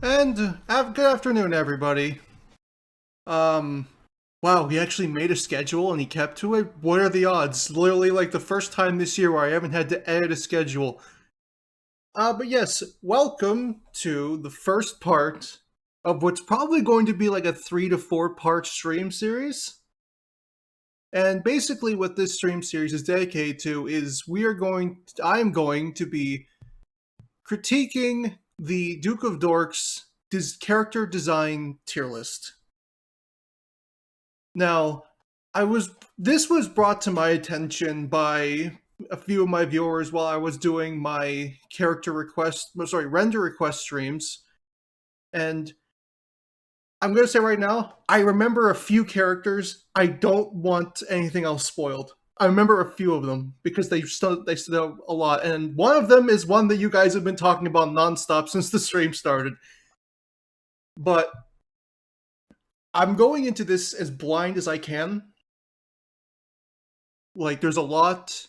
And good afternoon, everybody. Um, wow, he actually made a schedule and he kept to it. What are the odds? Literally, like the first time this year where I haven't had to edit a schedule. But yes, welcome to the first part of what's probably going to be like a 3 to 4 part stream series. And basically, what this stream series is dedicated to is I am going to be critiquing the Duke of Dork's character design tier list. Now, this was brought to my attention by a few of my viewers while I was doing my render request streams. And I'm going to say right now, I remember a few characters. I don't want anything else spoiled. I remember a few of them because they stood out a lot, and one of them is one that you guys have been talking about nonstop since the stream started. But I'm going into this as blind as I can. Like there's a lot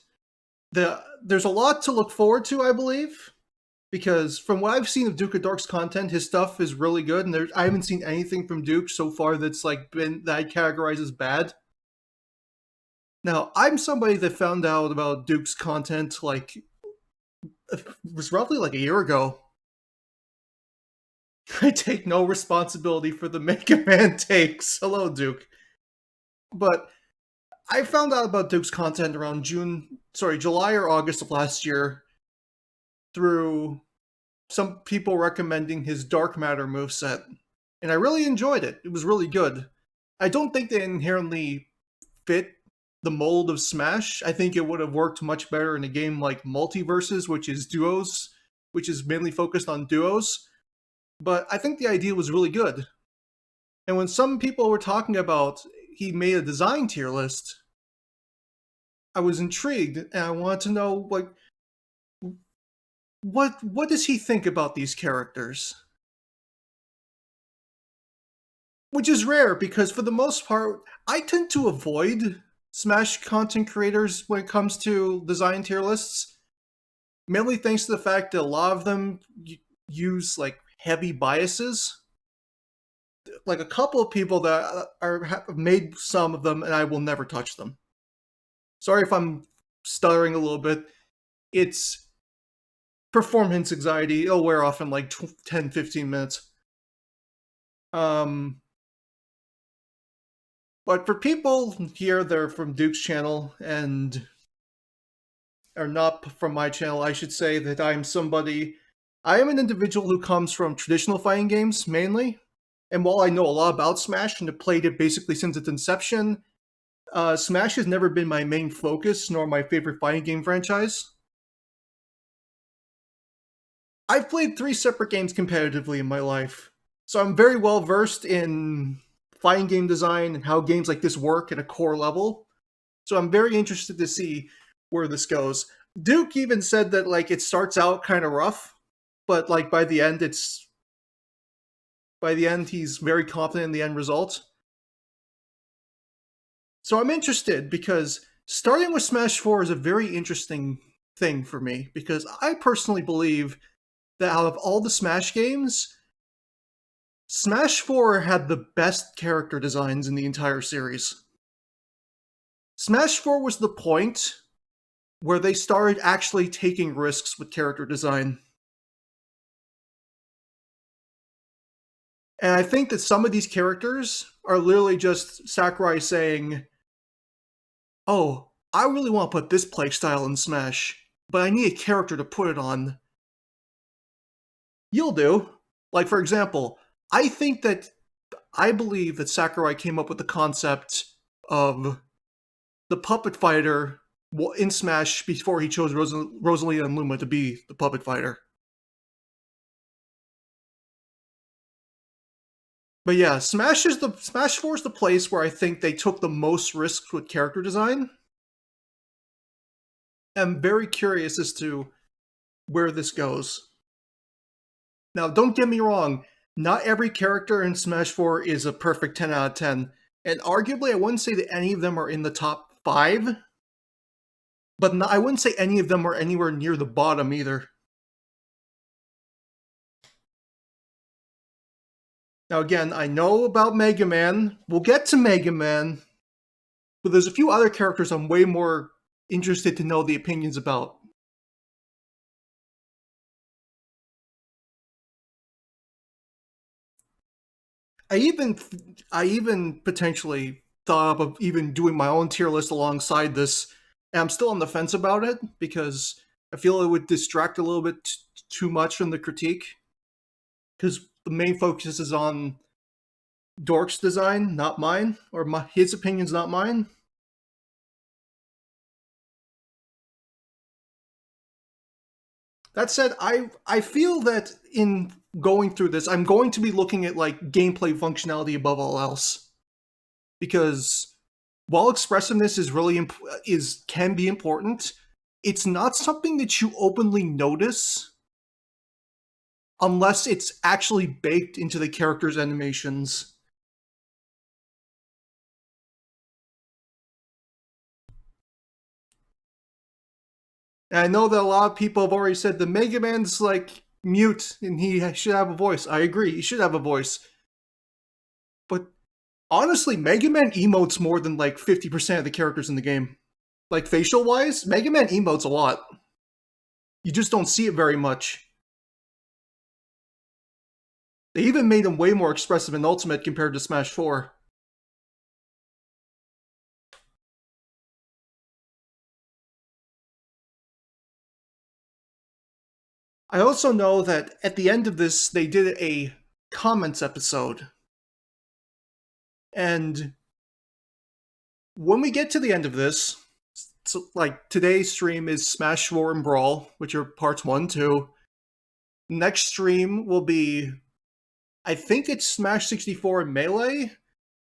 to look forward to, I believe, because from what I've seen of Duke of Dork's content, his stuff is really good, and I haven't seen anything from Duke so far that's like been that I categorize as bad. Now, I'm somebody that found out about Duke's content like it was roughly like a year ago. I take no responsibility for the Mega Man takes. Hello, Duke. But I found out about Duke's content around July or August of last year through some people recommending his Dark Matter moveset. And I really enjoyed it. It was really good. I don't think they inherently fit the mold of Smash. I think it would have worked much better in a game like Multiverses, which is mainly focused on duos. But I think the idea was really good. And when some people were talking about he made a design tier list, I was intrigued and I wanted to know like what does he think about these characters? Which is rare because for the most part, I tend to avoid Smash content creators when it comes to design tier lists, mainly thanks to the fact that a lot of them use like heavy biases. Like a couple of people that have made some of them, and I will never touch them. Sorry if I'm stuttering a little bit. It's performance anxiety. It'll wear off in like 10, 15 minutes. Um, but for people here that are from Duke's channel and are not from my channel, I should say that I am an individual who comes from traditional fighting games mainly. And while I know a lot about Smash and have played it basically since its inception, Smash has never been my main focus nor my favorite fighting game franchise. I've played 3 separate games competitively in my life, so I'm very well versed in fighting game design and how games like this work at a core level. So I'm very interested to see where this goes. Duke even said that like it starts out kind of rough, but like by the end he's very confident in the end result. So I'm interested because starting with Smash 4 is a very interesting thing for me because I personally believe that out of all the Smash games, Smash 4 had the best character designs in the entire series. Smash 4 was the point where they started actually taking risks with character design. And I think that some of these characters are literally just Sakurai saying, oh, I really want to put this playstyle in Smash, but I need a character to put it on. You'll do. Like, for example, I believe that Sakurai came up with the concept of the puppet fighter in Smash before he chose Rosalina and Luma to be the puppet fighter. But yeah, Smash 4 is the place where I think they took the most risks with character design. I'm very curious as to where this goes. Now, don't get me wrong, not every character in Smash 4 is a perfect 10 out of 10. And arguably, I wouldn't say that any of them are in the top 5, but I wouldn't say any of them are anywhere near the bottom either. Now again, I know about Mega Man. We'll get to Mega Man, but there's a few other characters I'm way more interested to know the opinions about. I even I even potentially thought of even doing my own tier list alongside this, and I'm still on the fence about it because I feel it would distract a little bit too much from the critique because the main focus is on Dork's design, not mine, or his opinions, not mine. That said, I feel that in going through this, I'm going to be looking at like gameplay functionality above all else because while expressiveness is really can be important, it's not something that you openly notice unless it's actually baked into the character's animations. And I know that a lot of people have already said the Mega Man's like mute and he should have a voice. I agree, he should have a voice. But honestly, Mega Man emotes more than like 50% of the characters in the game. Like facial wise, Mega Man emotes a lot. You just don't see it very much. They even made him way more expressive in Ultimate compared to Smash 4. I also know that at the end of this, they did a comments episode. And when we get to the end of this, so like today's stream is Smash 4 and Brawl, which are parts 1, 2. Next stream will be, I think it's Smash 64 and Melee,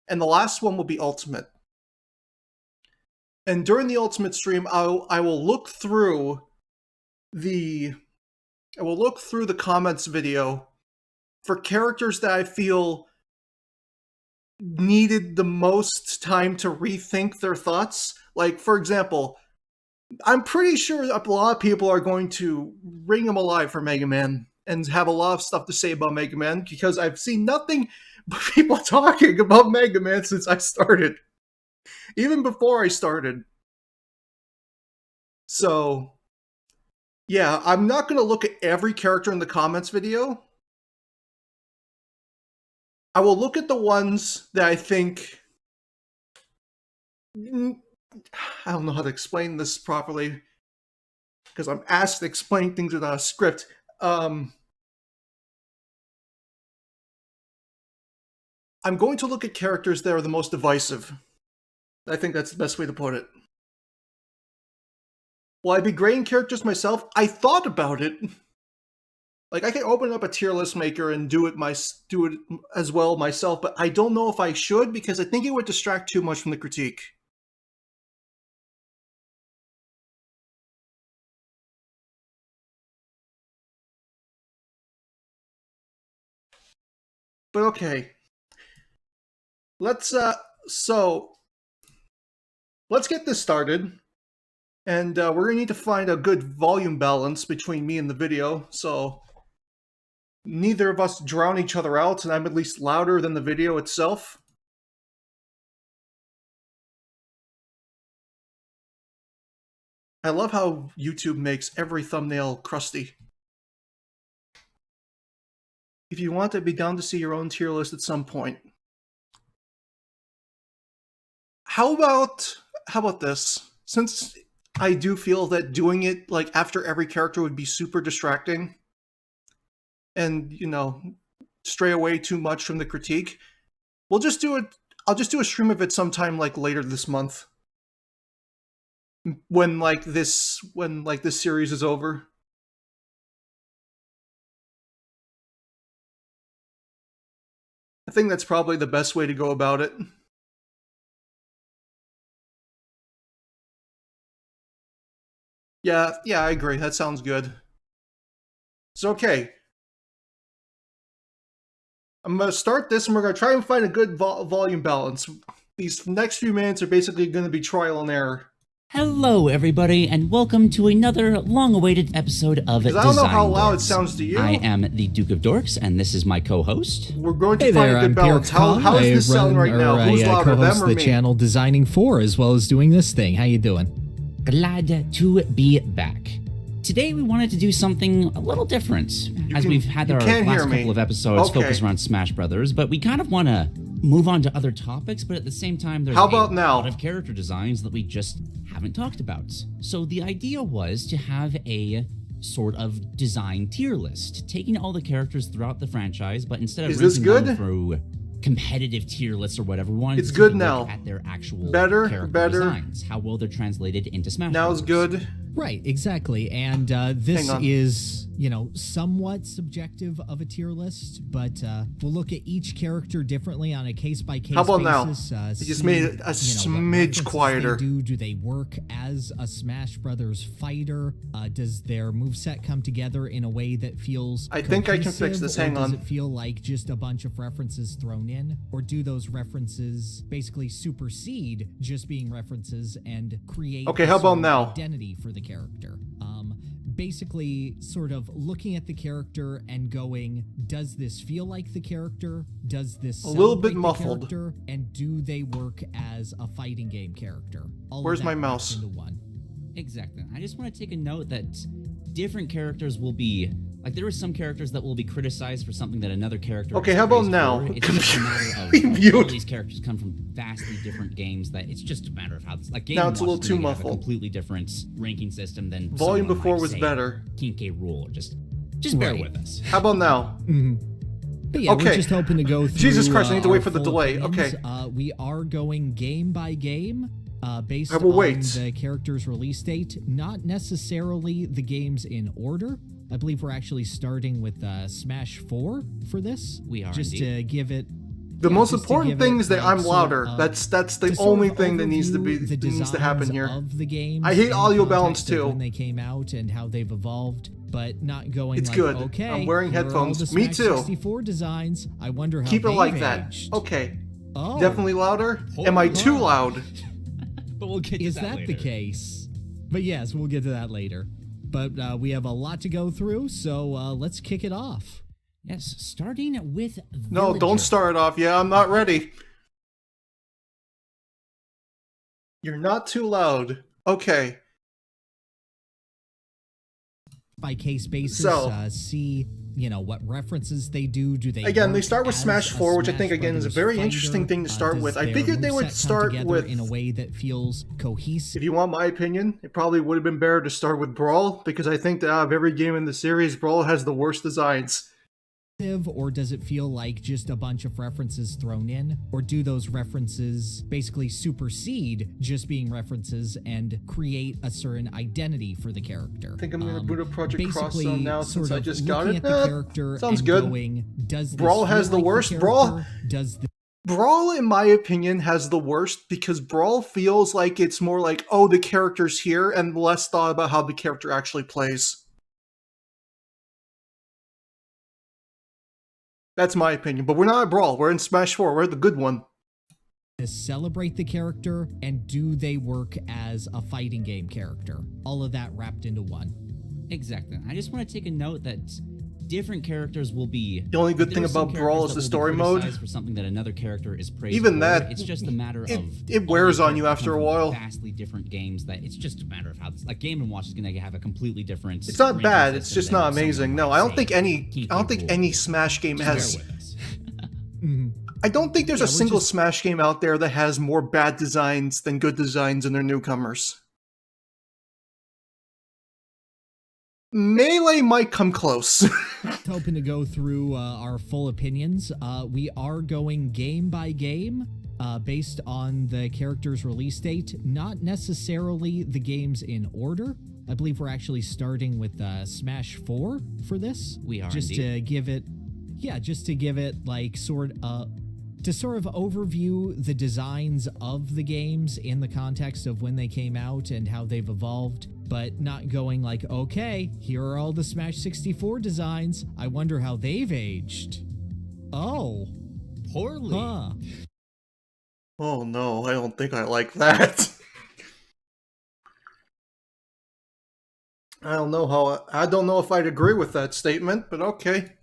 and the last one will be Ultimate. And during the Ultimate stream, I will look through the comments video for characters that I feel needed the most time to rethink their thoughts. Like, for example, I'm pretty sure a lot of people are going to ring him alive for Mega Man and have a lot of stuff to say about Mega Man because I've seen nothing but people talking about Mega Man since I started. Even before I started. So, yeah, I'm not going to look at every character in the comments video. I will look at the ones that I think... I don't know how to explain this properly because I'm asked to explain things without a script. I'm going to look at characters that are the most divisive. I think that's the best way to put it. Will I be grading characters myself? I thought about it. Like, I can open up a tier list maker and do it as well myself, but I don't know if I should because I think it would distract too much from the critique. But okay. Let's get this started. And we're gonna need to find a good volume balance between me and the video, so neither of us drown each other out, and I'm at least louder than the video itself. I love how YouTube makes every thumbnail crusty. If you want, I'd be down to see your own tier list at some point. How about this? Since I do feel that doing it like after every character would be super distracting, and you know, stray away too much from the critique, we'll just do it. I'll just do a stream of it sometime like later this month. When this series is over. I think that's probably the best way to go about it. Yeah, I agree. That sounds good. So, okay. I'm going to start this and we're going to try and find a good volume balance. These next few minutes are basically going to be trial and error. Hello, everybody, and welcome to another long-awaited episode of Design I don't know how loud Dorks. it sounds to you. I am the Duke of Dorks, and this is my co-host. We're going to find a good balance. How is this sound right now? Who's louder, them or me? the channel Designing 4 as well as doing this thing. How you doing? Glad to be back. Today we wanted to do something a little different, as we've had our last couple of episodes focused around Smash Brothers, but we kind of want to move on to other topics, but at the same time there's a lot of character designs that we just haven't talked about. So the idea was to have a sort of design tier list, taking all the characters throughout the franchise, but instead of ranking them through competitive tier lists or whatever, we wanted to look at their actual character designs, how well they're translated into Smash Brothers. Now it's good. Right, exactly. And this is, somewhat subjective of a tier list, but we'll look at each character differently on a case-by-case basis. How about now? It just made it a smidge quieter. Do they work as a Smash Brothers fighter? Does their moveset come together in a way that feels I think I can fix this, hang on. Does it feel like just a bunch of references thrown in? Or do those references basically supersede just being references and create how about now? Identity for the character? Basically sort of looking at the character and going, does this feel like the character? Does this a little bit muffled? And do they work as a fighting game character? Where's my mouse? Into one. Exactly. I just want to take a note that different characters will be, like, there are some characters that will be criticized for something that another character how about now? It's just a matter of all these characters come from vastly different games, that it's just a matter of how this, like, now it's a little too muffled. A completely different ranking system than volume before was better. Kinke rule. Just bear with us. How about now? But yeah, we're just hoping to go through. Jesus Christ, I need to wait for the delay. Opinions. We are going game by game. Based on the character's release date, not necessarily the games in order. I believe we're actually starting with Smash 4 for this. We are just to give it. The most important thing is that I'm louder. That's the only thing that needs to happen here. Of the games, I hate audio balance too. When they came out and how they've evolved, but not going. It's like, good. Okay, I'm wearing headphones. Me too. 64 designs. I wonder how. Keep it like aged. that. Okay. Oh. Definitely louder. Am I too loud? But we'll get to Is that that later. the case? But yes, we'll get to that later. But we have a lot to go through, so let's kick it off. Yes, starting with No, don't start it off. Yeah, I'm not ready. You're not too loud. Okay. By case basis, see what references they do. Do they again? They start with Smash 4, which I think again is a very interesting thing to start with. I figured they would start with in a way that feels cohesive. If you want my opinion, it probably would have been better to start with Brawl, because I think that out of every game in the series, Brawl has the worst designs. Or does it feel like just a bunch of references thrown in? Or do those references basically supersede just being references and create a certain identity for for the character? I think I'm going to boot up Project Basically, Crosszone now since I just got it. At the character sounds good. Going, does Brawl has the worst. Brawl, Brawl, in my opinion, has the worst because Brawl feels like it's more like, oh, the character's here, and less thought about how the character actually plays. That's my opinion, but we're not at Brawl. We're in Smash 4. We're the good one. To celebrate the character, and do they work as a fighting game character? All of that wrapped into one. Exactly. I just want to take a note that different characters will be. The only good thing about Brawl is the story mode. For something that another character is praised Even for. that, it's just a matter of it wears on you after a while. Vastly different games that it's just a matter of how this, like, Game & Watch is going to have a completely different. It's not bad. It's just not amazing. No, I don't think any Smash game has. I don't think there's a single Smash game out there that has more bad designs than good designs in their newcomers. Melee might come close. Hoping to go through our full opinions. We are going game by game based on the character's release date, not necessarily the games in order. I believe we're actually starting with Smash 4 for this. We are just indeed. To give it, like sort of overview the designs of the games in the context of when they came out and how they've evolved, but not going like, okay, here are all the Smash 64 designs. I wonder how they've aged. Oh. Poorly. Huh. Oh no, I don't think I like that. I don't know if I'd agree with that statement, but okay.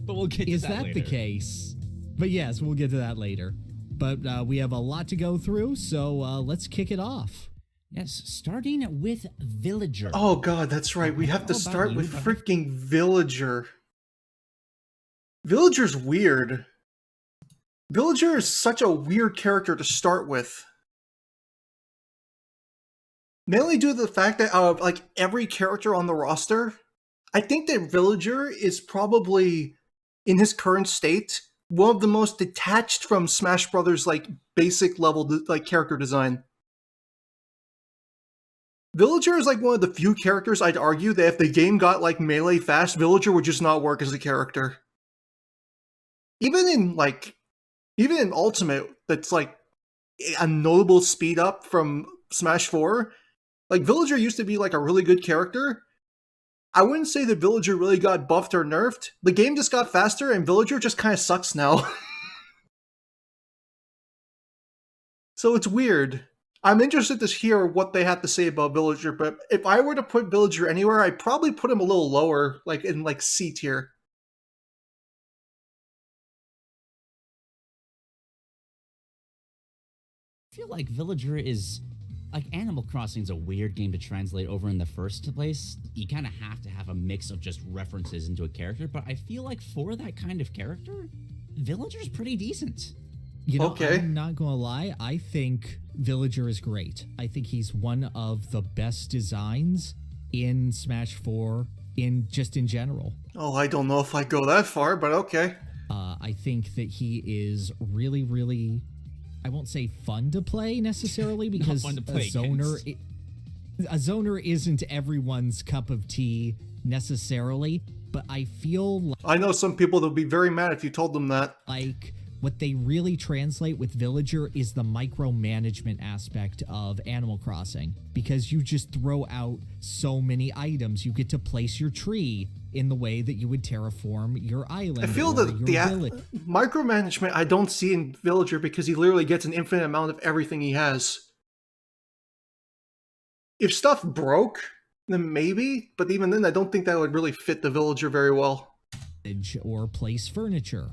But we'll get to that later. Is that the case? But yes, we'll get to that later. But we have a lot to go through, so let's kick it off. Yes, starting with Villager. Oh god, that's right. We have to start with freaking Villager. Villager's weird. Villager is such a weird character to start with. Mainly due to the fact that out of like every character on the roster, I think that Villager is probably, in his current state, one of the most detached from Smash Brothers like basic level like character design. Villager is like one of the few characters I'd argue that if the game got like melee fast, Villager would just not work as a character. Even in Ultimate, that's like a notable speed up from Smash 4. Like, Villager used to be like a really good character. I wouldn't say that Villager really got buffed or nerfed. The game just got faster and Villager just kind of sucks now. So it's weird. I'm interested to hear what they have to say about Villager, but if I were to put Villager anywhere, I'd probably put him a little lower, like in like C tier. I feel like Villager is... Like, Animal Crossing is a weird game to translate over in the first place. You kind of have to have a mix of just references into a character, but I feel like for that kind of character, Villager's pretty decent. You know, okay. I'm not gonna lie, I think Villager is great. I think he's one of the best designs in Smash 4 in general. Oh, I don't know if I go that far, but okay. I think that he is really, really... I won't say fun to play necessarily because a zoner isn't everyone's cup of tea necessarily, but I feel like... I know some people that would be very mad if you told them that. Like, what they really translate with Villager is the micromanagement aspect of Animal Crossing, because you just throw out so many items. You get to place your tree in the way that you would terraform your island. I feel that the micromanagement I don't see in Villager because he literally gets an infinite amount of everything he has. If stuff broke, then maybe, but even then I don't think that would really fit the Villager very well. Or place furniture.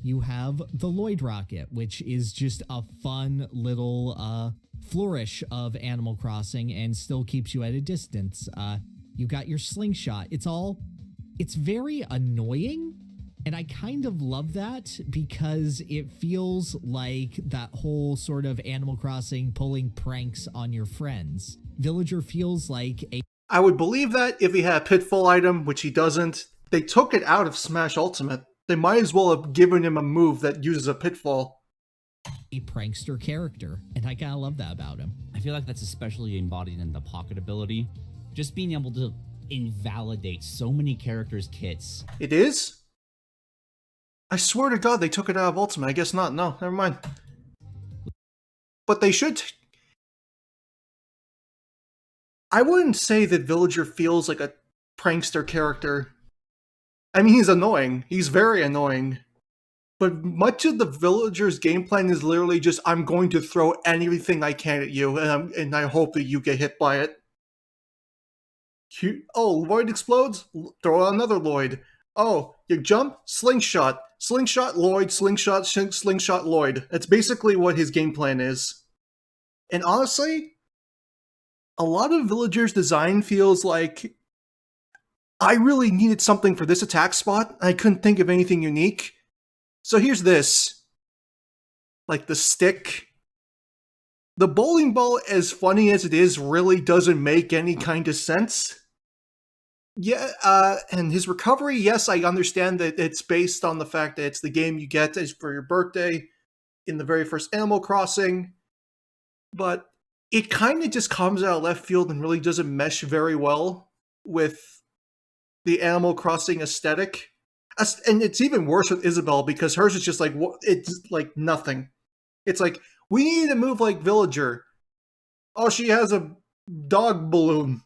You have the Lloyd Rocket, which is just a fun little flourish of Animal Crossing and still keeps you at a distance. You got your slingshot. It's very annoying, and I kind of love that because it feels like that whole sort of Animal Crossing pulling pranks on your friends. Villager feels like a... I would believe that if he had a pitfall item, which he doesn't. They took it out of Smash Ultimate. They might as well have given him a move that uses a pitfall. A prankster character, and I kind of love that about him. I feel like that's especially embodied in the pocket ability. Just being able to invalidate so many characters' kits. It is? I swear to God they took it out of Ultimate. I guess not. No, never mind. But they should... I wouldn't say that Villager feels like a prankster character. I mean, he's annoying. He's very annoying. But much of the Villager's game plan is literally just, I'm going to throw anything I can at you, and I hope that you get hit by it. Oh, Lloyd explodes? Throw out another Lloyd. Oh, you jump? Slingshot. Slingshot Lloyd, slingshot, slingshot Lloyd. That's basically what his game plan is. And honestly, a lot of Villager's design feels like I really needed something for this attack spot. I couldn't think of anything unique. So here's this. Like the stick. The bowling ball, as funny as it is, really doesn't make any kind of sense. Yeah, and his recovery, yes, I understand that it's based on the fact that it's the game you get for your birthday in the very first Animal Crossing. But it kind of just comes out of left field and really doesn't mesh very well with the Animal Crossing aesthetic. And it's even worse with Isabelle because hers is just like, it's like nothing. It's like, we need to move like Villager. Oh, she has a dog balloon.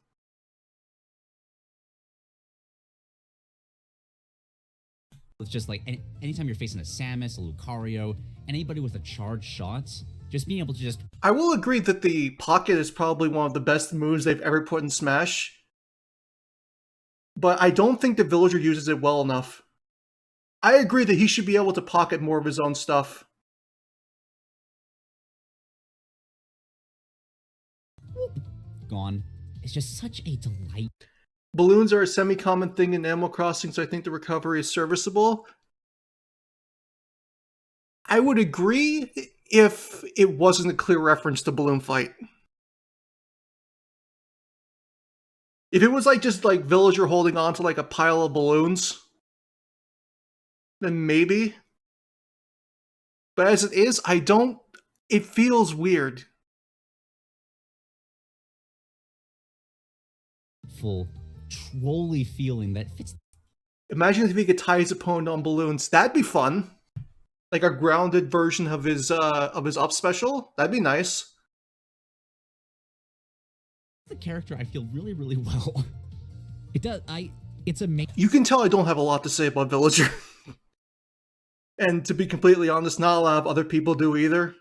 It's just like, anytime you're facing a Samus, a Lucario, anybody with a charged shot, Just being able to just... I will agree that the pocket is probably one of the best moves they've ever put in Smash. But I don't think the villager uses it well enough. I agree that he should be able to pocket more of his own stuff. Gone. It's just such a delight. Balloons are a semi-common thing in Animal Crossing, so I think the recovery is serviceable. I would agree if it wasn't a clear reference to Balloon Fight. If it was like just like villager holding on to like a pile of balloons, then maybe. But as it is, it feels weird. Full trolly feeling that fits. Imagine if he could tie his opponent on balloons. That'd be fun. Like a grounded version of his up special. That'd be nice. The character I feel really, really well. It does. It's amazing. You can tell I don't have a lot to say about Villager. And to be completely honest, not a lot of other people do either.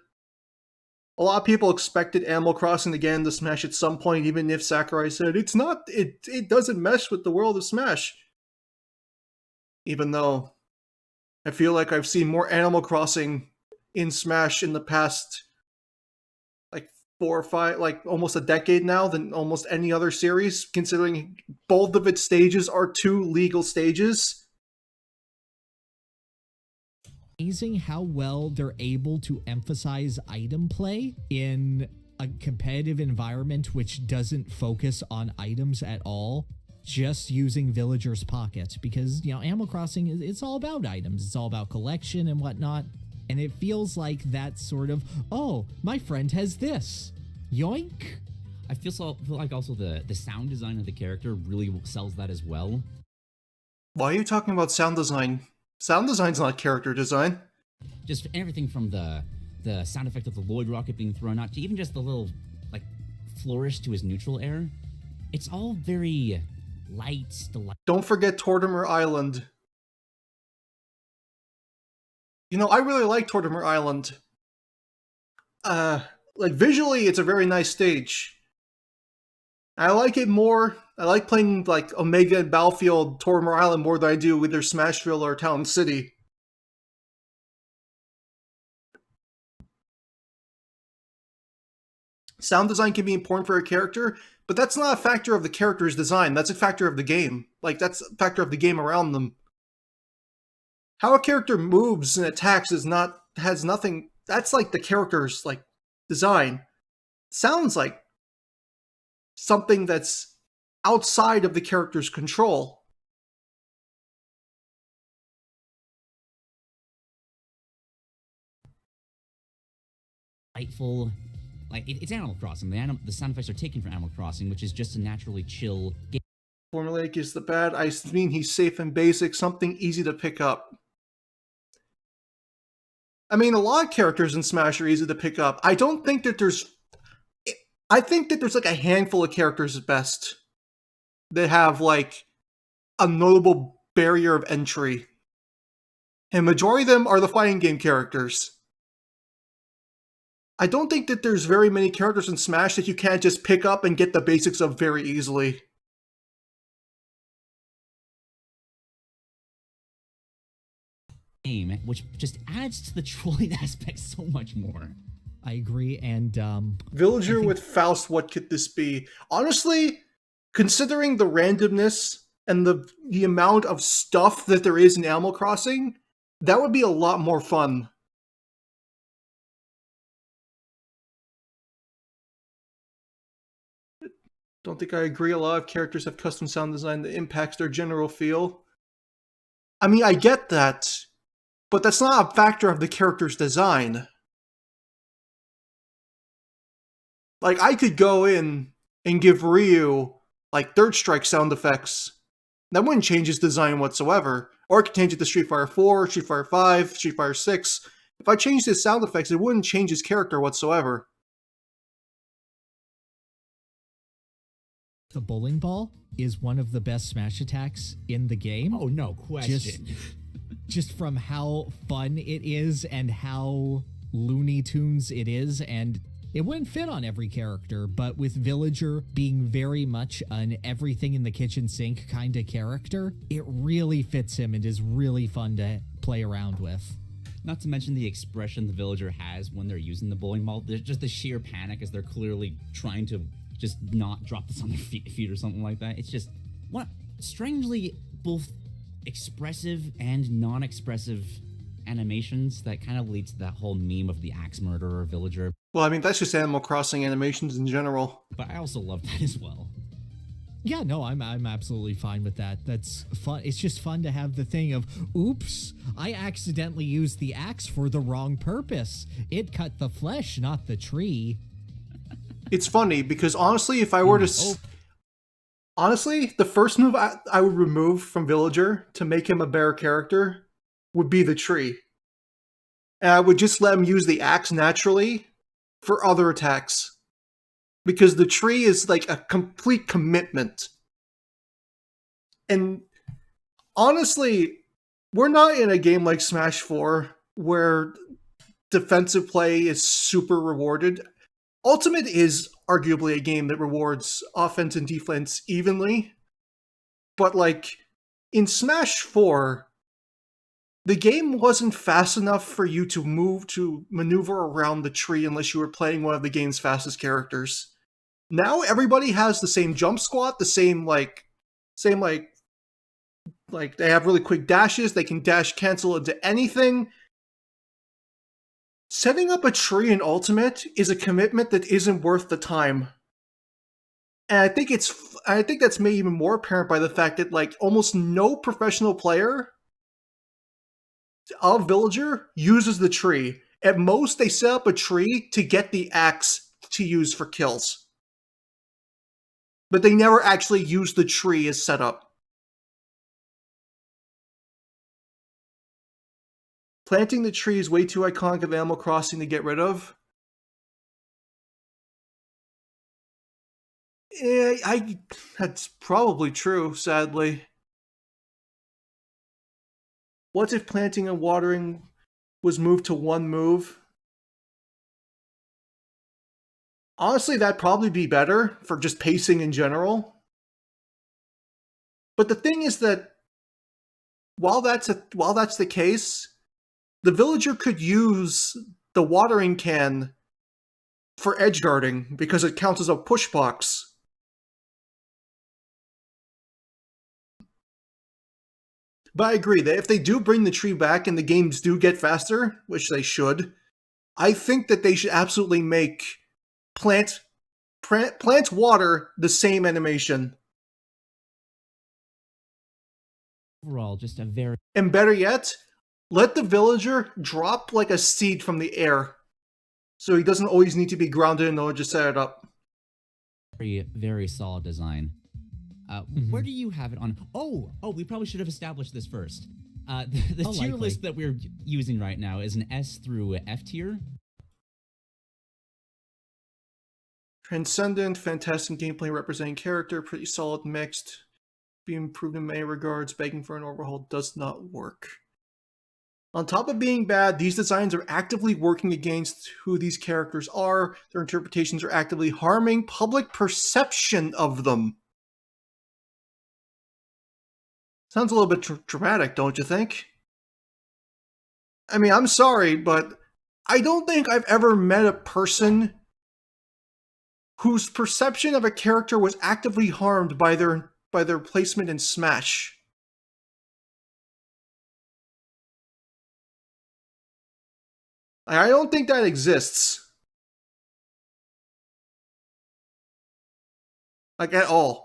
A lot of people expected Animal Crossing to get into Smash at some point, even if Sakurai said it doesn't mesh with the world of Smash. Even though I feel like I've seen more Animal Crossing in Smash in the past like 4 or 5, like almost a decade now than almost any other series, considering both of its stages are 2 legal stages. Amazing how well they're able to emphasize item play in a competitive environment which doesn't focus on items at all, just using Villager's Pocket, because, you know, Animal Crossing it's all about items, it's all about collection and whatnot, and it feels like that sort of, oh, my friend has this, yoink. I feel like also the sound design of the character really sells that as well. Why are you talking about sound design? Sound design's not character design. Just everything from the sound effect of the Lloyd rocket being thrown out to even just the little, like, flourish to his neutral air. It's all very light. Don't forget Tortimer Island. You know, I really like Tortimer Island. Like, visually, it's a very nice stage. I like it more. I like playing, like, Omega and Battlefield Tortimer Island more than I do either Smashville or Town City. Sound design can be important for a character, but that's not a factor of the character's design. That's a factor of the game. Like, that's a factor of the game around them. How a character moves and attacks has nothing. That's like the character's, like, design. Sounds like something that's outside of the character's control. Delightful. Like, it's Animal Crossing. The sound effects are taken from Animal Crossing, which is just a naturally chill game. Formulaic is the bad. I mean, he's safe and basic, something easy to pick up. I mean, a lot of characters in Smash are easy to pick up. I think that there's like a handful of characters at best that have like a notable barrier of entry. And majority of them are the fighting game characters. I don't think that there's very many characters in Smash that you can't just pick up and get the basics of very easily. Game, which just adds to the trolling aspect so much more. I agree, and Villager with Faust, what could this be? Honestly, considering the randomness and the amount of stuff that there is in Animal Crossing, that would be a lot more fun. Don't think I agree. A lot of characters have custom sound design that impacts their general feel. I mean, I get that, but that's not a factor of the character's design. Like, I could go in and give Ryu, like, Third Strike sound effects. That wouldn't change his design whatsoever. Or I could change it to Street Fighter 4, Street Fighter 5, Street Fighter 6. If I changed his sound effects, it wouldn't change his character whatsoever. The bowling ball is one of the best Smash attacks in the game. Oh, no question. Just from how fun it is and how Looney Tunes it is, and it wouldn't fit on every character, but with Villager being very much an everything in the kitchen sink kind of character, it really fits him and is really fun to play around with. Not to mention the expression the Villager has when they're using the bowling ball. There's just the sheer panic as they're clearly trying to just not drop this on their feet or something like that. It's just strangely both expressive and non-expressive animations that kind of leads to that whole meme of the axe murderer Villager. Well, I mean, that's just Animal Crossing animations in general. But I also love that as well. Yeah, no, I'm absolutely fine with that. That's fun. It's just fun to have the thing of, oops, I accidentally used the axe for the wrong purpose. It cut the flesh, not the tree. It's funny because honestly, if I were to... Honestly, the first move I would remove from Villager to make him a better character would be the tree. And I would just let him use the axe naturally for other attacks. Because the tree is like a complete commitment. And honestly, we're not in a game like Smash 4 where defensive play is super rewarded. Ultimate is arguably a game that rewards offense and defense evenly. But like in Smash 4, the game wasn't fast enough for you to maneuver around the tree unless you were playing one of the game's fastest characters. Now everybody has the same jump squat, the same like they have really quick dashes, they can dash cancel into anything. Setting up a tree in Ultimate is a commitment that isn't worth the time. And I think that's made even more apparent by the fact that like almost no professional player of Villager uses the tree. At most, they set up a tree to get the axe to use for kills. But they never actually use the tree as setup. Planting the tree is way too iconic of Animal Crossing to get rid of. That's probably true, sadly. What if planting and watering was moved to one move? Honestly, that'd probably be better for just pacing in general. But the thing is that while that's the case, the Villager could use the watering can for edge guarding because it counts as a push box. But I agree that if they do bring the tree back and the games do get faster, which they should, I think that they should absolutely make plant water the same animation. Overall, just a very... And better yet, let the Villager drop like a seed from the air, so he doesn't always need to be grounded in order to set it up. Very, very solid design. Where do you have it on? Oh, we probably should have established this first. The tier list that we're using right now is an S through F tier. Transcendent, fantastic gameplay representing character, pretty solid mixed, being improved in many regards, begging for an overhaul does not work. On top of being bad, these designs are actively working against who these characters are. Their interpretations are actively harming public perception of them. Sounds a little bit dramatic, don't you think? I mean, I'm sorry, but I don't think I've ever met a person whose perception of a character was actively harmed by their placement in Smash. I don't think that exists. Like, at all.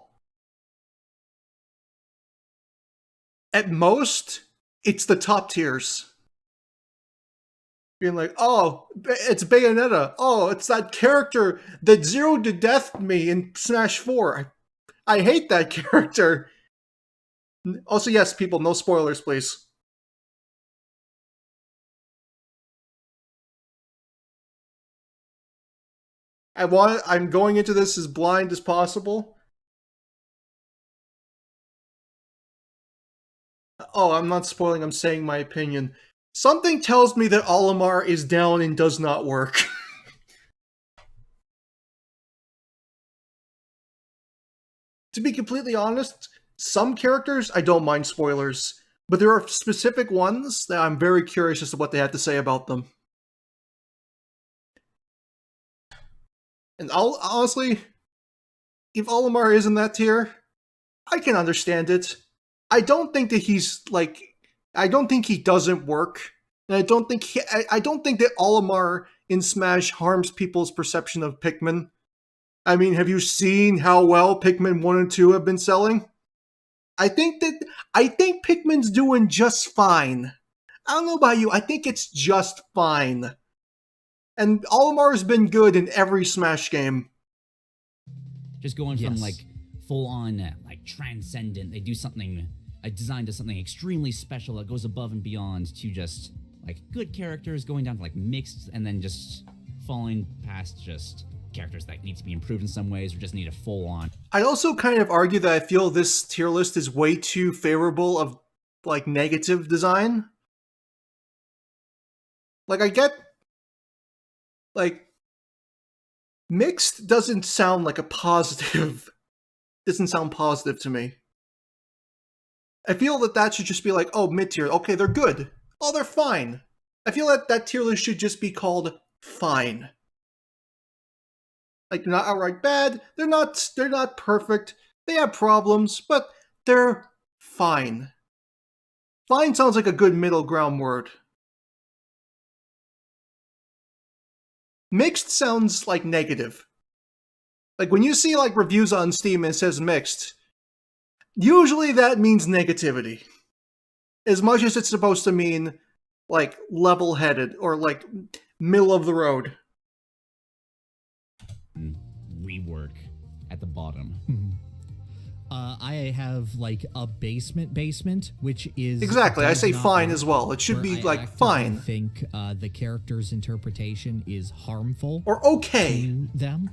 At most, it's the top tiers. Being like, oh, it's Bayonetta. Oh, it's that character that zeroed to death me in Smash 4. I hate that character. Also, yes, people, no spoilers, please. I'm going into this as blind as possible. Oh, I'm not spoiling, I'm saying my opinion. Something tells me that Olimar is down and does not work. To be completely honest, some characters I don't mind spoilers, but there are specific ones that I'm very curious as to what they have to say about them. And honestly, if Olimar is in that tier, I can understand it. I don't think that he's like, I don't think he doesn't work, and I don't think that Olimar in Smash harms people's perception of Pikmin. I mean, have you seen how well Pikmin 1 and 2 have been selling? I think Pikmin's doing just fine. I don't know about you, I think it's just fine. And Olimar's been good in every Smash game. Just going from like full on like transcendent, they do something, a design to something extremely special that goes above and beyond, to just like good characters going down to like mixed, and then just falling past just characters that need to be improved in some ways or just need a full on. I'd also kind of argue that I feel this tier list is way too favorable of like negative design. Like, I get, like, mixed doesn't sound like a positive, doesn't sound positive to me. I feel that that should just be like, oh, mid-tier, okay, they're good. Oh, they're fine. I feel that that tier list should just be called fine. Like, they're not outright bad, they're not perfect, they have problems, but they're fine. Fine sounds like a good middle ground word. Mixed sounds like negative. Like, when you see like reviews on Steam and it says mixed, usually that means negativity. As much as it's supposed to mean like level-headed or like middle of the road. Rework at the bottom. I have like a basement, which is exactly. I say fine as well. It should be like fine. I think the character's interpretation is harmful or okay to them.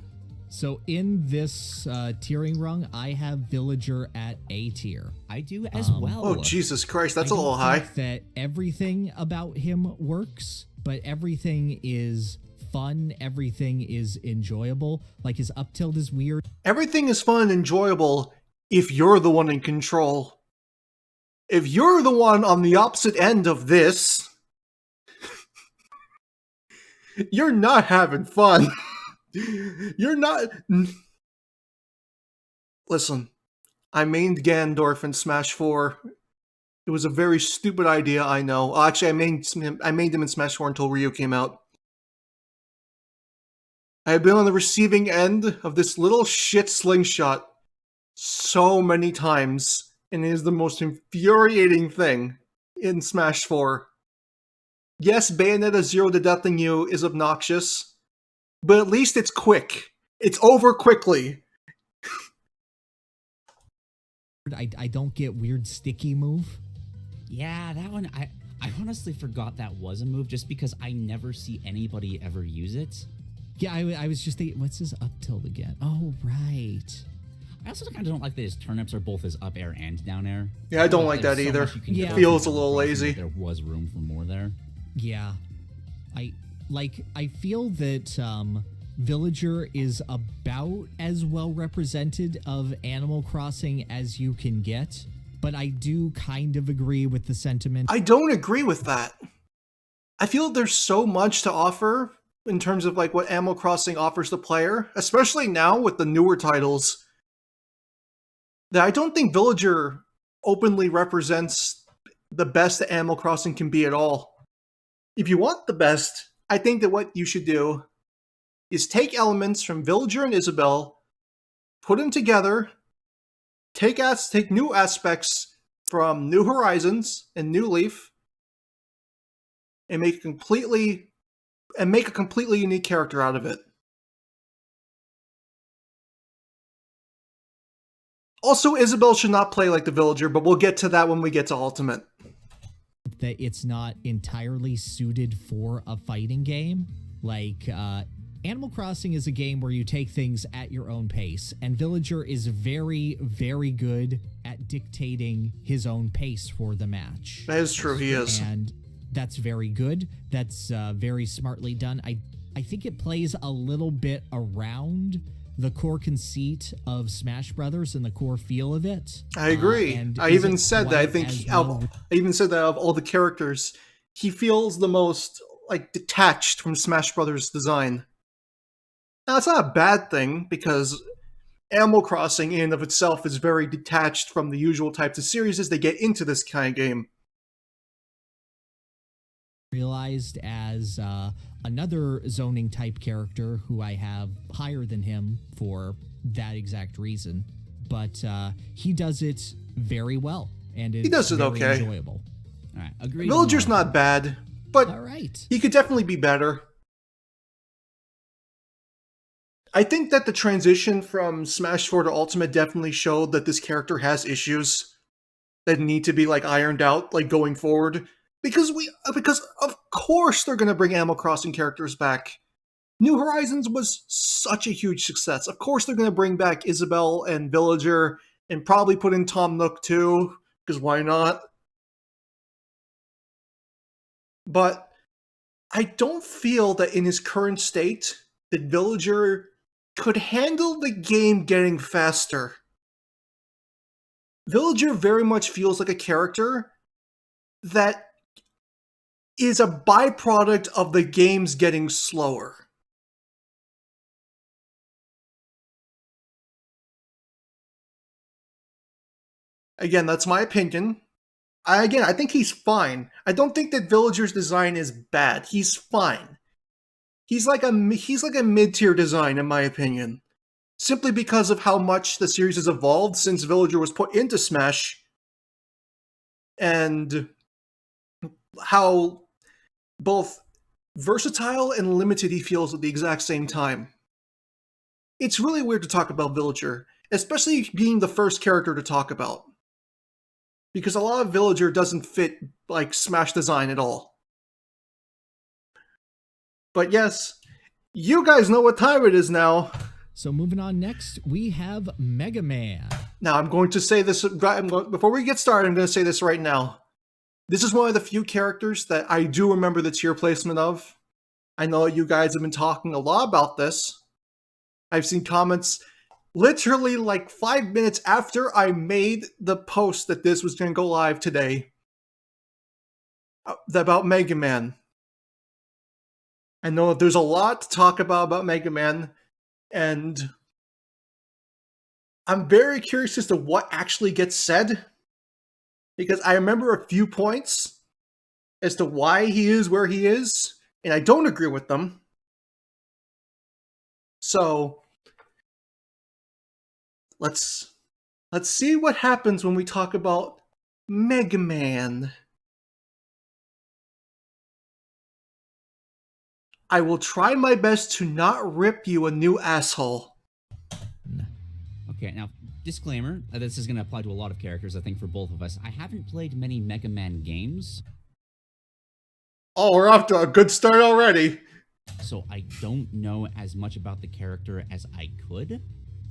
So in this tiering rung, I have Villager at A tier. I do as well. Oh Jesus Christ, that's a little high. That everything about him works, but everything is fun, everything is enjoyable. Like, his up tilt is weird. Everything is fun and enjoyable if you're the one in control. If you're the one on the opposite end of this, you're not having fun. You're not... Listen, I mained Ganondorf in Smash 4. It was a very stupid idea, I know. Actually, I mained him in Smash 4 until Ryu came out. I have been on the receiving end of this little shit slingshot so many times, and it is the most infuriating thing in Smash 4. Yes, Bayonetta 0 to deathing you is obnoxious, but at least it's quick. It's over quickly. I don't get weird sticky move. Yeah, that one, I honestly forgot that was a move just because I never see anybody ever use it. Yeah, I was just thinking, what's his up tilt again? Oh, right. I also kind of don't like that his turnips are both his up air and down air. Yeah, I don't like that either. Yeah. It feels a little lazy. There was room for more there. Yeah. I feel that Villager is about as well represented of Animal Crossing as you can get, but I do kind of agree with the sentiment. I don't agree with that. I feel there's so much to offer in terms of like what Animal Crossing offers the player, especially now with the newer titles, that I don't think Villager openly represents the best that Animal Crossing can be at all. If you want the best, I think that what you should do is take elements from Villager and Isabelle, put them together, take new aspects from New Horizons and New Leaf, and make a completely unique character out of it. Also, Isabelle should not play like the Villager, but we'll get to that when we get to Ultimate. That it's not entirely suited for a fighting game. Like, Animal Crossing is a game where you take things at your own pace, and Villager is very, very good at dictating his own pace for the match. That is true, he is. And that's very good. That's very smartly done. I think it plays a little bit around the core conceit of Smash Brothers and the core feel of it. I agree. I even said that. I think I even said that of all the characters, he feels the most like detached from Smash Brothers design. Now, that's not a bad thing because Animal Crossing in and of itself is very detached from the usual types of series as they get into this kind of game. Realized as another zoning type character who I have higher than him for that exact reason, but he does it very well, and he does it okay. Enjoyable. All right, agreed. Villager's not bad, but all right, he could definitely be better. I think that the transition from Smash 4 to Ultimate definitely showed that this character has issues that need to be like ironed out, like going forward. Because of course they're going to bring Animal Crossing characters back. New Horizons was such a huge success. Of course they're going to bring back Isabelle and Villager and probably put in Tom Nook too, because why not? But I don't feel that in his current state that Villager could handle the game getting faster. Villager very much feels like a character that is a byproduct of the games getting slower. Again, that's my opinion. I think he's fine. I don't think that Villager's design is bad. He's fine. He's like a mid-tier design, in my opinion. Simply because of how much the series has evolved since Villager was put into Smash, and how both versatile and limited he feels at the exact same time. It's really weird to talk about Villager, especially being the first character to talk about. Because a lot of Villager doesn't fit, like, Smash design at all. But yes, you guys know what time it is now. So moving on next, we have Mega Man. Now, I'm going to say this, before we get started, I'm going to say this right now. This is one of the few characters that I do remember the tier placement of. I know you guys have been talking a lot about this. I've seen comments literally like 5 minutes after I made the post that this was going to go live today about Mega Man. I know that there's a lot to talk about Mega Man, and I'm very curious as to what actually gets said, because I remember a few points as to why he is where he is, and I don't agree with them. So let's see what happens when we talk about Mega Man. I will try my best to not rip you a new asshole. Okay, now, disclaimer, this is going to apply to a lot of characters, I think, for both of us. I haven't played many Mega Man games. Oh, we're off to a good start already. So I don't know as much about the character as I could.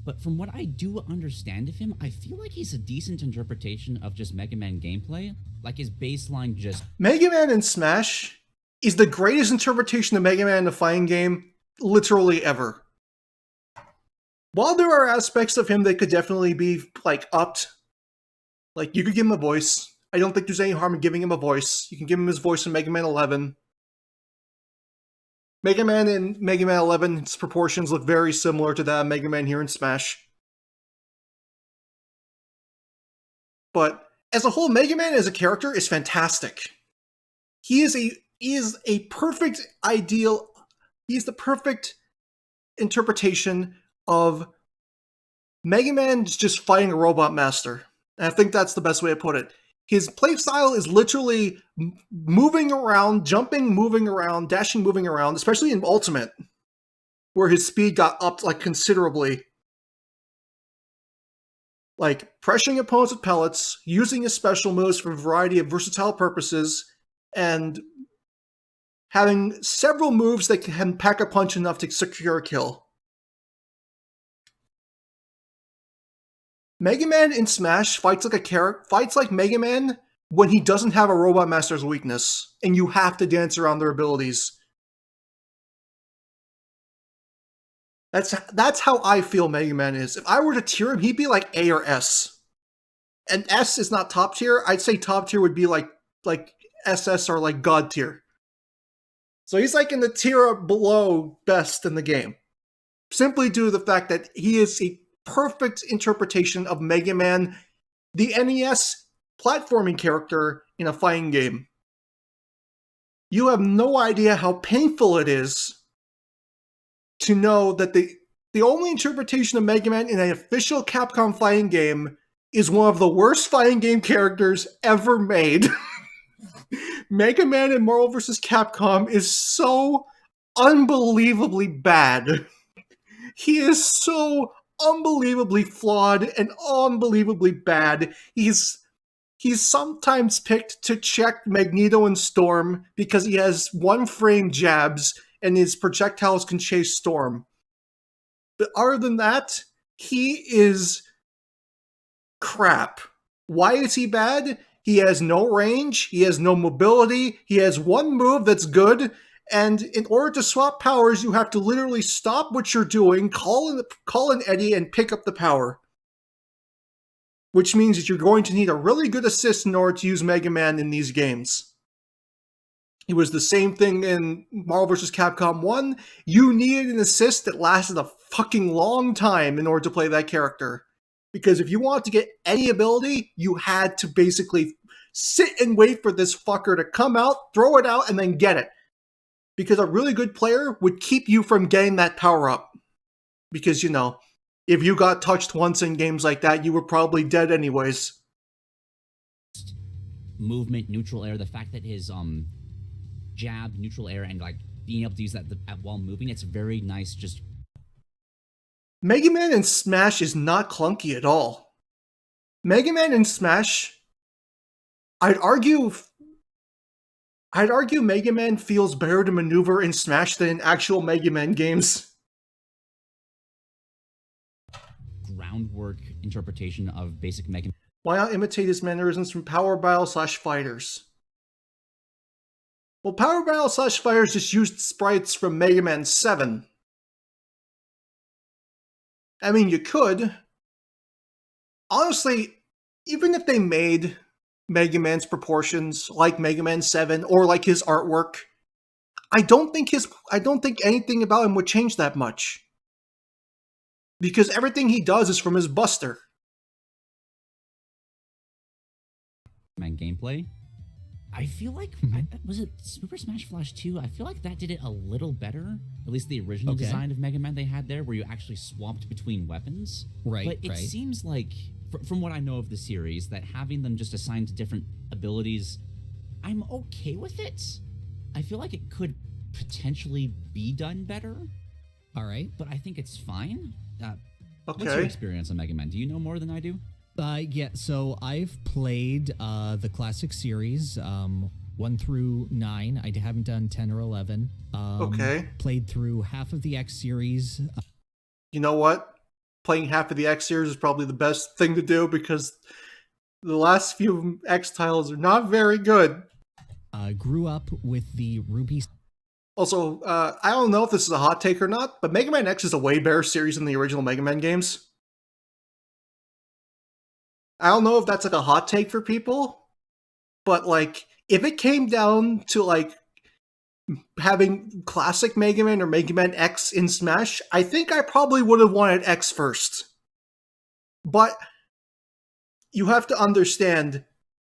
But from what I do understand of him, I feel like he's a decent interpretation of just Mega Man gameplay. Like his baseline just... Mega Man in Smash is the greatest interpretation of Mega Man in a fighting game literally ever. While there are aspects of him that could definitely be, like, upped, like, you could give him a voice. I don't think there's any harm in giving him a voice. You can give him his voice in Mega Man 11. Mega Man in Mega Man 11's proportions look very similar to that of Mega Man here in Smash. But as a whole, Mega Man as a character is fantastic. He is a perfect ideal. He's the perfect interpretation of Mega Man just fighting a robot master. And I think that's the best way to put it. His playstyle is literally moving around, jumping, moving around, dashing, moving around, especially in Ultimate, where his speed got upped like considerably. Like pressuring opponents with pellets, using his special moves for a variety of versatile purposes, and having several moves that can pack a punch enough to secure a kill. Mega Man in Smash fights like Mega Man when he doesn't have a Robot Master's weakness, and you have to dance around their abilities. That's how I feel Mega Man is. If I were to tier him, he'd be like A or S. And S is not top tier. I'd say top tier would be like SS or like God tier. So he's like in the tier below best in the game. Simply due to the fact that he is a perfect interpretation of Mega Man, the NES platforming character in a fighting game. You have no idea how painful it is to know that the only interpretation of Mega Man in an official Capcom fighting game is one of the worst fighting game characters ever made. Mega Man in Marvel vs. Capcom is so unbelievably bad. He is so unbelievably flawed and unbelievably bad. He's sometimes picked to check Magneto and Storm because he has one-frame jabs and his projectiles can chase Storm. But other than that, he is crap. Why is he bad? He has no range, he has no mobility, he has one move that's good, and in order to swap powers, you have to literally stop what you're doing, call an Eddie, and pick up the power. Which means that you're going to need a really good assist in order to use Mega Man in these games. It was the same thing in Marvel vs. Capcom 1. You needed an assist that lasted a fucking long time in order to play that character. Because if you wanted to get any ability, you had to basically sit and wait for this fucker to come out, throw it out, and then get it. Because a really good player would keep you from getting that power-up. Because, you know, if you got touched once in games like that, you were probably dead anyways. Movement, neutral air, the fact that his jab, neutral air, and like being able to use that while moving, it's very nice. Just Mega Man in Smash is not clunky at all. Mega Man in Smash, I'd argue Mega Man feels better to maneuver in Smash than in actual Mega Man games. Groundwork interpretation of basic Mega Man. Why not imitate his mannerisms from Power Battle / Fighters? Well, Power Battle / Fighters just used sprites from Mega Man 7. I mean, you could. Honestly, even if they made Mega Man's proportions like Mega Man 7 or like his artwork, I don't think anything about him would change that much. Because everything he does is from his Buster. Man gameplay. I feel like, was it Super Smash Flash 2? I feel like that did it a little better. At least the original design of Mega Man they had there, where you actually swapped between weapons. Right, but it seems like, from what I know of the series, that having them just assigned to different abilities, I'm okay with it. I feel like it could potentially be done better. All right. But I think it's fine. Okay. What's your experience on Mega Man? Do you know more than I do? Yeah, so I've played the classic series, 1 through 9. I haven't done 10 or 11. Played through half of the X series. You know what? Playing half of the X series is probably the best thing to do because the last few X titles are not very good. Grew up with the Ruby. Also, I don't know if this is a hot take or not, but Mega Man X is a way better series than the original Mega Man games. I don't know if that's like a hot take for people, but like, if it came down to like having classic Mega Man or Mega Man X in Smash, I think I probably would have wanted X first. But you have to understand,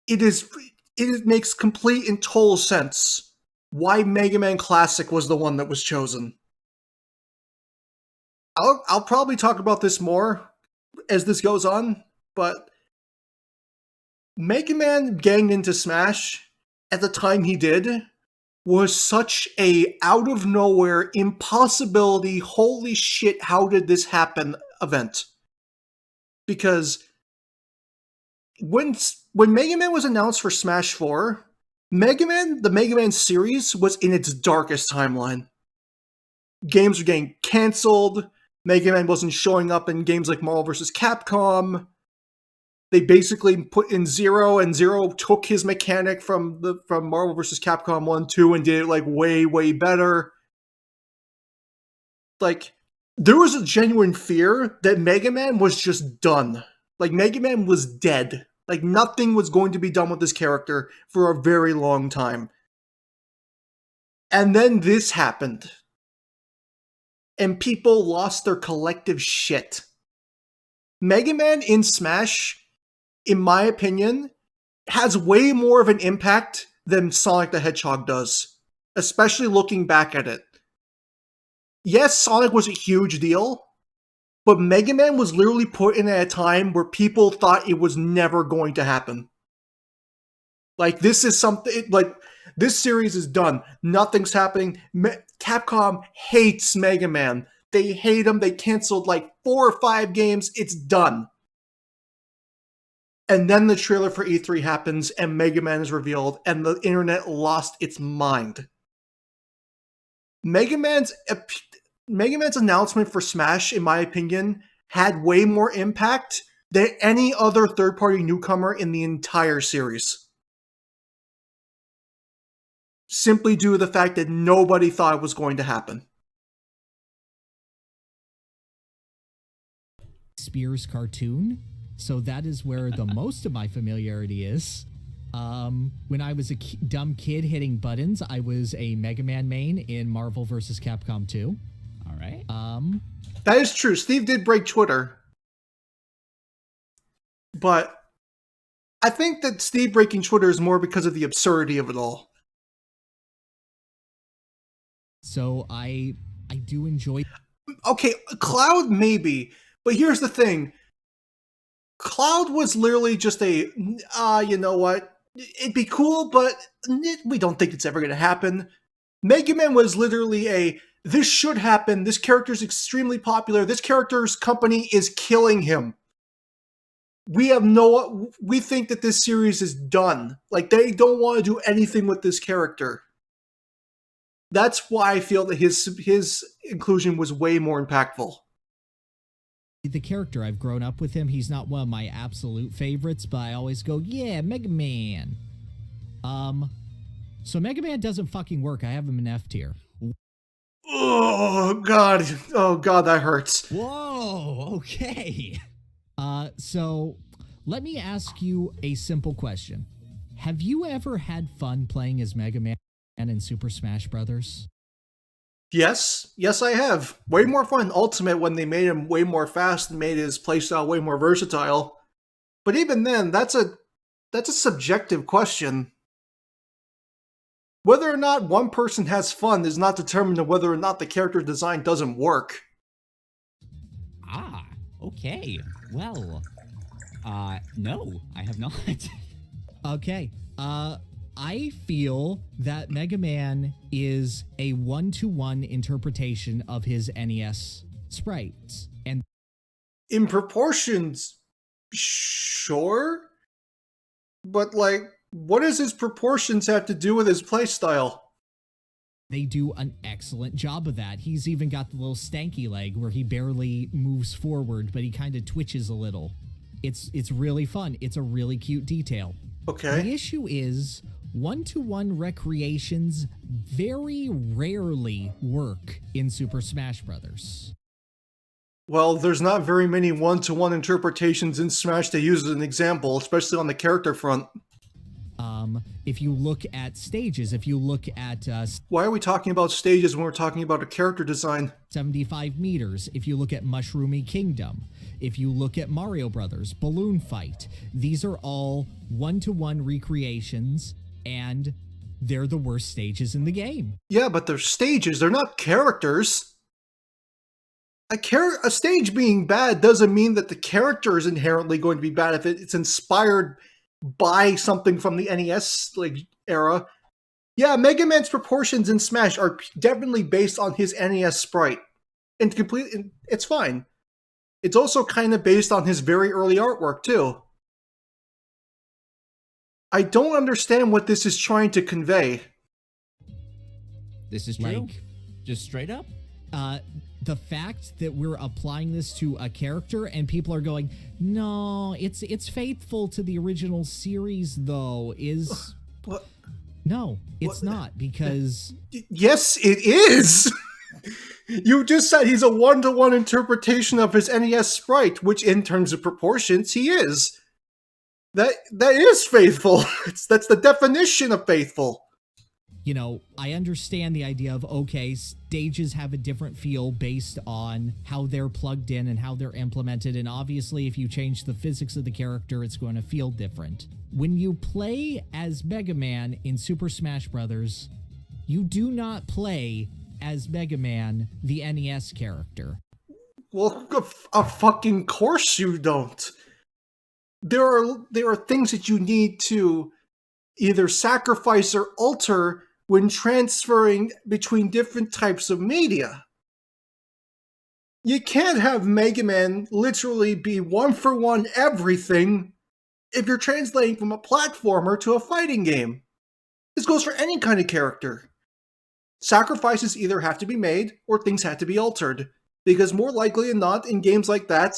it makes complete and total sense why Mega Man Classic was the one that was chosen. I'll probably talk about this more as this goes on, but Mega Man getting into Smash at the time he did was such a out-of-nowhere impossibility, holy shit, how did this happen event. Because when Mega Man was announced for Smash 4, the Mega Man series was in its darkest timeline. Games were getting cancelled, Mega Man wasn't showing up in games like Marvel vs. Capcom. They basically put in Zero, and Zero took his mechanic from Marvel vs. Capcom 1, 2, and did it like way, way better. Like, there was a genuine fear that Mega Man was just done. Like, Mega Man was dead. Like, nothing was going to be done with this character for a very long time. And then this happened. And people lost their collective shit. Mega Man in Smash, in my opinion, has way more of an impact than Sonic the Hedgehog does. Especially looking back at it. Yes, Sonic was a huge deal, but Mega Man was literally put in at a time where people thought it was never going to happen. Like, this is something, like, this series is done. Nothing's happening. Capcom hates Mega Man. They hate him. They canceled like 4 or 5 games. It's done. And then the trailer for E3 happens, and Mega Man is revealed, and the internet lost its mind. Mega Man's announcement for Smash, in my opinion, had way more impact than any other third-party newcomer in the entire series. Simply due to the fact that nobody thought it was going to happen. Spears cartoon, so that is where the most of my familiarity is. When I was a dumb kid hitting buttons, I was a Mega Man main in Marvel vs. Capcom 2. All right. That is true. Steve did break Twitter. But I think that Steve breaking Twitter is more because of the absurdity of it all. So I do enjoy... Okay, Cloud maybe, but here's the thing. Cloud was literally just a, you know what, it'd be cool, but we don't think it's ever going to happen. Mega Man was literally a, this should happen, this character's extremely popular, this character's company is killing him. We think that this series is done. Like, they don't want to do anything with this character. That's why I feel that his inclusion was way more impactful. The character, I've grown up with him. He's not one of my absolute favorites, but I always go, yeah, Mega Man. So Mega Man doesn't fucking work. I have him in F tier. Oh god, that hurts. Whoa, okay. So let me ask you a simple question. Have you ever had fun playing as Mega Man in Super Smash Brothers? Yes, I have. Way more fun in Ultimate when they made him way more fast and made his playstyle way more versatile. But even then, that's a subjective question. Whether or not one person has fun is not determined on whether or not the character design doesn't work. Ah, okay. Well, no, I have not. Okay, I feel that Mega Man is a one-to-one interpretation of his NES sprites. And in proportions, sure? But, like, what does his proportions have to do with his playstyle? They do an excellent job of that. He's even got the little stanky leg where he barely moves forward, but he kind of twitches a little. It's really fun. It's a really cute detail. Okay. The issue is, one-to-one recreations very rarely work in Super Smash Brothers. Well, there's not very many one-to-one interpretations in Smash to use as an example, especially on the character front. If you look at stages, if you look at... Why are we talking about stages when we're talking about a character design? 75 meters, if you look at Mushroomy Kingdom, if you look at Mario Brothers, Balloon Fight, these are all one-to-one recreations, and they're the worst stages in the game. Yeah, but they're stages, they're not characters. A stage being bad doesn't mean that the character is inherently going to be bad if it's inspired by something from the NES era. Yeah, Mega Man's proportions in Smash are definitely based on his NES sprite. And it's fine. It's also kind of based on his very early artwork, too. I don't understand what this is trying to convey. This is true? Just straight up? the fact that we're applying this to a character and people are going, no, it's faithful to the original series, though, is... What? No, it's not, because... Yes, it is! You just said he's a one-to-one interpretation of his NES sprite, which in terms of proportions, he is. That is faithful. That's the definition of faithful. You know, I understand the idea of, okay, stages have a different feel based on how they're plugged in and how they're implemented, and obviously if you change the physics of the character, it's going to feel different. When you play as Mega Man in Super Smash Bros., you do not play as Mega Man, the NES character. Well, a fucking course you don't. There are things that you need to either sacrifice or alter when transferring between different types of media. You can't have Mega Man literally be one-for-one everything if you're translating from a platformer to a fighting game. This goes for any kind of character. Sacrifices either have to be made or things have to be altered, because more likely than not, in games like that,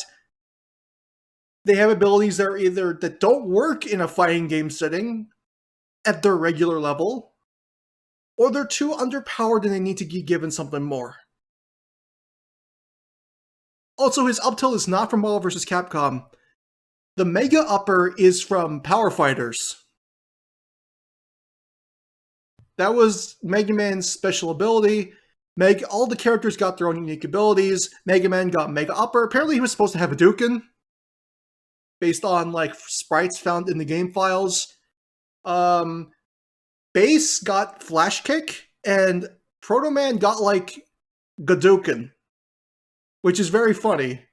they have abilities that don't work in a fighting game setting at their regular level, or they're too underpowered and they need to be given something more. Also, his up tilt is not from Marvel vs. Capcom. The Mega Upper is from Power Fighters. That was Mega Man's special ability. All the characters got their own unique abilities. Mega Man got Mega Upper. Apparently he was supposed to have a Hadouken, based on like sprites found in the game files. Base got Flash Kick, and Proto Man got like Gadouken, which is very funny.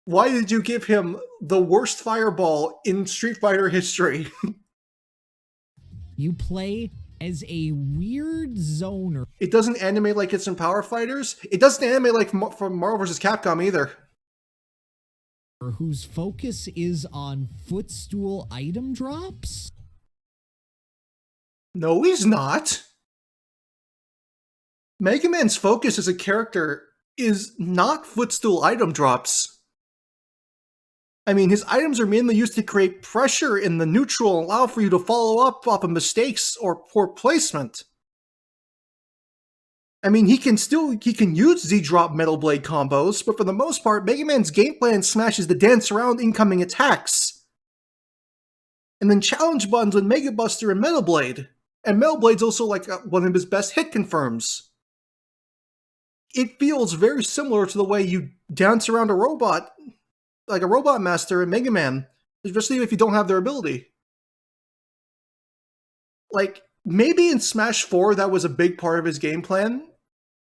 Why did you give him the worst fireball in Street Fighter history? You play as a weird zoner. It doesn't animate like it's in Power Fighters. It doesn't animate like from Marvel vs. Capcom either. Whose focus is on footstool item drops? No, he's not. Mega Man's focus as a character is not footstool item drops. I mean, his items are mainly used to create pressure in the neutral and allow for you to follow up off of mistakes or poor placement. I mean, he can use Z-drop Metal Blade combos, but for the most part, Mega Man's game plan Smash is to dance around incoming attacks. And then challenge buttons with Mega Buster and Metal Blade. And Metal Blade's also like one of his best hit confirms. It feels very similar to the way you dance around a robot, like a Robot Master in Mega Man, especially if you don't have their ability. Like, maybe in Smash 4 that was a big part of his game plan,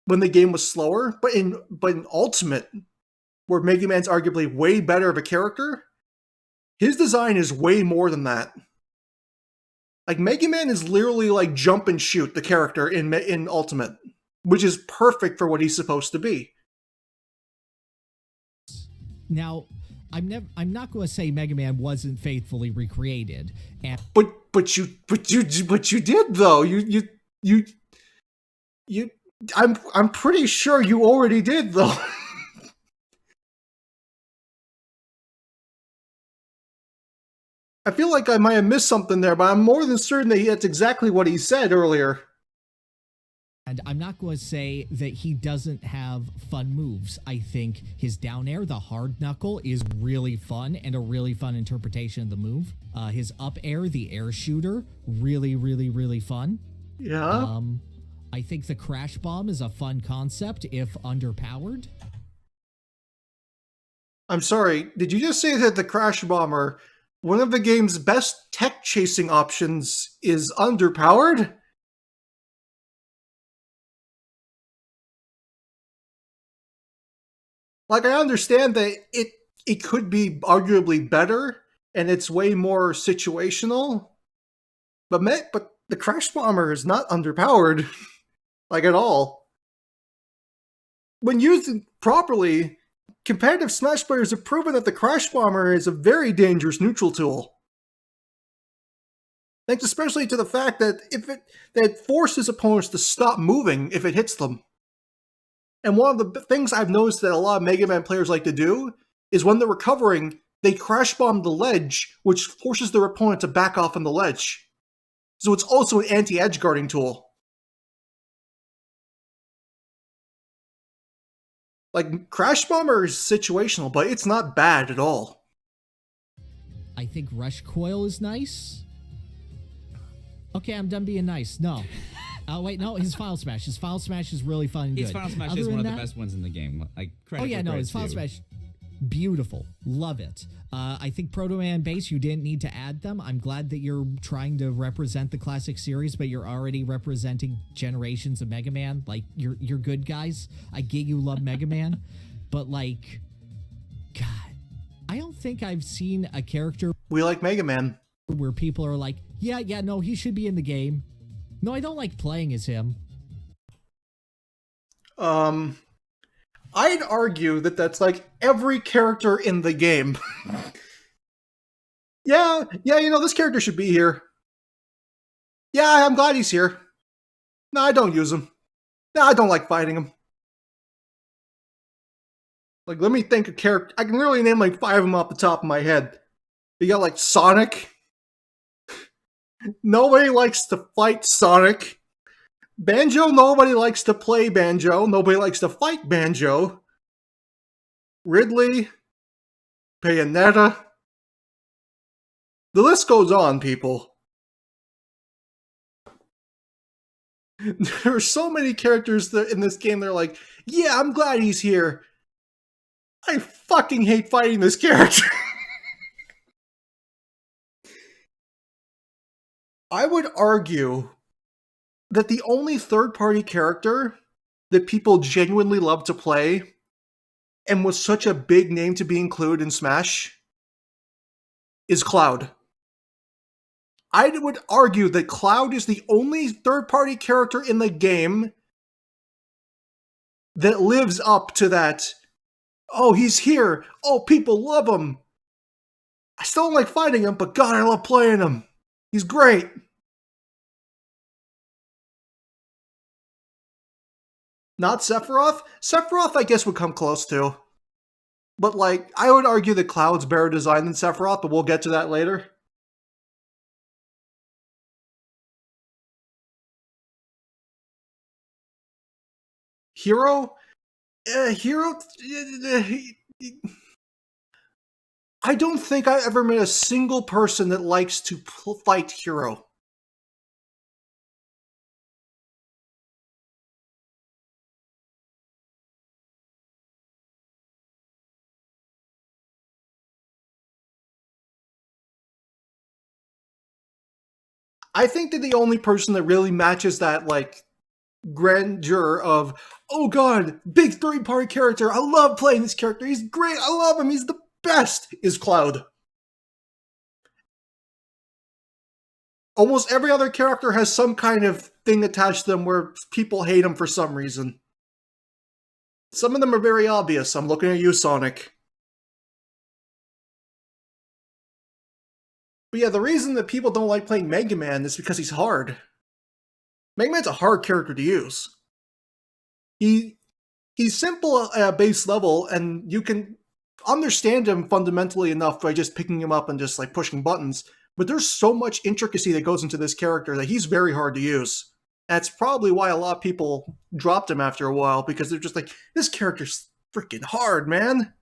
when the game was slower, but in Ultimate, where Mega Man's arguably way better of a character, his design is way more than that. Like, Mega Man is literally like jump and shoot the character in Ultimate, which is perfect for what he's supposed to be. Now, I'm not going to say Mega Man wasn't faithfully recreated, and but you did though. I'm pretty sure you already did though. I feel like I might have missed something there, but I'm more than certain that that's exactly what he said earlier. And I'm not going to say that he doesn't have fun moves. I think his down air, the hard knuckle, is really fun and a really fun interpretation of the move. His up air, the air shooter, really, really, really fun. Yeah. I think the crash bomb is a fun concept if underpowered. I'm sorry, did you just say that the Crash Bomber, one of the game's best tech chasing options, is underpowered? Like, I understand that it could be arguably better, and it's way more situational, but the Crash Bomber is not underpowered, like, at all. When used properly, competitive Smash players have proven that the Crash Bomber is a very dangerous neutral tool. Thanks especially to the fact that it forces opponents to stop moving if it hits them. And one of the things I've noticed that a lot of Mega Man players like to do is when they're recovering, they crash bomb the ledge, which forces their opponent to back off on the ledge. So it's also an anti-edge guarding tool. Like, Crash Bomber is situational, but it's not bad at all. I think Rush Coil is nice. Okay, I'm done being nice. No. Oh, wait, no, his Final Smash. His Final Smash is really fun and good. His Final Smash is one of the best ones in the game. Like, his Final Smash, beautiful. Love it. I think Proto Man Base, you didn't need to add them. I'm glad that you're trying to represent the classic series, but you're already representing generations of Mega Man. Like, you're good, guys. I get you love Mega Man, but, like, God, I don't think I've seen a character... We like Mega Man. ...where people are like, yeah, no, he should be in the game. No, I don't like playing as him. I'd argue that that's like every character in the game. yeah, this character should be here. Yeah, I'm glad he's here. No, I don't use him. No, I don't like fighting him. Like, let me think of character. I can literally name like 5 of them off the top of my head. You got like Sonic. Nobody likes to fight Sonic. Banjo, nobody likes to play Banjo. Nobody likes to fight Banjo. Ridley. Bayonetta. The list goes on, people. There are so many characters that in this game that are like, yeah, I'm glad he's here. I fucking hate fighting this character. I would argue that the only third-party character that people genuinely love to play and was such a big name to be included in Smash is Cloud. I would argue that Cloud is the only third-party character in the game that lives up to that, oh, he's here, oh, people love him. I still don't like fighting him, but God, I love playing him. He's great. Not Sephiroth? Sephiroth, I guess, would come close to. But, like, I would argue that Cloud's better design than Sephiroth, but we'll get to that later. Hero? Hero? I don't think I ever met a single person that likes to fight Hero. I think that the only person that really matches that, like, grandeur of, oh god, big third-party character, I love playing this character, he's great, I love him, he's the best, is Cloud. Almost every other character has some kind of thing attached to them where people hate him for some reason. Some of them are very obvious. I'm looking at you, Sonic. But yeah, the reason that people don't like playing Mega Man is because he's hard. Mega Man's a hard character to use. He's simple at a base level, and you can understand him fundamentally enough by just picking him up and just like pushing buttons. But there's so much intricacy that goes into this character that he's very hard to use. That's probably why a lot of people dropped him after a while, because they're just like, this character's freaking hard, man.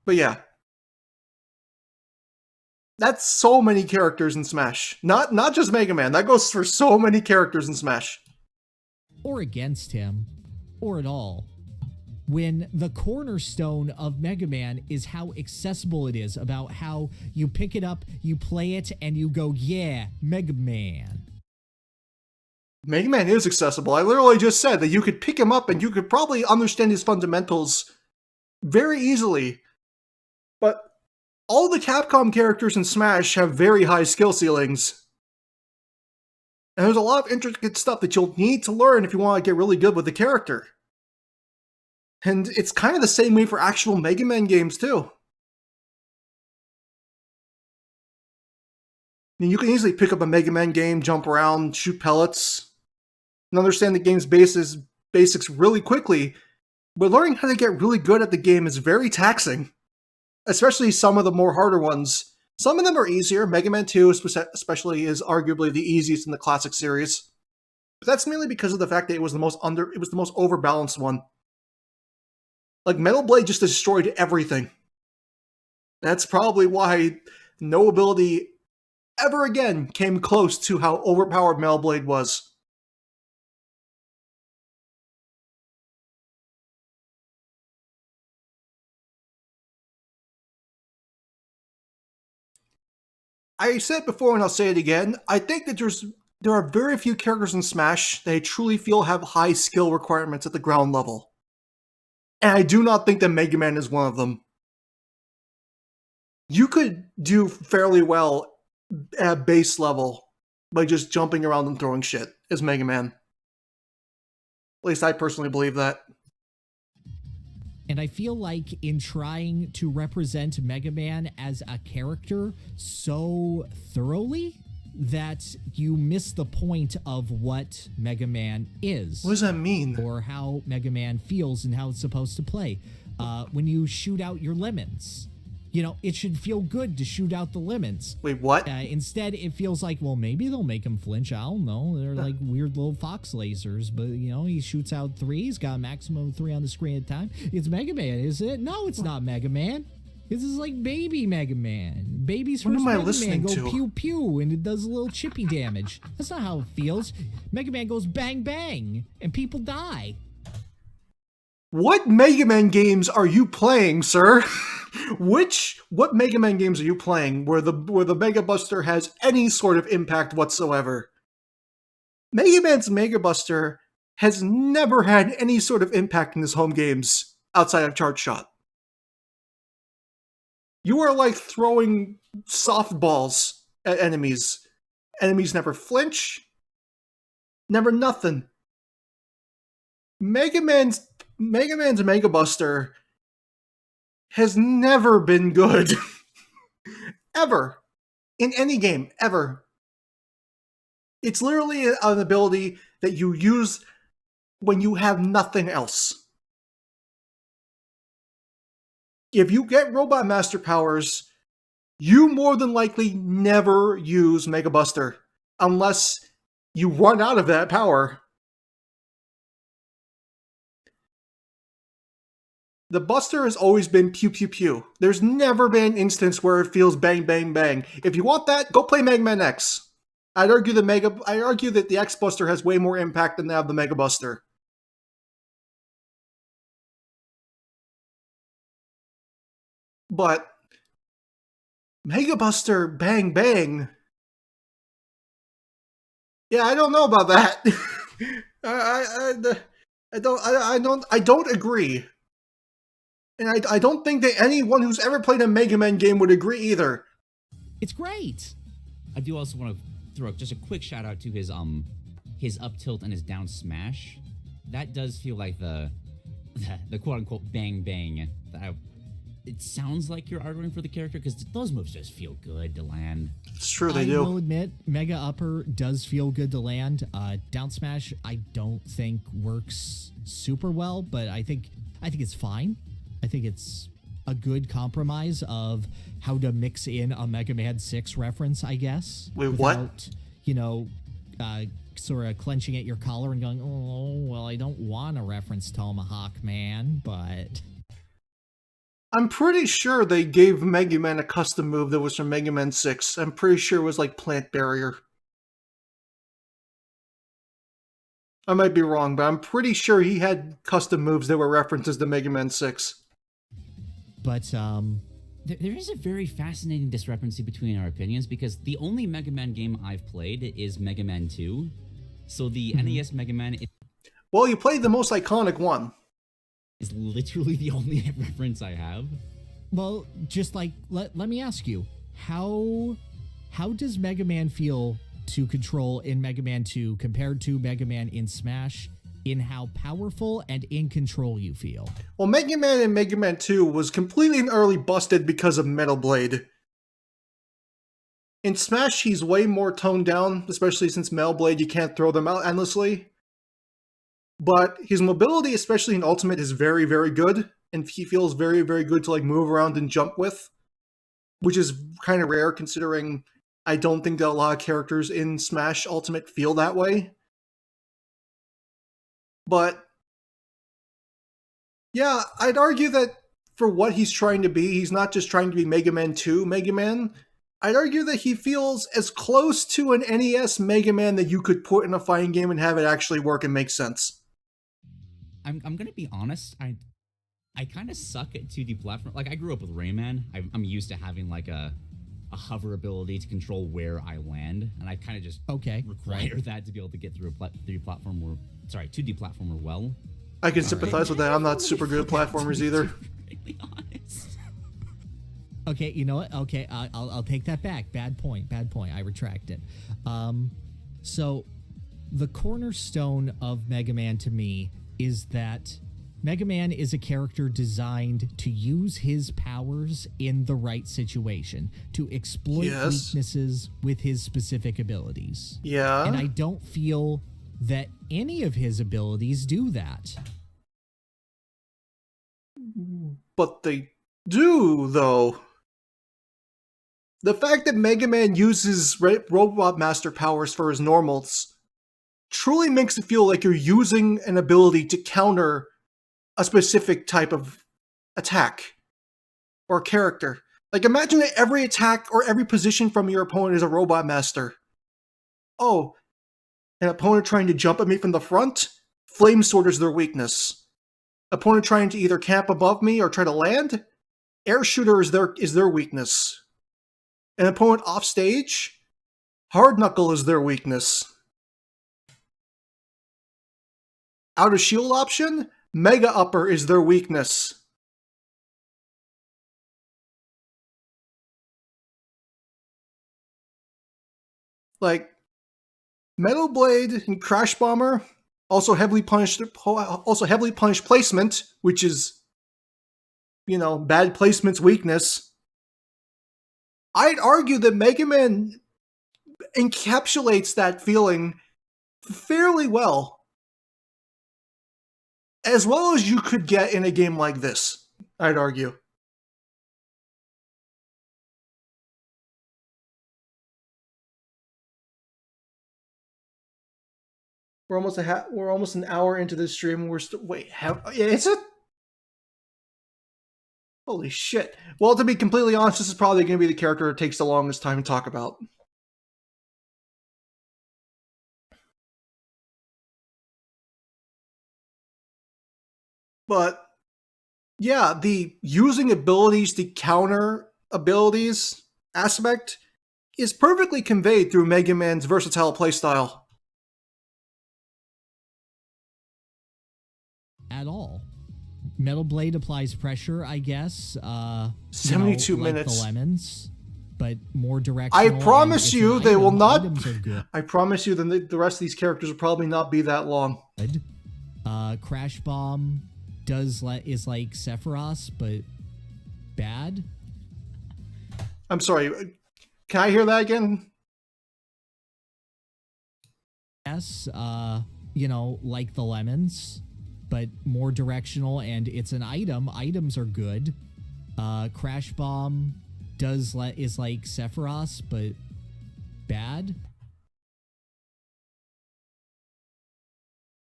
But yeah. That's so many characters in Smash. Not just Mega Man. That goes for so many characters in Smash. Or against him. Or at all. When the cornerstone of Mega Man is how accessible it is, about how you pick it up, you play it, and you go, yeah, Mega Man. Mega Man is accessible. I literally just said that you could pick him up and you could probably understand his fundamentals very easily. But all the Capcom characters in Smash have very high skill ceilings. And there's a lot of intricate stuff that you'll need to learn if you want to get really good with the character. And it's kind of the same way for actual Mega Man games, too. I mean, you can easily pick up a Mega Man game, jump around, shoot pellets. and understand the game's basics really quickly, but learning how to get really good at the game is very taxing, especially some of the more harder ones. Some of them are easier. Mega Man 2 especially is arguably the easiest in the classic series. But that's mainly because of the fact that it was the most overbalanced one. Like, Metal Blade just destroyed everything. That's probably why no ability ever again came close to how overpowered Metal Blade was. I said it before and I'll say it again. I think that there are very few characters in Smash that I truly feel have high skill requirements at the ground level. And I do not think that Mega Man is one of them. You could do fairly well at base level by just jumping around and throwing shit as Mega Man. At least I personally believe that. And I feel like in trying to represent Mega Man as a character so thoroughly that you miss the point of what Mega Man is. What does that mean? Or how Mega Man feels and how it's supposed to play. When you shoot out your lemons, you know, it should feel good to shoot out the lemons. Wait, what? Instead, it feels like, well, maybe they'll make him flinch. I don't know. They're like weird little fox lasers, but, you know, he shoots out 3. He's got a maximum of 3 on the screen at a time. It's Mega Man, is it? No, it's not Mega Man. This is like baby Mega Man. Baby's first Mega Man go pew pew and it does a little chippy damage. That's not how it feels. Mega Man goes bang bang and people die. What Mega Man games are you playing, sir? What Mega Man games are you playing where the Mega Buster has any sort of impact whatsoever? Mega Man's Mega Buster has never had any sort of impact in his home games outside of Charge Shot. You are like throwing softballs at enemies. Enemies never flinch. Never nothing. Mega Man's Mega Buster has never been good. Ever. In any game. Ever. It's literally an ability that you use when you have nothing else. If you get Robot Master powers, you more than likely never use Mega Buster unless you run out of that power. The Buster has always been pew pew pew. There's never been an instance where it feels bang bang bang. If you want that, go play Mega Man X. I'd argue that the X Buster has way more impact than that of the Mega Buster. But Mega Buster bang bang. Yeah, I don't know about that. I don't agree. And I don't think that anyone who's ever played a Mega Man game would agree either. It's great. I do also want to throw just a quick shout out to his up tilt and his down smash. That does feel like the quote unquote bang bang. It sounds like you're arguing for the character because those moves just feel good to land. It's true, they do. I will admit, Mega Upper does feel good to land. Down smash, I don't think works super well, but I think it's fine. I think it's a good compromise of how to mix in a Mega Man 6 reference, I guess. Wait, without, what? You know, sort of clenching at your collar and going, oh, well, I don't want to reference Tomahawk Man, but... I'm pretty sure they gave Mega Man a custom move that was from Mega Man 6. I'm pretty sure it was like Plant Barrier. I might be wrong, but I'm pretty sure he had custom moves that were references to Mega Man 6. But, there is a very fascinating discrepancy between our opinions because the only Mega Man game I've played is Mega Man 2. So the NES Mega Man... Well, you played the most iconic one. Is literally the only reference I have. Well, just like, let me ask you, how does Mega Man feel to control in Mega Man 2 compared to Mega Man in Smash, in how powerful and in control you feel? Well, Mega Man in Mega Man 2 was completely and utterly busted because of Metal Blade. In Smash, he's way more toned down, especially since Metal Blade, you can't throw them out endlessly. But his mobility, especially in Ultimate, is very, very good. And he feels very, very good to like move around and jump with, which is kind of rare considering I don't think that a lot of characters in Smash Ultimate feel that way. But yeah, I'd argue that for what he's trying to be, he's not just trying to be Mega Man 2 Mega Man. I'd argue that he feels as close to an NES Mega Man that you could put in a fighting game and have it actually work and make sense. I'm gonna be honest, I kind of suck at 2D platform. Like, I grew up with Rayman. I'm used to having like a hover ability to control where I land, and I kind of just require that to be able to get through a 2D platformer well. I can sympathize with that. I'm not super good at platformers either. Really honest. Okay, you know what? Okay, I'll take that back. Bad point. I retract it. So the cornerstone of Mega Man to me is that Mega Man is a character designed to use his powers in the right situation, to exploit weaknesses with his specific abilities. Yeah. And I don't feel that any of his abilities do that. But they do, though. The fact that Mega Man uses Robot Master powers for his normals truly makes it feel like you're using an ability to counter a specific type of attack or character. Like, imagine that every attack or every position from your opponent is a Robot Master. Oh, an opponent trying to jump at me from the front? Flame Sword is their weakness. Opponent trying to either camp above me or try to land? Air Shooter is their weakness. An opponent off stage? Hard Knuckle is their weakness. Out of shield option? Mega Upper is their weakness. Like, Metal Blade and Crash Bomber also heavily punished placement, which is, you know, bad placement's weakness. I'd argue that Mega Man encapsulates that feeling fairly well. As well as you could get in a game like this, I'd argue. We're almost an hour into this stream. And we're still is it? Holy shit! Well, to be completely honest, this is probably going to be the character it takes the longest time to talk about. But yeah, the using abilities to counter abilities aspect is perfectly conveyed through Mega Man's versatile playstyle. At all. Metal Blade applies pressure, I guess. 72 minutes. Like the lemons, but more directional. I promise you they will not. I promise you the rest of these characters will probably not be that long. Crash Bomb is like Sephiroth, but bad. I'm sorry. Can I hear that again? Yes, like the lemons, but more directional, and it's an item. Items are good. Crash Bomb is like Sephiroth, but bad.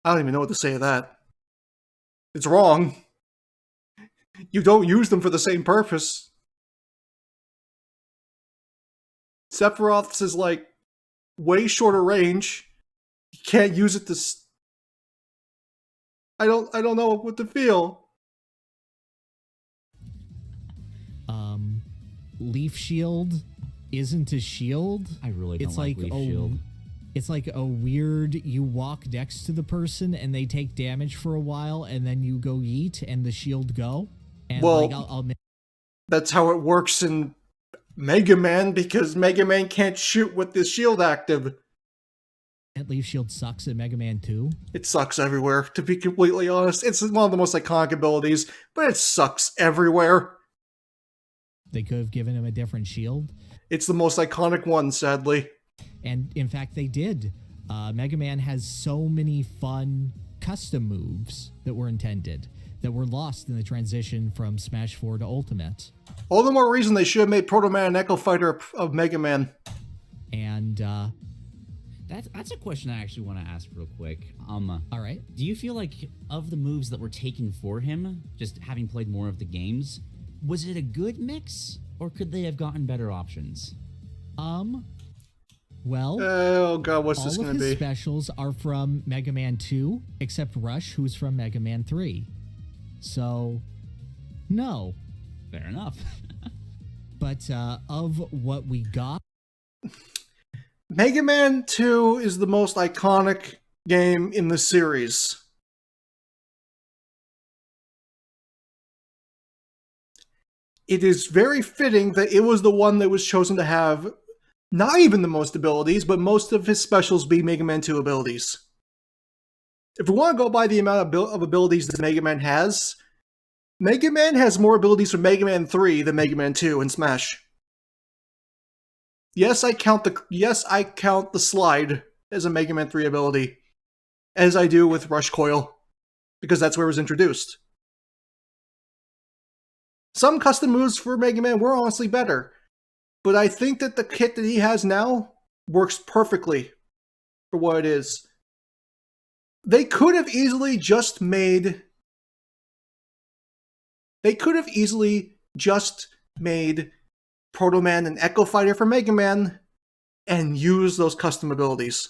I don't even know what to say to that. It's wrong. You don't use them for the same purpose. Sephiroth's is like way shorter range. You can't use it to. I don't know what to feel. Leaf Shield isn't a shield. I really don't like Leaf Shield. It's like a weird, you walk next to the person and they take damage for a while and then you go yeet and the shield go. And well, that's how it works in Mega Man because Mega Man can't shoot with the shield active. And Leaf Shield sucks in Mega Man 2. It sucks everywhere, to be completely honest. It's one of the most iconic abilities, but it sucks everywhere. They could have given him a different shield. It's the most iconic one, sadly. And in fact, they did. Mega Man has so many fun custom moves that were intended, that were lost in the transition from Smash 4 to Ultimate. All the more reason they should have made Proto Man and Echo Fighter of Mega Man. And, That's a question I actually want to ask real quick. All right. Do you feel like of the moves that were taken for him, just having played more of the games, was it a good mix, or could they have gotten better options? Well, oh god, what's this going to be? All of his specials are from Mega Man 2, except Rush, who's from Mega Man 3. So, no. Fair enough. But of what we got, Mega Man 2 is the most iconic game in the series. It is very fitting that it was the one that was chosen to have not even the most abilities, but most of his specials be Mega Man 2 abilities. If we want to go by the amount of abilities that Mega Man has more abilities from Mega Man 3 than Mega Man 2 in Smash. Yes, I count the slide as a Mega Man 3 ability, as I do with Rush Coil, because that's where it was introduced. Some custom moves for Mega Man were honestly better, but I think that the kit that he has now works perfectly for what it is. They could have easily just made Proto Man and Echo Fighter for Mega Man and use those custom abilities.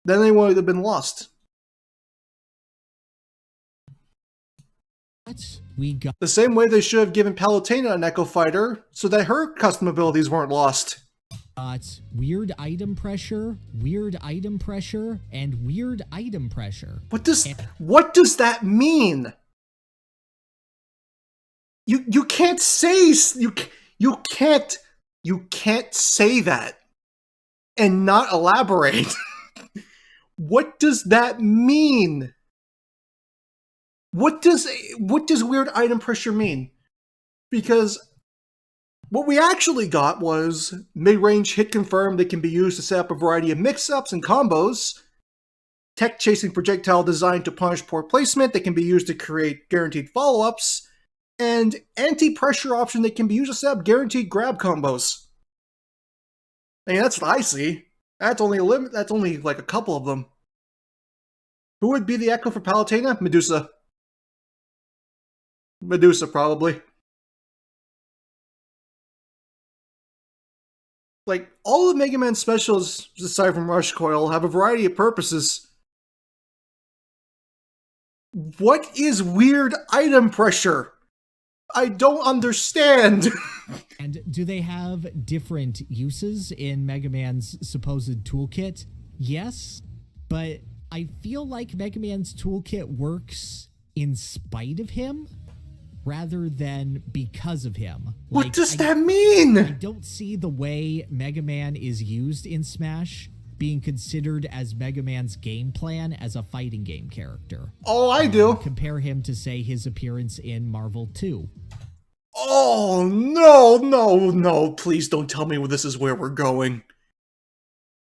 Then they would have been lost. we got The same way they should have given Palutena an Echo Fighter so that her custom abilities weren't lost. weird item pressure, and weird item pressure. What does that mean? You can't say you can't say that and not elaborate. What does that mean? What does weird item pressure mean? Because what we actually got was mid-range hit confirmed that can be used to set up a variety of mix-ups and combos, tech chasing projectile designed to punish poor placement that can be used to create guaranteed follow-ups, and anti-pressure option that can be used to set up guaranteed grab combos. I mean, that's what I see. That's only like a couple of them. Who would be the Echo for Palutena? Medusa, probably. Like, all of Mega Man specials, aside from Rush Coil, have a variety of purposes. What is weird item pressure? I don't understand. And do they have different uses in Mega Man's supposed toolkit? Yes, but I feel like Mega Man's toolkit works in spite of him rather than because of him. What does that mean? I don't see the way Mega Man is used in Smash being considered as Mega Man's game plan as a fighting game character. Oh, I do. Compare him to, say, his appearance in Marvel 2. Oh, no, please don't tell me this is where we're going.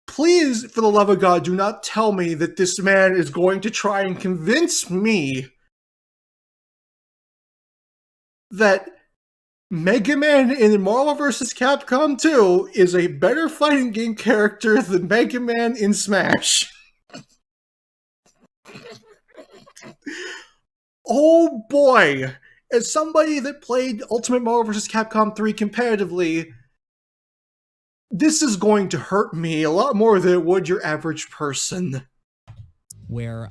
Please, for the love of God, do not tell me that this man is going to try and convince me that Mega Man in Marvel vs. Capcom 2 is a better fighting game character than Mega Man in Smash. Oh boy! As somebody that played Ultimate Marvel vs. Capcom 3 competitively, this is going to hurt me a lot more than it would your average person. Where,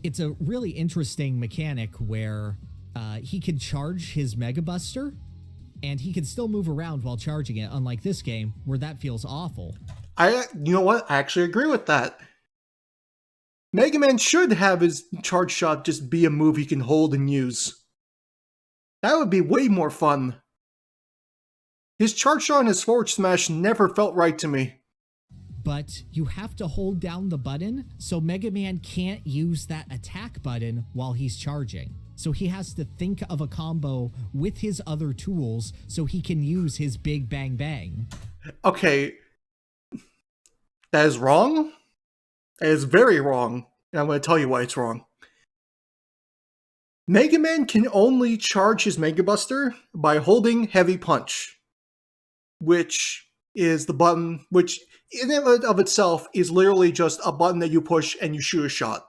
it's a really interesting mechanic where he can charge his Mega Buster, and he can still move around while charging it, unlike this game, where that feels awful. You know what? I actually agree with that. Mega Man should have his charge shot just be a move he can hold and use. That would be way more fun. His charge shot and his forward smash never felt right to me. But you have to hold down the button, so Mega Man can't use that attack button while he's charging. So he has to think of a combo with his other tools so he can use his big bang bang. Okay. That is wrong. That is very wrong. And I'm going to tell you why it's wrong. Mega Man can only charge his Mega Buster by holding Heavy Punch, which is the button, which in and of itself is literally just a button that you push and you shoot a shot.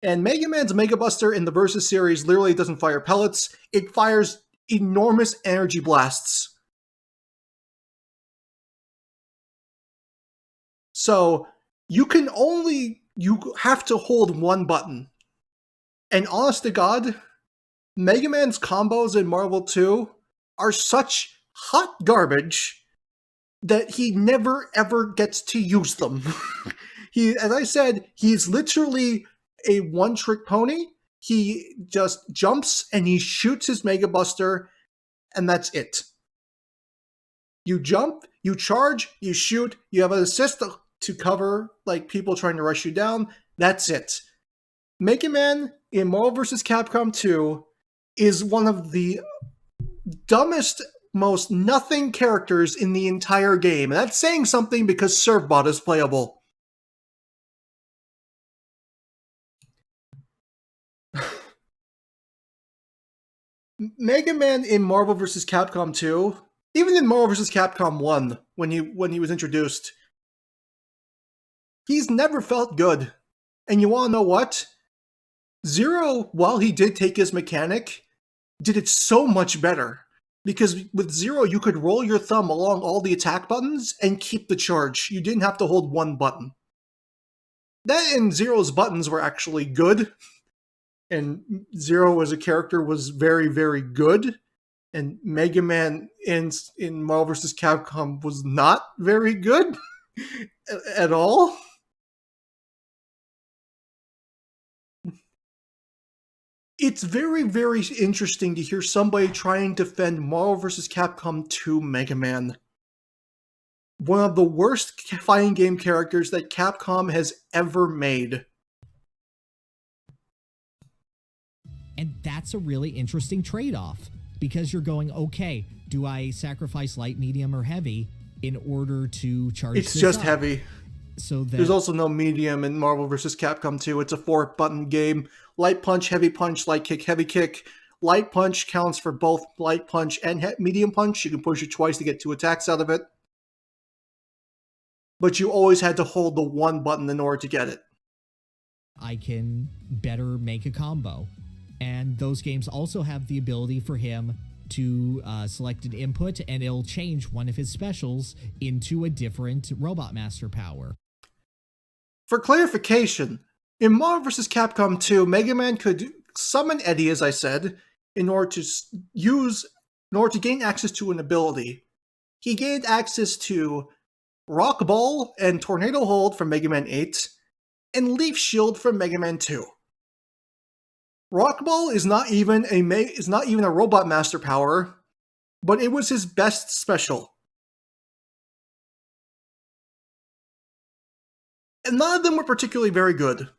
And Mega Man's Mega Buster in the Versus series literally doesn't fire pellets, it fires enormous energy blasts. So you have to hold one button. And honest to God, Mega Man's combos in Marvel 2 are such hot garbage that he never ever gets to use them. As I said, he's literally a one-trick pony. He just jumps and he shoots his Mega Buster, and that's it. You jump, you charge, you shoot, you have an assist to cover like people trying to rush you down. That's it. Mega Man in Marvel vs. Capcom 2 is one of the dumbest, most nothing characters in the entire game. And that's saying something because Servbot is playable. Mega Man in Marvel vs. Capcom 2, even in Marvel vs. Capcom 1, when he was introduced, he's never felt good. And you want to know what? Zero, while he did take his mechanic, did it so much better. Because with Zero, you could roll your thumb along all the attack buttons and keep the charge. You didn't have to hold one button. That and Zero's buttons were actually good. And Zero as a character was very, very good. And Mega Man in Marvel vs. Capcom was not very good at all. It's very, very interesting to hear somebody trying to defend Marvel vs. Capcom 2 Mega Man. One of the worst fighting game characters that Capcom has ever made. And that's a really interesting trade-off, because you're going, okay, do I sacrifice light, medium, or heavy in order to charge It's this just up? heavy. So there's also no medium in Marvel vs. Capcom 2. It's a 4-button game. Light punch, heavy punch, light kick, heavy kick. Light punch counts for both light punch and medium punch. You can push it twice to get 2 attacks out of it. But you always had to hold the one button in order to get it. I can better make a combo. And those games also have the ability for him to select an input, and it'll change one of his specials into a different Robot Master power. For clarification, in Marvel vs. Capcom 2, Mega Man could summon Eddie, as I said, in order to gain access to an ability. He gained access to Rock Ball and Tornado Hold from Mega Man 8, and Leaf Shield from Mega Man 2. Rock Ball is not even a Robot Master power, but it was his best special. And none of them were particularly very good.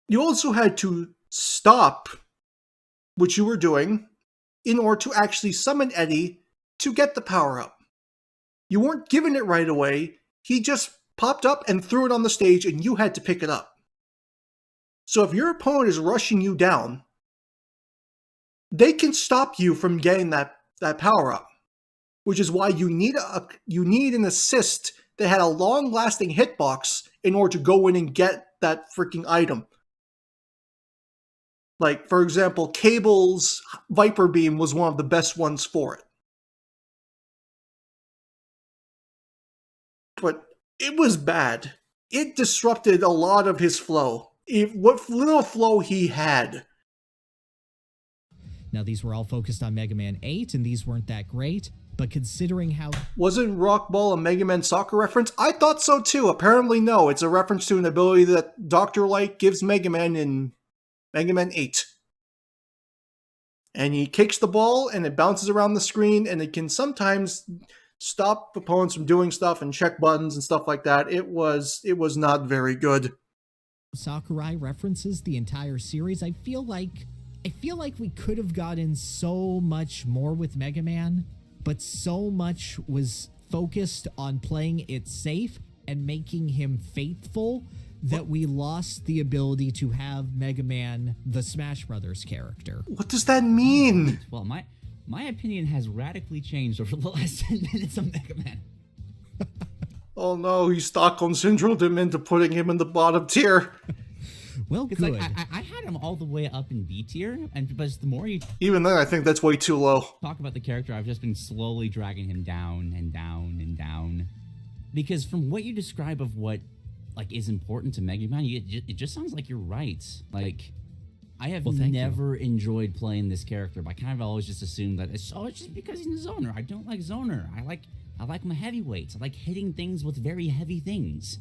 You also had to stop what you were doing in order to actually summon Eddie to get the power-up. You weren't given it right away, he just popped up and threw it on the stage and you had to pick it up. So if your opponent is rushing you down, they can stop you from getting that power-up, which is why you need an assist that had a long-lasting hitbox in order to go in and get that freaking item. Like, for example, Cable's Viper Beam was one of the best ones for it. But it was bad. It disrupted a lot of his flow. What little flow he had. Now, these were all focused on Mega Man 8, and these weren't that great, but considering how... Wasn't Rock Ball a Mega Man Soccer reference? I thought so too. Apparently no. It's a reference to an ability that Dr. Light gives Mega Man in Mega Man 8. And he kicks the ball, and it bounces around the screen, and it can sometimes stop opponents from doing stuff and check buttons and stuff like that. It was not very good. Sakurai references the entire series. I feel like we could have gotten so much more with Mega Man, but so much was focused on playing it safe and making him faithful that we lost the ability to have Mega Man, the Smash Brothers character. What does that mean? Well, my opinion has radically changed over the last 10 minutes of Mega Man. Oh no, he Stockholm Syndromed him into putting him in the bottom tier. Well, good. Like, I had him all the way up in B tier, but the more you even then, I think that's way too low. Talk about the character, I've just been slowly dragging him down and down and down. Because from what you describe of what like is important to Mega Man, it just sounds like you're right. Like, I have never enjoyed playing this character, but I kind of always just assumed that it's just because he's a zoner. I don't like zoner. I like my heavyweights. I like hitting things with very heavy things.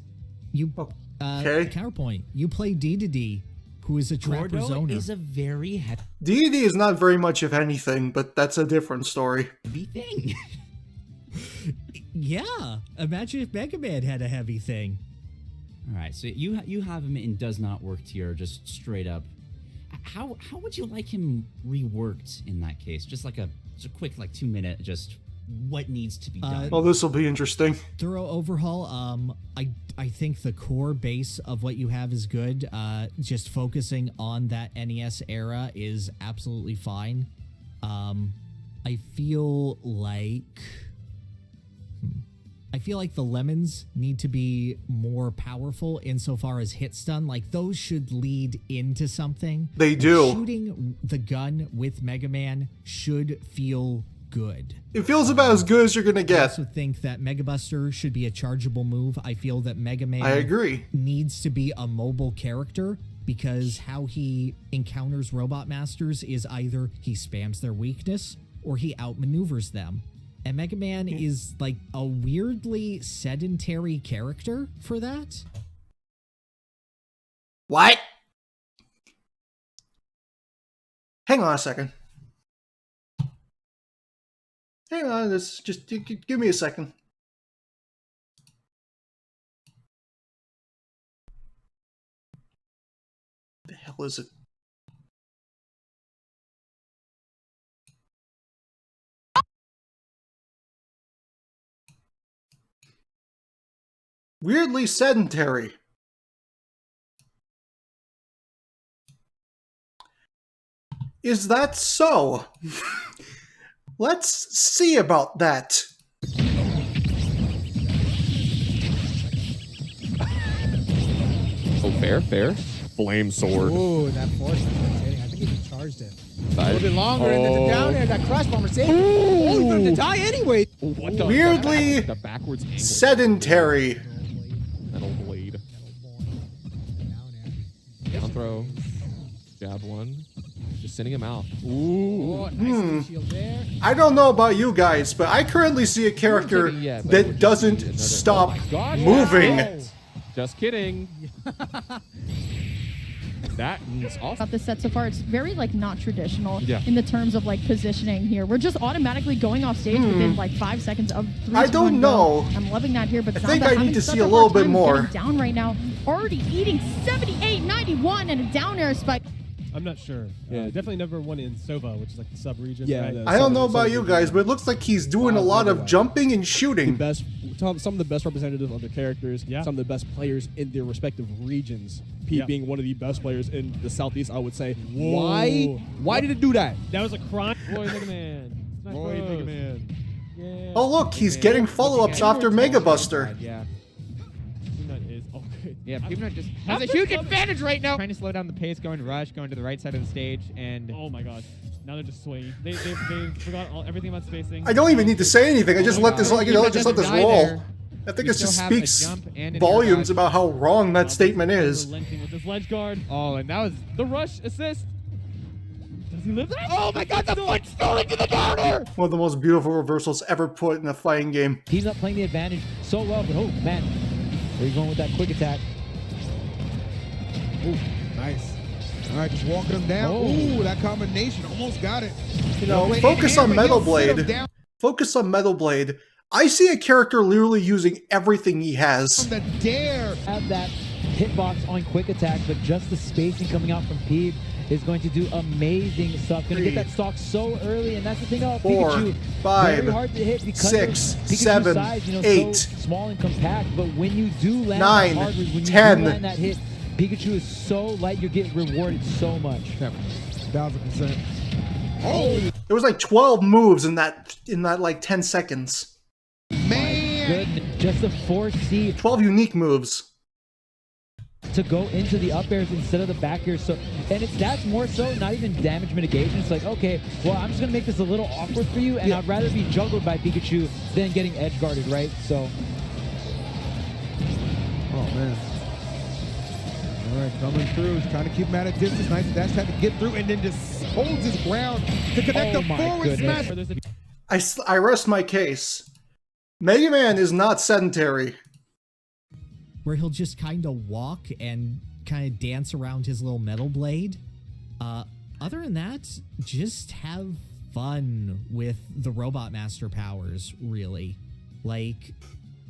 Counterpoint. You play D, who is a trapper zoner. Is a very heavy D is not very much of anything, but that's a different story. thing. Yeah. Imagine if Mega Man had a heavy thing. All right, so you have him in does not work tier, just straight up. How would you like him reworked in that case? Just a quick 2-minute just what needs to be done. Well, this will be interesting. Thorough overhaul. I think the core base of what you have is good. Just focusing on that NES era is absolutely fine. I feel like the lemons need to be more powerful insofar as hit stun. Like, those should lead into something. They do. Shooting the gun with Mega Man should feel good. It feels about as good as you're gonna get. I also think that Mega Buster should be a chargeable move. I feel that Mega Man I agree. needs to be a mobile character, because how he encounters Robot Masters is either he spams their weakness or he outmaneuvers them. And Mega Man is like a weirdly sedentary character for that. What? Hang on a second. Hang on, just give me a second. What the hell is it? Weirdly sedentary. Is that so? Let's see about that. Oh, fair. Flame sword. Ooh, that force is hitting. I think he just charged it. A Side. little bit longer, and then the down air, that crash bomber saved him. Oh, he's going to die anyway. What the Weirdly the backwards angle. sedentary. Metal blade. Down throw. Jab one. Just sending him out. Ooh. Oh, nice shield there. I don't know about you guys, but I currently see a character that doesn't stop moving. Wow. Just kidding. That is awesome. About this set so far, it's very not traditional Yeah. in the terms of positioning here. We're just automatically going off stage within 5 seconds of 3, I 2, don't 1, know. go. I'm loving that here, but I think I Samba need to having see such a hard little bit time more. getting down right now, already eating 78-91 and a down air spike. I'm not sure. Yeah. Definitely number one in Sova, which is like the sub-region. Yeah, right? the- I don't know about you guys, but it looks like he's doing a lot of jumping and shooting. Some of the best representatives of their characters, Yeah. some of the best players in their respective regions. Pete Yeah. being one of the best players in the Southeast, I would say. Whoa. Why did it do that? That was a crime. Boy, Mega Man. Smash Bros. Yeah. Oh look, he's getting follow-ups after Mega Buster. Yeah. Peanut is okay. Yeah, Peanut just has a huge advantage right now. Trying to slow down the pace, going to rush, going to the right side of the stage, and Oh my god. Now they're just swinging. They forgot everything about spacing. I don't even need to say anything. I just let this Peanut just let this doesn't die roll. there. I think You it just still have a speaks jump and an volumes air about how wrong that statement is. Relenting with this ledge guard. Oh, and that was The rush assist. Does he live that? oh my god, the foot still into the downer. One of the most beautiful reversals ever put in a fighting game. He's not playing the advantage so well, but oh man, where you going with that quick attack? Ooh, nice. All right, just walking him down. Oh. Ooh, that combination almost got it. You know, Wait, focus and on but Metal he'll sit him Blade. down Focus on Metal Blade. I see a character literally using everything he has. from the dare. Have that hitbox on quick attack, but just the spacing coming out from Peeb is going to do amazing stuff. Going to get that stock so early, and that's the thing about 4, Pikachu. 5, very hard to hit because 6, of Pikachu's 7, size, 8, so small and compact. But when you do land 9, that hard, when you 10. do land that hit, Pikachu is so light, you're getting rewarded so much. 1,000%. Oh, there was like 12 moves in that like 10 seconds. Man, goodness, just to foresee 12 unique moves to go into the up airs instead of the back air. So, and that's more so not even damage mitigation. It's like, okay, well, I'm just gonna make this a little awkward for you, and I'd rather be juggled by Pikachu than getting edge guarded, right? So, oh man. All right, coming through, trying to keep him at a distance. Nice dash, had to get through, and then just holds his ground to connect the forward smash. I rest my case. Mega Man is not sedentary. Where he'll just kind of walk and kind of dance around his little metal blade. Other than that, just have fun with the Robot Master powers, really. Like,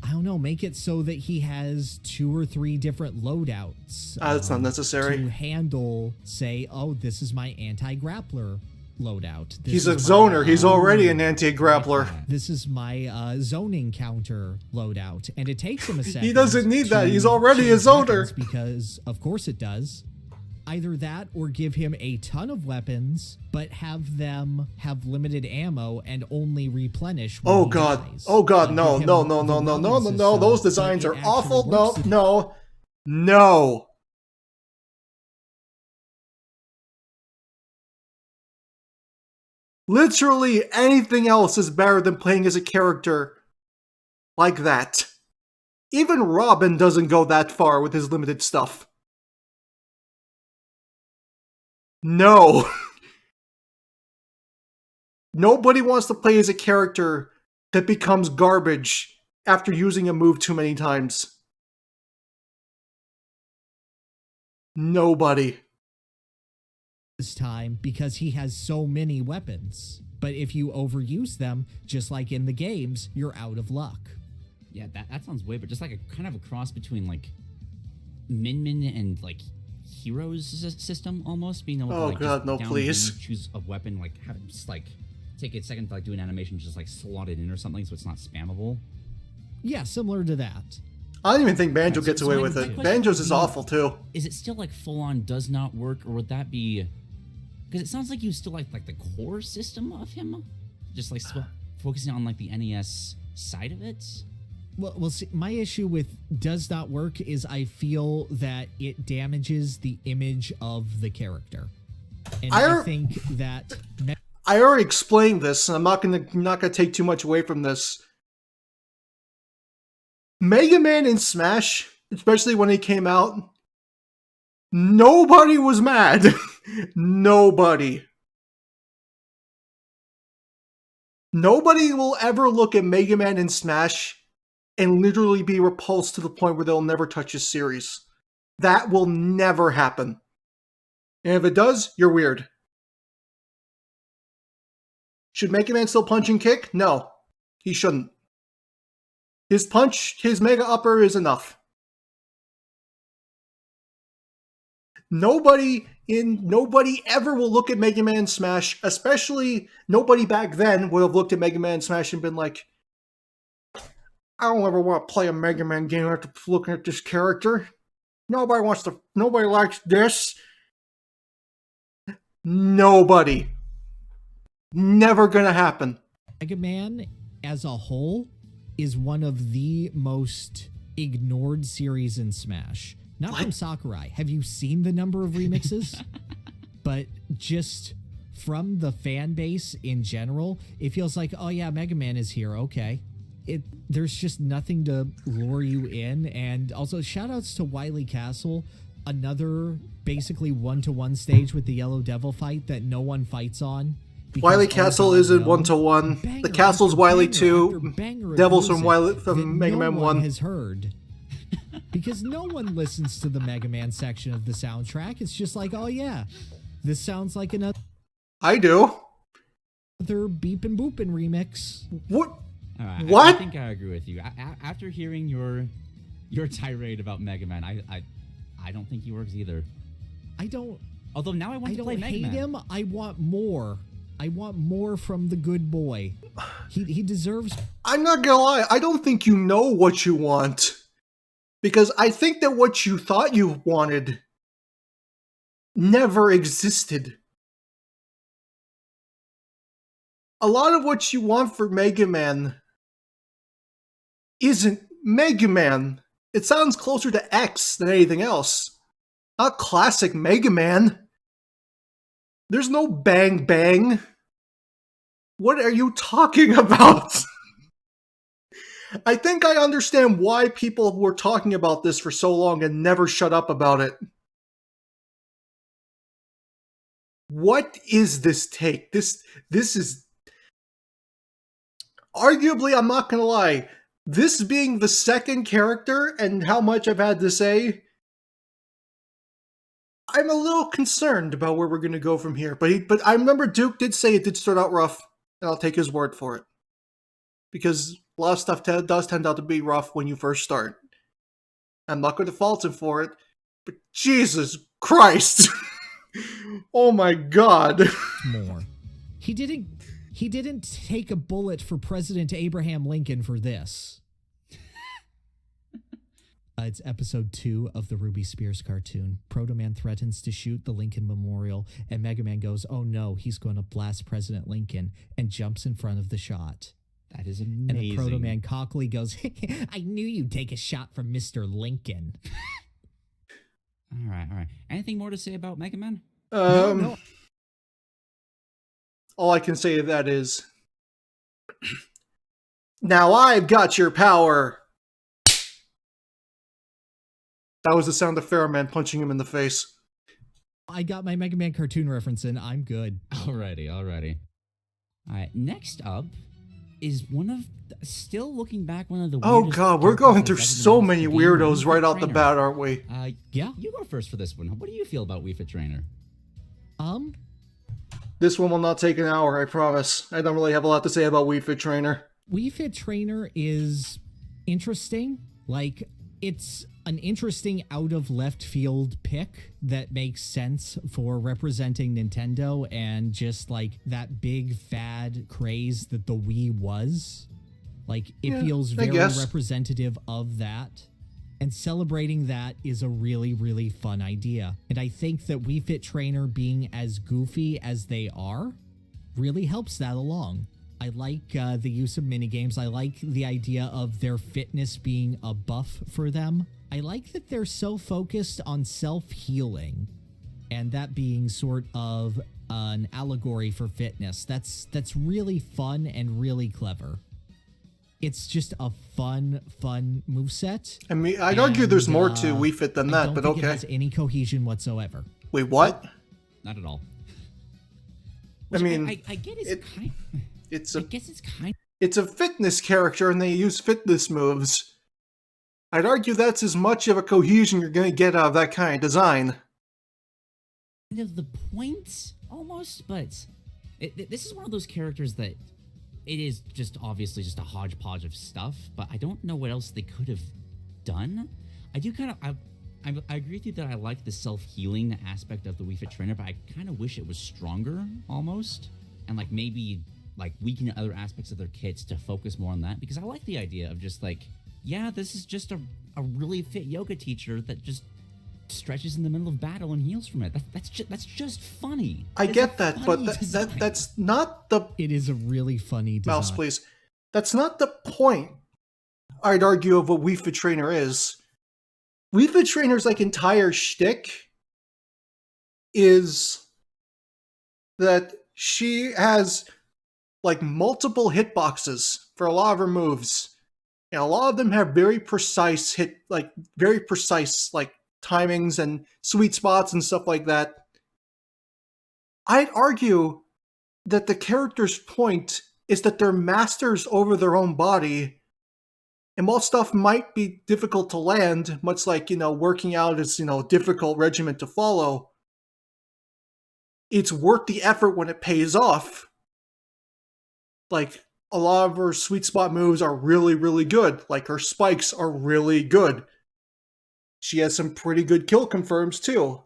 I don't know, make it so that he has 2 or 3 different loadouts. That's not necessary. To handle, say, oh, this is my anti-grappler loadout. He's a zoner. He's already an anti-grappler. This is my zoning counter loadout. And it takes him a second. He doesn't need that. He's already a zoner. Because, of course it does. Either that or give him a ton of weapons, but have them have limited ammo and only replenish when Oh he god. dies. Oh god, Like, no, give no, him no, the no, no, no, weapon no, no. system, Those but designs it are actually awful. No, works. no. No. Literally anything else is better than playing as a character like that. Even Robin doesn't go that far with his limited stuff. No. Nobody wants to play as a character that becomes garbage after using a move too many times. Nobody. This time because he has so many weapons. But if you overuse them, just like in the games, you're out of luck. Yeah, that sounds weird, but just like a kind of a cross between like Min and like Heroes system almost, being able to like god, just no, down please. B, choose a weapon, like have it just like take a second to like do an animation, just like slot it in or something so it's not spammable. Yeah, similar to that. I don't even think Banjo So gets away with my it. question Banjo's would is be, awful too. Is it still like full on does not work, or would that be because it sounds like you still like the core system of him, just like focusing on like the NES side of it? Well, see, my issue with does not work is I feel that it damages the image of the character. And I think that I already explained this, and I'm not gonna take too much away from this. Mega Man in Smash, especially when he came out, nobody was mad. Nobody. Nobody will ever look at Mega Man in Smash and literally be repulsed to the point where they'll never touch his series. That will never happen. And if it does, you're weird. Should Mega Man still punch and kick? No, he shouldn't. His Mega Upper is enough. Nobody ever will look at Mega Man Smash, especially nobody back then would have looked at Mega Man Smash and been like, I don't ever want to play a Mega Man game after looking at this character. Nobody likes this. Nobody. Never gonna happen. Mega Man as a whole is one of the most ignored series in Smash. Not from Sakurai. Have you seen the number of remixes? But just from the fan base in general, it feels like, oh yeah, Mega Man is here, okay. There's just nothing to lure you in. And also, shoutouts to Wily Castle, another basically one-to-one stage with the Yellow Devil fight that no one fights on. Wily Castle isn't one-to-one. The castle's Wily 2, Devil's from Mega Man 1. Has heard. Because no one listens to the Mega Man section of the soundtrack. It's just like, oh yeah, this sounds like another I do. Beepin' Boopin' remix. What? I think I agree with you. After hearing your tirade about Mega Man, I don't think he works either. I don't Although now I want to play Mega Man. I don't hate him. I want more. I want more from the good boy. He deserves... I'm not gonna lie, I don't think you know what you want. Because I think that what you thought you wanted never existed. A lot of what you want for Mega Man isn't Mega Man. It sounds closer to X than anything else. Not classic Mega Man. There's no Bang Bang. What are you talking about? I think I understand why people were talking about this for so long and never shut up about it. What is this take? This is... Arguably, I'm not gonna lie, this being the second character and how much I've had to say, I'm a little concerned about where we're gonna go from here. But I remember Duke did say it did start out rough, and I'll take his word for it. Because a lot of stuff does tend out to be rough when you first start. I'm not going to fault him for it, but Jesus Christ! Oh my God! More. He didn't take a bullet for President Abraham Lincoln for this. It's episode 2 of the Ruby Spears cartoon. Proto Man threatens to shoot the Lincoln Memorial, and Mega Man goes, oh no, he's going to blast President Lincoln, and jumps in front of the shot. That is amazing. And the Proto Man cockily goes, I knew you'd take a shot from Mr. Lincoln. All right. Anything more to say about Mega Man? No. All I can say to that is, now I've got your power. That was the sound of Pharaoh Man punching him in the face. I got my Mega Man cartoon reference in. I'm good. Alrighty. All right, next up is one of, still looking back, one of the Oh God, we're going through so many weirdos right out the bat, aren't we? Yeah. You go first for this one. What do you feel about Wii Fit Trainer? This one will not take an hour, I promise. I don't really have a lot to say about Wii Fit Trainer. Wii Fit Trainer is interesting. Like, it's an interesting out of left field pick that makes sense for representing Nintendo and just like that big fad craze that the Wii was. Like, it feels very representative of that. And celebrating that is a really, really fun idea. And I think that Wii Fit Trainer being as goofy as they are really helps that along. I like the use of minigames. I like the idea of their fitness being a buff for them. I like that they're so focused on self-healing and that being sort of an allegory for fitness. That's really fun and really clever. It's just a fun moveset. I mean, I'd argue there's more to Wii Fit than that, but okay. I don't think it has any cohesion whatsoever. Wait, what? Not at all. I mean, I get it's it's a fitness character and they use fitness moves. I'd argue that's as much of a cohesion you're going to get out of that kind of design. The point, almost, but this is one of those characters that it is just obviously just a hodgepodge of stuff, but I don't know what else they could have done. I do kind of, I agree with you that I like the self-healing aspect of the Wii Fit Trainer, but I kind of wish it was stronger, almost, and like maybe like weaken other aspects of their kits to focus more on that, because I like the idea of just like, yeah, this is just a really fit yoga teacher that just stretches in the middle of battle and heals from it. That's just funny. I get that, but that's not the... It is a really funny design. Mouse, please. That's not the point, I'd argue, of what Wii Fit Trainer is. Wii Fit Trainer's like entire shtick is that she has like multiple hitboxes for a lot of her moves. And a lot of them have very precise timings and sweet spots and stuff like that. I'd argue that the character's point is that they're masters over their own body. And while stuff might be difficult to land, much like, working out is, a difficult regimen to follow, it's worth the effort when it pays off. Like, a lot of her sweet spot moves are really, really good. Like, her spikes are really good. She has some pretty good kill confirms, too.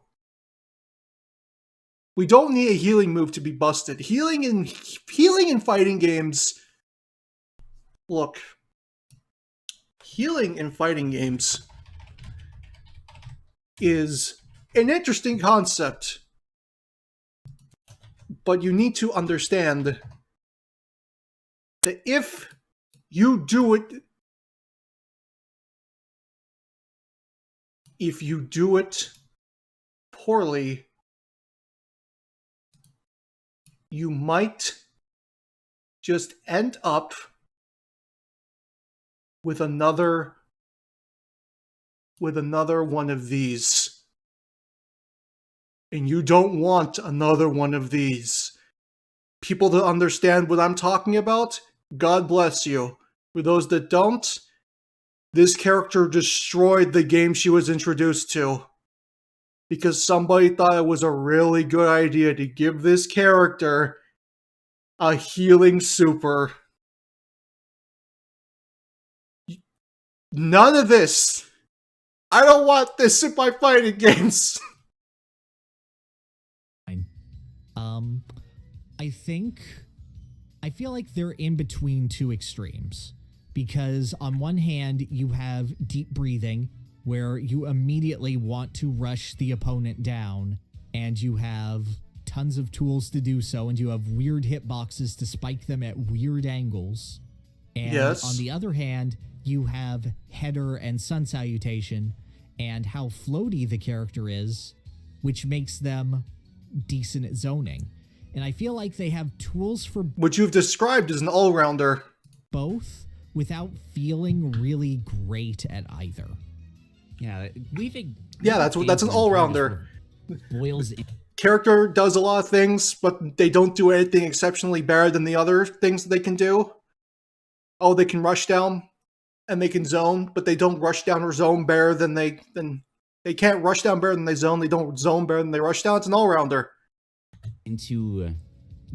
We don't need a healing move to be busted. Healing in fighting games. Look, healing in fighting games is an interesting concept, but you need to understand that if you do it poorly, you might just end up with another one of these. And you don't want another one of these. People that understand what I'm talking about, God bless you. For those that don't, this character destroyed the game she was introduced to. Because somebody thought it was a really good idea to give this character a healing super. None of this. I don't want this in my fighting games. I feel like they're in between two extremes. Because on one hand, you have deep breathing, where you immediately want to rush the opponent down, and you have tons of tools to do so, and you have weird hitboxes to spike them at weird angles. And on the other hand, you have header and sun salutation, and how floaty the character is, which makes them decent at zoning. And I feel like they have tools for what you've described as an all-rounder. Both, without feeling really great at either. Yeah, that's an all-rounder. Boils in. Character does a lot of things, but they don't do anything exceptionally better than the other things that they can do. Oh, they can rush down and they can zone, but they don't rush down or zone better than they can't rush down better than they zone. They don't zone better than they rush down. It's an all-rounder. Into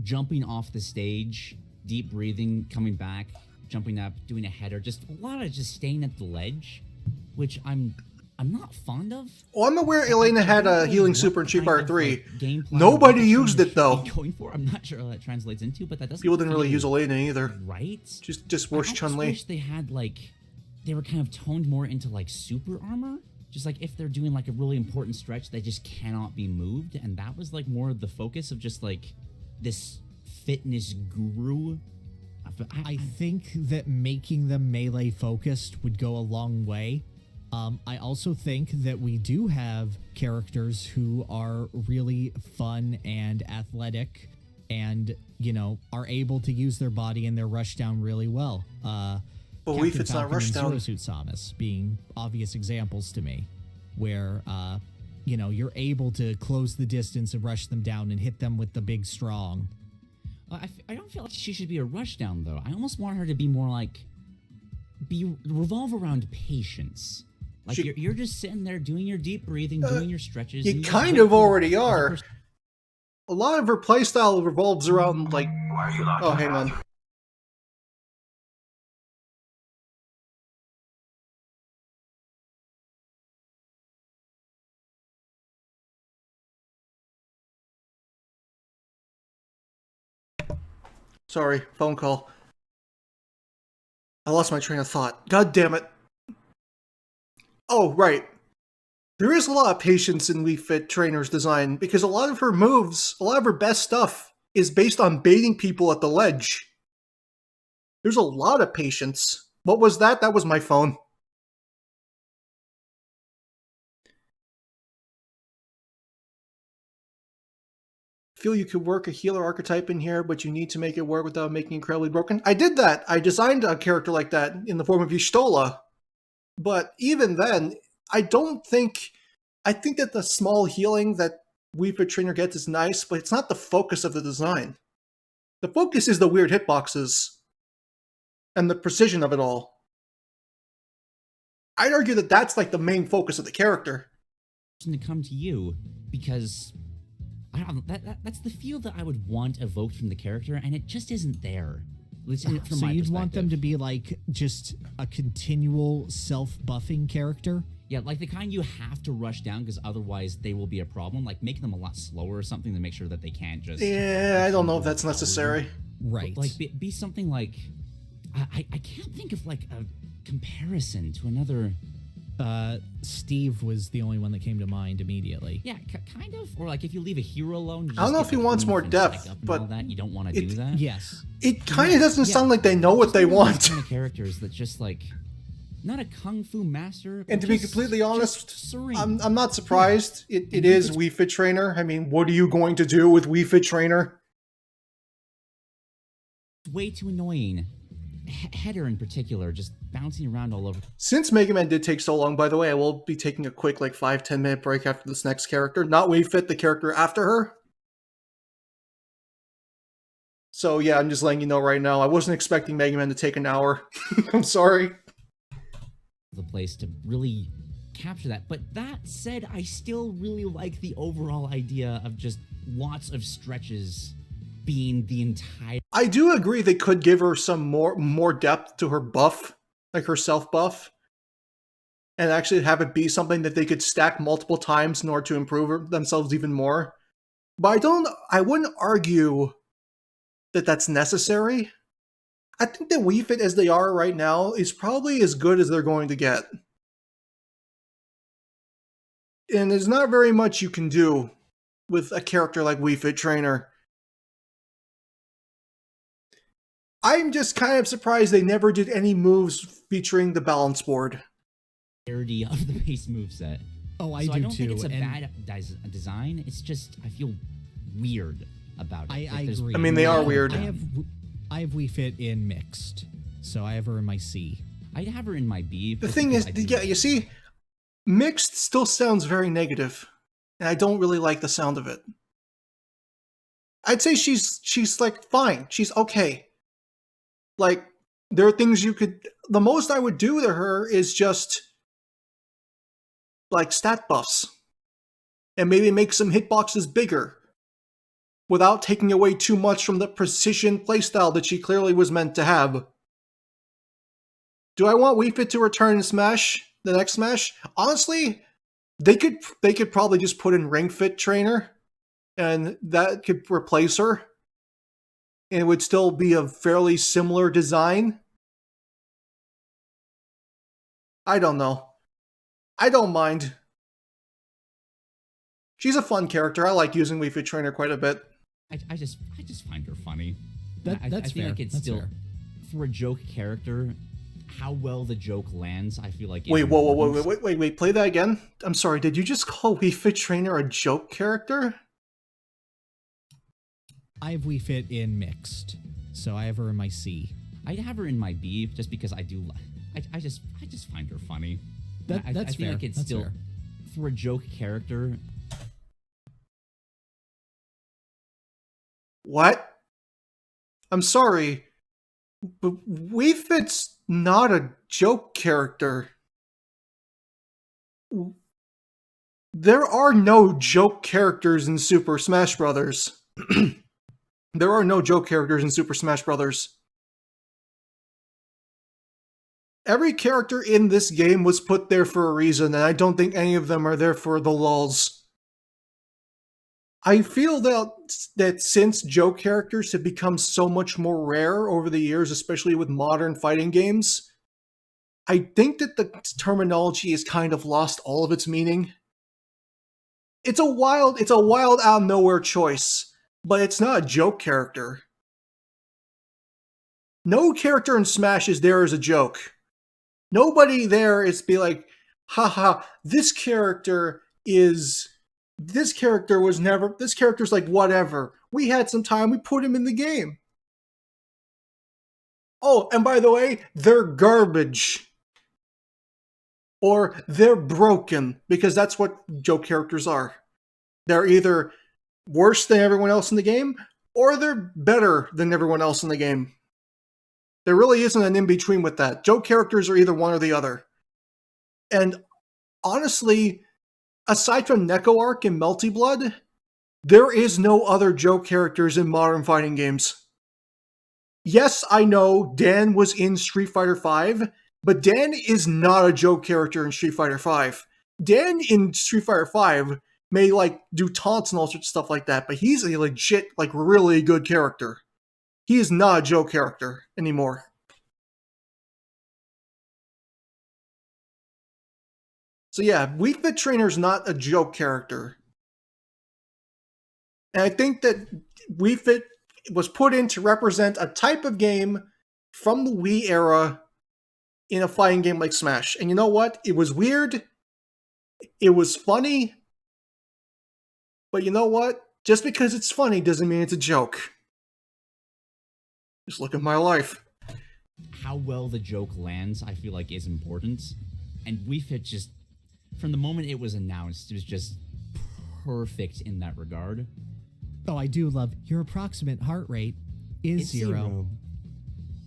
jumping off the stage, deep breathing, coming back, jumping up, doing a header, just a lot of just staying at the ledge, which I'm not fond of. Oh, I'm aware Elena had a healing super in Street Fighter 3. Nobody used it though. Going for, I'm not sure how that translates into, but that doesn't. People didn't really use Elena either. Right? Just worse Chun-Li. I wish they had they were kind of toned more into super armor. Just if they're doing a really important stretch that just cannot be moved, and that was more of the focus of just this fitness guru. I think that making them melee focused would go a long way. I also think that we do have characters who are really fun and athletic and, are able to use their body and their rushdown really well. But Wii Fit's not rushdown. Zero Suit Samus being obvious examples to me, where, you're able to close the distance and rush them down and hit them with the big strong. I don't feel like she should be a rushdown, though. I almost want her to be more revolve around patience. You're just sitting there doing your deep breathing, doing your stretches. You kind of already are. A lot of her playstyle revolves around, oh, hang on. Sorry, phone call. I lost my train of thought. God damn it. Oh, right. There is a lot of patience in Wii Fit Trainer's design, because a lot of her moves, a lot of her best stuff, is based on baiting people at the ledge. There's a lot of patience. What was that? That was my phone. I feel you could work a healer archetype in here, but you need to make it work without making it incredibly broken. I did that. I designed a character like that in the form of Y'shtola. But even then, I think that the small healing that Wii Fit Trainer gets is nice, but it's not the focus of the design. The focus is the weird hitboxes and the precision of it all. I'd argue that that's the main focus of the character. To come to you, because I don't know, that's the feel that I would want evoked from the character, and it just isn't there. So you'd want them to be like just a continual self-buffing character? Yeah, like the kind you have to rush down because otherwise they will be a problem. Like make them a lot slower or something to make sure that they can't just... Yeah, I don't know if that's necessary. Right. But like be something like... I can't think of like a comparison to another... Steve was the only one that came to mind immediately. Yeah, kind of. Or like if you leave a hero alone... I don't know if he wants more depth, but... That, you don't want to do that? Yes. It kind of doesn't sound like they know what they want. Kind of characters that just like... Not a kung fu master. And to be completely honest, I'm not surprised. It is Wii Fit Trainer. I mean, what are you going to do with Wii Fit Trainer? Way too annoying. Header in particular, just bouncing around all over. Since Mega Man did take so long, by the way, I will be taking a quick, like, 5-10 minute break after this next character. Not Wii Fit, the character after her. So yeah, I'm just letting you know right now. I wasn't expecting Mega Man to take an hour. I'm sorry. The place to really capture that. But that said, I still really like the overall idea of just lots of stretches being the entire... I do agree they could give her some more depth to her buff, like her self buff, and actually have it be something that they could stack multiple times in order to improve themselves even more. But I wouldn't argue that that's necessary. I think that Wii Fit as they are right now is probably as good as they're going to get. And there's not very much you can do with a character like Wii Fit Trainer. I'm just kind of surprised they never did any moves featuring the balance board. Of the base moveset. Oh, I don't too. think it's a bad design. It's just, I feel weird about it. I agree. I mean, they are weird. I have Wii Fit in mixed, so I have her in my C. I'd have her in my B. The thing is, yeah, you see, mixed still sounds very negative, and I don't really like the sound of it. I'd say she's like fine. She's okay. Like, there are things you could... The most I would do to her is just, like, stat buffs. And maybe make some hitboxes bigger. Without taking away too much from the precision playstyle that she clearly was meant to have. Do I want Wii Fit to return in Smash? The next Smash? Honestly, they could probably just put in Ring Fit Trainer. And that could replace her. And it would still be a fairly similar design. I don't know. I don't mind. She's a fun character. I like using Wii Fit Trainer quite a bit. I just find her funny. That's I fair. feel like it's That's still fair. For a joke character. How well the joke lands, I feel like. Wait, wait! Play that again. I'm sorry. Did you just call Wii Fit Trainer a joke character? I have Wii Fit in mixed, so I have her in my C. I'd have her in my B just because I do. I just find her funny. That's I feel fair. like it's That's still fair. for a joke character. What? I'm sorry, but Wii Fit's not a joke character. There are no joke characters in Super Smash Bros. There are no joke characters in Super Smash Bros. Every character in this game was put there for a reason, and I don't think any of them are there for the lulz. I feel that since joke characters have become so much more rare over the years, especially with modern fighting games, I think that the terminology has kind of lost all of its meaning. It's a wild out of nowhere choice, but it's not a joke character. No character in Smash is there as a joke. Nobody there is be like, haha, this character's like whatever. We had some time, we put him in the game. Oh, and by the way, they're garbage. Or they're broken, because that's what joke characters are. They're either worse than everyone else in the game, or they're better than everyone else in the game. There really isn't an in-between with that. Joke characters are either one or the other. And honestly, aside from Neko Arc and Melty Blood, there is no other joke characters in modern fighting games. yes, I know Dan was in Street Fighter V, but Dan is not a joke character in Street Fighter V. Dan in Street Fighter V may like do taunts and all sorts of stuff like that, but he's a legit, like really good character. He is not a joke character anymore. So yeah, Wii Fit Trainer is not a joke character. And I think that Wii Fit was put in to represent a type of game from the Wii era in a fighting game like Smash. And you know what? It was weird. It was funny. But you know what? Just because it's funny doesn't mean it's a joke. Just look at my life. How well the joke lands, I feel like, is important. And Wii Fit just, from the moment it was announced, it was just perfect in that regard. Oh, I do love your approximate heart rate is zero.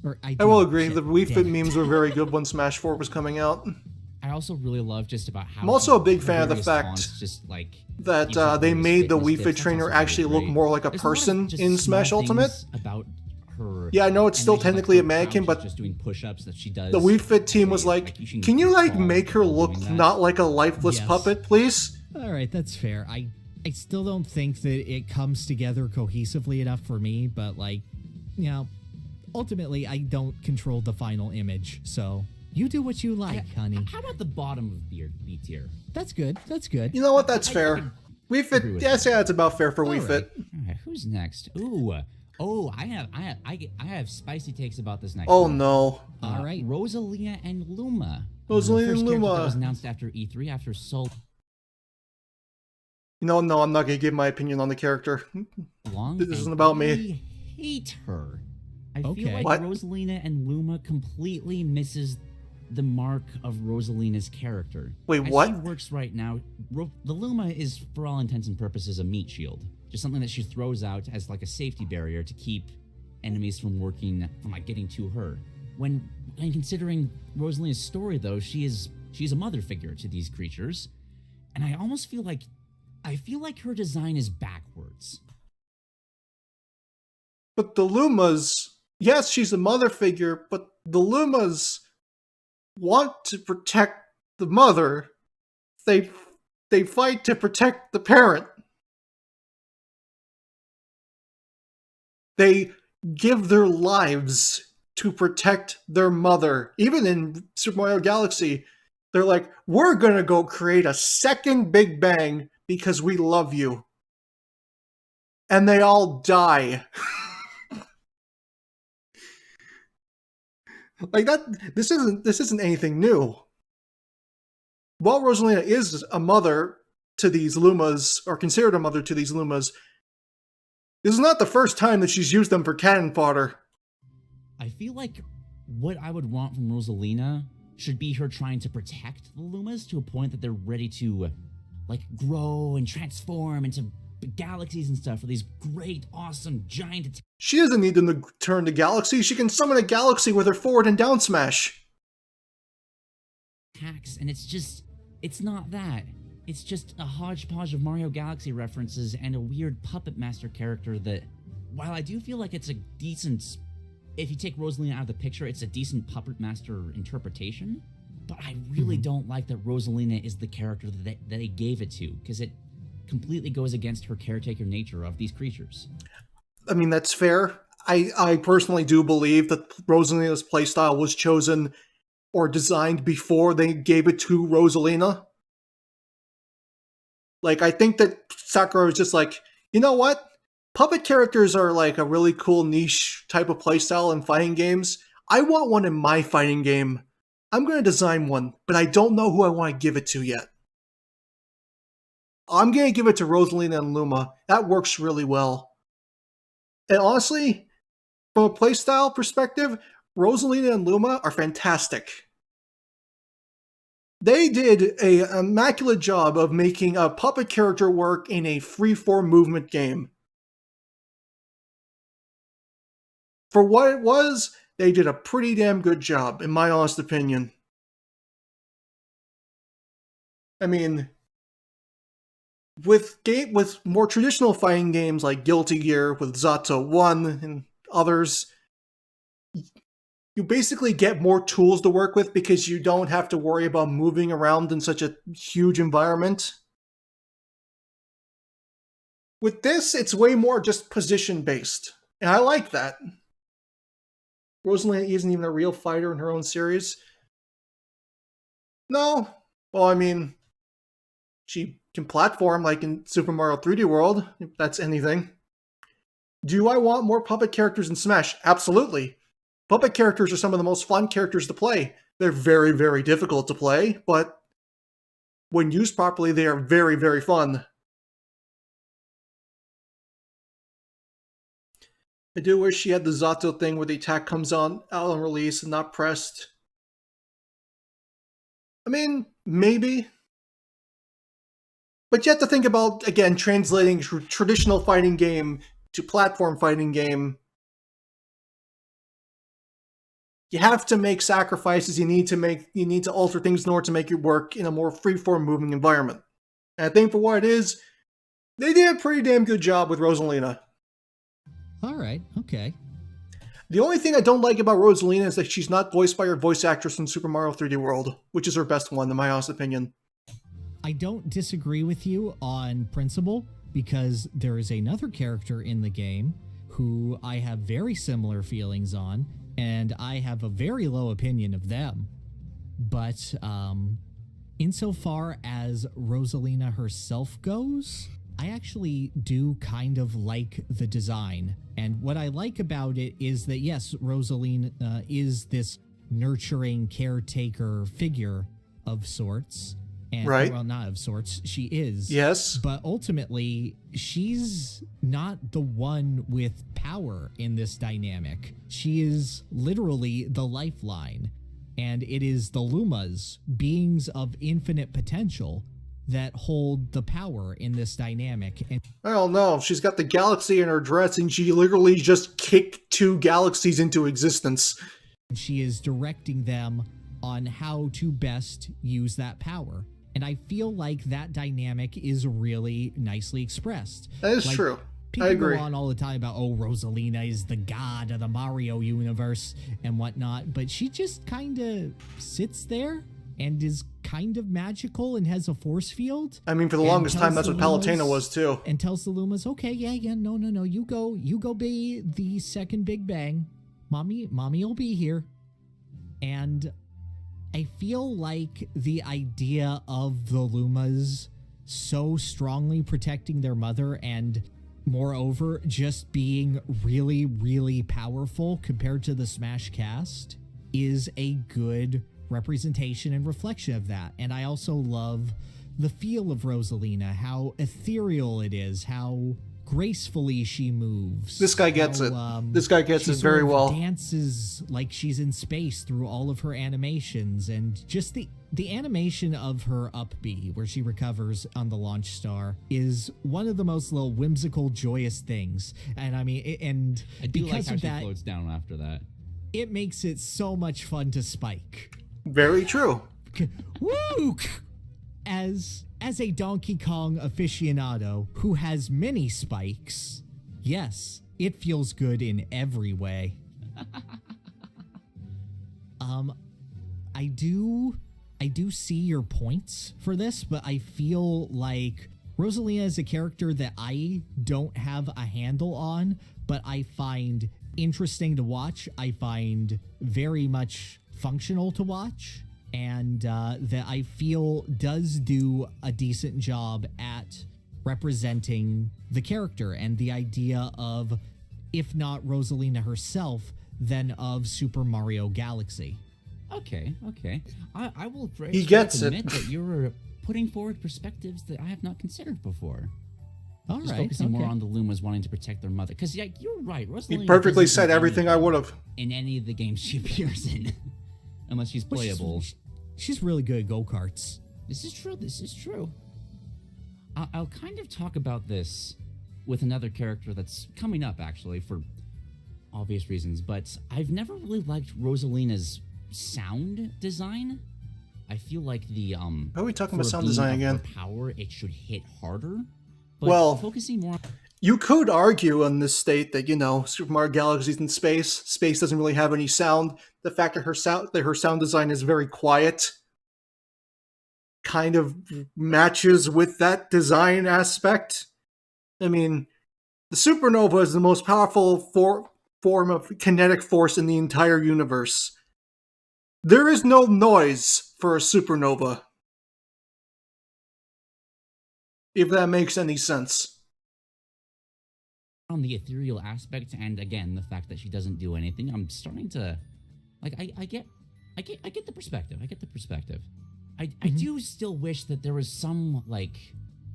Or I will agree. The Wii Fit memes were very good when Smash 4 was coming out. I also really love just about how... I'm also a big fan of the fact that they made the Wii Fit Trainer actually look more like a person in Smash Ultimate. About her, yeah, I know it's still technically a mannequin, but just doing push-ups that she does. The Wii Fit team was like, can you like make her look not like a lifeless puppet, please? All right, that's fair. I still don't think that it comes together cohesively enough for me, but like, you know, ultimately I don't control the final image, so you do what you like, honey. How about the bottom of B tier? That's good. That's good. You know what? That's fair. Wii Fit, yes, yeah, it's about fair for Wii Fit. All right, who's next? Ooh, I have spicy takes about this next. Oh one. no! All right, Rosalina and Luma. Rosalina and Luma. That was announced after E3 after Soul. No, I'm not gonna give my opinion on the character. This isn't about me. I hate her. I feel like Rosalina and Luma completely misses the mark of Rosalina's character. Wait, as what? She works right now. The Luma is, for all intents and purposes, a meat shield. Just something that she throws out as like a safety barrier to keep enemies from getting to her. When considering Rosalina's story, though, she's a mother figure to these creatures, and I almost feel like her design is backwards. But the Lumas, yes, she's a mother figure, but the Lumas want to protect the mother. They fight to protect the parent. They give their lives to protect their mother. Even in Super Mario Galaxy, they're like, we're gonna go create a second Big Bang because we love you. And they all die. Like that, this isn't anything new. While Rosalina is a mother to these Lumas, or considered a mother to these Lumas, this is not the first time that she's used them for cannon fodder. I feel like what I would want from Rosalina should be her trying to protect the Lumas to a point that they're ready to, like, grow and transform into galaxies and stuff for these great, awesome, giant... She doesn't need them to turn to galaxies. She can summon a galaxy with her forward and down smash. Attacks, and it's not that. It's just a hodgepodge of Mario Galaxy references and a weird puppet master character that, while I do feel like it's a decent... If you take Rosalina out of the picture, it's a decent puppet master interpretation, but I really don't like that Rosalina is the character that they gave it to, because it completely goes against her caretaker nature of these creatures. I mean, that's fair. I personally do believe that Rosalina's playstyle was chosen or designed before they gave it to Rosalina. Like, I think that Sakura was just like, you know what? Puppet characters are like a really cool niche type of playstyle in fighting games. I want one in my fighting game. I'm going to design one, but I don't know who I want to give it to yet. I'm going to give it to Rosalina and Luma. That works really well. And honestly, from a playstyle perspective, Rosalina and Luma are fantastic. They did an immaculate job of making a puppet character work in a freeform movement game. For what it was, they did a pretty damn good job, in my honest opinion. I mean, with more traditional fighting games like Guilty Gear, with Zato 1 and others, you basically get more tools to work with because you don't have to worry about moving around in such a huge environment. With this, it's way more just position-based, and I like that. Rosalina isn't even a real fighter in her own series. No. Well, I mean, she can platform like in Super Mario 3D World, if that's anything. Do I want more puppet characters in Smash? Absolutely. Puppet characters are some of the most fun characters to play. They're very, very difficult to play, but when used properly, they are very, very fun. I do wish she had the Zato thing where the attack comes out on release and not pressed. I mean, maybe. But you have to think about, again, translating traditional fighting game to platform fighting game. You have to make sacrifices. You need to alter things in order to make it work in a more freeform moving environment. And I think for what it is, they did a pretty damn good job with Rosalina. All right, okay. The only thing I don't like about Rosalina is that she's not voiced by her voice actress in Super Mario 3D World, which is her best one, in my honest opinion. I don't disagree with you on principle, because there is another character in the game who I have very similar feelings on, and I have a very low opinion of them. But insofar as Rosalina herself goes, I actually do kind of like the design. And what I like about it is that, yes, Rosalina is this nurturing caretaker figure of sorts. And, right. Well, not of sorts. She is. Yes. But ultimately, she's not the one with power in this dynamic. She is literally the lifeline. And it is the Lumas, beings of infinite potential, that hold the power in this dynamic. And I don't know. She's got the galaxy in her dress, and she literally just kicked 2 galaxies into existence. She is directing them on how to best use that power. And I feel like that dynamic is really nicely expressed. That is true. People I agree. go on all the time about, oh, Rosalina is the god of the Mario universe and whatnot, but she just kind of sits there and is kind of magical and has a force field. I mean, for the longest time, that's what Palutena was too. And tells the Lumas, okay, yeah, no, you go be the second Big Bang. Mommy will be here. And I feel like the idea of the Lumas so strongly protecting their mother and moreover just being really, really powerful compared to the Smash cast is a good representation and reflection of that. And I also love the feel of Rosalina, how ethereal it is, how gracefully she moves. This guy gets it. This guy gets it very well. Dances like she's in space through all of her animations, and just the animation of her up B, where she recovers on the launch star, is one of the most little whimsical, joyous things. And I mean, and I do because like how of she that, floats down after that. It makes it so much fun to spike. Very true. Woo! As a Donkey Kong aficionado who has many spikes, yes, it feels good in every way. I do see your points for this, but I feel like Rosalina is a character that I don't have a handle on, but I find interesting to watch. I find very much functional to watch, and that I feel does do a decent job at representing the character and the idea of, if not Rosalina herself, then of Super Mario Galaxy. Okay. I will He gets admit it. that you're putting forward perspectives that I have not considered before. All Just right, focusing more okay. on the Lumas wanting to protect their mother. Because, yeah, you're right. Rosalina He perfectly doesn't said do everything I anything would have. in any of the games she appears in. Unless she's Well, playable. She's really good at go-karts. This is true. I'll kind of talk about this with another character that's coming up, actually, for obvious reasons, but I've never really liked Rosalina's sound design. I feel like the Why are we talking for about sound being design of again? her power, it should hit harder. But Well, focusing more You could argue on this state that, you know, Super Mario Galaxy's in space. Space doesn't really have any sound. The fact that her sound design is very quiet kind of matches with that design aspect. I mean, the supernova is the most powerful form of kinetic force in the entire universe. There is no noise for a supernova. If that makes any sense. On the ethereal aspect, and again, the fact that she doesn't do anything, I'm starting to, like, I get the perspective. I get the perspective. I do still wish that there was some, like,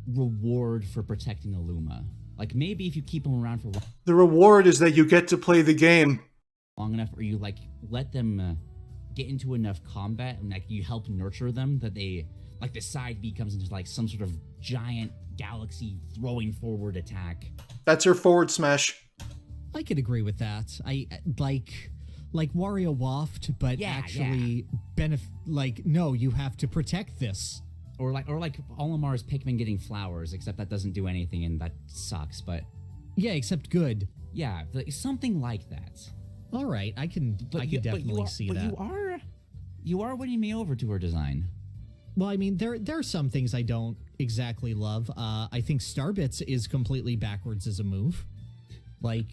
reward for protecting the Luma. Like, maybe if you keep them around for the reward is that you get to play the game long enough, or you, like, let them get into enough combat, and, like, you help nurture them, that they, like, the side B comes into, like, some sort of giant galaxy throwing forward attack. That's your forward smash. I could agree with that. I like Wario Waft, but actually no, you have to protect this. Or like Olimar's Pikmin getting flowers, except that doesn't do anything and that sucks, but yeah, except good. Yeah, like something like that. All right, I can definitely see that. But you are winning me over to her design. Well, I mean, there are some things I don't exactly love. I think Starbits is completely backwards as a move. Like,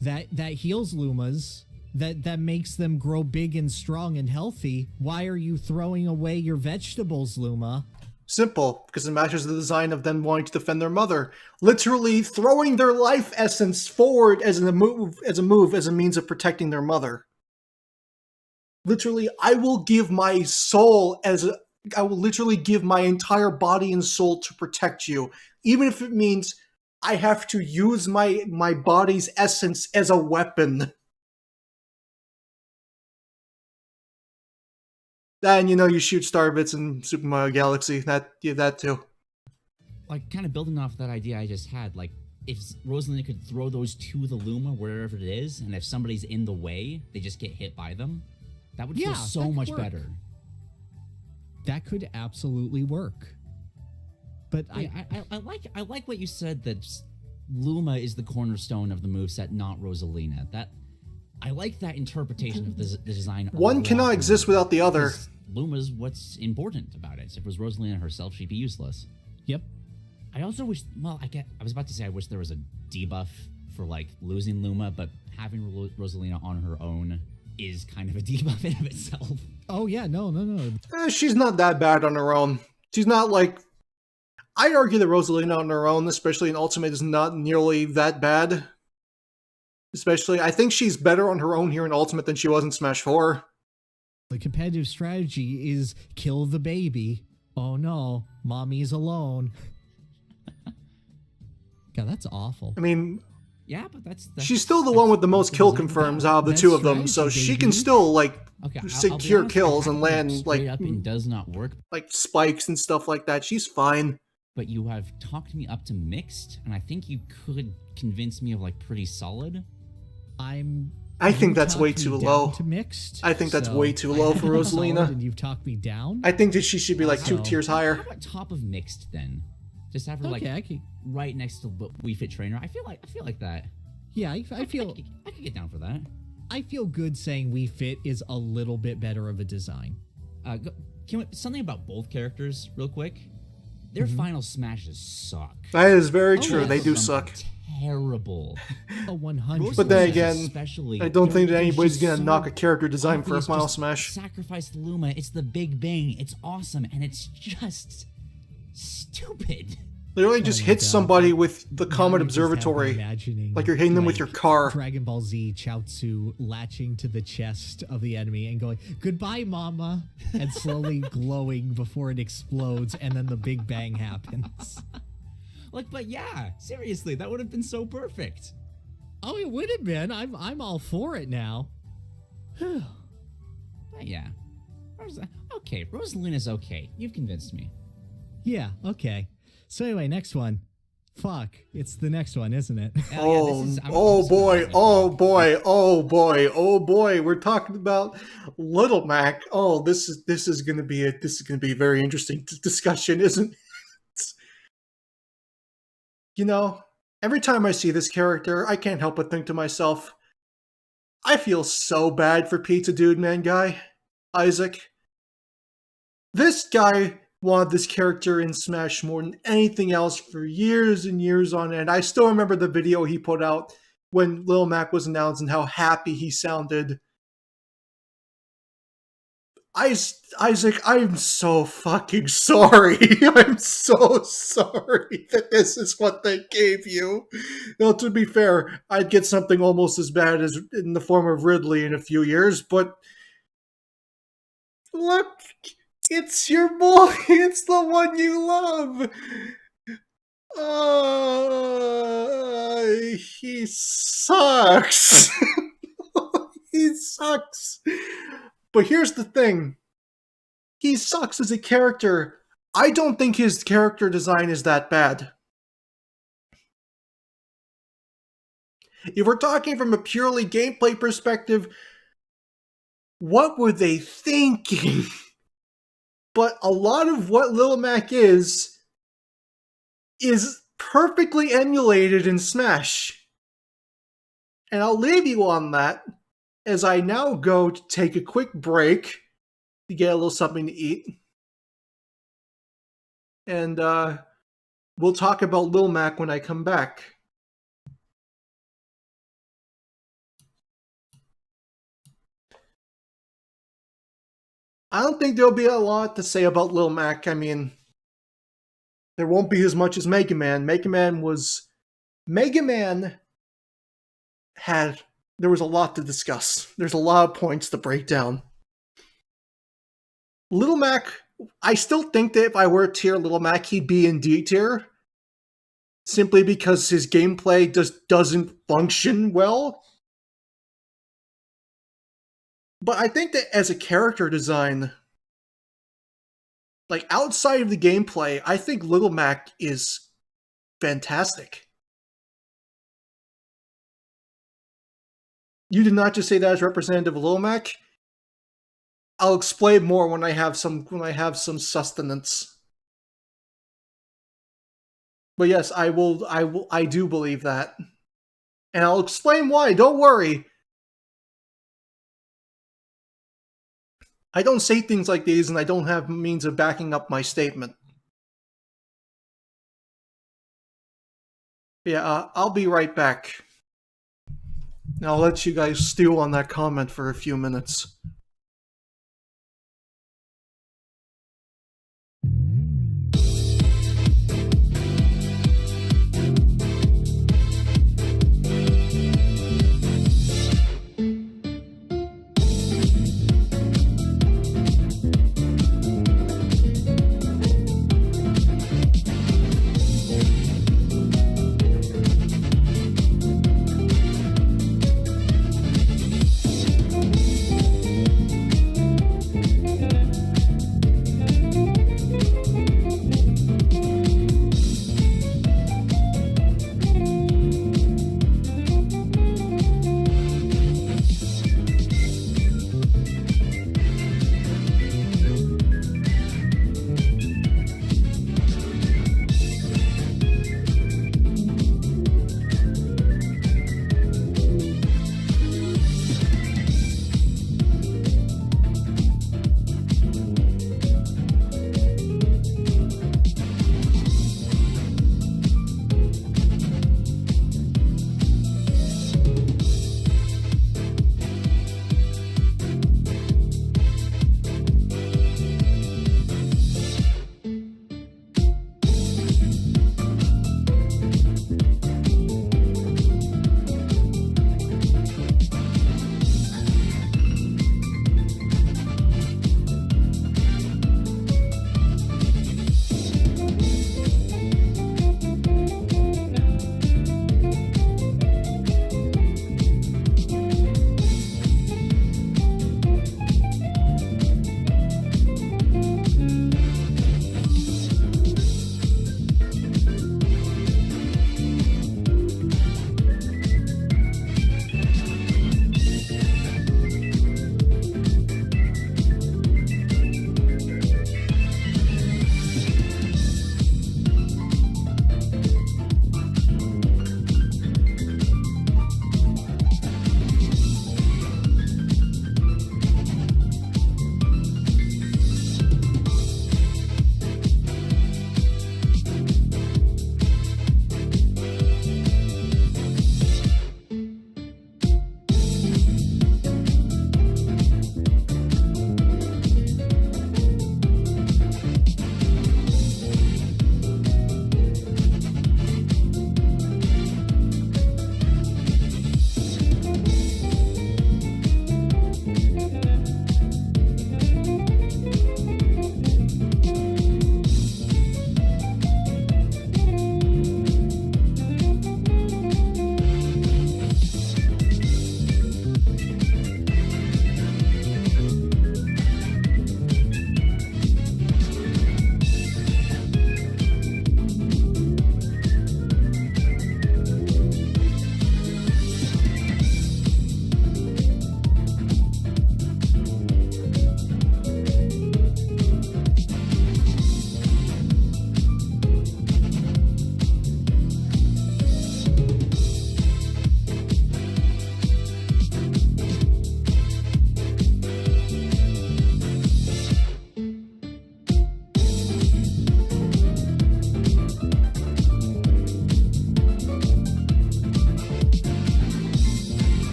that heals Lumas, that makes them grow big and strong and healthy. Why are you throwing away your vegetables, Luma? Simple, because it matches the design of them wanting to defend their mother. Literally throwing their life essence forward as a means of protecting their mother. Literally, I will literally give my entire body and soul to protect you, even if it means I have to use my body's essence as a weapon. And, you know, you shoot Starbits in Super Mario Galaxy. That too. Like, kind of building off that idea I just had, like, if Rosalina could throw those to the Luma, wherever it is, and if somebody's in the way, they just get hit by them, that would feel so much better. That could absolutely work. But I like what you said, that Luma is the cornerstone of the moveset, not Rosalina. That I like that interpretation of the design. One cannot exist without the other. Luma's what's important about it. If it was Rosalina herself, she'd be useless. Yep. I also wish, I was about to say I wish there was a debuff for, like, losing Luma, but having Rosalina on her own is kind of a debuff in of itself. Oh yeah, no. She's not that bad on her own. She's not like... I'd argue that Rosalina on her own, especially in Ultimate, is not nearly that bad. Especially, I think she's better on her own here in Ultimate than she was in Smash 4. The competitive strategy is kill the baby. Oh no, mommy's alone. God, that's awful. I mean... Yeah, but that's she's still the one with the most kill confirms out of the two of them, so she can still, like, secure kills and land, like, up and does not work. Like spikes and stuff like that. She's fine. But you have talked me up to mixed, and I think you could convince me of, like, pretty solid. I think that's way too low. To mixed, I think that's way too low for Rosalina. And you've talked me down? I think that she should be, like, 2 tiers higher. How about top of mixed, then? Just have her, like, right next to Wii Fit Trainer. I feel like that. Yeah, I feel... I could get down for that. I feel good saying Wii Fit is a little bit better of a design. Something about both characters, real quick. Their final smashes suck. That is very true. They do suck. Terrible. 100%. But then again, I don't think that anybody's going to knock a character design for a final smash. Sacrifice Luma. It's the Big Bang. It's awesome, and it's just stupid. Literally just hit somebody with the Comet Observatory, like you're hitting them with your car. Dragon Ball Z Chaozu latching to the chest of the enemy and going, "Goodbye, mama," and slowly glowing before it explodes, and then the Big Bang happens. Like, but yeah, seriously, that would have been so perfect. Oh, it would have been. I'm all for it now. Yeah. Okay, Rosalina's okay. You've convinced me. Yeah, okay. So anyway, next one. Fuck, it's the next one, isn't it? Oh boy, we're talking about Little Mac. Oh, this is gonna be a very interesting discussion, isn't it? You know, Every time I see this character, I can't help but think to myself, I feel so bad for Pizza Dude Man Guy, Isaac. This guy wanted this character in Smash more than anything else for years and years on end. I still remember the video he put out when Lil Mac was announced and how happy he sounded. Isaac, I'm so fucking sorry. I'm so sorry that this is what they gave you. Now, to be fair, I'd get something almost as bad as in the form of Ridley in a few years, but look, it's your boy. It's the one you love. He sucks. He sucks. But here's the thing. He sucks as a character. I don't think his character design is that bad. If we're talking from a purely gameplay perspective, what were they thinking? But a lot of what Lil Mac is perfectly emulated in Smash. And I'll leave you on that as I now go to take a quick break to get a little something to eat. And we'll talk about Lil Mac when I come back. I don't think there'll be a lot to say about Lil Mac. I mean, there won't be as much as Mega Man. Mega Man there was a lot to discuss. There's a lot of points to break down. Lil Mac, I still think that if I were to tier Lil Mac, he'd be in D tier. Simply because his gameplay just doesn't function well. But I think that as a character design, like outside of the gameplay, I think Lil Mac is fantastic. You did not just say that as representative of Lil Mac. I'll explain more when I have some sustenance. But yes, I do believe that. And I'll explain why, don't worry. I don't say things like these and I don't have means of backing up my statement. Yeah, I'll be right back. I'll let you guys stew on that comment for a few minutes.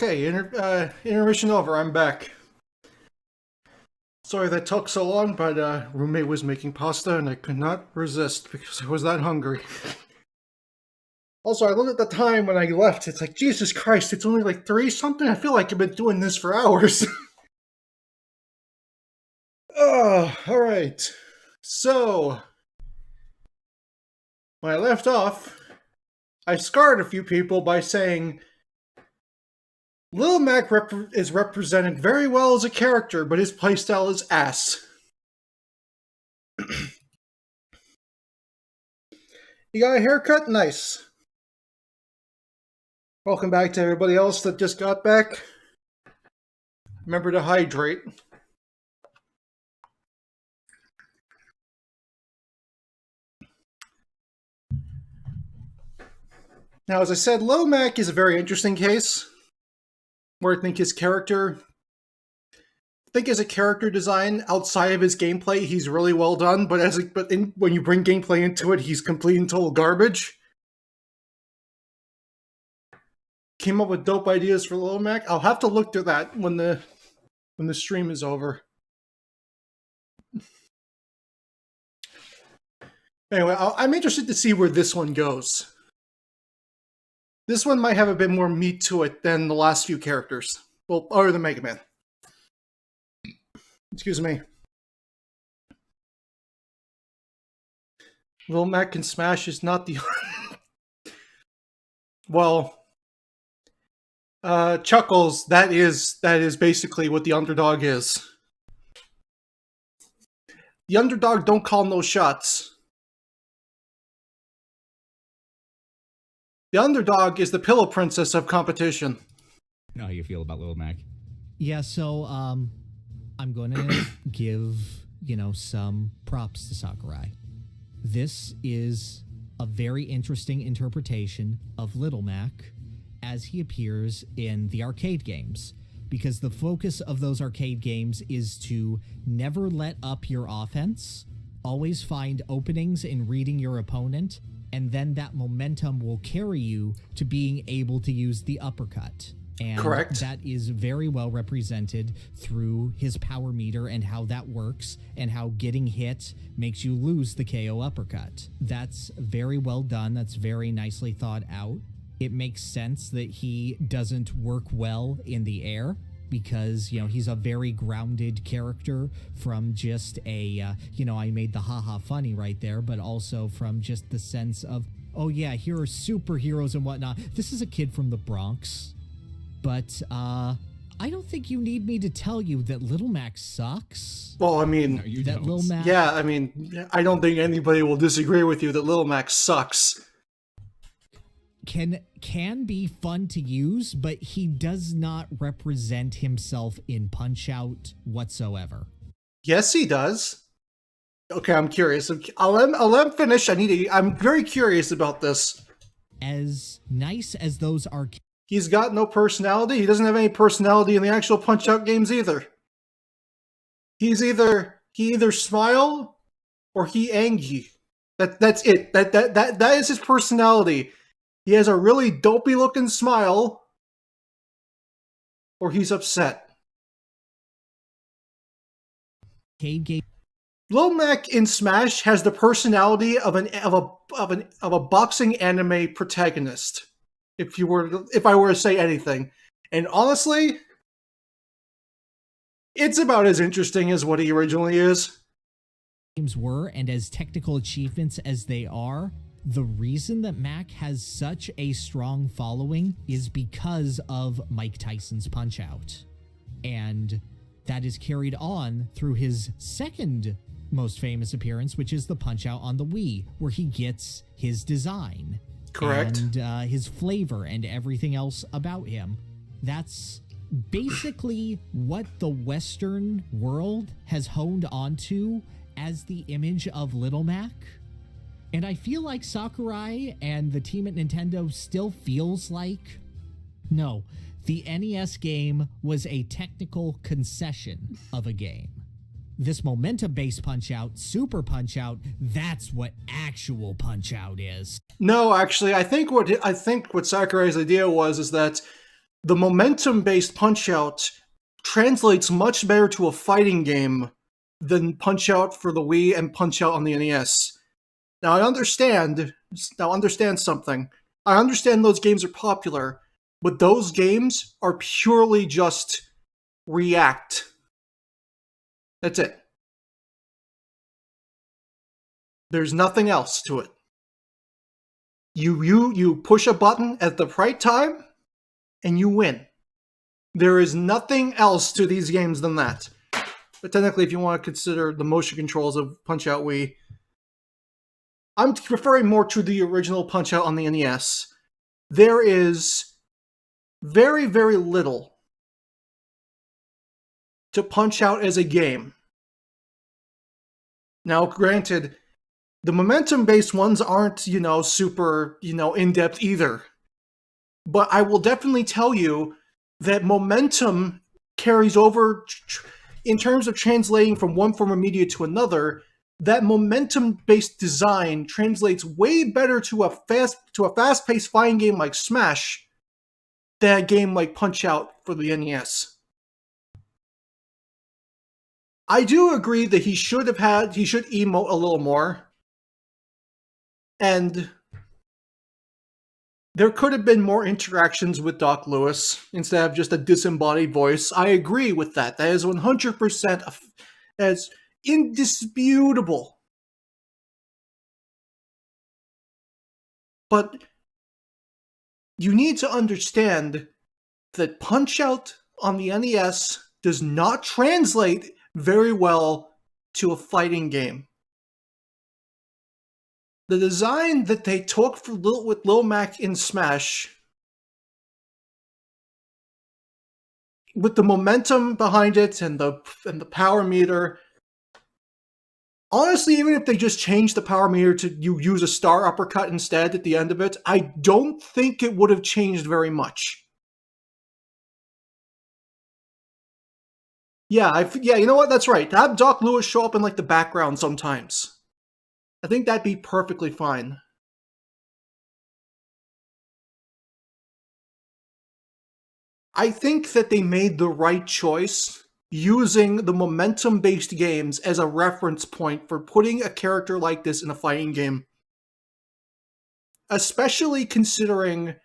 Okay, intermission over. I'm back. Sorry that took so long, but roommate was making pasta and I could not resist because I was that hungry. Also, I looked at the time when I left. It's like, Jesus Christ, it's only like 3 something. I feel like I've been doing this for hours. Oh, alright. So, when I left off, I scarred a few people by saying Lil Mac is represented very well as a character, but his playstyle is ass. You got a haircut? Nice. Welcome back to everybody else that just got back. Remember to hydrate. Now, as I said, Lil Mac is a very interesting case, where I think his character, as a character design outside of his gameplay, he's really well done. But when you bring gameplay into it, he's complete and total garbage. Came up with dope ideas for Lil Mac. I'll have to look through that when the stream is over. Anyway, I'm interested to see where this one goes. This one might have a bit more meat to it than the last few characters. Well, other than Mega Man. Excuse me. Lil Mac and Smash is not the... Well... Chuckles, that is basically what the underdog is. The underdog don't call no shots. The underdog is the pillow princess of competition. I know how you feel about Lil Mac. Yeah, so I'm going to give, some props to Sakurai. This is a very interesting interpretation of Little Mac as he appears in the arcade games, because the focus of those arcade games is to never let up your offense, always find openings in reading your opponent, and then that momentum will carry you to being able to use the uppercut. And correct. That is very well represented through his power meter and how that works, and how getting hit makes you lose the KO uppercut. That's very well done. That's very nicely thought out. It makes sense that he doesn't work well in the air, because, he's a very grounded character from just a, I made the haha funny right there, but also from just the sense of, oh yeah, here are superheroes and whatnot. This is a kid from the Bronx. But, I don't think you need me to tell you that Little Mac sucks. Well, I mean... No, you that don't. Lil Mac... Yeah, I mean, I don't think anybody will disagree with you that Lil Mac sucks. Can be fun to use, but he does not represent himself in Punch-Out whatsoever. Yes, he does. Okay, I'm curious. I'll let him finish. I'm very curious about this. As nice as those are... He's got no personality. He doesn't have any personality in the actual Punch-Out games either. He either smile or he angry. That's it. That is his personality. He has a really dopey looking smile, or he's upset. Lil Mac in Smash has the personality of a boxing anime protagonist. If I were to say anything, and honestly, it's about as interesting as what he originally is. Games were, and as technical achievements as they are. The reason that Mac has such a strong following is because of Mike Tyson's Punch-Out. And that is carried on through his second most famous appearance, which is the Punch-Out on the Wii, where he gets his design. Correct. And his flavor and everything else about him. That's basically what the Western world has honed onto as the image of Little Mac. And I feel like Sakurai and the team at Nintendo still feels like, no, the NES game was a technical concession of a game. This momentum-based Punch-Out, Super Punch-Out, that's what actual Punch-Out is. No, actually, I think what Sakurai's idea was is that the momentum-based Punch-Out translates much better to a fighting game than Punch-Out for the Wii and Punch-Out on the NES. Now, understand something. I understand those games are popular, but those games are purely just react. That's it. There's nothing else to it. You push a button at the right time, and you win. There is nothing else to these games than that. But technically, if you want to consider the motion controls of Punch-Out Wii, I'm referring more to the original Punch-Out on the NES. There is very, very little to Punch-Out as a game. Now, granted, the momentum-based ones aren't, super, in-depth either. But I will definitely tell you that momentum carries over in terms of translating from one form of media to another. That momentum-based design translates way better to a fast-paced fighting game like Smash than a game like Punch-Out for the NES. I do agree that he should emote a little more. And there could have been more interactions with Doc Lewis instead of just a disembodied voice. I agree with that. That is 100% as indisputable. But you need to understand that Punch-Out on the NES does not translate very well to a fighting game. The design that they took with Lil Mac in Smash, with the momentum behind it and the power meter, honestly, even if they just changed the power meter to you use a star uppercut instead at the end of it, I don't think it would have changed very much. Yeah, you know what? That's right. Have Doc Lewis show up in the background sometimes. I think that'd be perfectly fine. I think that they made the right choice using the momentum-based games as a reference point for putting a character like this in a fighting game. Especially considering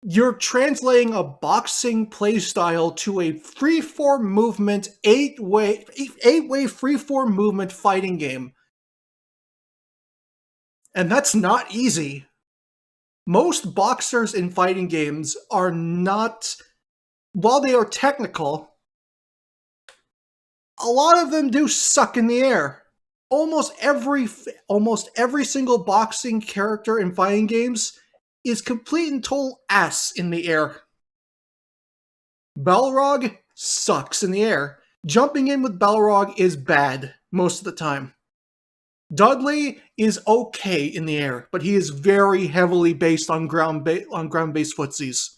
you're translating a boxing playstyle to a freeform movement, eight-way freeform movement fighting game. And that's not easy. Most boxers in fighting games are not, while they are technical, a lot of them do suck in the air. Almost every single boxing character in fighting games is complete and total ass in the air. Balrog sucks in the air. Jumping in with Balrog is bad most of the time. Dudley is okay in the air, but he is very heavily based on ground-based footsies.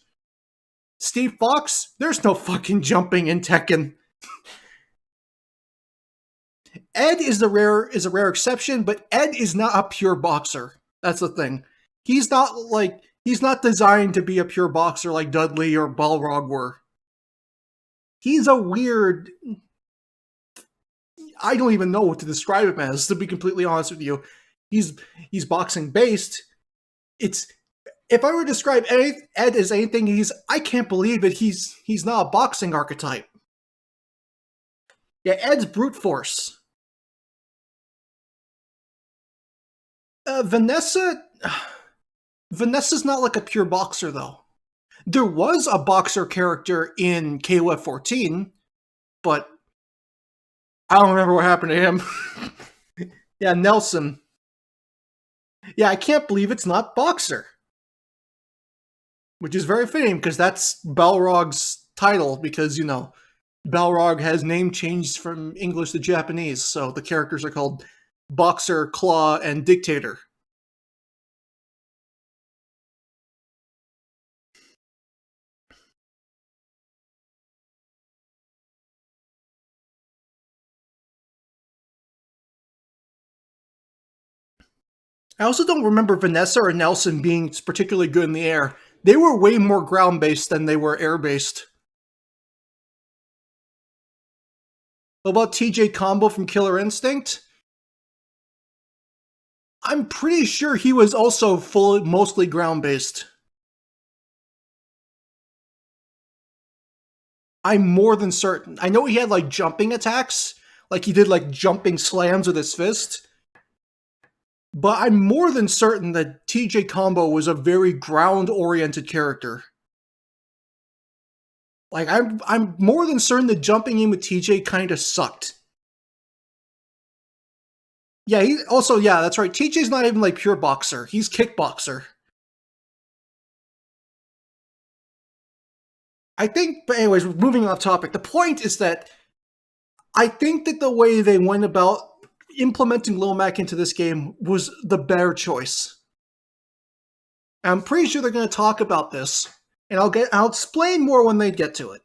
Steve Fox, there's no fucking jumping in Tekken. Ed is a rare exception, but Ed is not a pure boxer. That's the thing. He's not designed to be a pure boxer like Dudley or Balrog were. He's a weird, I don't even know what to describe him as, to be completely honest with you. He's boxing based. If I were to describe Ed as anything, I can't believe it. He's not a boxing archetype. Yeah, Ed's brute force. Vanessa's not like a pure boxer, though. There was a boxer character in KOF 14, but I don't remember what happened to him. Yeah, Nelson. Yeah, I can't believe it's not boxer. Which is very fitting, because that's Balrog's title, because, Balrog has name changed from English to Japanese, so the characters are called Boxer, Claw, and Dictator. I also don't remember Vanessa or Nelson being particularly good in the air. They were way more ground-based than they were air-based. What about TJ Combo from Killer Instinct? I'm pretty sure he was also mostly ground-based. I'm more than certain. I know he had like jumping attacks, like he did like jumping slams with his fist. But I'm more than certain that TJ Combo was a very ground-oriented character. Like, I'm more than certain that jumping in with TJ kind of sucked. Yeah, yeah, that's right. TJ's not even like pure boxer. He's kickboxer. I think, but anyways, moving off topic, the point is that I think that the way they went about implementing Lil Mac into this game was the better choice. I'm pretty sure they're going to talk about this, and I'll explain more when they get to it.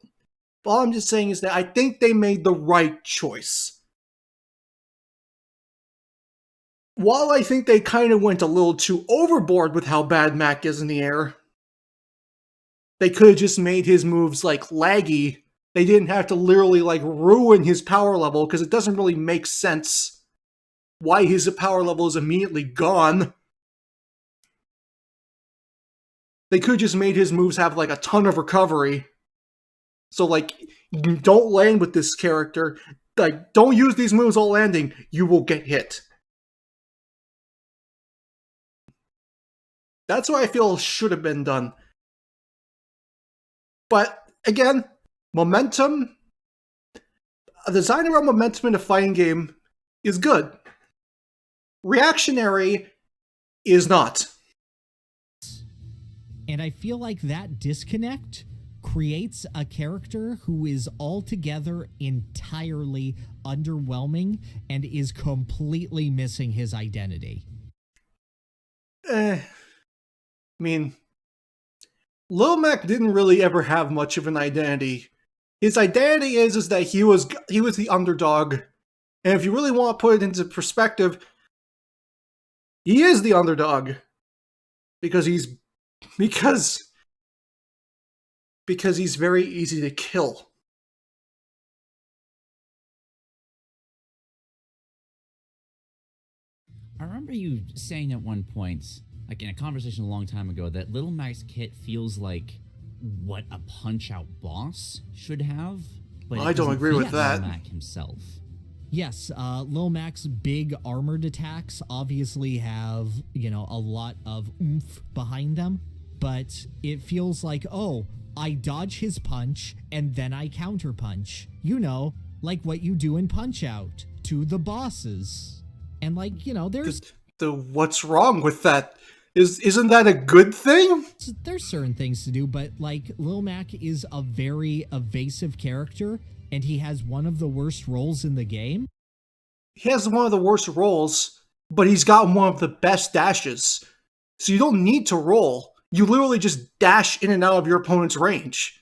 But all I'm just saying is that I think they made the right choice. While I think they kind of went a little too overboard with how bad Mac is in the air, they could have just made his moves like laggy. They didn't have to literally like ruin his power level, because it doesn't really make sense why his power level is immediately gone. They could have just made his moves have like a ton of recovery. So like, don't land with this character. Like, don't use these moves while landing. You will get hit. That's what I feel should have been done. But again, momentum. A design around momentum in a fighting game is good. Reactionary is not. And I feel like that disconnect creates a character who is altogether entirely underwhelming and is completely missing his identity. I mean, Lil Mac didn't really ever have much of an identity. His identity is that he was the underdog. And if you really want to put it into perspective, he is the underdog. Because he's very easy to kill. I remember you saying at one point, like in a conversation a long time ago, that Little Mac's kit feels like what a Punch-Out boss should have. But I don't agree with that. Lil Mac himself. Yes, Lil Mac's big armored attacks obviously have, a lot of oomph behind them, but it feels like, oh, I dodge his punch and then I counter punch. Like what you do in Punch-Out to the bosses. And there's... What's wrong with that? Isn't that a good thing? There's certain things to do, but Lil Mac is a very evasive character, and he has one of the worst rolls in the game. He has one of the worst rolls, but he's got one of the best dashes. So you don't need to roll. You literally just dash in and out of your opponent's range.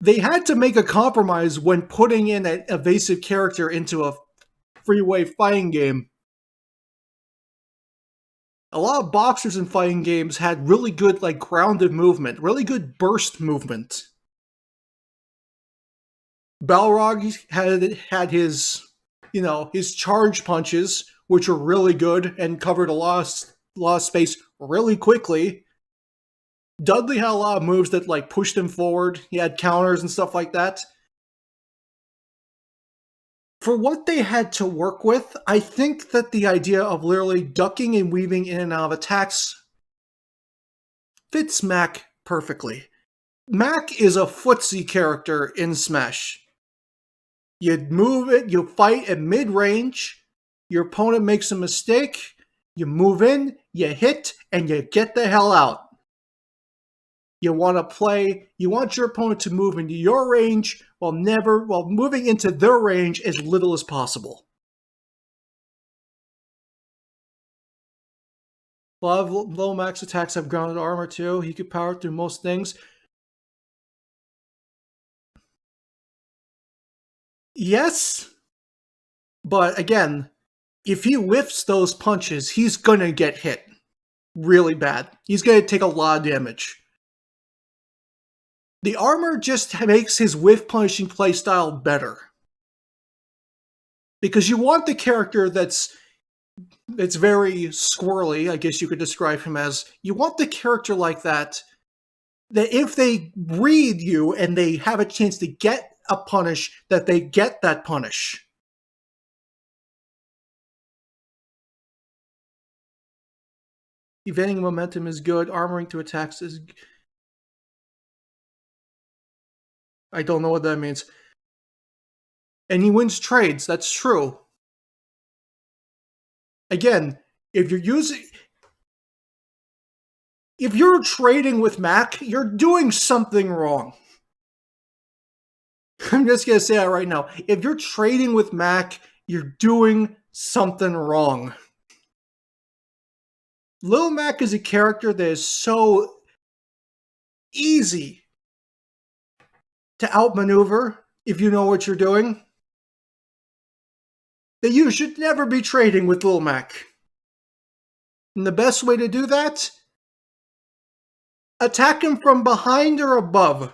They had to make a compromise when putting in an evasive character into a freeway fighting game. A lot of boxers in fighting games had really good, grounded movement, really good burst movement. Balrog had his, his charge punches, which were really good and covered a lot of space really quickly. Dudley had a lot of moves that, pushed him forward. He had counters and stuff like that. For what they had to work with, I think that the idea of literally ducking and weaving in and out of attacks fits Mac perfectly. Mac is a footsie character in Smash. You move it, you fight at mid-range, your opponent makes a mistake, you move in, you hit, and you get the hell out. You want your opponent to move into your range while moving into their range as little as possible. A lot of low max attacks have grounded armor too. He could power through most things. Yes, but again, if he whiffs those punches, he's gonna get hit really bad. He's gonna take a lot of damage. The armor just makes his whiff punishing playstyle better. Because you want the character that's very squirrely, I guess you could describe him as. You want the character like that if they read you and they have a chance to get a punish, that they get that punish. Evading momentum is good. Armoring to attacks is... I don't know what that means. And he wins trades, that's true. Again, if you're trading with Mac, you're doing something wrong. I'm just going to say that right now. If you're trading with Mac, you're doing something wrong. Lil Mac is a character that is so easy to outmaneuver if you know what you're doing, that you should never be trading with Lil Mac. And the best way to do that? Attack him from behind or above.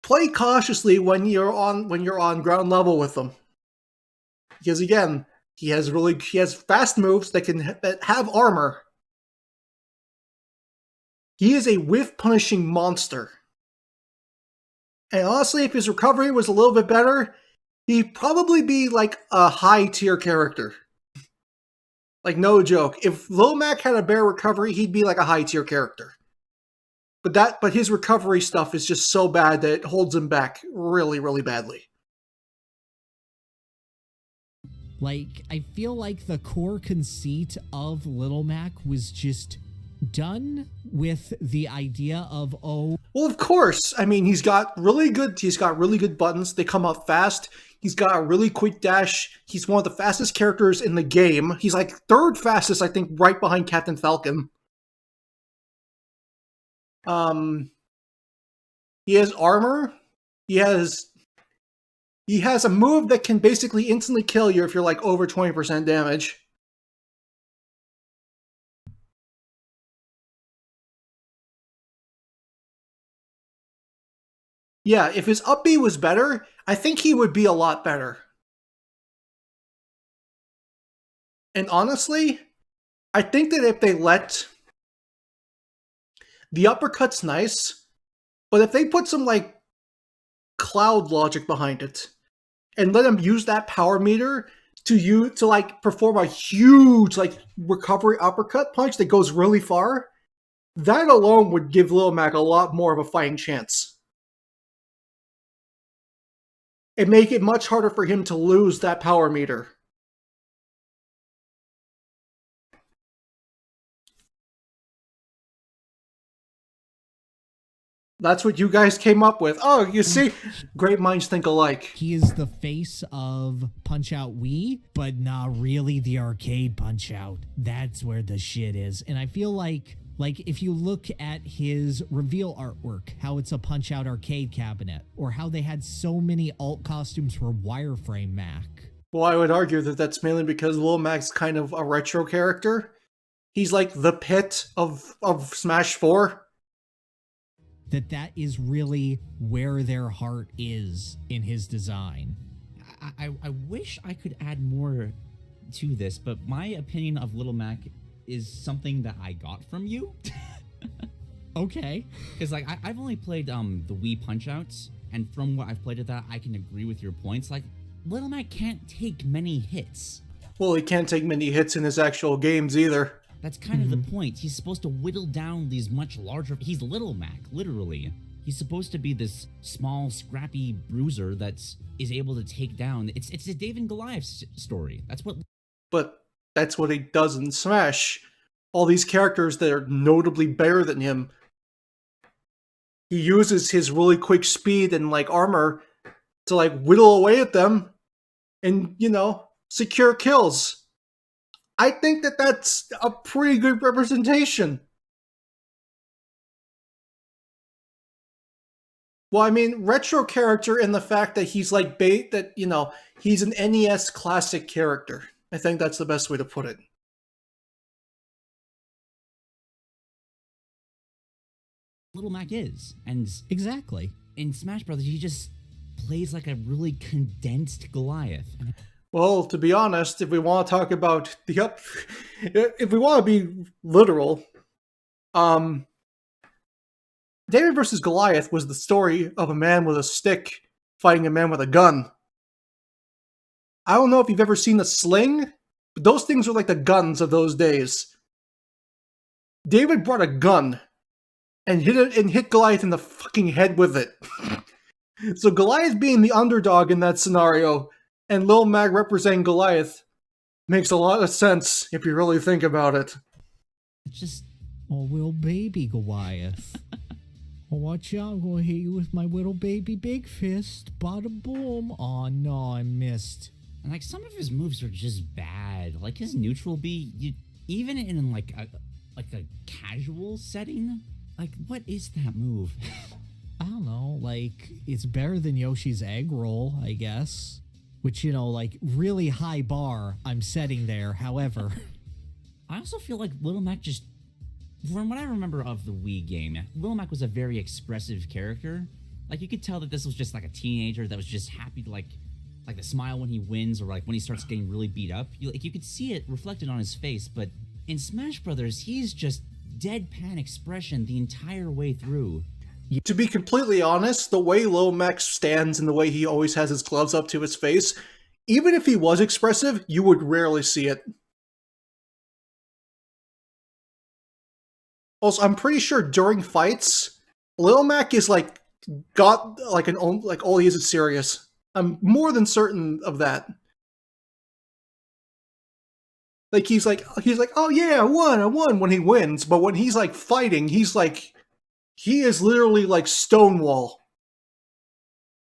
Play cautiously when you're on ground level with him. Because again, he has fast moves that have armor. He is a whiff punishing monster. And honestly, if his recovery was a little bit better, he'd probably be like a high tier character. Like, no joke. If Lil Mac had a better recovery, he'd be like a high tier character. But his recovery stuff is just so bad that it holds him back really, really badly. Like, I feel like the core conceit of Little Mac was just done with the idea of, oh... Well, of course. I mean, he's got really good buttons. They come up fast. He's got a really quick dash. He's one of the fastest characters in the game. He's like third fastest, I think, right behind Captain Falcon. He has armor. He has a move that can basically instantly kill you if you're like over 20% damage. Yeah, if his up B was better, I think he would be a lot better. And honestly, I think that if they let... The uppercut's nice, but if they put some, like, cloud logic behind it, and let him use that power meter to like, perform a huge, like, recovery uppercut punch that goes really far, that alone would give Lil Mac a lot more of a fighting chance. And make it much harder for him to lose that power meter. That's what you guys came up with. Oh, you see? Great minds think alike. He is the face of Punch-Out Wii, but not really the arcade Punch-Out. That's where the shit is. And I feel like if you look at his reveal artwork, how it's a Punch-Out arcade cabinet, or how they had so many alt costumes for Wireframe Mac. Well, I would argue that that's mainly because Lil Mac's kind of a retro character. He's like the Pit of Smash 4. That is really where their heart is in his design. I wish I could add more to this, but my opinion of Little Mac is something that I got from you. Okay. Because like I've only played the Wii Punch-Outs, and from what I've played of that, I can agree with your points. Like, Little Mac can't take many hits. Well, he can't take many hits in his actual games either. That's kind of the point. He's supposed to whittle down these much larger... He's Little Mac, literally. He's supposed to be this small, scrappy bruiser is able to take down... It's a David and Goliath story. That's what... But that's what he does in Smash. All these characters that are notably better than him. He uses his really quick speed and, like, armor to, like, whittle away at them and, you know, secure kills. I think that that's a pretty good representation. Well, I mean, retro character in the fact that he's like he's an NES classic character. I think that's the best way to put it. Little Mac is. And exactly. In Smash Brothers, he just plays like a really condensed Goliath. Well, to be honest, if we want to talk about if we want to be literal, David versus Goliath was the story of a man with a stick fighting a man with a gun. I don't know if you've ever seen a sling, but those things were like the guns of those days. David brought a gun and hit Goliath in the fucking head with it. So Goliath being the underdog in that scenario and Lil Mac representing Goliath makes a lot of sense if you really think about it. It's just... Oh, little baby Goliath. Oh, watch out, I'm gonna hit you with my little baby big fist. Bada boom. Oh no, I missed. And like some of his moves are just bad. Like his neutral B, even in like a casual setting, like what is that move? I don't know, like it's better than Yoshi's egg roll, I guess. Which, you know, like really high bar I'm setting there, however. I also feel like Little Mac just, from what I remember of the Wii game, Little Mac was a very expressive character. Like you could tell that this was just like a teenager that was just happy to like the smile when he wins or like when he starts getting really beat up. You could see it reflected on his face, but in Smash Brothers, he's just deadpan expression the entire way through. To be completely honest, the way Lil Mac stands and the way he always has his gloves up to his face, even if he was expressive, you would rarely see it. Also, I'm pretty sure during fights, Lil Mac is like got like all he is serious. I'm more than certain of that. Like he's like, oh yeah, I won when he wins, but when he's like fighting, he's like, he is literally like Stonewall.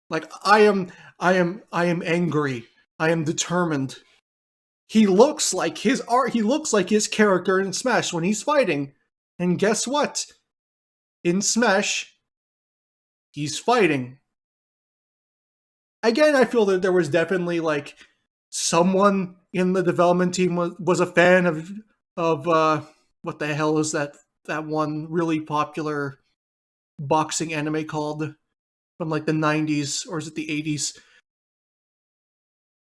Like I am angry. I am determined. He looks like his character in Smash when he's fighting. And guess what? In Smash, he's fighting. Again, I feel that there was definitely like someone in the development team was a fan of what the hell is that one really popular boxing anime called from like the 90s, or is it the 80s?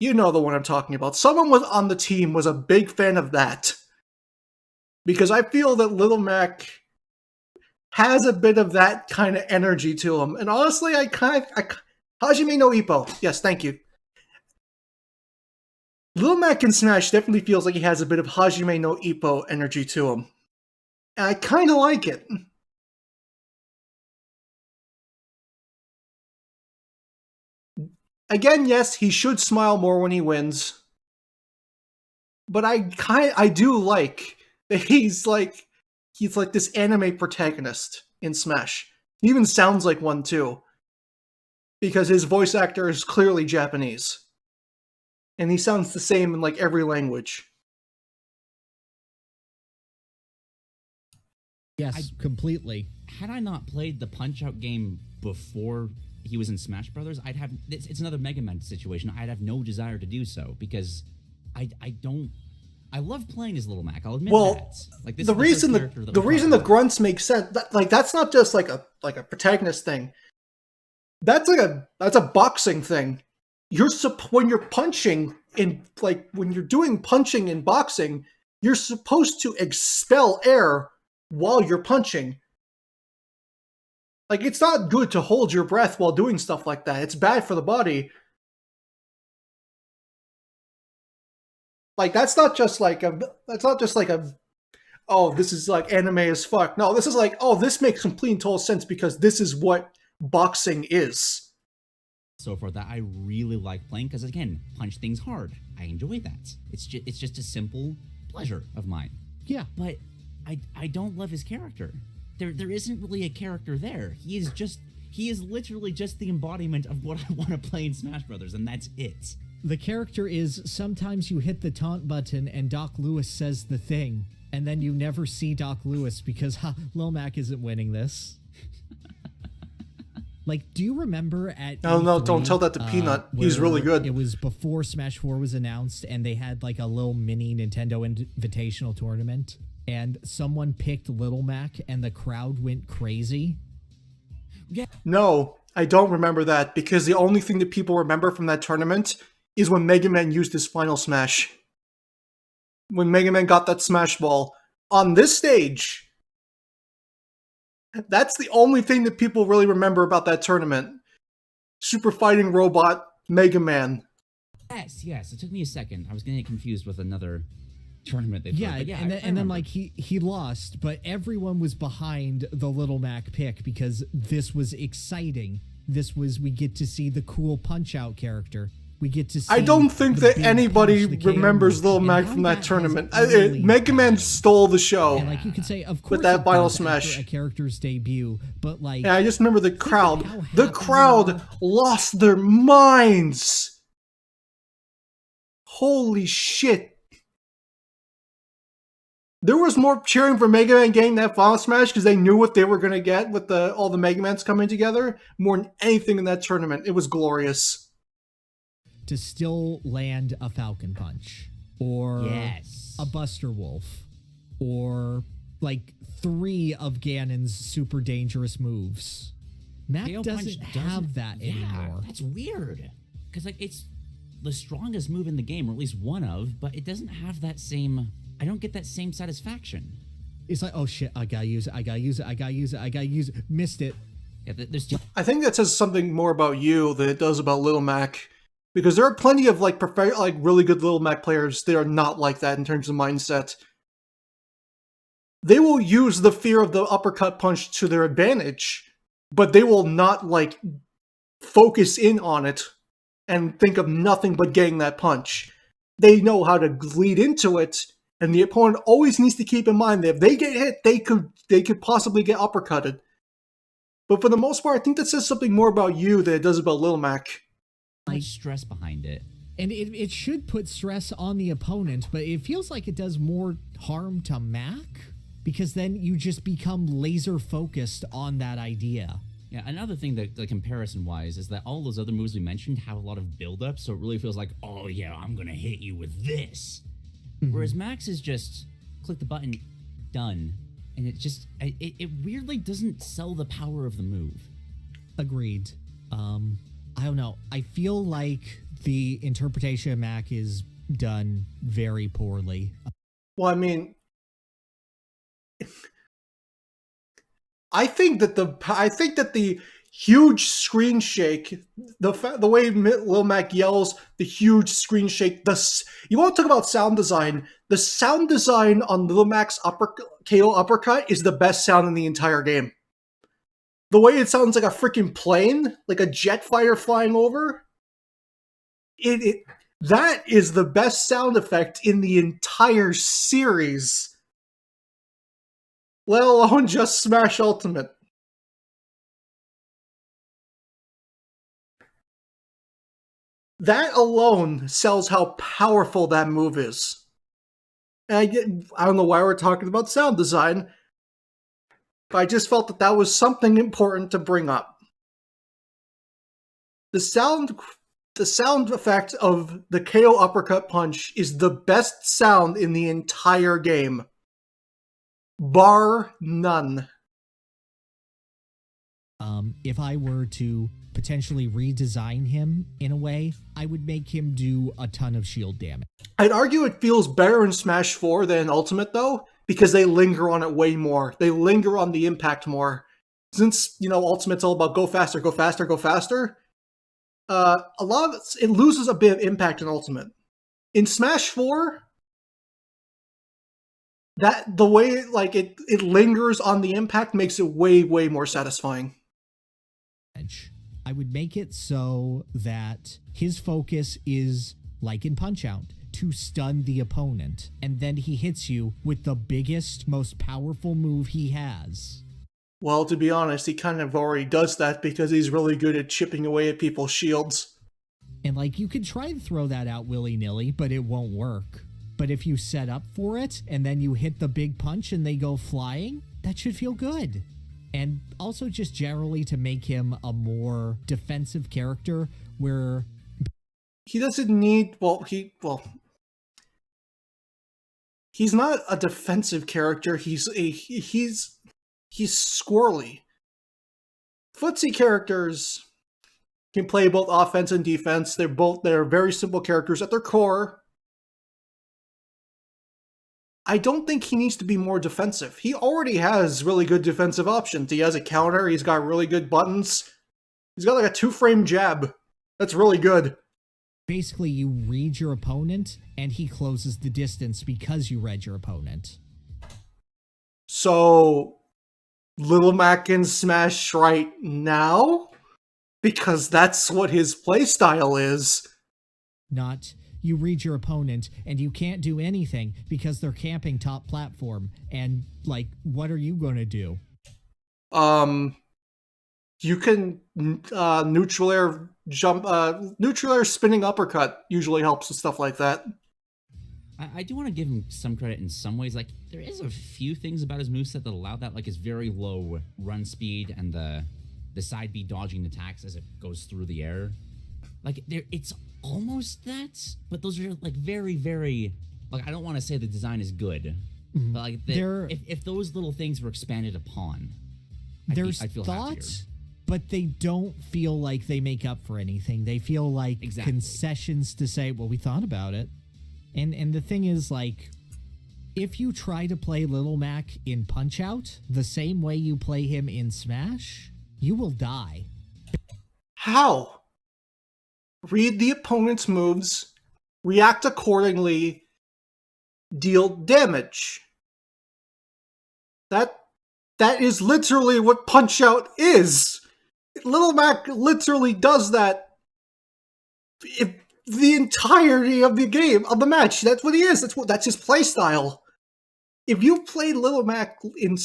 You know the one I'm talking about. Someone was on the team was a big fan of that. Because I feel that Little Mac has a bit of that kind of energy to him. And honestly, Hajime no Ippo. Yes, thank you. Little Mac in Smash definitely feels like he has a bit of Hajime no Ippo energy to him. And I kind of like it. Again, yes, he should smile more when he wins. But I do like that he's like this anime protagonist in Smash. He even sounds like one too. Because his voice actor is clearly Japanese. And he sounds the same in like every language. Yes, completely. Had I not played the Punch-Out game before he was in Smash Brothers, it's another Mega Man situation. I'd have no desire to do so because I love playing as Little Mac. I'll admit that. Like this, the reason the grunts make sense. That's not just like a protagonist thing. That's a boxing thing. When you're punching in, like when you're doing punching in boxing, you're supposed to expel air while you're punching. Like it's not good to hold your breath while doing stuff like that. It's bad for the body. Like that's not just like oh, this is like anime as fuck. No, this is like, oh, this makes complete and total sense because this is what boxing is. So far that I really like playing because again, punch things hard. I enjoy that. It's just a simple pleasure of mine. Yeah. But I don't love his character. There isn't really a character there. He is literally just the embodiment of what I want to play in Smash Brothers, and that's it. The character is sometimes you hit the taunt button and Doc Lewis says the thing, and then you never see Doc Lewis because Lil Mac isn't winning this. Like, do you remember at Oh, no, don't tell that to Peanut. He's really good. It was before Smash 4 was announced, and they had like a little mini Nintendo Invitational tournament. and someone picked Little Mac and the crowd went crazy? Yeah. No, I don't remember that, because the only thing that people remember from that tournament is when Mega Man used his final smash. When Mega Man got that smash ball on this stage. That's the only thing that people really remember about that tournament. Super Fighting Robot Mega Man. Yes. It took me a second. I was getting confused with another tournament they played. Yeah, and then like he lost, but everyone was behind the Little Mac pick because this was exciting. This was, we get to see the cool Punch-Out character. We get to see. I don't think that anybody remembers Little Mac from that tournament. Mega Man stole the show. And like you could say, of course, with that final smash, a character's debut, but like, yeah, I just remember the crowd. The crowd lost their minds. Holy shit! There was more cheering for Mega Man getting that final smash because they knew what they were gonna get with all the Mega Mans coming together. More than anything in that tournament, it was glorious. To still land a Falcon Punch, or a Buster Wolf, or like 3 of Ganon's super dangerous moves. Mac doesn't have that anymore. That's weird. Because like it's the strongest move in the game, or at least one of, but it doesn't have that same, I don't get that same satisfaction. It's like, oh shit, I gotta use it, missed it. Yeah, I think that says something more about you than it does about Little Mac. Because there are plenty of like really good Little Mac players that are not like that in terms of mindset. They will use the fear of the uppercut punch to their advantage, but they will not like focus in on it and think of nothing but getting that punch. They know how to lead into it, and the opponent always needs to keep in mind that if they get hit, they could possibly get uppercutted. But for the most part, I think that says something more about you than it does about Little Mac. Much stress behind it. And it should put stress on the opponent, but it feels like it does more harm to Mac, because then you just become laser focused on that idea. Yeah, another thing that, like, comparison-wise, is that all those other moves we mentioned have a lot of build-up, so it really feels like, oh yeah, I'm gonna hit you with this. Whereas Max is just, click the button, done. And it just, it weirdly doesn't sell the power of the move. Agreed. I don't know. I feel like the interpretation of Mac is done very poorly. Well, I mean, I think that the huge screen shake, the way Lil Mac yells, the huge screen shake. You want to talk about sound design? The sound design on Lil Mac's KO uppercut is the best sound in the entire game. The way it sounds like a freaking plane, like a jet fighter flying over, that is the best sound effect in the entire series. Let alone just Smash Ultimate. That alone sells how powerful that move is. And I don't know why we're talking about sound design, but I just felt that was something important to bring up. The sound effect of the KO uppercut punch is the best sound in the entire game. Bar none. If I were to potentially redesign him in a way, I would make him do a ton of shield damage. I'd argue it feels better in Smash 4 than in Ultimate, though, because they linger on it way more. They linger on the impact more. Since, Ultimate's all about go faster, go faster, go faster, a lot of it loses a bit of impact in Ultimate. In Smash 4, the way it lingers on the impact makes it way, way more satisfying. I would make it so that his focus is, like in Punch-Out, to stun the opponent, and then he hits you with the biggest, most powerful move he has. Well, to be honest, he kind of already does that because he's really good at chipping away at people's shields. And you could try to throw that out willy-nilly, but it won't work. But if you set up for it, and then you hit the big punch and they go flying, that should feel good. And also just generally to make him a more defensive character where he doesn't need, he's not a defensive character. He's squirrely. Footsie characters can play both offense and defense. They're very simple characters at their core. I don't think he needs to be more defensive. He already has really good defensive options. He has a counter. He's got really good buttons. He's got like a 2-frame jab. That's really good. Basically, you read your opponent, and he closes the distance because you read your opponent. So, Little Mac can smash right now? Because that's what his playstyle is. Not, you read your opponent, and you can't do anything because they're camping top platform, and, like, what are you gonna do? You can neutral air jump, neutral air spinning uppercut usually helps with stuff like that. I do want to give him some credit in some ways. Like, there is a few things about his moveset that allow that, like his very low run speed and the side B dodging attacks as it goes through the air. Like, it's almost that, but those are like very, very, like, I don't want to say the design is good, but like if those little things were expanded upon, I'd feel thoughts, happier. But they don't feel like they make up for anything. They feel like concessions to say, well, we thought about it. And the thing is, like, if you try to play Little Mac in Punch-Out the same way you play him in Smash, you will die. How? Read the opponent's moves, react accordingly, deal damage. That is literally what Punch-Out is. Little Mac literally does that the entirety of the game, of the match. That's what he is. That's his playstyle. If you played Little Mac in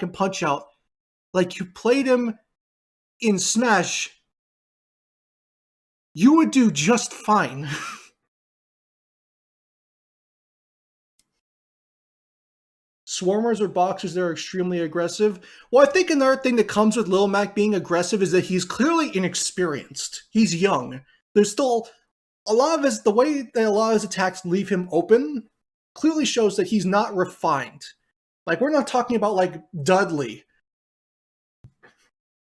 Punch-Out like you played him in Smash, you would do just fine. Swarmers or boxers that are extremely aggressive. Well, I think another thing that comes with Lil Mac being aggressive is that he's clearly inexperienced. He's young. There's still a lot of the way that a lot of his attacks leave him open clearly shows that he's not refined. Like, we're not talking about like Dudley.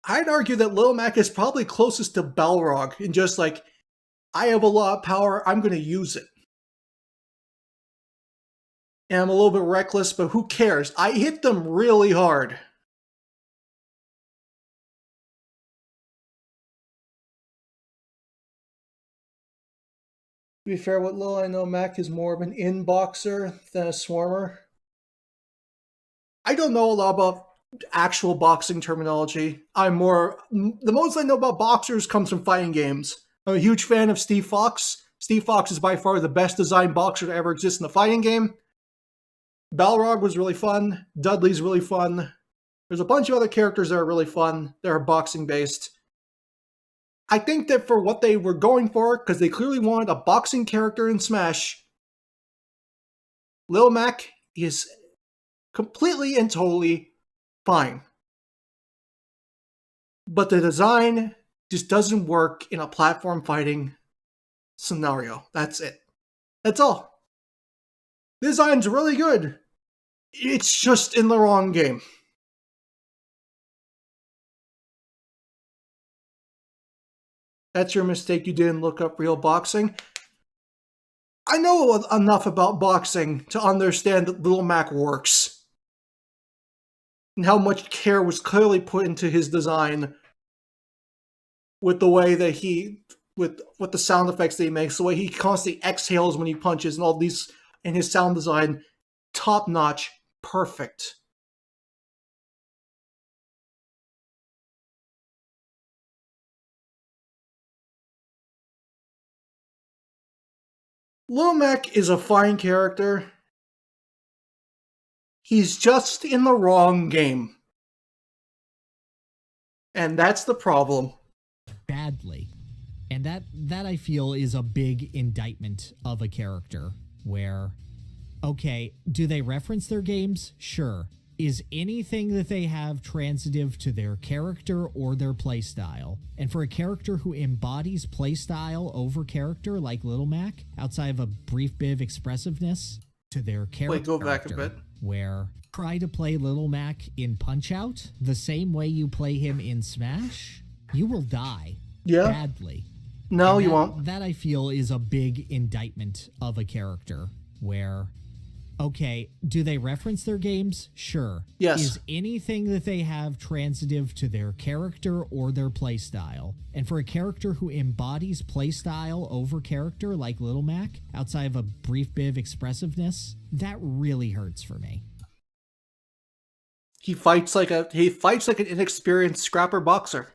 I'd argue that Lil Mac is probably closest to Balrog in just like, I have a lot of power, I'm going to use it. And I'm a little bit reckless, but who cares? I hit them really hard. To be fair, what little I know, Mac is more of an in-boxer than a swarmer. I don't know a lot about actual boxing terminology. The most I know about boxers comes from fighting games. I'm a huge fan of Steve Fox. Steve Fox is by far the best designed boxer to ever exist in a fighting game. Balrog was really fun. Dudley's really fun. There's a bunch of other characters that are really fun. That are boxing based. I think that for what they were going for, because they clearly wanted a boxing character in Smash, Lil Mac is completely and totally fine. But the design just doesn't work in a platform fighting scenario. That's it. That's all. The design's really good. It's just in the wrong game. That's your mistake. You didn't look up real boxing. I know enough about boxing to understand that Little Mac works. And how much care was clearly put into his design with the way that with the sound effects that he makes, the way he constantly exhales when he punches and all these, and his sound design, top notch, perfect. Lil Mac is a fine character. He's just in the wrong game. And that's the problem. Badly. And that I feel is a big indictment of a character where, okay, do they reference their games? Sure. Is anything that they have transitive to their character or their playstyle? And for a character who embodies playstyle over character like Little Mac, outside of a brief bit of expressiveness, to their character. Wait, go back a bit. Where try to play Little Mac in Punch-Out the same way you play him in Smash, you will die badly. No, and you won't. That, I feel, is a big indictment of a character where, okay, do they reference their games? Sure. Yes. Is anything that they have transitive to their character or their playstyle? And for a character who embodies playstyle over character like Little Mac, outside of a brief bit of expressiveness, that really hurts for me. He fights like an inexperienced scrapper boxer.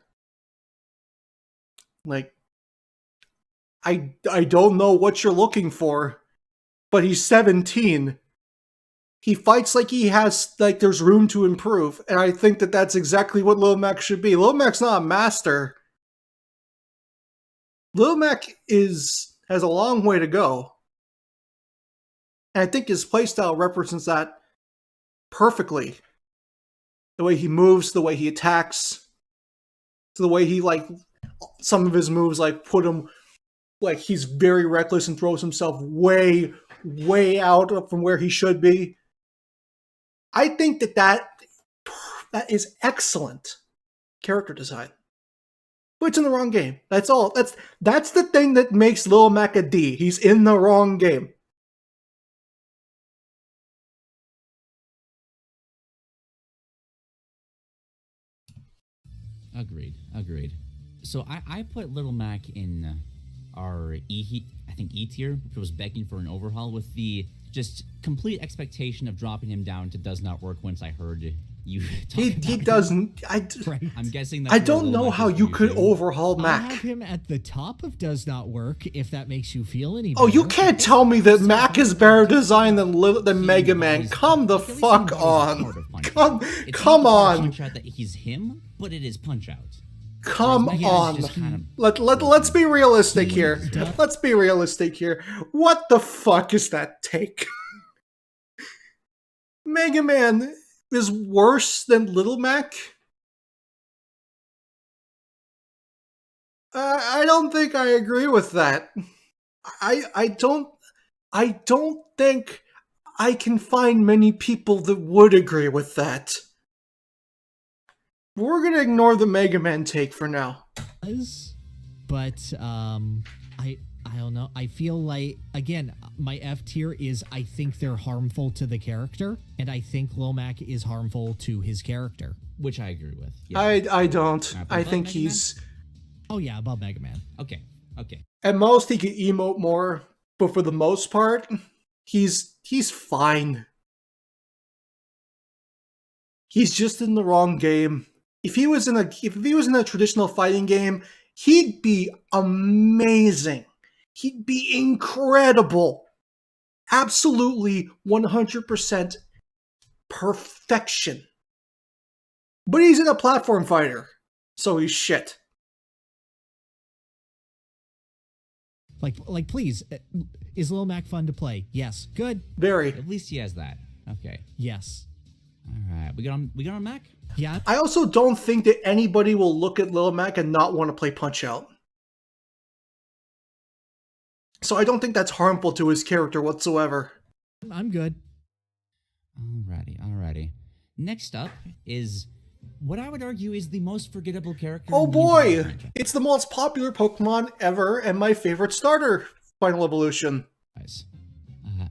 Like, I don't know what you're looking for, but he's 17. He fights like he has, like, there's room to improve, and I think that that's exactly what Lil Mac should be. Lil Mac's not a master. Lil Mac has a long way to go. And I think his playstyle represents that perfectly. The way he moves, the way he attacks, the way he, like, some of his moves, like, put him, like, he's very reckless and throws himself way, way out from where he should be. I think that is excellent character design. But it's in the wrong game. That's all. That's the thing that makes Lil Mac a D. He's in the wrong game. Agreed. So I put Little Mac in our E tier, which was begging for an overhaul, with the just complete expectation of dropping him down to does not work once I heard you talk He about doesn't. Right. I'm guessing that I don't know how you could overhaul I Mac. have him at the top of does not work, if that makes you feel any Oh, better. you can't tell me that Mac is better designed than Mega Man. Come the fuck on. Come on. Punch-Out that he's him, but it is Punch-Out. Come Mega Man on. is just kind of- Let's be realistic here. Let's be realistic here. What the fuck is that take? Mega Man is worse than Little Mac? I don't think I agree with that. I don't think I can find many people that would agree with that. We're gonna ignore the Mega Man take for now. But I don't know. I feel like, again, my F tier is I think they're harmful to the character, and I think Lil Mac is harmful to his character. Which I agree with. Yeah. I don't. I think Mega he's... Man? Oh yeah, above Mega Man. Okay. At most, he could emote more, but for the most part, he's fine. He's just in the wrong game. If he was in a traditional fighting game, he'd be amazing. He'd be incredible. Absolutely 100% perfection. But he's in a platform fighter, so he's shit. Like, please, is Lil Mac fun to play? Yes. Good. Very. At least he has that. Okay. Yes. All right. We got on Mac? Yeah. I also don't think that anybody will look at Lil Mac and not want to play Punch-Out. So I don't think that's harmful to his character whatsoever. I'm good. Alrighty. Next up is what I would argue is the most forgettable character. Oh in the entire boy! franchise. It's the most popular Pokemon ever and my favorite starter Final Evolution.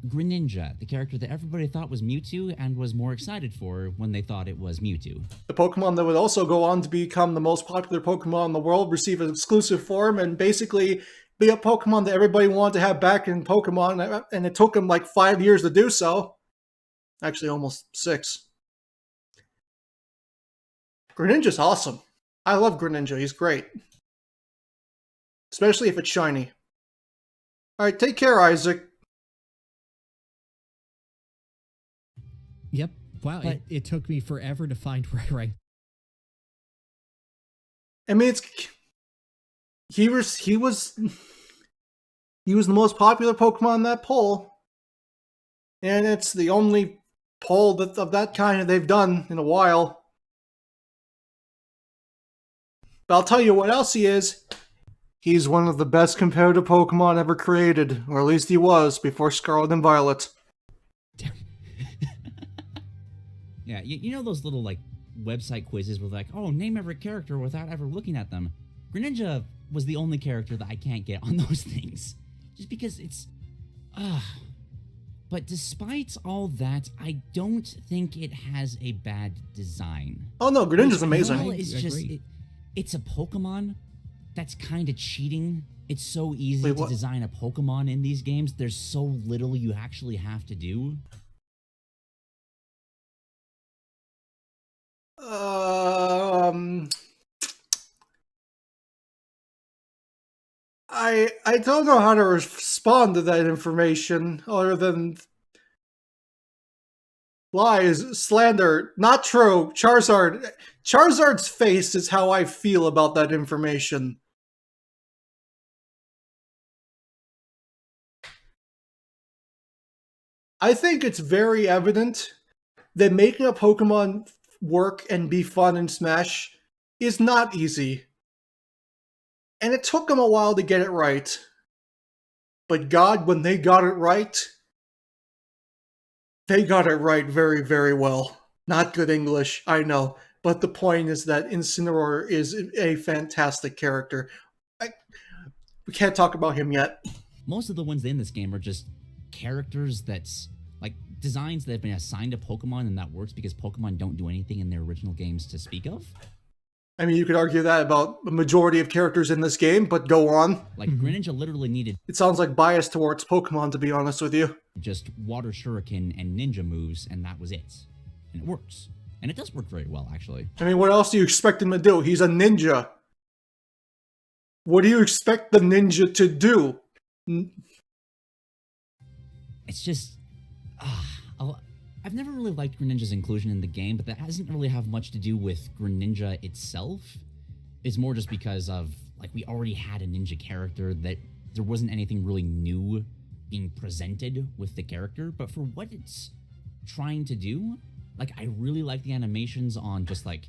Greninja, the character that everybody thought was Mewtwo and was more excited for when they thought it was Mewtwo. The Pokemon that would also go on to become the most popular Pokemon in the world, receive an exclusive form, and basically be a Pokemon that everybody wanted to have back in Pokemon, and it took them like 5 years to do so. Actually, almost 6. Greninja's awesome. I love Greninja. He's great. Especially if it's shiny. Alright, take care, Isaac. Yep. Wow, it took me forever to find where I ranked. I mean, he was the most popular Pokemon in that poll, and it's the only poll of that kind that they've done in a while. But I'll tell you what else he is. He's one of the best competitive Pokemon ever created, or at least he was before Scarlet and Violet. Yeah, you know those little, like, website quizzes where like, oh, name every character without ever looking at them. Greninja was the only character that I can't get on those things. Just because it's... But despite all that, I don't think it has a bad design. Oh no, Greninja's amazing. It's just... It's a Pokemon that's kind of cheating. It's so easy to design a Pokemon in these games. There's so little you actually have to do. I don't know how to respond to that information other than lies, slander, not true. Charizard's face is how I feel about that information. I think it's very evident that making a Pokemon work and be fun in Smash is not easy. And it took them a while to get it right. But God, when they got it right, they got it right very, very well. Not good English, I know. But the point is that Incineroar is a fantastic character. We can't talk about him yet. Most of the ones in this game are just characters that's like designs that have been assigned to Pokemon, and that works because Pokemon don't do anything in their original games to speak of. I mean, you could argue that about the majority of characters in this game, but go on. Like, Greninja literally needed... It sounds like bias towards Pokemon, to be honest with you. Just Water Shuriken and Ninja moves, and that was it. And it works. And it does work very well, actually. I mean, what else do you expect him to do? He's a ninja. What do you expect the ninja to do? It's just... I've never really liked Greninja's inclusion in the game, but that doesn't really have much to do with Greninja itself. It's more just because of, like, we already had a ninja character, that there wasn't anything really new being presented with the character, but for what it's trying to do, like, I really like the animations on just, like,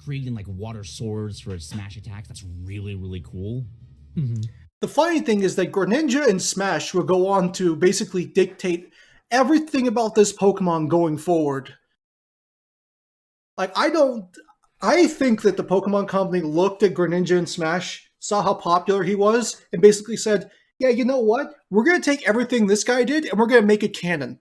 creating, like, water swords for its smash attacks. That's really, really cool. The funny thing is that Greninja and Smash will go on to basically dictate everything about this Pokemon going forward. Like, I think that the Pokemon Company looked at Greninja and Smash, saw how popular he was, and basically said, yeah, you know what? We're going to take everything this guy did, and we're going to make it canon.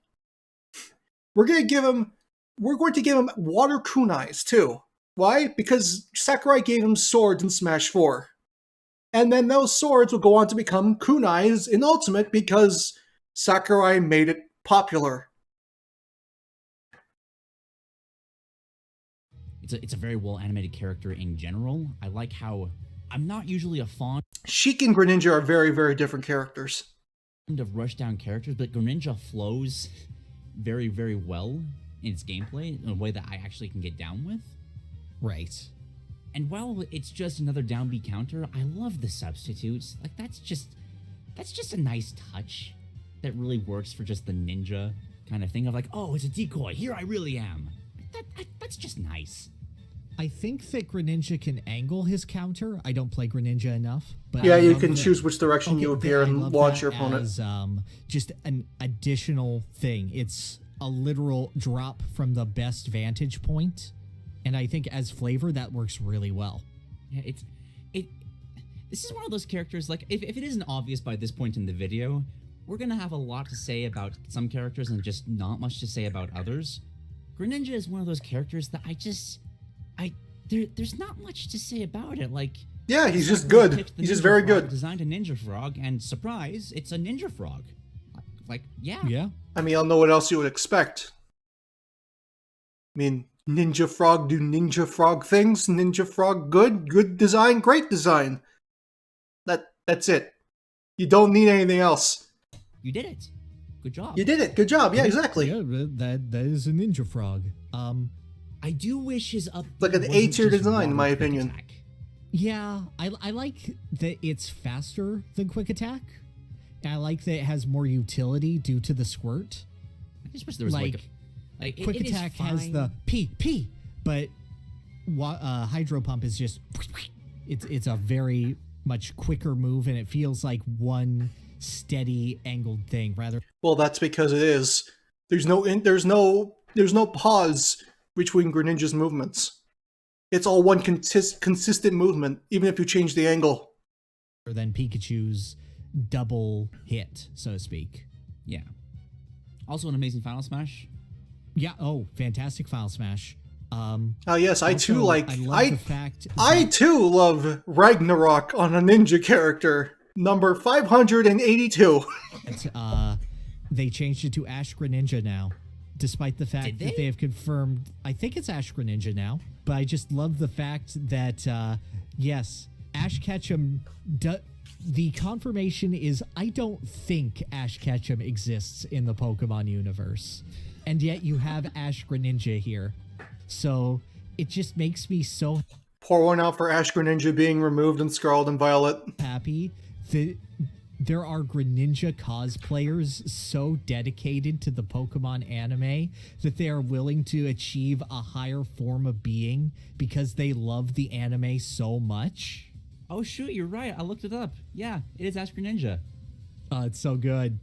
We're going to give him water kunais, too. Why? Because Sakurai gave him swords in Smash 4. And then those swords will go on to become kunais in Ultimate because Sakurai made it popular. It's a very well animated character in general. I like how I'm not usually a fond Sheik and Greninja are very, very different characters. of rushdown characters, but Greninja flows very, very well in its gameplay in a way that I actually can get down with. Right. And while it's just another down B counter, I love the substitutes. Like, that's just a nice touch that really works for just the ninja kind of thing of like, oh, it's a decoy, here I really am. That's just nice. I think that Greninja can angle his counter. I don't play Greninja enough. But yeah, you can choose which direction you appear and launch your opponent. As, just an additional thing. It's a literal drop from the best vantage point. And I think as flavor, that works really well. Yeah, this is one of those characters, like, if it isn't obvious by this point in the video, we're gonna have a lot to say about some characters and just not much to say about others. Greninja is one of those characters that there's not much to say about it. Like, yeah, he's just good. He's just very good. Designed a ninja frog, and surprise, it's a ninja frog. Like, yeah. Yeah. I mean, I don't know what else you would expect. I mean, Ninja Frog do Ninja Frog things. Ninja Frog good design, great design. That's it. You don't need anything else. You did it. Good job. You did it. Good job. Yeah, exactly. Yeah, that is a ninja frog. I do wish his up. Like an A-tier design, in my opinion. Attack. Yeah, I like that it's faster than Quick Attack. And I like that it has more utility due to the squirt. I just wish there was like Quick Attack has the P, but Hydro Pump is just it's a very much quicker move, and it feels like one steady angled thing rather. Well, that's because it is. There's no pause between Greninja's movements. It's all one consistent movement, even if you change the angle. Than Pikachu's double hit, so to speak. Yeah. Also an amazing Final Smash. Yeah. Oh, fantastic Final Smash. Oh yes, I too like. I too love Ragnarok on a ninja character, number 582. They changed it to Ash Greninja now, despite the fact that they have confirmed. I think it's Ash Greninja now, but I just love the fact that yes, Ash Ketchum. The confirmation is I don't think Ash Ketchum exists in the Pokemon universe, and yet you have Ash Greninja here. So it just makes me so pour one out for Ash Greninja being removed in Scarlet and Violet. Happy that there are Greninja cosplayers so dedicated to the Pokemon anime that they are willing to achieve a higher form of being because they love the anime so much. Oh shoot, you're right. I looked it up. Yeah, it is Ash Greninja. It's so good.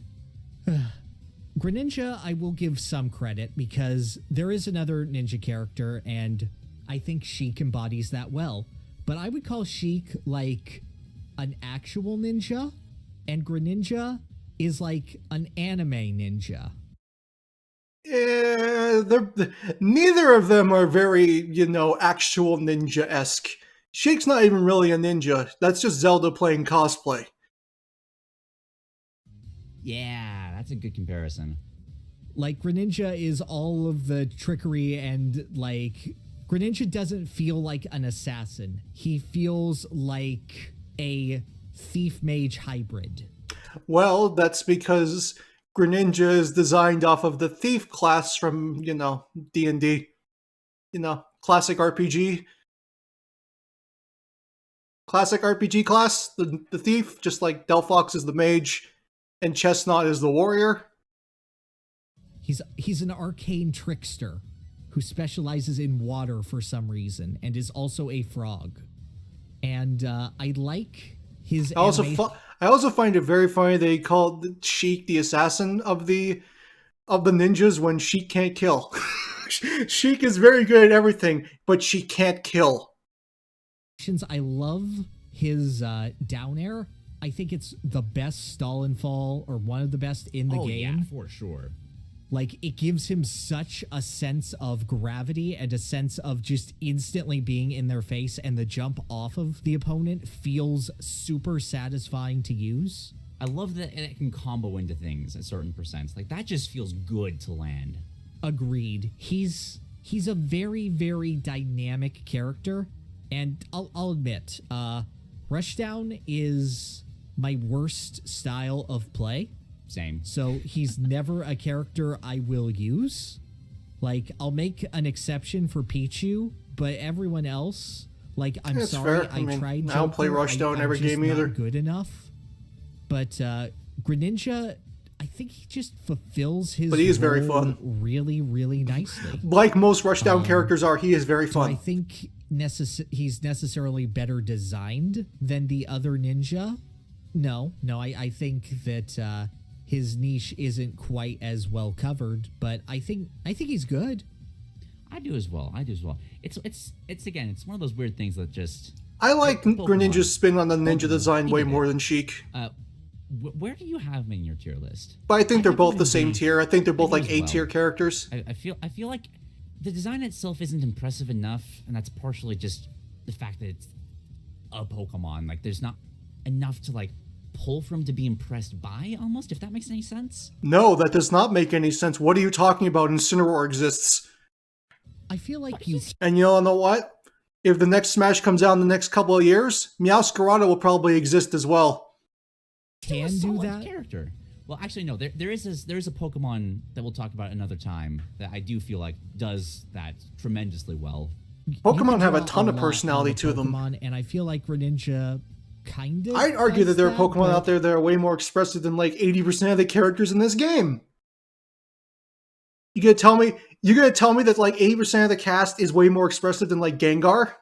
Greninja, I will give some credit because there is another ninja character, and I think Sheik embodies that well. But I would call Sheik like an actual ninja, and Greninja is like an anime ninja. Neither of them are very, actual ninja-esque. Sheik's not even really a ninja. That's just Zelda playing cosplay. Yeah, that's a good comparison. Like, Greninja is all of the trickery and, like, Greninja doesn't feel like an assassin. He feels like a thief mage hybrid. Well, that's because Greninja is designed off of the thief class from, D&D. Classic RPG. Classic RPG class, the thief, just like Delphox is the mage and Chestnut is the warrior. He's an arcane trickster who specializes in water for some reason and is also a frog. And I like his. I also find it very funny they called Sheik the assassin of the ninjas when Sheik can't kill. Sheik is very good at everything, but she can't kill. I love his down air. I think it's the best stall and fall, or one of the best in the game. Yeah, for sure. Like, it gives him such a sense of gravity and a sense of just instantly being in their face, and the jump off of the opponent feels super satisfying to use. I love that it can combo into things at certain percents. Like, that just feels good to land. Agreed. He's a very, very dynamic character. And I'll admit, Rushdown is my worst style of play. Same. So he's never a character I will use. Like, I'll make an exception for Pichu, but everyone else, like, I'm sorry, fair. I tried. I don't play Rushdown in every game either. Not good enough. But Greninja, I think he just fulfills his. But he is very fun. Really, really nicely. Like most Rushdown characters are, he is very fun. So I think he's necessarily better designed than the other ninja. No, I think that his niche isn't quite as well covered, but I think he's good. I do as well. It's again, it's one of those weird things that just. I like Greninja's spin on the ninja design way more than Sheik. Where do you have them in your tier list? But I think they're both the same tier. I think they're both like A-tier characters. I feel like the design itself isn't impressive enough, and that's partially just the fact that it's a Pokemon. Like, there's not enough to, like, pull from to be impressed by, almost, if that makes any sense. No, that does not make any sense. What are you talking about? Incineroar exists. I feel like you... And you know what? If the next Smash comes out in the next couple of years, Meowscarada will probably exist as well. Can do that? Character. Well, actually, no. There is a Pokemon that we'll talk about another time that I do feel like does that tremendously well. Pokemon have a ton of personality to them. And I feel like Greninja kind of... I'd argue that there are Pokemon out there that are way more expressive than like 80% of the characters in this game. You're gonna tell me that like 80% of the cast is way more expressive than like Gengar?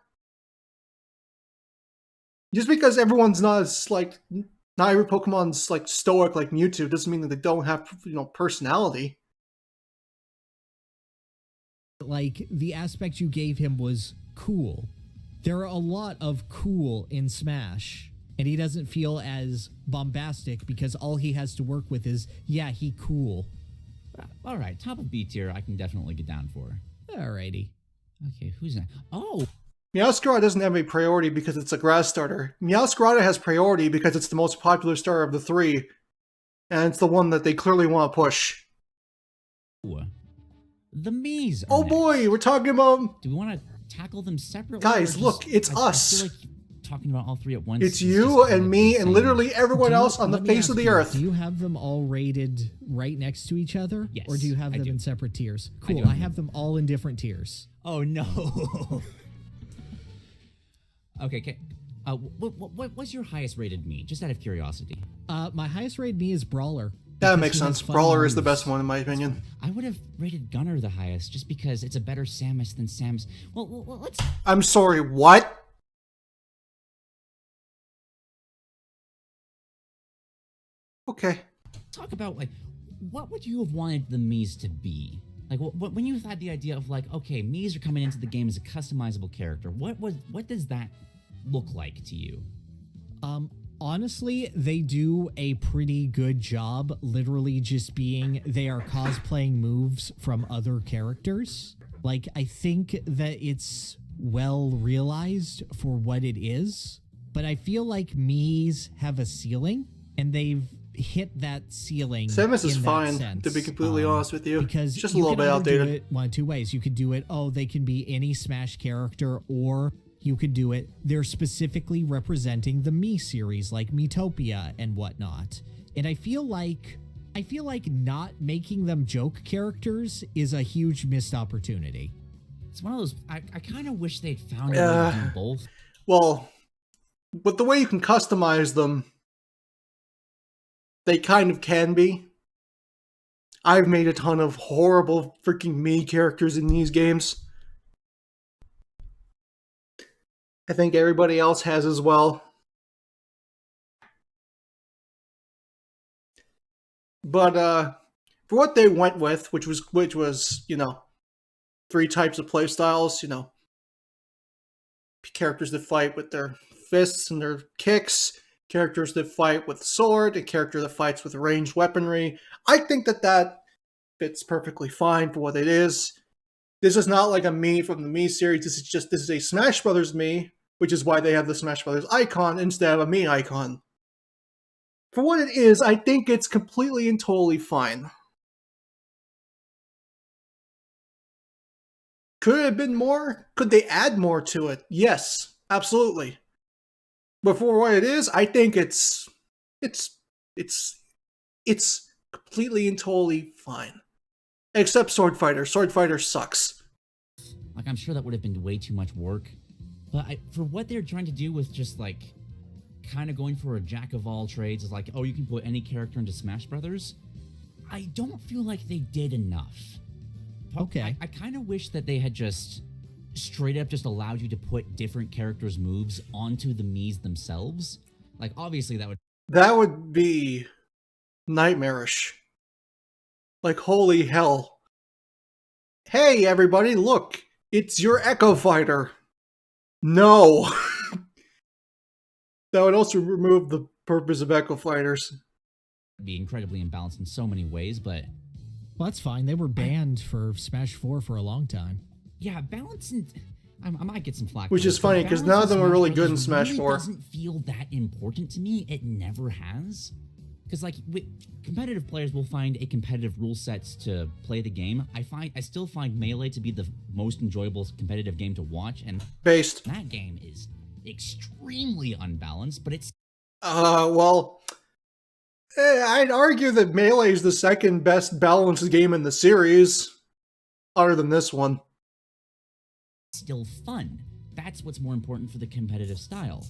Just because everyone's not as like... Not every Pokemon's like stoic like Mewtwo doesn't mean that they don't have, personality. Like, the aspect you gave him was cool. There are a lot of cool in Smash, and he doesn't feel as bombastic because all he has to work with is, yeah, he cool. All right, top of B tier, I can definitely get down for. Alrighty. Okay, who's that? Oh! Meowscarada doesn't have any priority because it's a grass starter. Meowscarada has priority because it's the most popular starter of the three, and it's the one that they clearly want to push. Ooh. The Mii's. Oh boy, we're talking about... Do we want to tackle them separately? Guys, look, it's us. I feel like talking about all three at once. It's you and me and literally everyone else on the face of the earth. Do you have them all rated right next to each other? Yes, or do you have them in separate tiers? Cool, I have them all in different tiers. Oh no. Okay, what's your highest rated Mii? Just out of curiosity. My highest rated Mii is Brawler. That makes sense. Brawler is the best one in my opinion. I would have rated Gunner the highest just because it's a better Samus than Samus. Well, let's... I'm sorry, what? Okay. Talk about, like, what would you have wanted the Mii's to be? Like, when you had the idea of, like, okay, Mii's are coming into the game as a customizable character, what does that look like to you? Honestly, they do a pretty good job literally just being they are cosplaying moves from other characters. Like, I think that it's well realized for what it is, but I feel like Mii's have a ceiling, and they've hit that ceiling. Samus is fine, to be completely honest with you. Because it's just a little bit outdated. Do it one of two ways. You could do it, oh, they can be any Smash character, or you could do it, they're specifically representing the Mii series, like Miitopia and whatnot. And I feel like not making them joke characters is a huge missed opportunity. It's one of those, I kind of wish they'd found a way to do both. Well, with the way you can customize them, they kind of can be. I've made a ton of horrible freaking Mii characters in these games. I think everybody else has as well. But for what they went with, which was, you know, 3 types of playstyles, you know, characters that fight with their fists and their kicks, characters that fight with sword, a character that fights with ranged weaponry. I think that fits perfectly fine for what it is. This is not like a Mii from the Mii series. This is a Smash Brothers Mii, which is why they have the Smash Brothers icon instead of a Mii icon. For what it is, I think it's completely and totally fine. Could it have been more? Could they add more to it? Yes, absolutely. But for what it is, I think it's completely and totally fine. Except Sword Fighter. Sword Fighter sucks. Like, I'm sure that would have been way too much work. But for what they're trying to do with just, like, kind of going for a jack of all trades, is like, oh, you can put any character into Smash Brothers, I don't feel like they did enough. Okay. I kind of wish that they had just straight up just allowed you to put different characters' moves onto the Mii's themselves. Like, obviously that would be nightmarish. Like, holy hell. Hey, everybody, look. It's your Echo Fighter. No. That would also remove the purpose of Echo Fighters. Be incredibly imbalanced in so many ways, but... Well, that's fine. They were banned for Smash 4 for a long time. Yeah, balance and... I might get some flack. Which is funny, because none of them are really good in Smash 4. It doesn't feel that important to me. It never has. Because, like, competitive players will find a competitive rule set to play the game. I still find Melee to be the most enjoyable competitive game to watch, and that game is extremely unbalanced, but it's... well... I'd argue that Melee is the second best balanced game in the series, other than this one. Still fun. That's what's more important for the competitive style.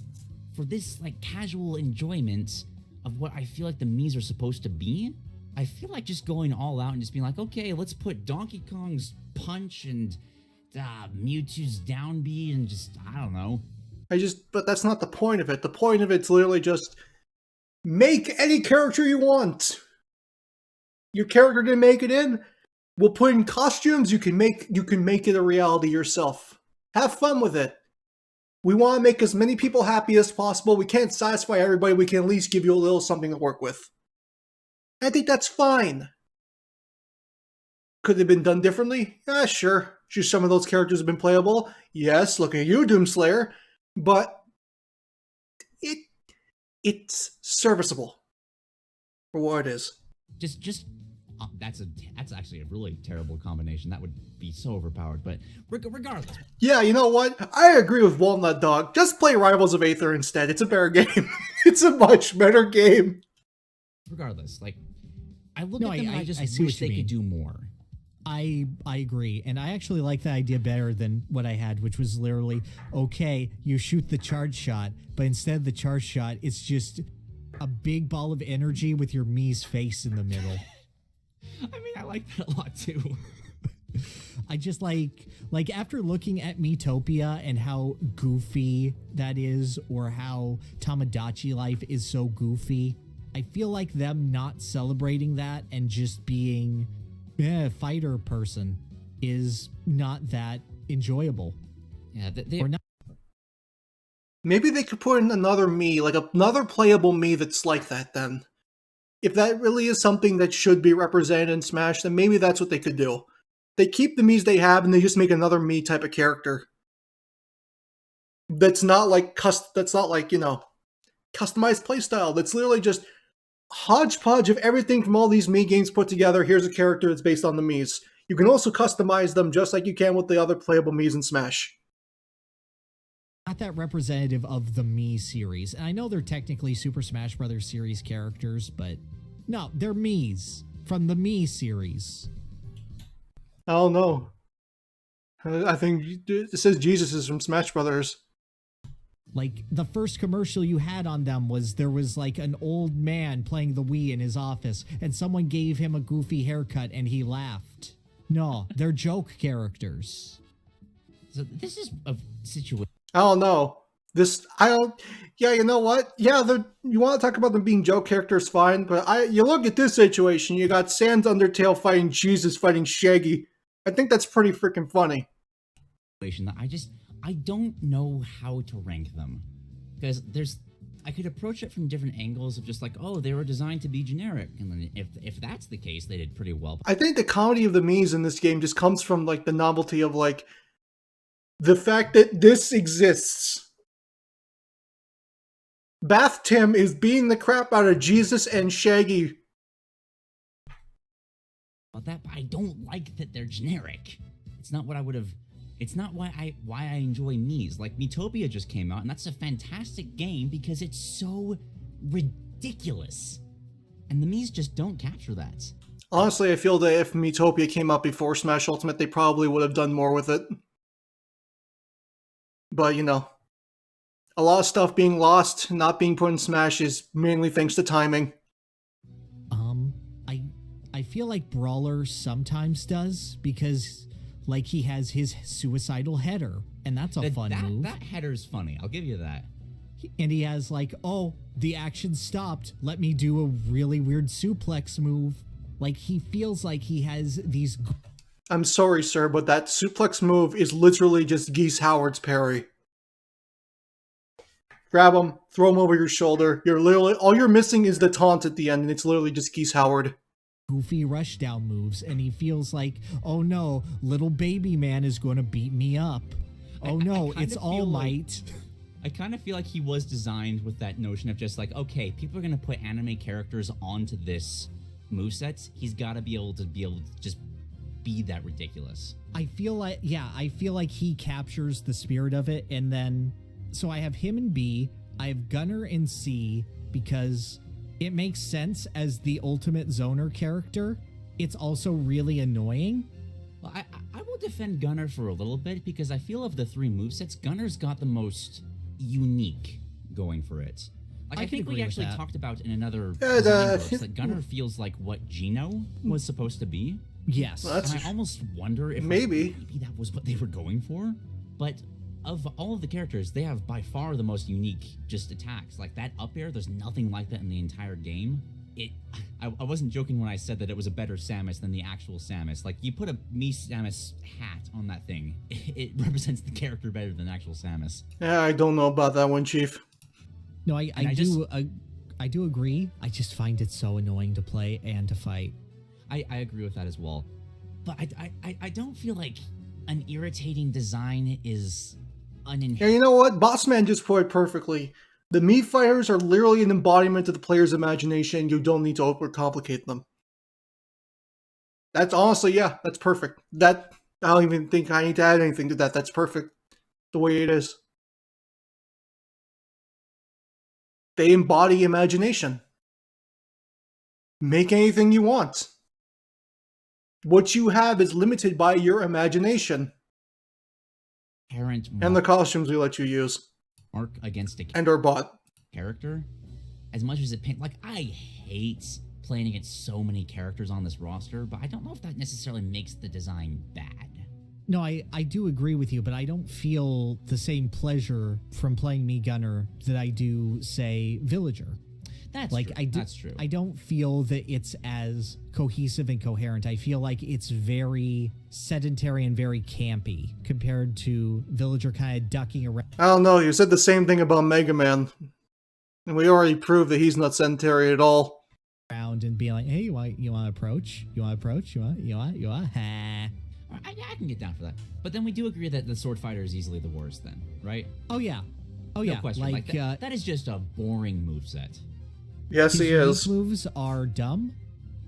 For this, like, casual enjoyment of what I feel like the Mii's are supposed to be, I feel like just going all out and just being like, okay, let's put Donkey Kong's punch and Mewtwo's down B and just, I don't know. But that's not the point of it. The point of it's literally just make any character you want. Your character didn't make it in? We'll put in costumes. You can make it a reality yourself. Have fun with it. We want to make as many people happy as possible. We can't satisfy everybody. We can at least give you a little something to work with. I think that's fine. Could it have been done differently? Yeah, sure. Should some of those characters have been playable? Yes, look at you, Doomslayer. But it's serviceable for what it is. That's actually a really terrible combination. That would be so overpowered. But regardless. Yeah, you know what? I agree with Walnut Dog. Just play Rivals of Aether instead. It's a better game. It's a much better game. Regardless, like I look at them and I just wish they could do more. I agree, and I actually like the idea better than what I had, which was literally, okay, you shoot the charge shot, but instead of the charge shot, it's just a big ball of energy with your Mii's face in the middle. I mean, I like that a lot too. I just like after looking at Miitopia and how goofy that is, or how Tamagotchi life is so goofy, I feel like them not celebrating that and just being fighter person is not that enjoyable. Yeah, maybe they could put in another Mii, like another playable Mii that's like that then. If that really is something that should be represented in Smash, then maybe that's what they could do. They keep the Miis they have and they just make another Mii type of character. That's not like, customized playstyle. That's literally just hodgepodge of everything from all these Mii games put together. Here's a character that's based on the Miis. You can also customize them just like you can with the other playable Miis in Smash. Not that representative of the Mii series. And I know they're technically Super Smash Bros. Series characters, but no, they're Miis from the Mii series. I don't know. I think it says Jesus is from Smash Brothers. Like, the first commercial you had on them was there was like an old man playing the Wii in his office, and someone gave him a goofy haircut and he laughed. No, they're joke characters. So this is a situation. I don't know. Yeah, you know what? Yeah, you want to talk about them being joke characters, fine, but you look at this situation, you got Sans Undertale fighting Jesus fighting Shaggy. I think that's pretty freaking funny. That I don't know how to rank them, because I could approach it from different angles of just like, oh, they were designed to be generic, and then if that's the case, they did pretty well. I think the comedy of the Miis in this game just comes from like the novelty of like the fact that this exists. Bath Tim is beating the crap out of Jesus and Shaggy. But I don't like that they're generic. It's not what I would have. It's not why I enjoy Mii's. Like, Miitopia just came out, and that's a fantastic game because it's so ridiculous. And the Mii's just don't capture that. Honestly, I feel that if Miitopia came out before Smash Ultimate, they probably would have done more with it. But, you know, a lot of stuff being lost, not being put in Smash is mainly thanks to timing. I feel like Brawler sometimes does, because like he has his suicidal header, and that's a fun move. That header's funny, I'll give you that. And he has like, oh, the action stopped, let me do a really weird suplex move. Like, he feels like he has these... I'm sorry, sir, but that suplex move is literally just Geese Howard's parry. Grab him, throw him over your shoulder. All you're missing is the taunt at the end, and it's literally just Geese Howard. Goofy rushdown moves, and he feels like, oh no, little baby man is going to beat me up. Oh no, it's All Might. I kind of feel like he was designed with that notion of just like, okay, people are going to put anime characters onto this moveset. He's got to be able to just be that ridiculous. I feel like he captures the spirit of it, and then, so I have him in B, I have Gunner in C, because it makes sense as the ultimate zoner character. It's also really annoying. Well, I will defend Gunner for a little bit, because I feel of the three movesets, Gunner's got the most unique going for it. Like, I think we actually talked about in another that Gunner feels like what Geno was supposed to be. Yes. Well, and I almost wonder if maybe that was what they were going for. But of all of the characters, they have by far the most unique just attacks. Like that up air, there's nothing like that in the entire game. I wasn't joking when I said that it was a better Samus than the actual Samus. Like, you put a Mii Samus hat on that thing, it represents the character better than actual Samus. Yeah, I don't know about that one, Chief. No, I do agree. I just find it so annoying to play and to fight. I agree with that as well. But I don't feel like an irritating design is uninherent. Yeah, you know what? Bossman just put it perfectly. The Mii Fighters are literally an embodiment of the player's imagination. You don't need to overcomplicate them. That's honestly, yeah, that's perfect. I don't even think I need to add anything to that. That's perfect the way it is. They embody imagination. Make anything you want. What you have is limited by your imagination. And the costumes we let you use. Arc against a and/or bot character, as much as it like I hate playing against so many characters on this roster, but I don't know if that necessarily makes the design bad. No, I do agree with you, but I don't feel the same pleasure from playing Mii Gunner that I do, say, Villager. That's like true. That's true. I don't feel that it's as cohesive and coherent. I feel like it's very sedentary and very campy compared to Villager kind of ducking around. I don't know. You said the same thing about Mega Man, and we already proved that he's not sedentary at all. Around and being like, "Hey, you want to approach? You want to approach? You want? Ha." I can get down for that. But then we do agree that the Sword Fighter is easily the worst then, right? Oh yeah. Oh no yeah. Question. Like that is just a boring moveset. Yes, he is. His moves are dumb,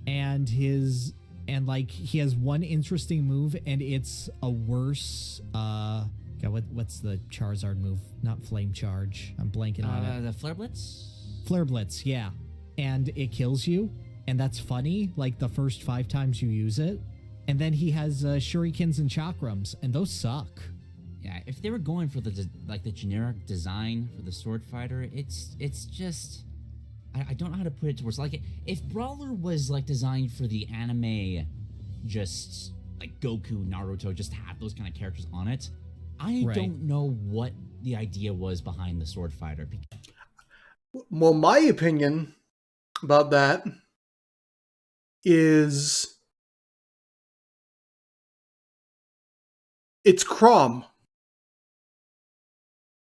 and he has one interesting move, and it's a worse. God, what's the Charizard move? Not Flame Charge. I'm blanking on it. The Flare Blitz. Flare Blitz, yeah, and it kills you, and that's funny. Like the first 5 times you use it, and then he has Shurikens and Chakrams, and those suck. Yeah, if they were going for the generic design for the Sword Fighter, it's just. I don't know how to put it to words. Like, if Brawler was, like, designed for the anime, just, like, Goku, Naruto, just have those kind of characters on it, I don't know what the idea was behind the Sword Fighter. Well, my opinion about that is it's Chrom.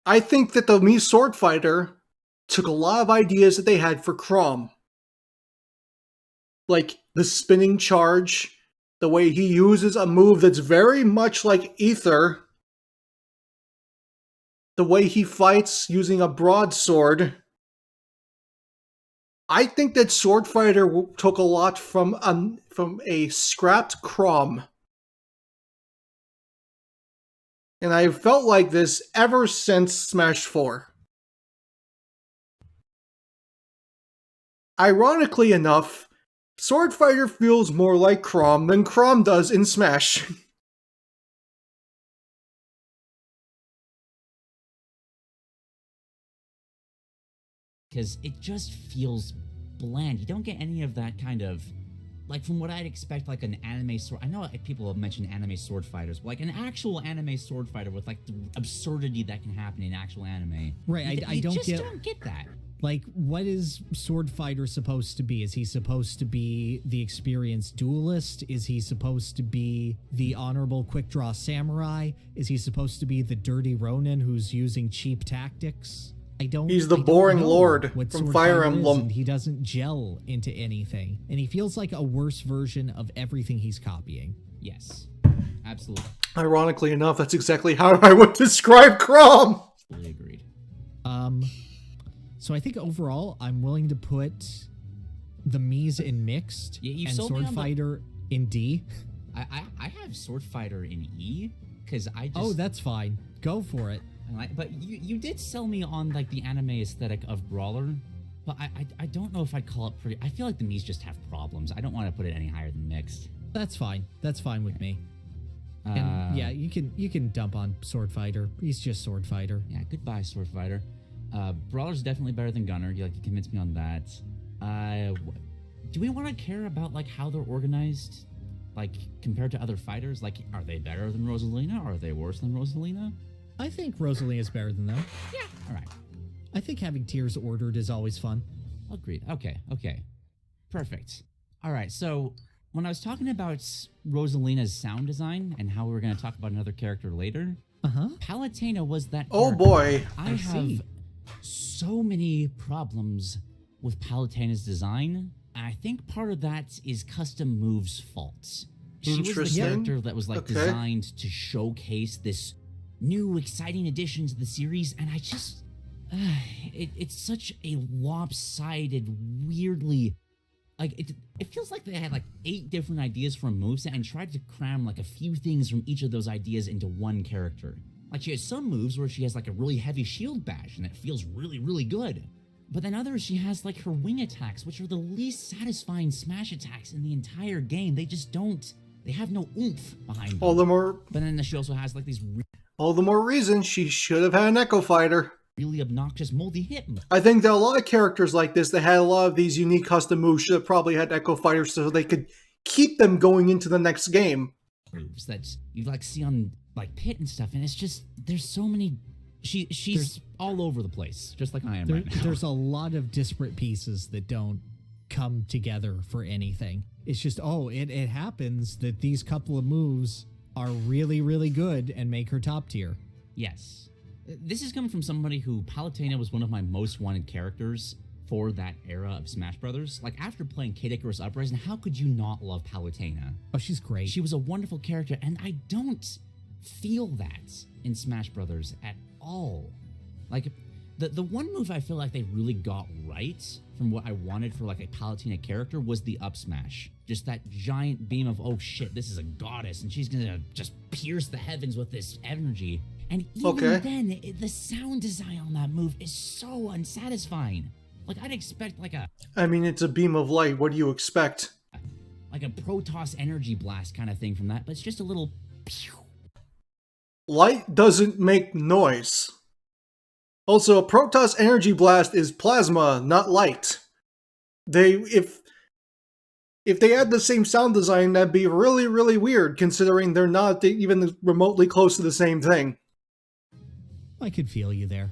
I think that the Mii Sword Fighter took a lot of ideas that they had for Chrom. Like the spinning charge, the way he uses a move that's very much like Ether, the way he fights using a broadsword. I think that Sword Fighter took a lot from a scrapped Chrom. And I've felt like this ever since Smash 4. Ironically enough, Sword Fighter feels more like Chrom than Chrom does in Smash. Because it just feels bland. You don't get any of that kind of, like, from what I'd expect, like an anime sword. I know people have mentioned anime sword fighters, but like an actual anime sword fighter with like the absurdity that can happen in actual anime. Right, I don't get that. Like, what is Sword Fighter supposed to be? Is he supposed to be the experienced duelist? Is he supposed to be the honorable quick-draw samurai? Is he supposed to be the dirty Ronin who's using cheap tactics? He's the boring lord from Fire Emblem. He doesn't gel into anything. And he feels like a worse version of everything he's copying. Yes, absolutely. Ironically enough, that's exactly how I would describe Chrom. Fully agreed. So I think overall, I'm willing to put the Mii's in mixed and Sword Fighter in D. I have Sword Fighter in E because I just. Oh, that's fine. Go for it. But you did sell me on like the anime aesthetic of Brawler, but I don't know if I'd call it pretty. I feel like the Mii's just have problems. I don't want to put it any higher than mixed. That's fine. That's fine with me. And yeah, you can dump on Sword Fighter. He's just Sword Fighter. Yeah, goodbye Sword Fighter. Brawler's definitely better than Gunner. You convinced me on that. Do we want to care about like how they're organized, like compared to other fighters? Like, are they better than Rosalina? Are they worse than Rosalina? I think Rosalina is better than them. Yeah. All right. I think having tiers ordered is always fun. Agreed. Okay. Perfect. All right, so when I was talking about Rosalina's sound design and how we were going to talk about another character later, Palutena was that Oh character. boy. I have so many problems with Palutena's design, and I think part of that is custom moves' fault. She was the character that was like designed to showcase this new exciting addition to the series, and I just it's such a lopsided, weirdly, like it feels like they had like 8 different ideas for a moveset and tried to cram like a few things from each of those ideas into one character. Like she has some moves where she has like a really heavy shield bash and it feels really, really good. But then others, she has like her wing attacks, which are the least satisfying smash attacks in the entire game. They just don't, they have no oomph behind them. All the more, but then she also has like these all the more reason she should have had an Echo Fighter. Really obnoxious multi-hit. I think that a lot of characters like this that had a lot of these unique custom moves should have probably had Echo Fighters so they could keep them going into the next game. Moves that you like see on like Pit and stuff, and it's just there's so many. She's all over the place, just like I am right now. There's a lot of disparate pieces that don't come together for anything. It's just it happens that these couple of moves are really, really good and make her top tier. Yes. This is coming from somebody who Palutena was one of my most wanted characters for that era of Smash Brothers. Like after playing Kid Icarus Uprising, how could you not love Palutena? Oh, she's great. She was a wonderful character, and I don't feel that in Smash Brothers at all. Like the one move I feel like they really got right from what I wanted for like a Palutena character was the up smash. Just that giant beam of, oh shit, this is a goddess, and she's gonna just pierce the heavens with this energy. And even then, the sound design on that move is so unsatisfying. Like, I'd expect like a... I mean, it's a beam of light. What do you expect? Like a Protoss energy blast kind of thing from that, but it's just a little... Light doesn't make noise. Also, a Protoss energy blast is plasma, not light. If they had the same sound design, that'd be really, really weird, considering they're not even remotely close to the same thing. I could feel you there.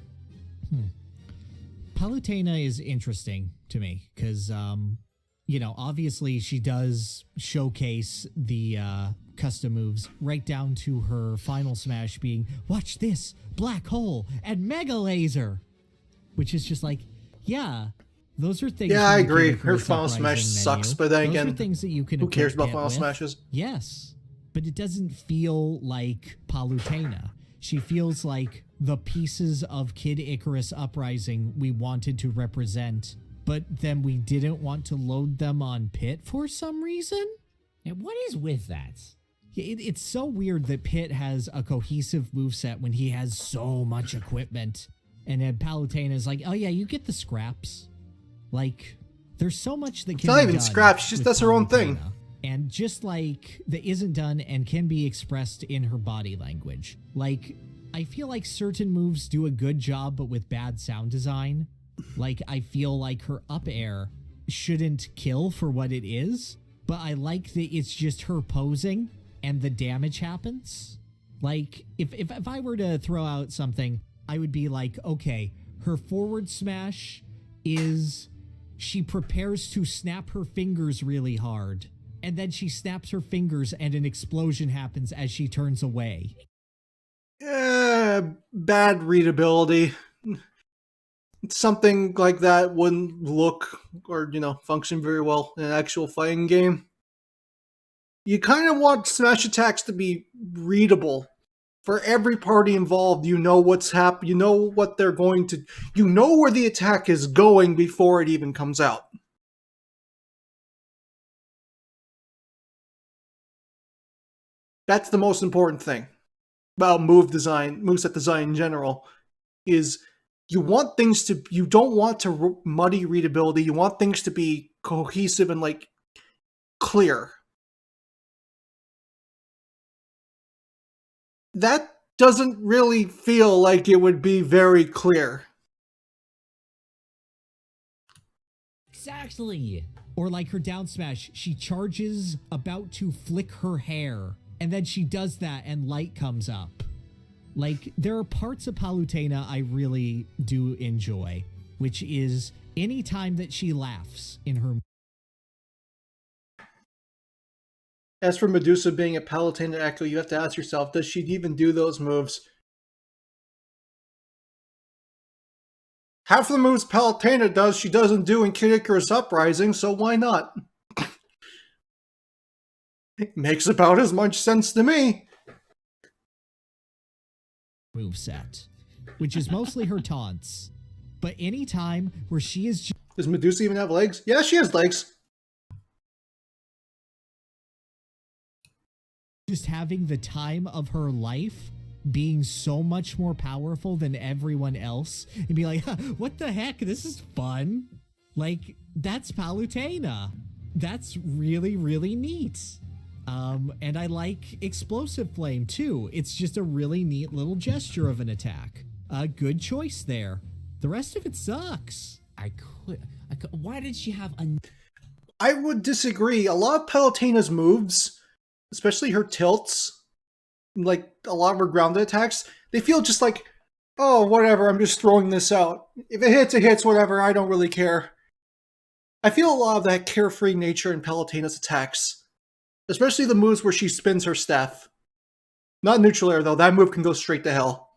Palutena is interesting to me because, you know, obviously she does showcase the custom moves right down to her final smash being, watch this, black hole and mega laser, which is just like, yeah, those are things. Yeah, I agree. Her final smash sucks, but then again, things that you can who cares about final smashes? Yes, but it doesn't feel like Palutena. She feels like the pieces of Kid Icarus Uprising we wanted to represent, but then we didn't want to load them on Pit for some reason? Yeah, what is with that? It's so weird that Pit has a cohesive moveset when he has so much equipment. And then Palutena is like, oh yeah, you get the scraps. Like, there's so much that can be done. It's not even scraps, she just does her own thing. And just like that isn't done and can be expressed in her body language. Like, I feel like certain moves do a good job, but with bad sound design. Like, I feel like her up air shouldn't kill for what it is, but I like that it's just her posing and the damage happens. Like, if I were to throw out something, I would be like, okay, her forward smash is she prepares to snap her fingers really hard, and then she snaps her fingers and an explosion happens as she turns away. Bad readability. Something like that wouldn't look or, you know, function very well in an actual fighting game. You kind of want smash attacks to be readable. For every party involved, you know what's happening, you know what they're going to, you know where the attack is going before it even comes out. That's the most important thing about moveset design in general, is you want things to, you don't want to muddy readability, you want things to be cohesive and like clear. That doesn't really feel like it would be very clear. Exactly. Or like her down smash, she charges about to flick her hair, and then she does that and light comes up. Like, there are parts of Palutena I really do enjoy, which is any time that she laughs in her As for Medusa being a Palutena Echo, you have to ask yourself, does she even do those moves? Half of the moves Palutena does, she doesn't do in Kid Icarus Uprising, so why not? It makes about as much sense to me. Moveset, which is mostly her taunts. But any time where she is... Does Medusa even have legs? Yeah, she has legs. Just having the time of her life, being so much more powerful than everyone else, and be like, what the heck, this is fun. Like, that's Palutena. That's really, really neat. And I like Explosive Flame too. It's just a really neat little gesture of an attack. A good choice there. The rest of it sucks. Why did she have a... I would disagree. A lot of Palutena's moves, especially her tilts, like a lot of her grounded attacks, they feel just like, oh, whatever, I'm just throwing this out. If it hits, it hits, whatever, I don't really care. I feel a lot of that carefree nature in Palutena's attacks. Especially the moves where she spins her staff. Not neutral air, though. That move can go straight to hell.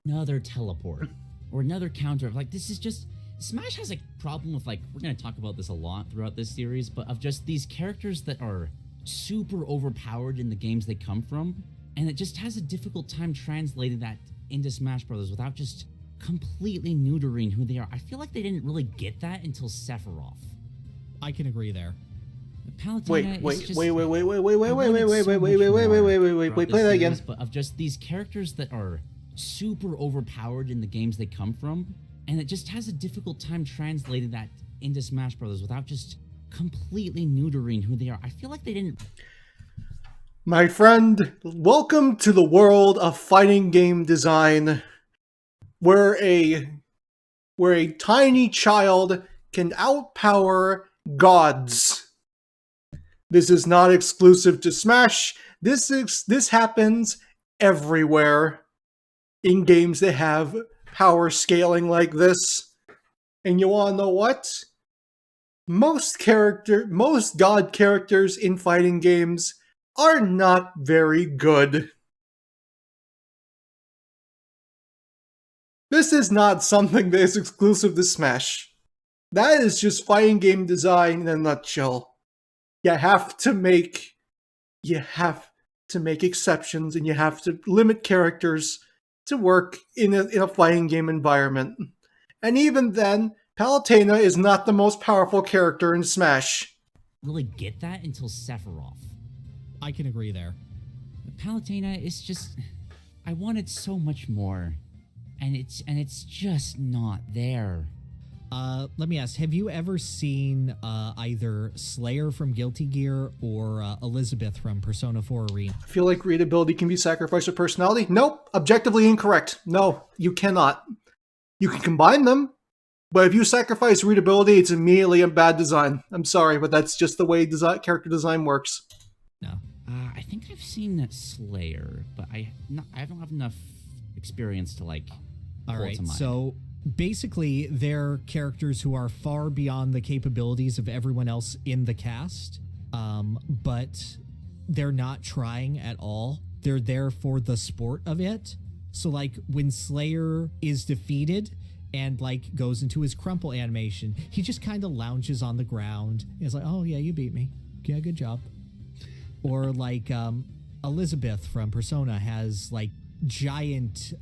Another teleport. Or another counter. Like, this is just... Smash has a problem with, like... We're going to talk about this a lot throughout this series, but of just these characters that are super overpowered in the games they come from, and it just has a difficult time translating that into Smash Brothers without just completely neutering who they are. I feel like they didn't really get that until Sephiroth. I can agree there. Palutena wait, play that again. But of just these characters that are super overpowered in the games they come from, and it just has a difficult time translating that into Smash Brothers without just completely neutering who they are. I feel like they didn't... My friend, welcome to the world of fighting game design, where a tiny child can outpower gods. This is not exclusive to Smash. This happens everywhere in games that have power scaling like this. And you wanna know what? Most god characters in fighting games are not very good. This is not something that is exclusive to Smash. That is just fighting game design in a nutshell. You have to make exceptions, and you have to limit characters to work in a fighting game environment. And even then, Palutena is not the most powerful character in Smash. Really get that until Sephiroth. I can agree there. Palutena is just... I wanted so much more. And it's just not there. Let me ask, have you ever seen either Slayer from Guilty Gear or Elizabeth from Persona 4 Arena? I feel like readability can be sacrificed with personality. Nope, objectively incorrect. No, you cannot. You can combine them, but if you sacrifice readability, it's immediately a bad design. I'm sorry, but that's just the way character design works. No. I think I've seen that Slayer, but I don't have enough experience to, like, all right, so basically, they're characters who are far beyond the capabilities of everyone else in the cast, but they're not trying at all. They're there for the sport of it. So, like, when Slayer is defeated and, like, goes into his crumple animation, he just kind of lounges on the ground. He's like, oh, yeah, you beat me. Yeah, good job. Or, like, Elizabeth from Persona has, like, giant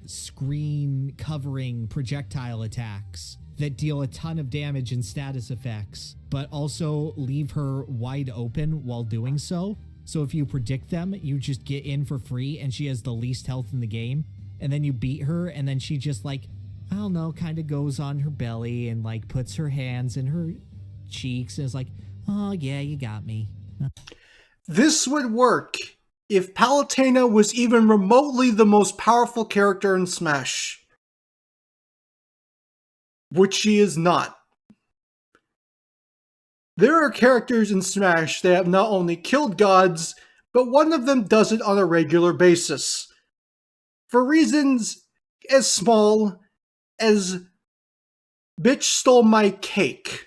screen covering projectile attacks that deal a ton of damage and status effects, but also leave her wide open while doing so. So if you predict them, you just get in for free, and she has the least health in the game. And then you beat her, and then she just, like, I don't know, kind of goes on her belly and, like, puts her hands in her cheeks and is like, oh, yeah, you got me. This would work if Palutena was even remotely the most powerful character in Smash. Which she is not. There are characters in Smash that have not only killed gods, but one of them does it on a regular basis. For reasons as small as bitch stole my cake.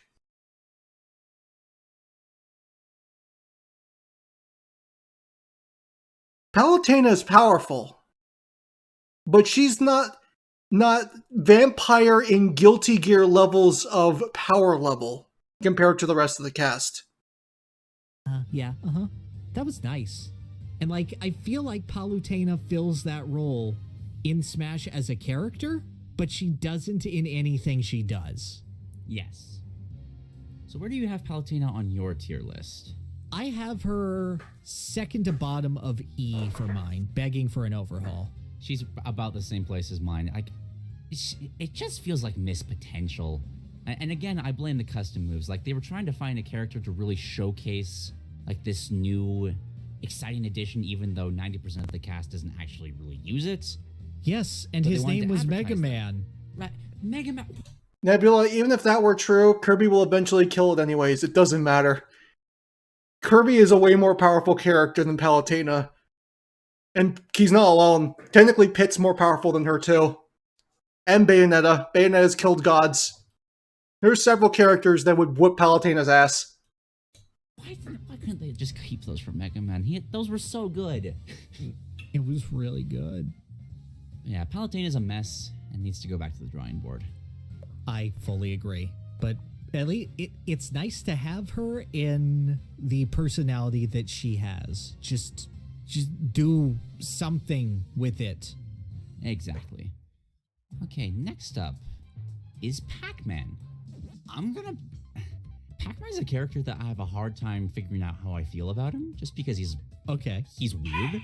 Palutena is powerful, but she's not vampire in Guilty Gear levels of power level compared to the rest of the cast. Yeah, that was nice. And like, I feel like Palutena fills that role in Smash as a character, but she doesn't in anything she does. Yes. So where do you have Palutena on your tier list? I have her second to bottom of E for mine, begging for an overhaul. She's about the same place as mine. It just feels like missed potential. And again, I blame the custom moves. Like, they were trying to find a character to really showcase like this new exciting addition, even though 90% of the cast doesn't actually really use it. Yes, and his name was Mega Man. Right, Mega Man. Nebula, even if that were true, Kirby will eventually kill it anyways. It doesn't matter. Kirby is a way more powerful character than Palutena. And he's not alone. Technically, Pit's more powerful than her too. And Bayonetta. Bayonetta's killed gods. There's several characters that would whoop Palutena's ass. Why couldn't they just keep those from Mega Man? Those were so good. It was really good. Yeah, Palutena's a mess and needs to go back to the drawing board. I fully agree. But at least it's nice to have her in the personality that she has. Just do something with it. Exactly. Okay, next up is Pac-Man. Pac-Man is a character that I have a hard time figuring out how I feel about him, just because he's weird.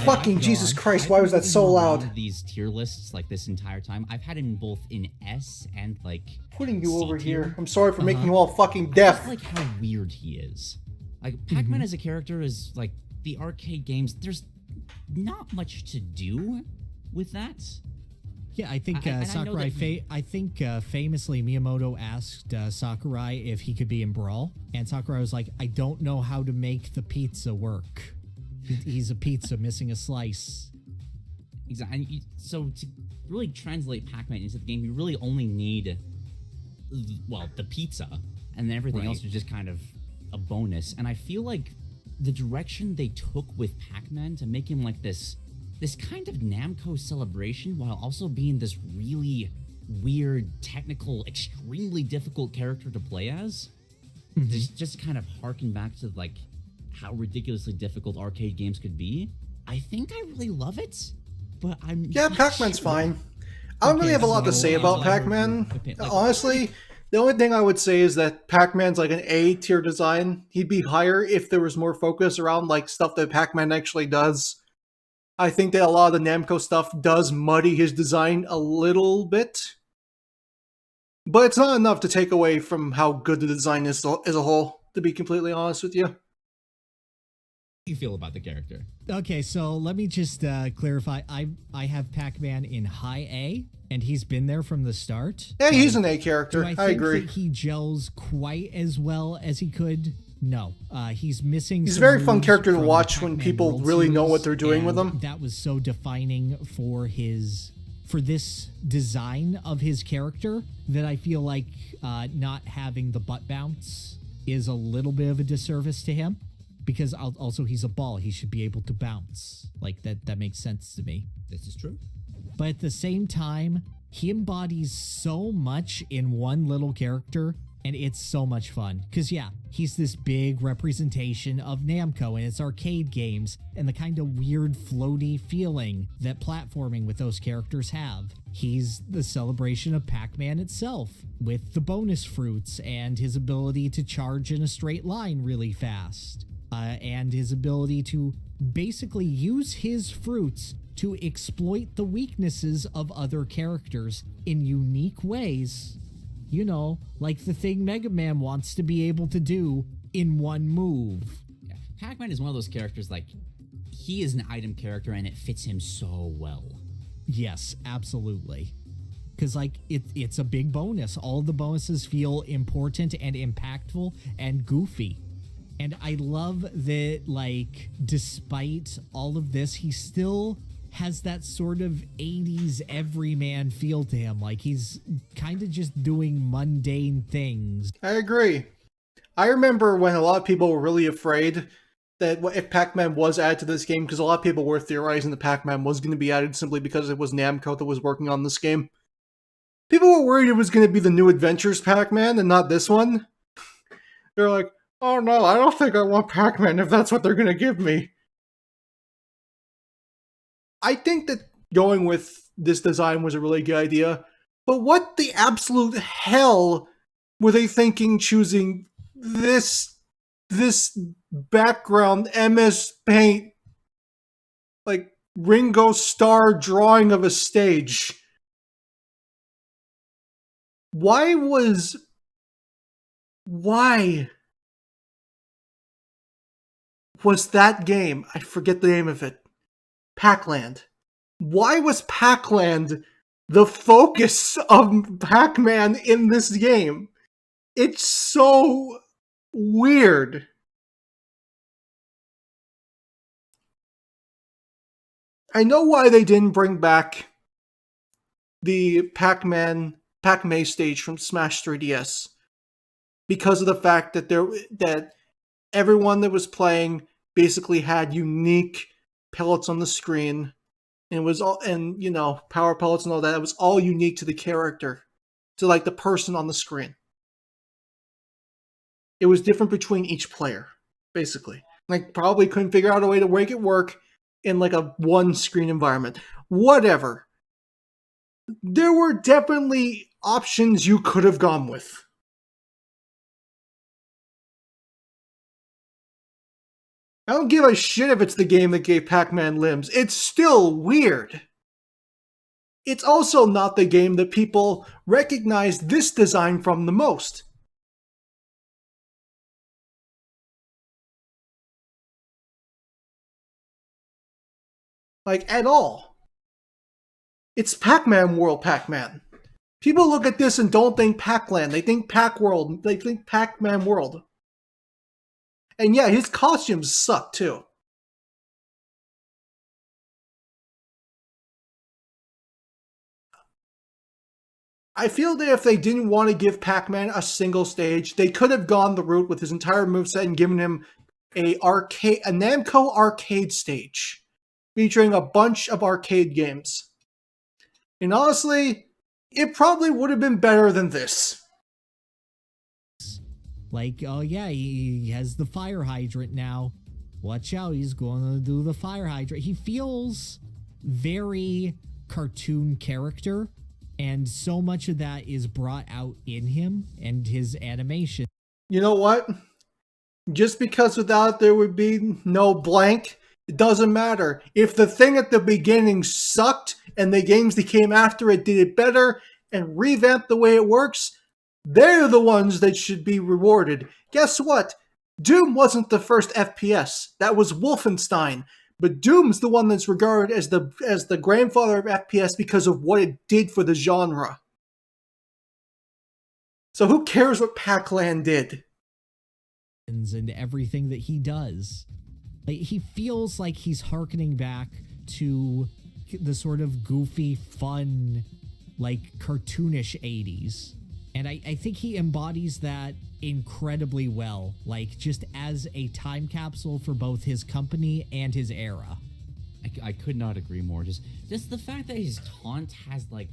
Fucking Jesus Christ, why was that so loud? These tier lists like this entire time. I've had him both in S and like putting you C over tier. here. I'm sorry for making you all fucking deaf. I like how weird he is. Like, Pac-Man as a character is like the arcade games. There's not much to do with that. Yeah, I think Sakurai. Famously, Miyamoto asked Sakurai if he could be in Brawl, and Sakurai was like, "I don't know how to make the pizza work. He's a pizza missing a slice." Exactly. So to really translate Pac-Man into the game, you really only need, well, the pizza, and then everything else is just kind of a bonus. And I feel like the direction they took with Pac-Man to make him like this kind of Namco celebration while also being this really weird, technical, extremely difficult character to play as, just kind of harken back to like how ridiculously difficult arcade games could be. I think I really love it, but Pac-Man's fine. I don't really have a lot to say about Pac-Man. Honestly, the only thing I would say is that Pac-Man's like an A tier design. He'd be higher if there was more focus around like stuff that Pac-Man actually does. I think that a lot of the Namco stuff does muddy his design a little bit. But it's not enough to take away from how good the design is as a whole, to be completely honest with you. How do you feel about the character? Okay, so let me just clarify. I have Pac-Man in high A, and he's been there from the start. Yeah, he's an A character. I agree. Think he gels quite as well as he could. No, he's missing. He's a very fun character to watch when people really know what they're doing with him. That was so defining for this design of his character that I feel like not having the butt bounce is a little bit of a disservice to him, because also he's a ball. He should be able to bounce. Like that makes sense to me. This is true. But at the same time, he embodies so much in one little character. And it's so much fun. Because, yeah, he's this big representation of Namco and its arcade games and the kind of weird floaty feeling that platforming with those characters have. He's the celebration of Pac-Man itself, with the bonus fruits and his ability to charge in a straight line really fast. And his ability to basically use his fruits to exploit the weaknesses of other characters in unique ways. You know, like the thing Mega Man wants to be able to do in one move. Yeah. Pac-Man is one of those characters, like, he is an item character and it fits him so well. Yes, absolutely. Because, like, it's a big bonus. All of the bonuses feel important and impactful and goofy. And I love that, like, despite all of this, he still has that sort of 80s everyman feel to him. Like, he's kind of just doing mundane things. I agree. I remember when a lot of people were really afraid that if Pac-Man was added to this game, because a lot of people were theorizing that Pac-Man was going to be added simply because it was Namco that was working on this game. People were worried it was going to be the New Adventures Pac-Man and not this one. They're like, oh no, I don't think I want Pac-Man if that's what they're going to give me. I think that going with this design was a really good idea, but what the absolute hell were they thinking choosing this background MS Paint, like Ringo Starr drawing of a stage? Why was that game, I forget the name of it, Pac-Land. Why was Pac-Land the focus of Pac-Man in this game? It's so weird. I know why they didn't bring back the Pac-Man stage from Smash 3DS. Because of the fact that everyone that was playing basically had unique pellets on the screen, and it was all, and you know, power pellets and all that. It was all unique to the character, to like the person on the screen. It was different between each player, basically. Like, probably couldn't figure out a way to make it work in like a one-screen environment. Whatever. There were definitely options you could have gone with. I don't give a shit if it's the game that gave Pac-Man limbs. It's still weird. It's also not the game that people recognized this design from the most. Like, at all. It's Pac-Man World Pac-Man. People look at this and don't think Pac-Land. They think Pac-World. They think Pac-Man World. And yeah, his costumes suck too. I feel that if they didn't want to give Pac-Man a single stage, they could have gone the route with his entire moveset and given him a Namco arcade stage, featuring a bunch of arcade games. And honestly, it probably would have been better than this. Like, oh yeah, he has the fire hydrant now. Watch out, he's going to do the fire hydrant. He feels very cartoon character, and so much of that is brought out in him and his animation. You know what? Just because without it there would be no blank, it doesn't matter. If the thing at the beginning sucked and the games that came after it did it better and revamped the way it works, they're the ones that should be rewarded. Guess what? Doom wasn't the first FPS. That was Wolfenstein. But Doom's the one that's regarded as the grandfather of FPS because of what it did for the genre. So who cares what Pac-Land did? And everything that he does. Like, he feels like he's hearkening back to the sort of goofy, fun, like cartoonish 80s. And I think he embodies that incredibly well, like just as a time capsule for both his company and his era. I could not agree more. Just the fact that his taunt has like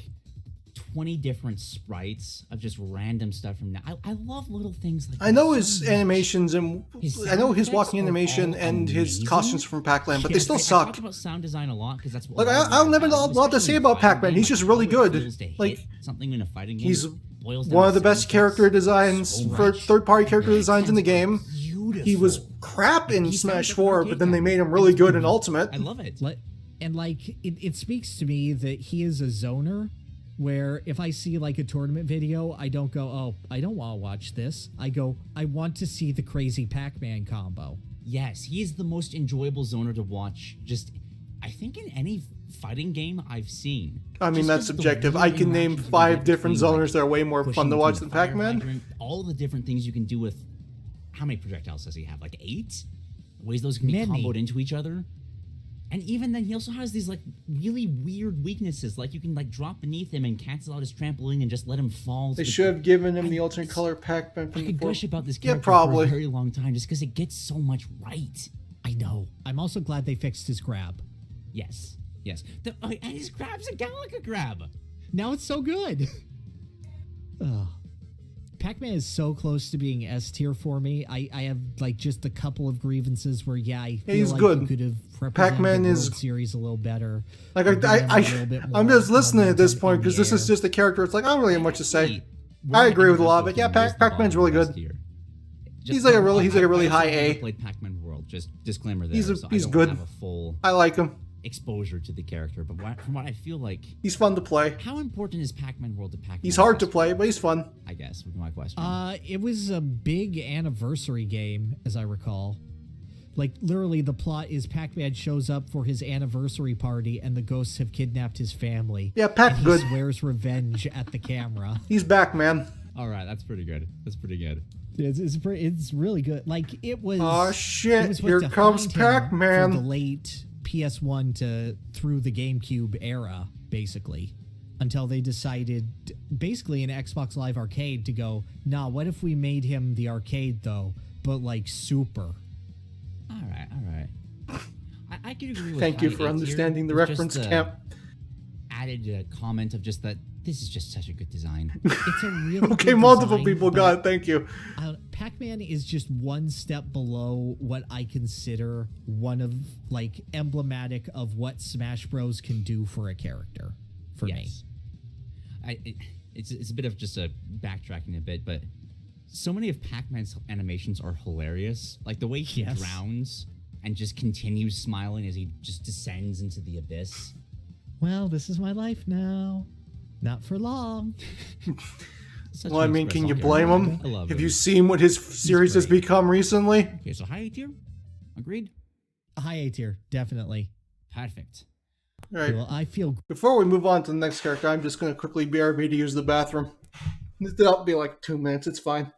20 different sprites of just random stuff from now. I love little things like that. I know his animations and I know his walking animation and his costumes from Pac-Man, but they still suck. I talk about sound design a lot because that's what. Like I'll never have a lot to say about Pac-Man. He's just really good. Like something in a fighting game. He's one of the best character designs for third-party character designs in the game. He was crap in Smash 4, but then they made him really good in Ultimate. I love it. And like it speaks to me that he is a zoner, where if I see like a tournament video, I don't go, oh, I don't want to watch this. I go, I want to see the crazy Pac-Man combo. Yes, he is the most enjoyable zoner to watch, just, I think, in any fighting game I've seen. I mean, that's subjective. I can name 5 different zoners that are way more fun to watch than Pac-Man. All the different things you can do with... How many projectiles does he have? Like 8? Ways those can be comboed into each other? And even then, he also has these, like, really weird weaknesses. Like, you can, like, drop beneath him and cancel out his trampoline and just let him fall. They should have given him the alternate color Pac-Man from I could gush about this yeah, character probably. for a very long time just because it gets so much right. know. I'm also glad they fixed his grab. Yes. Yes. And his grab's a Galaga grab. Now it's so good. Ugh. Pac-Man is so close to being S tier for me. I have like just a couple of grievances where I feel he's like good. you could have represented Pac-Man the is World Series a little better. Like I'm just listening at this point because this is just a character. It's like I don't really have much to say. I agree with a lot of it. Yeah, Pac-Man's really good. He's like a really high A. Played Pac-Man World. Just disclaimer there. He's good. Have a full I like him. Exposure to the character, but from what I feel like, he's fun to play. How important is Pac-Man World to Pac-Man? He's hard to play, but he's fun. I guess would be my question. It was a big anniversary game, as I recall. Like literally, the plot is Pac-Man shows up for his anniversary party, and the ghosts have kidnapped his family. Yeah, Pac and good. He swears revenge at the camera. He's back, man. All right, that's pretty good. That's pretty good. It's really good. Like it was. Oh shit! Was Here comes Pac-Man. For the late PS1 to through the GameCube era, basically, until they decided, basically in Xbox Live Arcade, to go, nah, what if we made him the arcade though, but like super. All right. I can agree with. Thank you for understanding the reference, Camp. Added a comment of just that this is just such a good design. It's a really okay. Good Multiple design, people got it. Thank you. Pac-Man is just one step below what I consider one of like emblematic of what Smash Bros can do for a character. For me, it's a bit of just a backtracking a bit, but so many of Pac-Man's animations are hilarious. Like the way he drowns and just continues smiling as he just descends into the abyss. Well, this is my life now. Not for long. Well, I mean, can you blame him? Have you seen what his series has become recently? Okay, so high A tier? Agreed? High A tier, definitely. Perfect. All right. Well, I feel... Before we move on to the next character, I'm just going to quickly BRB to use the bathroom. That'll be like 2 minutes. It's fine.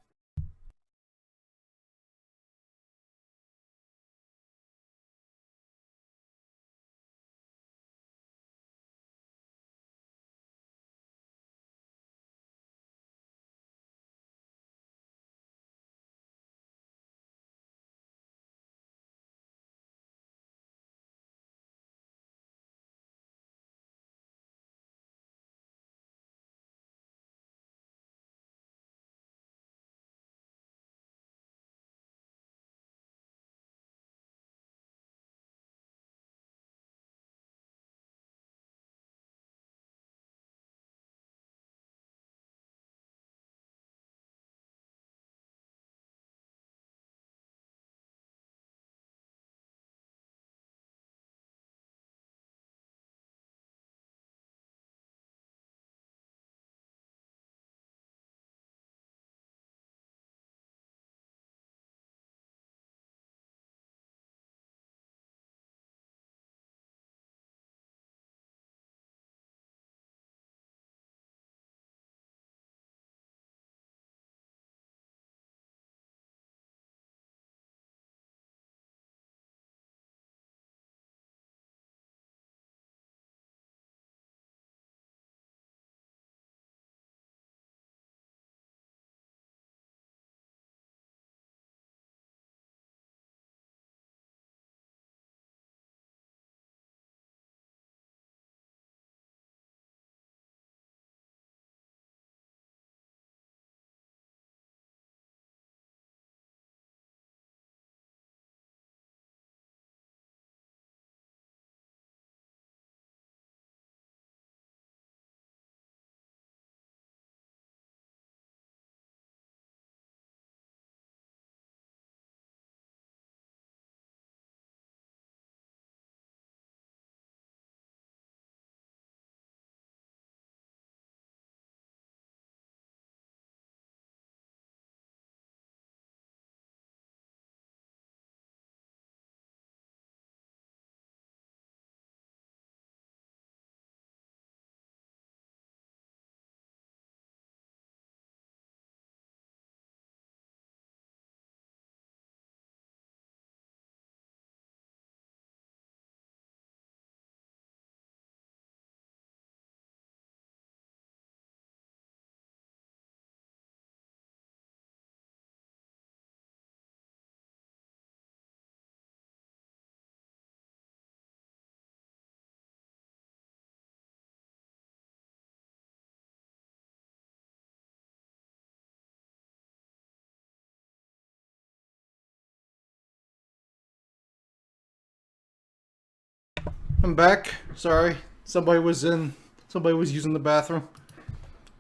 I'm back. Sorry. Somebody was using the bathroom.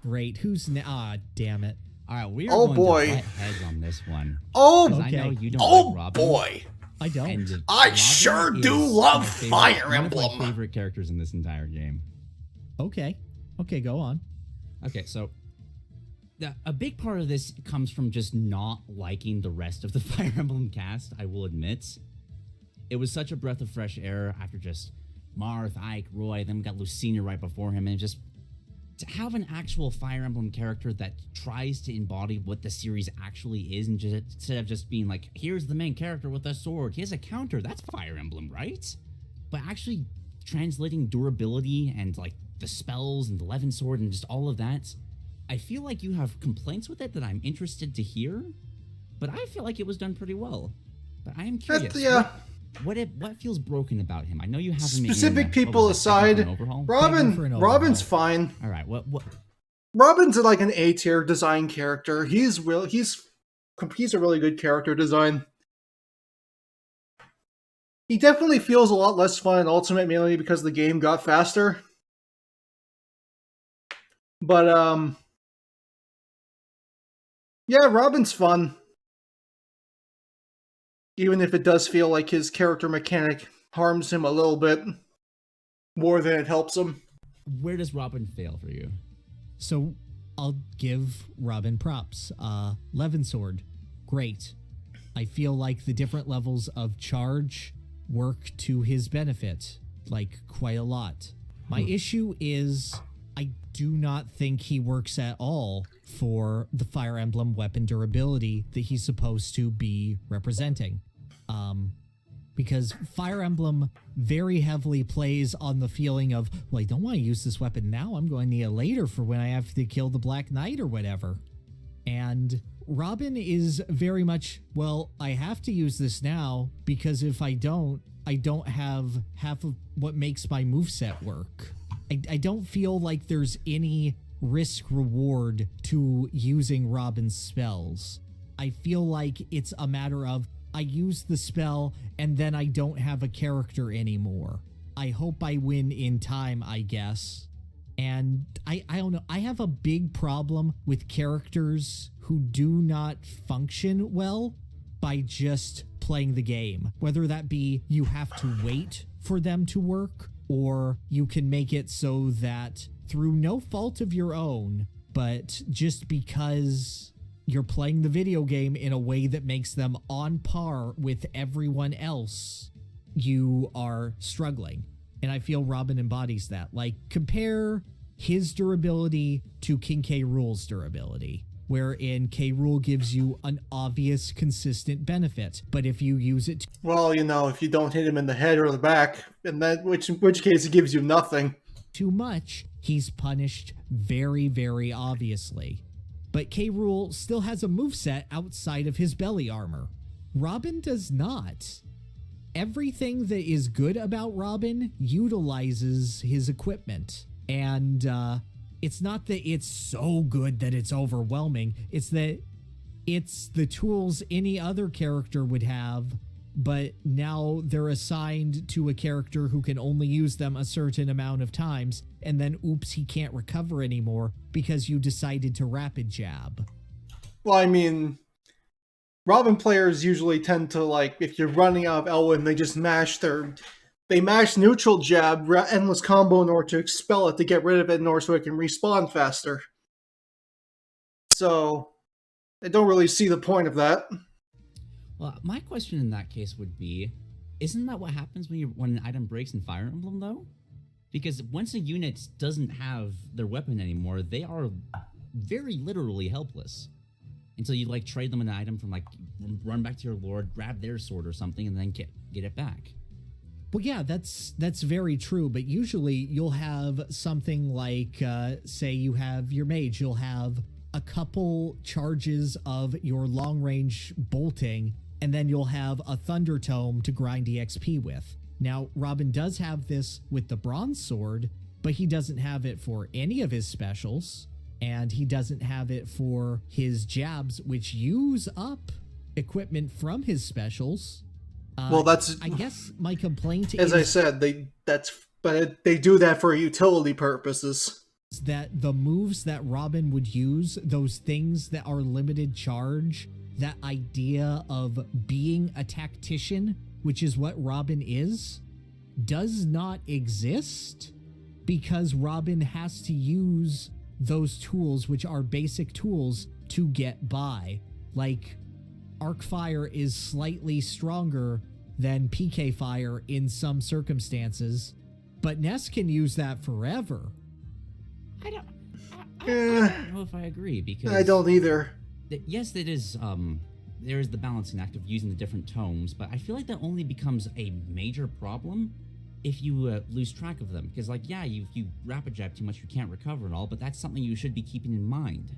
Great. Who's damn it. All right, we're going to butt heads on this one. Oh, okay. I know you don't like Robin. Boy. I don't. I sure do love Fire Emblem. One of my favorite characters in this entire game. Okay. Okay, go on. Okay, so a big part of this comes from just not liking the rest of the Fire Emblem cast, I will admit. It was such a breath of fresh air after just Marth, Ike, Roy, then we got Lucina right before him, and just to have an actual Fire Emblem character that tries to embody what the series actually is, and just instead of just being like, here's the main character with a sword, he has a counter, that's Fire Emblem, right? But actually translating durability and like the spells and the Levin sword and just all of that, I feel like you have complaints with it that I'm interested to hear, but I feel like it was done pretty well. But I am curious. What feels broken about him? I know you have him specific people aside. Robin's fine. All right, what? Robin's like an A-tier design character. He's a really good character design. He definitely feels a lot less fun in Ultimate, mainly because the game got faster. But yeah, Robin's fun. Even if it does feel like his character mechanic harms him a little bit more than it helps him. Where does Robin fail for you? So I'll give Robin props. Levin Sword, great. I feel like the different levels of charge work to his benefit, like quite a lot. My issue is I do not think he works at all for the Fire Emblem weapon durability that he's supposed to be representing. Because Fire Emblem very heavily plays on the feeling of, well, I don't want to use this weapon now, I'm going to need it later for when I have to kill the Black Knight or whatever. And Robin is very much, well, I have to use this now, because if I don't have half of what makes my moveset work. I don't feel like there's any risk reward to using Robin's spells. I feel like it's a matter of I use the spell and then I don't have a character anymore. I hope I win in time, I guess. And I don't know. I have a big problem with characters who do not function well by just playing the game. Whether that be you have to wait for them to work, or you can make it so that through no fault of your own, but just because you're playing the video game in a way that makes them on par with everyone else, you are struggling. And I feel Robin embodies that. Like, compare his durability to King K. Rool's durability, wherein K. Rool gives you an obvious, consistent benefit. But if you use it... Well, you know, if you don't hit him in the head or the back, in which case it gives you nothing. Too much, he's punished very, very obviously. But K. Rool still has a moveset outside of his belly armor. Robin does not. Everything that is good about Robin utilizes his equipment. And it's not that it's so good that it's overwhelming. It's that it's the tools any other character would have, but now they're assigned to a character who can only use them a certain amount of times, and then oops, he can't recover anymore because you decided to rapid jab. Well, I mean, Robin players usually tend to, like, if you're running out of Elwyn, they just mash neutral jab, endless combo in order to expel it to get rid of it in order so it can respawn faster. So, I don't really see the point of that. Well, my question in that case would be, isn't that what happens when an item breaks in Fire Emblem, though? Because once a unit doesn't have their weapon anymore, they are very literally helpless. Until you, like, trade them an item from, like, run back to your lord, grab their sword or something, and then get it back. Well, yeah, that's very true, but usually you'll have something like, say you have your mage, you'll have a couple charges of your long-range bolting, and then you'll have a Thunder Tome to grind EXP with. Now, Robin does have this with the Bronze Sword, but he doesn't have it for any of his specials, and he doesn't have it for his jabs, which use up equipment from his specials. Well, that's... I guess my complaint as is... I said, they do that for utility purposes. That the moves that Robin would use, those things that are limited charge, that idea of being a tactician, which is what Robin is, does not exist because Robin has to use those tools, which are basic tools, to get by. Like, Arc Fire is slightly stronger than PK Fire in some circumstances, but Ness can use that forever. I don't know if I agree, because I don't either. Yes, it is. There is the balancing act of using the different tomes, but I feel like that only becomes a major problem if you lose track of them. Because, like, yeah, if you rapid jab too much, you can't recover and all, but that's something you should be keeping in mind.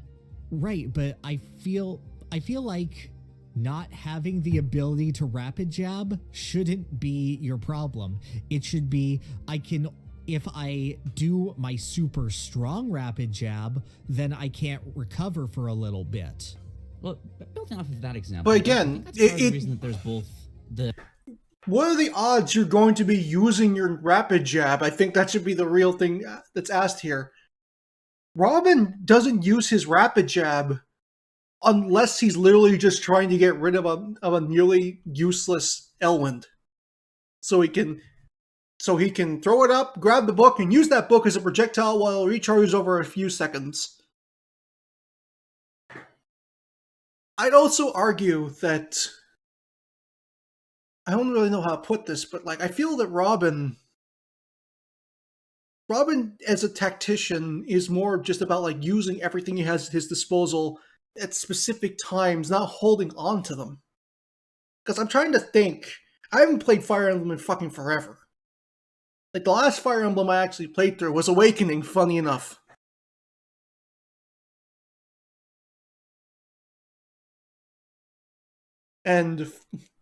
Right, but I feel like not having the ability to rapid jab shouldn't be your problem. It should be, if I do my super strong rapid jab, then I can't recover for a little bit. Well, building off of that example, but again, that's the reason that there's both the... What are the odds you're going to be using your rapid jab? I think that should be the real thing that's asked here. Robin doesn't use his rapid jab unless he's literally just trying to get rid of a nearly useless Elwind. So he can throw it up, grab the book, and use that book as a projectile while it recharges over a few seconds. I'd also argue that... I don't really know how to put this, but like I feel that Robin as a tactician is more just about like using everything he has at his disposal at specific times, not holding on to them. Because I'm trying to think. I haven't played Fire Emblem in fucking forever. Like, the last Fire Emblem I actually played through was Awakening, funny enough. And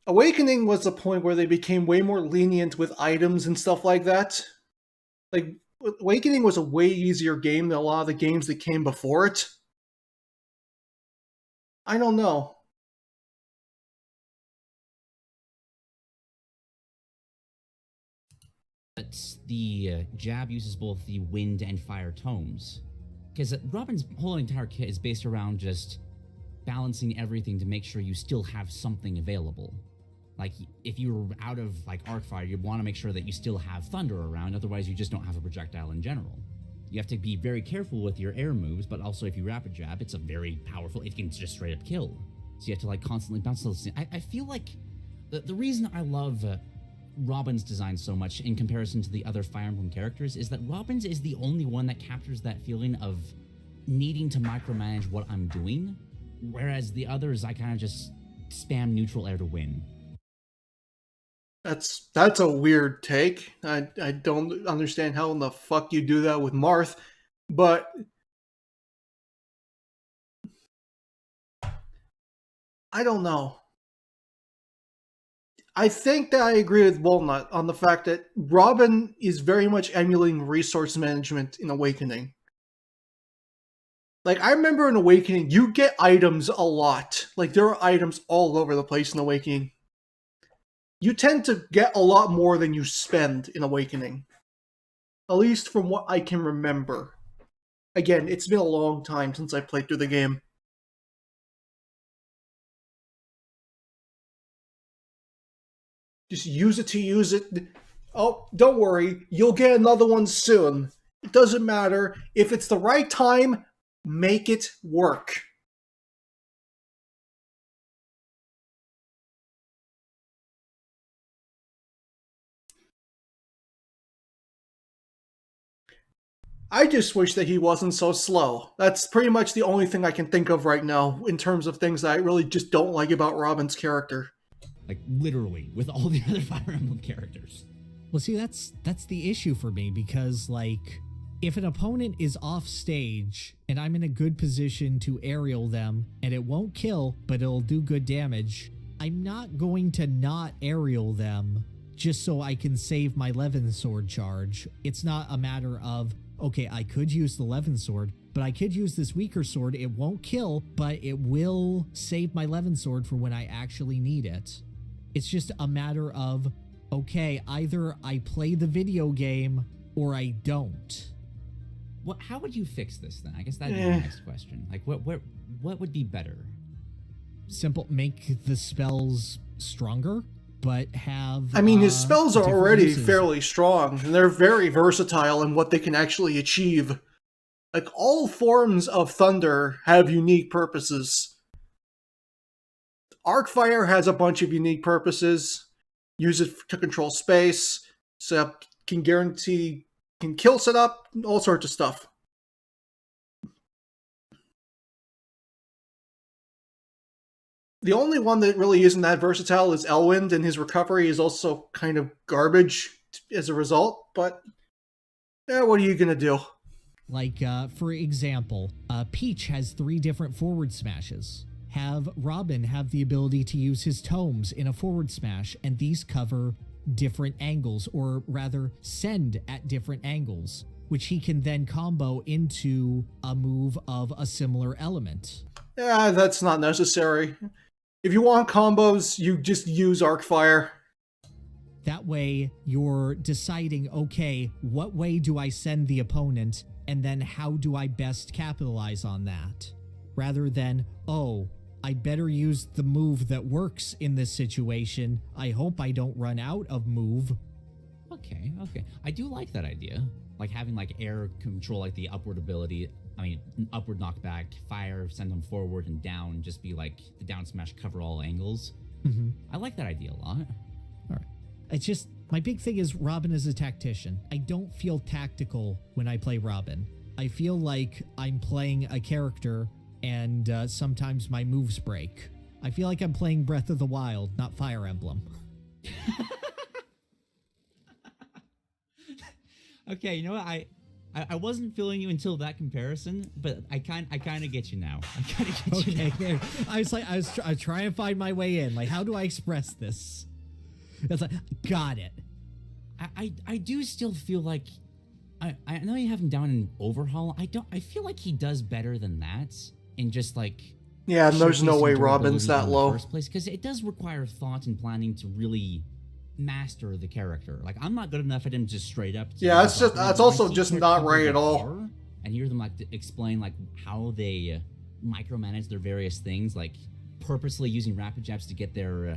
Awakening was the point where they became way more lenient with items and stuff like that. Like, Awakening was a way easier game than a lot of the games that came before it. I don't know. But the jab uses both the wind and fire tomes. Because Robin's whole entire kit is based around just balancing everything to make sure you still have something available. Like, if you're out of, like, arc fire, you want to make sure that you still have thunder around, otherwise you just don't have a projectile in general. You have to be very careful with your air moves, but also if you rapid jab, it's a very powerful, it can just straight up kill. So you have to, like, constantly bounce those things. I feel like the reason I love Robin's design so much in comparison to the other Fire Emblem characters is that Robin's is the only one that captures that feeling of needing to micromanage what I'm doing, whereas the others, I kind of just spam neutral air to win. That's a weird take. I don't understand how in the fuck you do that with Marth, but I don't know. I think that I agree with Walnut on the fact that Robin is very much emulating resource management in Awakening. Like, I remember in Awakening, you get items a lot. Like, there are items all over the place in Awakening. You tend to get a lot more than you spend in Awakening. At least from what I can remember. Again, it's been a long time since I played through the game. Just use it to use it. Oh, don't worry. You'll get another one soon. It doesn't matter. If it's the right time, make it work. I just wish that he wasn't so slow. That's pretty much the only thing I can think of right now in terms of things that I really just don't like about Robin's character. Like, literally, with all the other Fire Emblem characters. Well, see, that's the issue for me, because, like, if an opponent is off stage and I'm in a good position to aerial them and it won't kill, but it'll do good damage, I'm not going to not aerial them just so I can save my Levin Sword charge. It's not a matter of, okay, I could use the Levin Sword, but I could use this weaker sword. It won't kill, but it will save my Levin Sword for when I actually need it. It's just a matter of, okay, either I play the video game or I don't. How would you fix this then? I guess that'd be the next question. Like, what would be better? Simple, make the spells stronger, but have... I mean, his spells are already uses. fairly strong, and they're very versatile in what they can actually achieve. Like, all forms of thunder have unique purposes. Arcfire has a bunch of unique purposes. Use it to control space, can kill setup, all sorts of stuff. The only one that really isn't that versatile is Elwind, and his recovery is also kind of garbage as a result, but what are you going to do? Like, for example, Peach has 3 different forward smashes. Have Robin have the ability to use his tomes in a forward smash, and these cover different angles, or rather send at different angles, which he can then combo into a move of a similar element. Yeah, that's not necessary. If you want combos, you just use Arcfire. That way, you're deciding, okay, what way do I send the opponent, and then how do I best capitalize on that? Rather than, oh, I better use the move that works in this situation. I hope I don't run out of move. Okay. I do like that idea. Like having like air control, like the upward ability. I mean, upward knockback, fire, send them forward and down, just be like the down smash, cover all angles. Mm-hmm. I like that idea a lot. All right. It's just, my big thing is Robin is a tactician. I don't feel tactical when I play Robin. I feel like I'm playing a character and sometimes my moves break. I feel like I'm playing Breath of the Wild, not Fire Emblem. Okay, you know what? I wasn't feeling you until that comparison, but I kind of get you now. I kind of get you now. Okay, I was trying to find my way in. Like, how do I express this? It's like, got it. I do still feel like I know you have him down in Overhaul. I feel like he does better than that. And just like, yeah, there's no way Robin's that low. First place, because it does require thought and planning to really master the character. Like, I'm not good enough at him just straight up. Yeah, that's also just not right at all. And hear them like explain like how they micromanage their various things, like purposely using rapid jabs to get their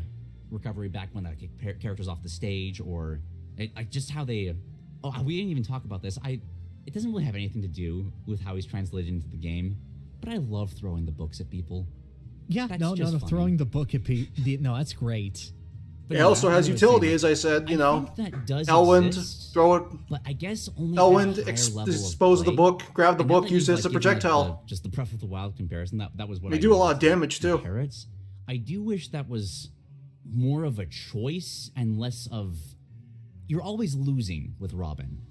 recovery back when like characters off the stage, or like just how they. Oh, we didn't even talk about this. It doesn't really have anything to do with how he's translated into the game. But I love throwing the books at people. Yeah, no, throwing the book at people. No, that's great. But it also has utility, as I said, you know. Elwind, throw it. But I guess only Elwind, dispose of the book, grab the book, use it as a projectile. Just the Breath of the Wild comparison, that was what they do a lot of damage, too. Parrots. I do wish that was more of a choice and less of... You're always losing with Robin.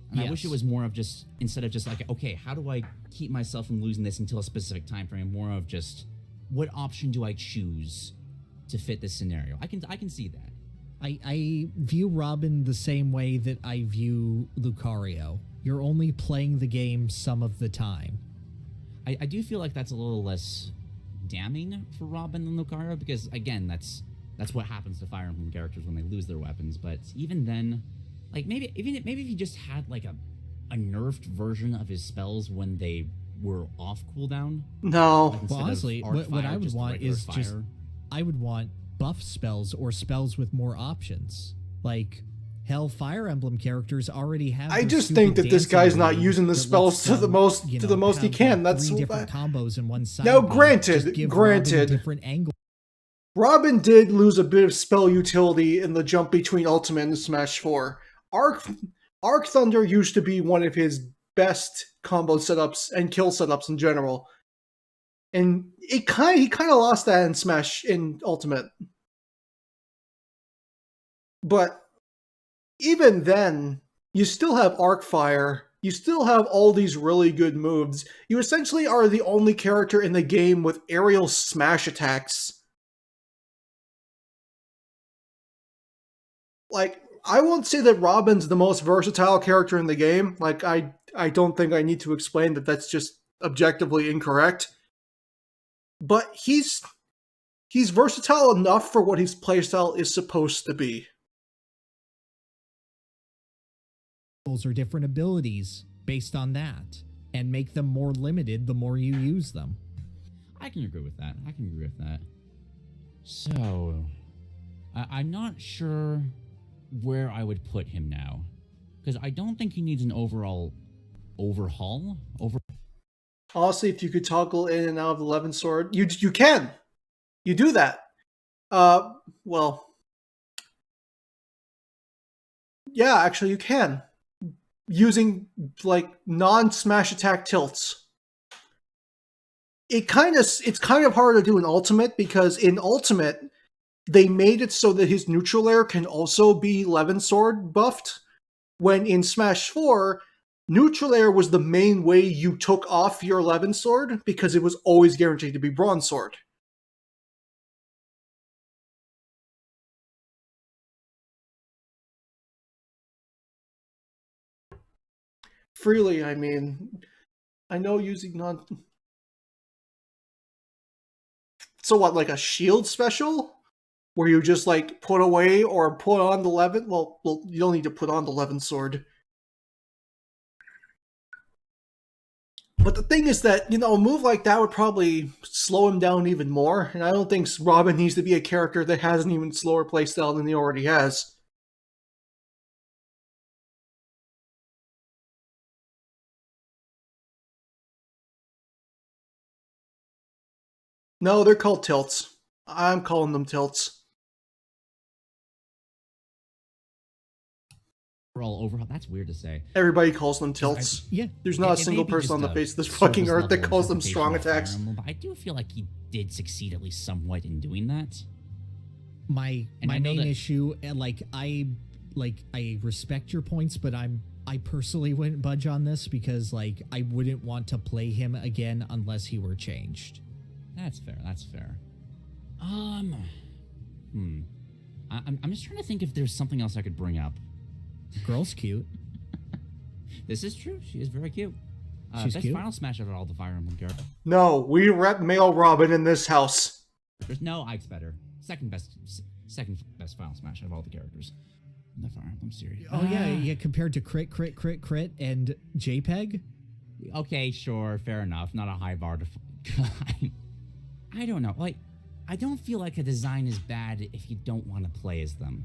And yes. I wish it was more of just, instead of just like, okay, how do I keep myself from losing this until a specific time frame? More of just, what option do I choose to fit this scenario? I can see that. I view Robin the same way that I view Lucario. You're only playing the game some of the time. I do feel like that's a little less damning for Robin than Lucario, because again, that's what happens to Fire Emblem characters when they lose their weapons. But even then, like maybe if he just had like a nerfed version of his spells when they were off cooldown. No. Well, honestly, what I would want is just I would want buff spells or spells with more options. Like, hell, Fire Emblem characters already have. I just think that this guy's not using the spells to the most he can. That's 3 different combos in one side. Now, granted, different angles. Robin did lose a bit of spell utility in the jump between Ultimate and Smash 4. Arc Thunder used to be one of his best combo setups and kill setups in general. And he kind of lost that in Ultimate. But even then, you still have Arcfire. You still have all these really good moves. You essentially are the only character in the game with aerial smash attacks. Like, I won't say that Robin's the most versatile character in the game. Like, I don't think I need to explain that that's just objectively incorrect. But he's he's versatile enough for what his playstyle is supposed to be. Those are different abilities based on that, and make them more limited the more you use them. I can agree with that. So, I'm not sure where I would put him now, because I don't think he needs an overall overhaul. Honestly, if you could toggle in and out of the 11 sword, you can. You do that. Well, yeah, actually you can. Using, like, non-smash attack tilts. It's kind of hard to do in Ultimate, because in Ultimate, they made it so that his neutral air can also be 11 sword buffed, when in Smash 4, neutral air was the main way you took off your 11 sword, because it was always guaranteed to be bronze sword. Freely, I mean. I know using non... So what, like a shield special? Where you just, like, put away or put on the 11? Well, you don't need to put on the 11 sword. But the thing is that, a move like that would probably slow him down even more, and I don't think Robin needs to be a character that has an even slower playstyle than he already has. No, they're called tilts. I'm calling them tilts. Overall, that's weird to say. Everybody calls them tilts. Yeah. There's not a single person on the face of this fucking earth that calls them strong attacks. But I do feel like he did succeed at least somewhat in doing that. My main issue, I respect your points, but I personally wouldn't budge on this, because I wouldn't want to play him again unless he were changed. That's fair. I'm just trying to think if there's something else I could bring up. Girl's cute. This is true. She is very cute. She's best cute. Final Smash out of all the Fire Emblem characters. No, we rep male Robin in this house. There's no Ike's better. Second best Final Smash out of all the characters in the Fire Emblem series. Oh yeah, compared to crit, and JPEG. Okay, sure, fair enough. Not a high bar to climb. I don't know. I don't feel like a design is bad if you don't want to play as them.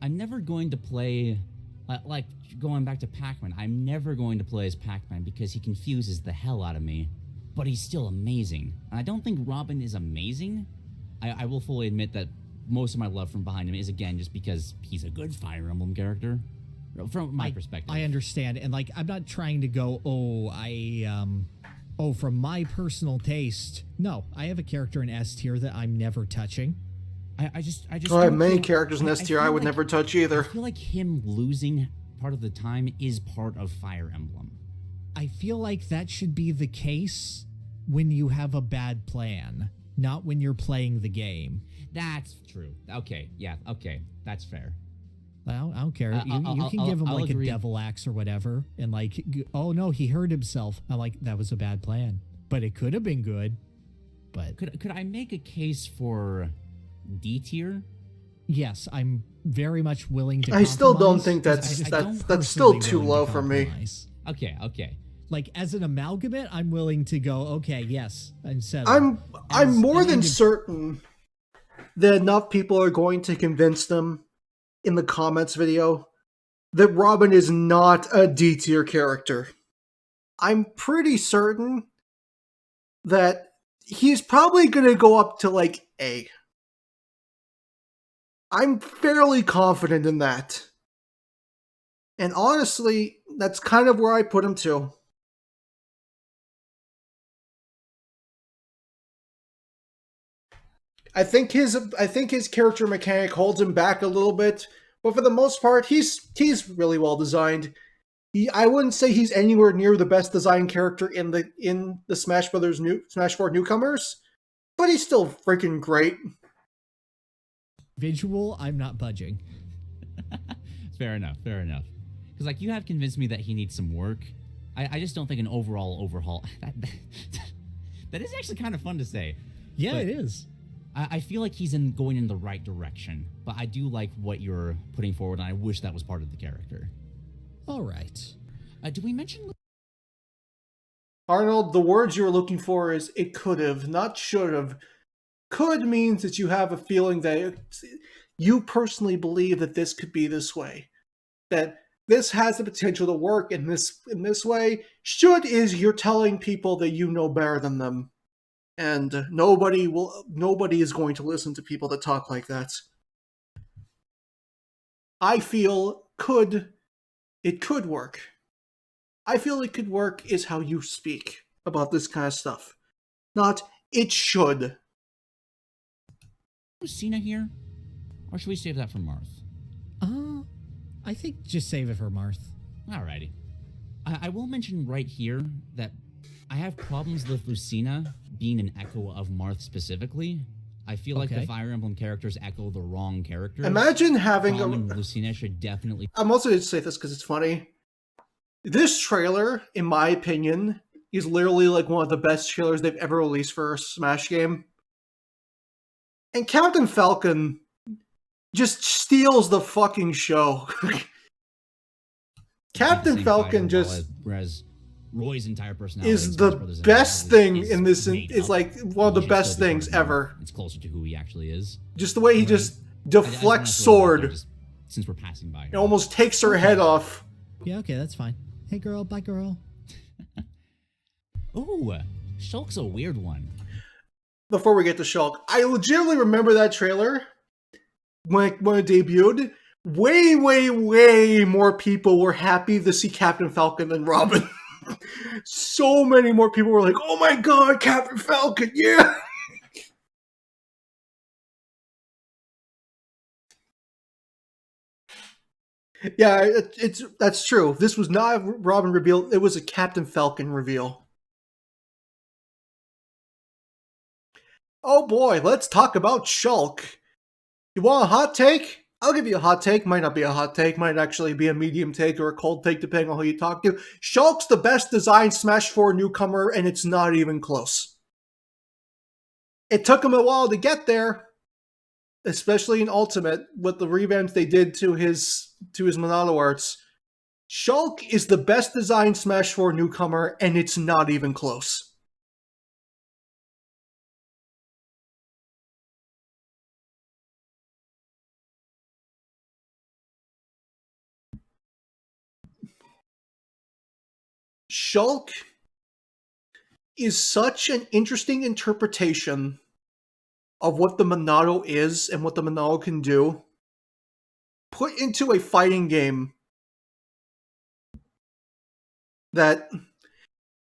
I'm never going to play... Like, going back to Pac-Man, I'm never going to play as Pac-Man because he confuses the hell out of me. But he's still amazing. I don't think Robin is amazing. I will fully admit that most of my love from behind him is, again, just because he's a good Fire Emblem character. From my perspective. I understand. And, I'm not trying to go, from my personal taste. No, I have a character in S tier that I'm never touching. I just I have many characters in S tier I would never touch either. I feel like him losing part of the time is part of Fire Emblem. I feel like that should be the case when you have a bad plan, not when you're playing the game. That's true. Okay, yeah, okay, that's fair. Well, I don't care. You can give him a devil axe or whatever, and oh no, he hurt himself. I'm like, that was a bad plan, but it could have been good. But could I make a case for D tier? Yes, I'm very much willing to. I still don't think that's still too low for me. Okay. As an amalgamate, I'm willing to go. Okay, yes, I'm settled. I'm more than certain that enough people are going to convince them in the comments video that Robin is not a D tier character. I'm pretty certain that he's probably going to go up to A. I'm fairly confident in that. And honestly, that's kind of where I put him too. I think his character mechanic holds him back a little bit, but for the most part, he's really well designed. I wouldn't say he's anywhere near the best designed character in the Smash Brothers Smash 4 newcomers, but he's still freaking great. Visual, I'm not budging. Fair enough. Because you have convinced me that he needs some work. I just don't think an overall overhaul. That is actually kind of fun to say. Yeah, it is. I feel like he's going in the right direction, but I do like what you're putting forward, and I wish that was part of the character. All right. Did we mention... Arnold, the words you were looking for is it could have, not should have. Could means that you have a feeling that you personally believe that this could be this way. That this has the potential to work in this way. Should is you're telling people that you know better than them. And nobody is going to listen to people that talk like that. I feel it could work. I feel it could work is how you speak about this kind of stuff. Not, it should. Is Cena here? Or should we save that for Marth? I think just save it for Marth. Alrighty. I will mention right here that I have problems with Lucina being an echo of Marth specifically. I feel like the Fire Emblem characters echo the wrong characters. Imagine having Lucina should definitely... I'm also going to say this because it's funny. This trailer, in my opinion, is literally like one of the best trailers they've ever released for a Smash game. And Captain Falcon just steals the fucking show. Captain Falcon just... Whereas Roy's entire personality is the best thing in this. Is like one of the best things ever. It's closer to who he actually is. Just the way he just deflects sword. Since we're passing by her. It almost takes her head off. Yeah, okay, that's fine. Hey girl, bye girl. Ooh, Shulk's a weird one. Before we get to Shulk, I legitimately remember that trailer when it debuted. Way, way, way more people were happy to see Captain Falcon than Robin. So many more people were like, oh my god, Captain Falcon, yeah! Yeah, that's true. This was not a Robin reveal, it was a Captain Falcon reveal. Oh boy, let's talk about Shulk. You want a hot take? I'll give you a hot take. Might not be a hot take. Might actually be a medium take or a cold take, depending on who you talk to. Shulk's the best designed Smash 4 newcomer, and it's not even close. It took him a while to get there, especially in Ultimate, with the revamps they did to his Monado arts. Shulk is the best designed Smash 4 newcomer, and it's not even close. Shulk is such an interesting interpretation of what the Monado is and what the Monado can do, put into a fighting game that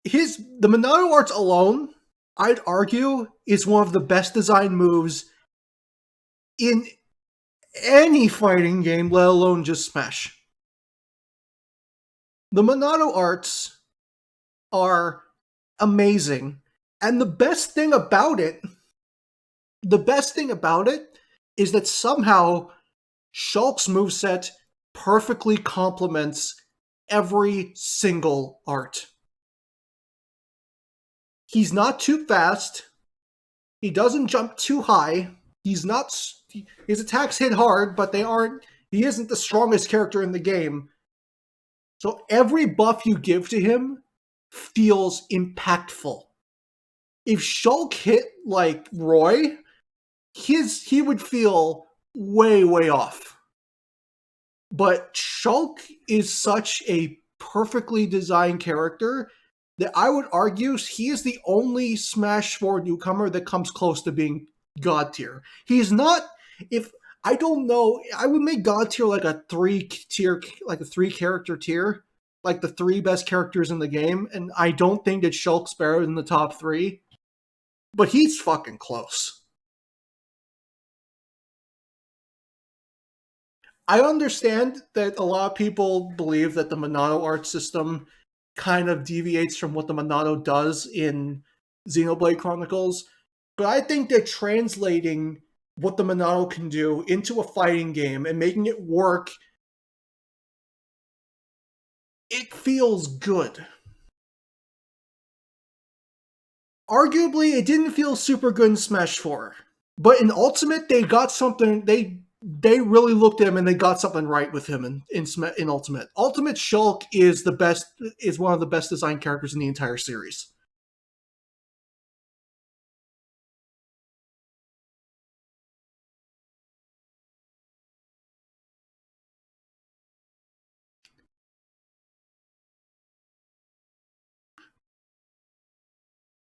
the Monado arts alone, I'd argue, is one of the best design moves in any fighting game, let alone just Smash. The Monado arts are amazing. And the best thing about it is that somehow Shulk's moveset perfectly complements every single art. He's not too fast. He doesn't jump too high. His attacks hit hard, but he isn't the strongest character in the game. So every buff you give to him feels impactful. If Shulk hit like Roy, he would feel way, way off. But Shulk is such a perfectly designed character that I would argue he is the only Smash 4 newcomer that comes close to being God tier. He's not, I don't know, I would make God tier like a 3-character tier. Like the 3 best characters in the game, and I don't think that Shulk's better than the top 3. But he's fucking close. I understand that a lot of people believe that the Monado art system kind of deviates from what the Monado does in Xenoblade Chronicles, but I think that translating what the Monado can do into a fighting game and making it work, it feels good. Arguably, it didn't feel super good in Smash 4. But in Ultimate, they got something. They really looked at him and they got something right with him in Ultimate. Ultimate Shulk is the best. Is one of the best designed characters in the entire series.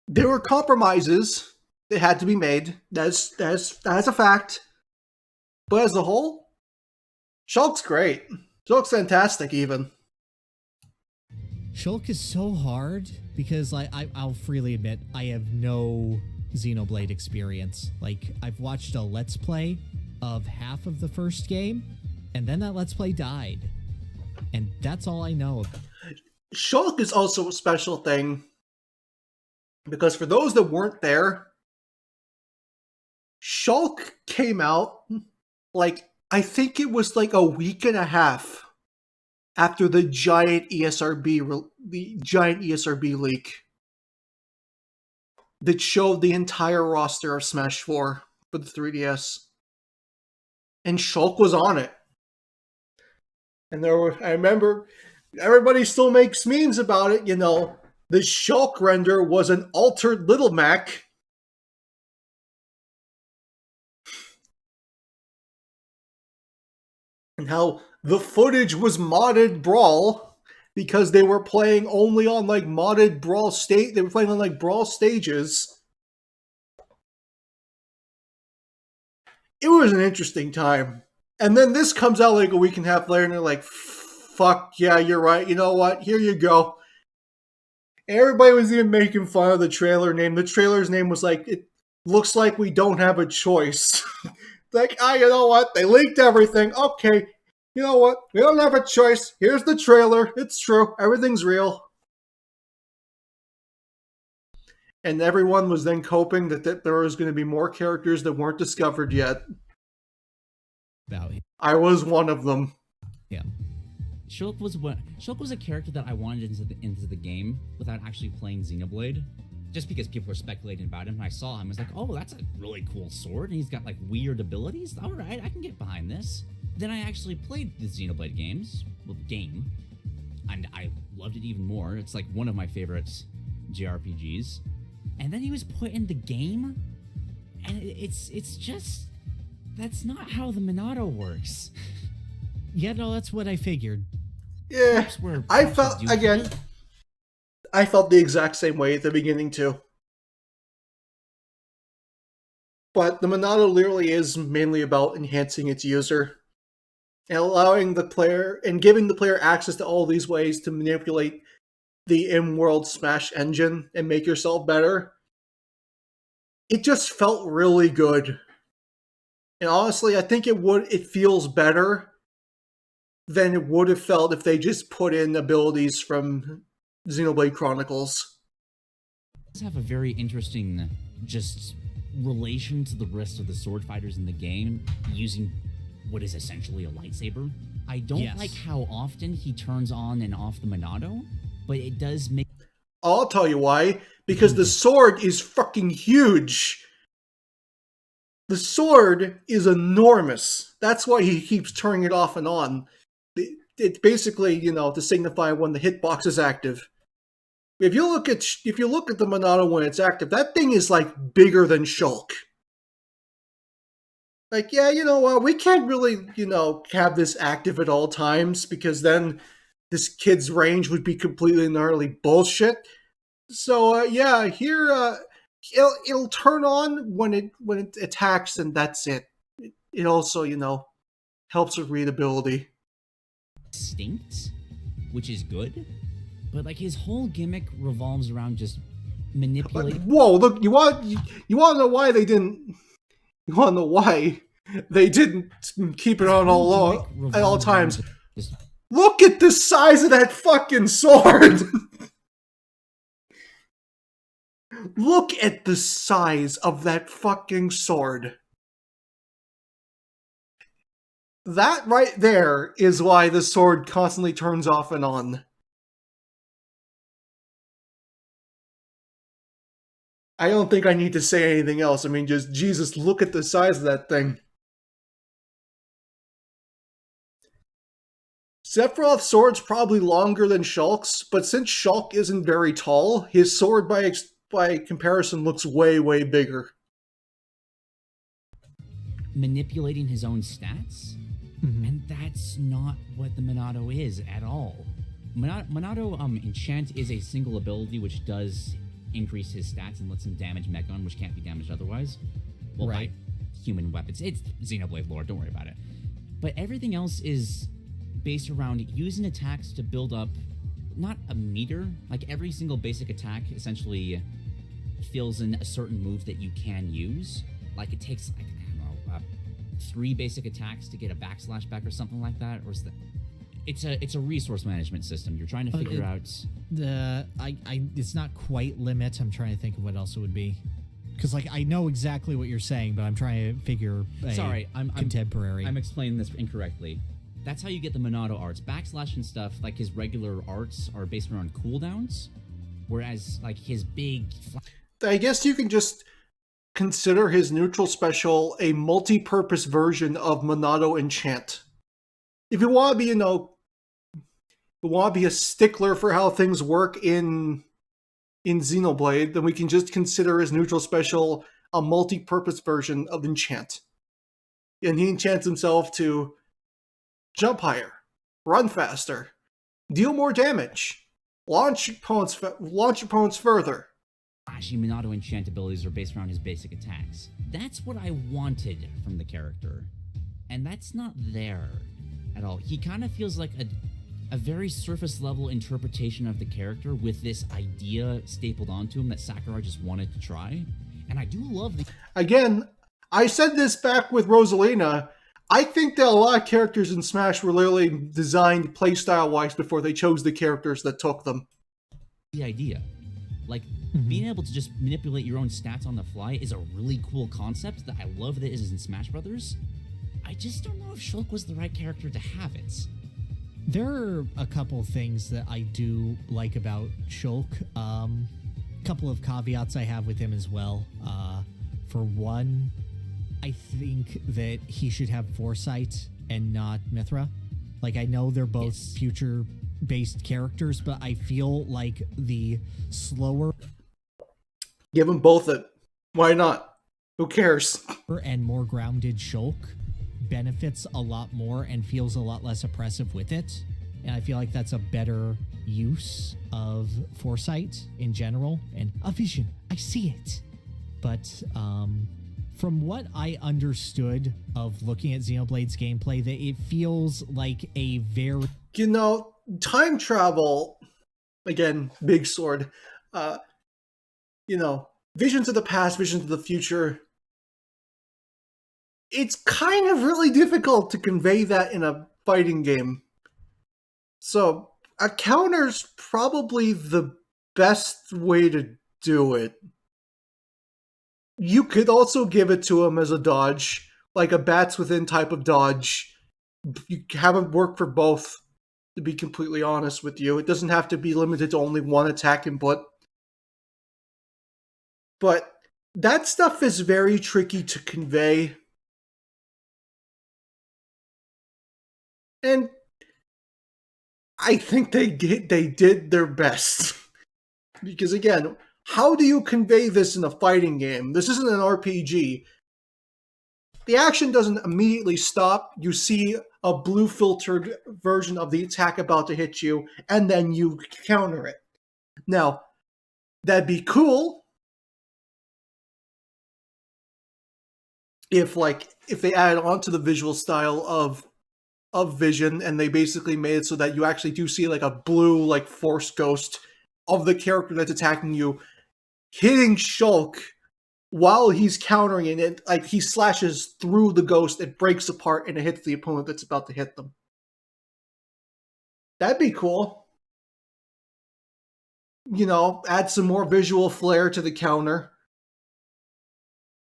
There were compromises that had to be made. That's a fact. But as a whole, Shulk's great. Shulk's fantastic, even. Shulk is so hard because I'll freely admit I have no Xenoblade experience. Like, I've watched a Let's Play of half of the first game, and then that Let's Play died. And that's all I know. Shulk is also a special thing. Because for those that weren't there, Shulk came out, like, I think it was like a week and a half after the giant ESRB leak that showed the entire roster of Smash 4 for the 3DS. And Shulk was on it. And I remember, everybody still makes memes about it, you know. The Shulk render was an altered Little Mac. And how the footage was modded Brawl because they were playing only on like modded Brawl state. They were playing on like Brawl stages. It was an interesting time. And then this comes out like a week and a half later and they're like, fuck yeah, you're right. You know what? Here you go. Everybody was even making fun of the trailer name. The trailer's name was like, it looks like we don't have a choice. Like, you know what? They leaked everything. Okay, you know what? We don't have a choice. Here's the trailer. It's true. Everything's real. And everyone was then coping that there was going to be more characters that weren't discovered yet. I was one of them. Yeah. Shulk was a character that I wanted into the game without actually playing Xenoblade, just because people were speculating about him. And I saw him, I was like, oh, that's a really cool sword, and he's got like weird abilities. All right, I can get behind this. Then I actually played the Xenoblade game, and I loved it even more. It's like one of my favorite JRPGs. And then he was put in the game, and it's just, that's not how the Monado works. Yeah, no, that's what I figured. Yeah, I felt the exact same way at the beginning too. But the Monado literally is mainly about enhancing its user and allowing the player and giving the player access to all these ways to manipulate the in-world Smash engine and make yourself better. It just felt really good. And honestly, I think it feels better than it would have felt if they just put in abilities from Xenoblade Chronicles. It does have a very interesting just relation to the rest of the sword fighters in the game, using what is essentially a lightsaber. I don't like how often he turns on and off the Monado, but it does make... I'll tell you why. Because the sword is fucking huge. The sword is enormous. That's why he keeps turning it off and on. It's basically, you know, to signify when the hitbox is active. If you look at the Monado when it's active, that thing is like bigger than Shulk. Like, yeah, you know what? We can't really, you know, have this active at all times because then this kid's range would be completely and utterly bullshit. So yeah, here it'll turn on when it attacks, and that's it. It also, you know, helps with readability. Distinct, which is good, but like his whole gimmick revolves around just manipulating. Whoa! Look, you want to know why they didn't? You want to know why they didn't keep it on at all times? Look at the size of that fucking sword. Look at the size of that fucking sword. That right there is why the sword constantly turns off and on. I don't think I need to say anything else. I mean, just, Jesus, look at the size of that thing. Sephiroth's sword's probably longer than Shulk's, but since Shulk isn't very tall, his sword by comparison looks way, way bigger. Manipulating his own stats? And that's not what the Monado is at all. Monado Enchant is a single ability which does increase his stats and lets him damage Mechon, which can't be damaged otherwise. Well, by human weapons. It's Xenoblade lore, don't worry about it. But everything else is based around using attacks to build up, not a meter, like every single basic attack essentially fills in a certain move that you can use. Like it takes, like, I don't know, 3 basic attacks to get a backslash back or something like that, or is that... It's a resource management system. You're trying to figure out... It's not quite limit. I'm trying to think of what else it would be. Because, like, I know exactly what you're saying, but I'm trying to figure I'm contemporary. I'm explaining this incorrectly. That's how you get the Monado arts. Backslash and stuff, like his regular arts, are based around cooldowns, whereas, like, his big... I guess you can just consider his neutral special a multi-purpose version of Monado Enchant. If you want to be, a stickler for how things work in Xenoblade, then we can just consider his neutral special a multi-purpose version of Enchant. And he enchants himself to jump higher, run faster, deal more damage, launch opponents further. Flashy Monado Enchant abilities are based around his basic attacks. That's what I wanted from the character. And that's not there at all. He kind of feels like a very surface level interpretation of the character with this idea stapled onto him that Sakurai just wanted to try. And I do love the... Again, I said this back with Rosalina. I think that a lot of characters in Smash were literally designed playstyle-wise before they chose the characters that took them. The idea. Like, being able to just manipulate your own stats on the fly is a really cool concept that I love that it is in Smash Brothers. I just don't know if Shulk was the right character to have it. There are a couple things that I do like about Shulk. Couple of caveats I have with him as well. For one, I think that he should have Foresight and not Mithra. Like, I know they're both future-based characters, but I feel like the slower... Give them both it. Why not? Who cares? ...and more grounded Shulk benefits a lot more and feels a lot less oppressive with it. And I feel like that's a better use of Foresight in general. And a vision. I see it. But, from what I understood of looking at Xenoblade's gameplay, that it feels like a very... time travel, again, big sword, visions of the past, visions of the future, it's kind of really difficult to convey that in a fighting game. So, a counter's probably the best way to do it. You could also give it to him as a dodge, like a bats within type of dodge. You have it work for both, to be completely honest with you. It doesn't have to be limited to only one attack input. But that stuff is very tricky to convey. And I think they did their best. Because again, how do you convey this in a fighting game? This isn't an RPG. The action doesn't immediately stop. You see a blue filtered version of the attack about to hit you, and then you counter it. Now, that'd be cool if they added on to the visual style of Vision, and they basically made it so that you actually do see like a blue force ghost of the character that's attacking you hitting Shulk while he's countering it, and like he slashes through the ghost, it breaks apart, and it hits the opponent that's about to hit them. That'd be cool. Add some more visual flair to the counter.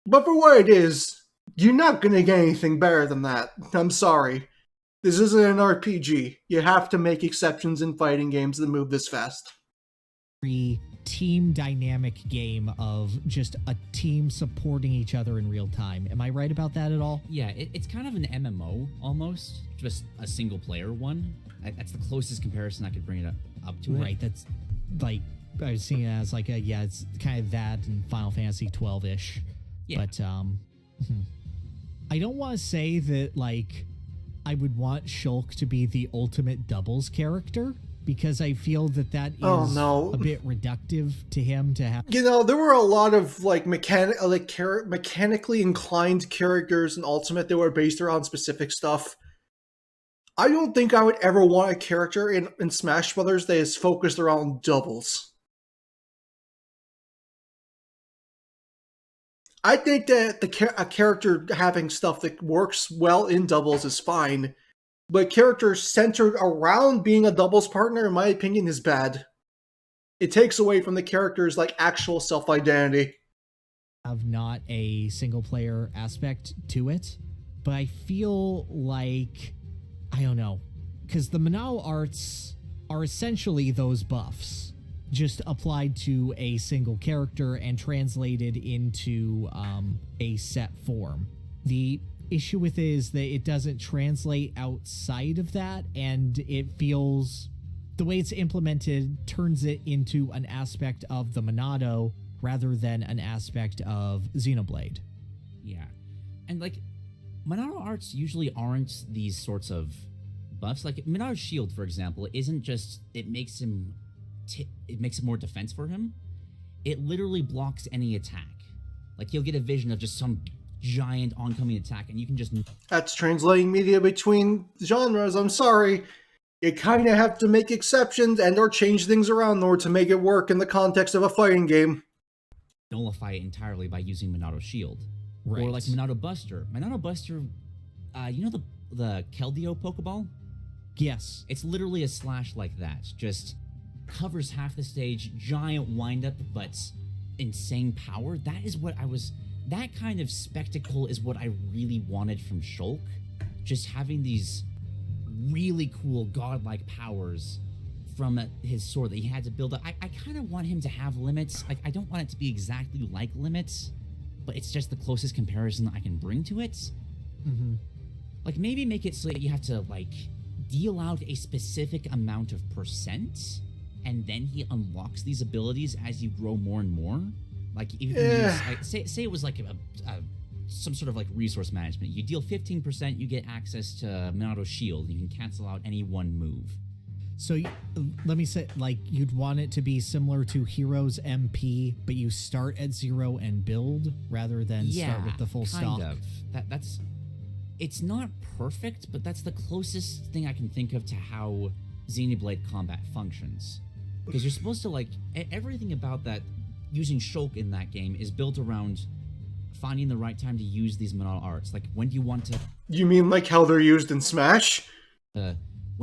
But for what it is, you're not going to get anything better than that. I'm sorry. This isn't an RPG. You have to make exceptions in fighting games that move this fast. team dynamic game of just a team supporting each other in real time. Am I right about that at all? Yeah, it's kind of an MMO almost, just a single player one. That's the closest comparison I could bring it up to it. Right, that's like, I was seeing it as like it's kind of that and Final Fantasy 12-ish. Yeah. But I don't want to say that like I would want Shulk to be the ultimate doubles character, because I feel that is a bit reductive to him to have. You know, there were a lot of like mechanically inclined characters in Ultimate that were based around specific stuff. I don't think I would ever want a character in Smash Brothers that is focused around doubles. I think that a character having stuff that works well in doubles is fine, but characters centered around being a doubles partner, in my opinion, is bad. It takes away from the character's like actual self-identity. Have not a single player aspect to it, but I feel like, I don't know, because the Monado arts are essentially those buffs, just applied to a single character and translated into a set form. The issue with it is that it doesn't translate outside of that, and it feels, the way it's implemented turns it into an aspect of the Monado rather than an aspect of Xenoblade. Yeah. And like, Monado arts usually aren't these sorts of buffs. Like Monado's shield, for example, isn't just, it makes more defense for him. It literally blocks any attack. Like, he'll get a vision of just some giant oncoming attack, and you can just... That's translating media between genres, I'm sorry. You kind of have to make exceptions and or change things around in order to make it work in the context of a fighting game. Nullify it entirely by using Monado's shield. Right. Or like Monado Buster. Monado Buster, you know the Keldeo Pokeball? Yes. It's literally a slash like that. Just covers half the stage, giant windup, but insane power. That is what that kind of spectacle is what I really wanted from Shulk. Just having these really cool godlike powers from his sword that he had to build up. I kind of want him to have limits. Like, I don't want it to be exactly like limits, but it's just the closest comparison I can bring to it. Mm-hmm. Like, maybe make it so that you have to, like, deal out a specific amount of percent, and then he unlocks these abilities as you grow more and more. Like, if you use, like, say it was like some sort of like resource management. You deal 15%, you get access to Monado's shield. You can cancel out any one move. So let me say, like, you'd want it to be similar to Heroes MP, but you start at 0 and build rather than start with the full stock. Kind of. That's it's not perfect, but that's the closest thing I can think of to how Xenoblade combat functions. Because you're supposed to, like, everything about that, using Shulk in that game is built around finding the right time to use these Monado arts. Like, when do you want to... You mean like how they're used in Smash? When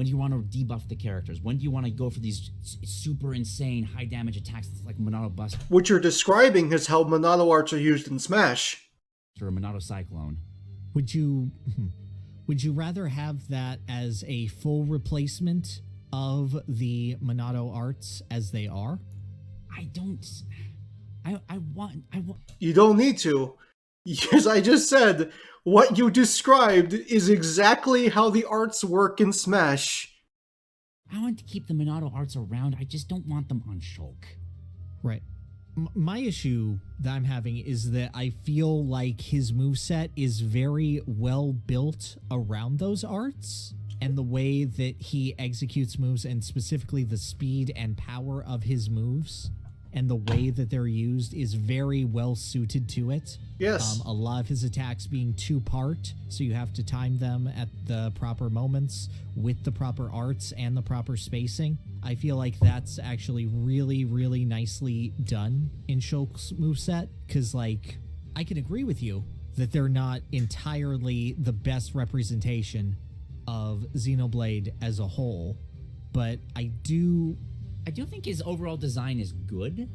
do you want to debuff the characters? When do you want to go for these super insane high damage attacks like Monado Buster? What you're describing is how Monado arts are used in Smash. Or a Monado Cyclone. Would you rather have that as a full replacement of the Monado arts as they are? I want... You don't need to. As I just said, what you described is exactly how the arts work in Smash. I want to keep the Monado arts around, I just don't want them on Shulk. Right. My issue that I'm having is that I feel like his moveset is very well built around those arts, and the way that he executes moves, and specifically the speed and power of his moves, and the way that they're used is very well suited to it. Yes. A lot of his attacks being two-part, so you have to time them at the proper moments with the proper arts and the proper spacing. I feel like that's actually really, really nicely done in Shulk's moveset, because, like, I can agree with you that they're not entirely the best representation of Xenoblade as a whole, but I do think his overall design is good.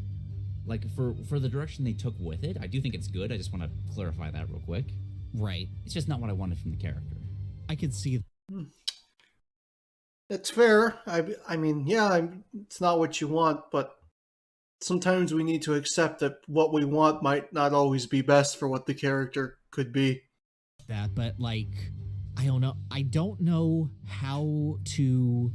Like, for the direction they took with it, I do think it's good. I just want to clarify that real quick. Right. It's just not what I wanted from the character. I could see... That's fair. I mean, yeah, it's not what you want, but sometimes we need to accept that what we want might not always be best for what the character could be. That, but like, I don't know. I don't know how to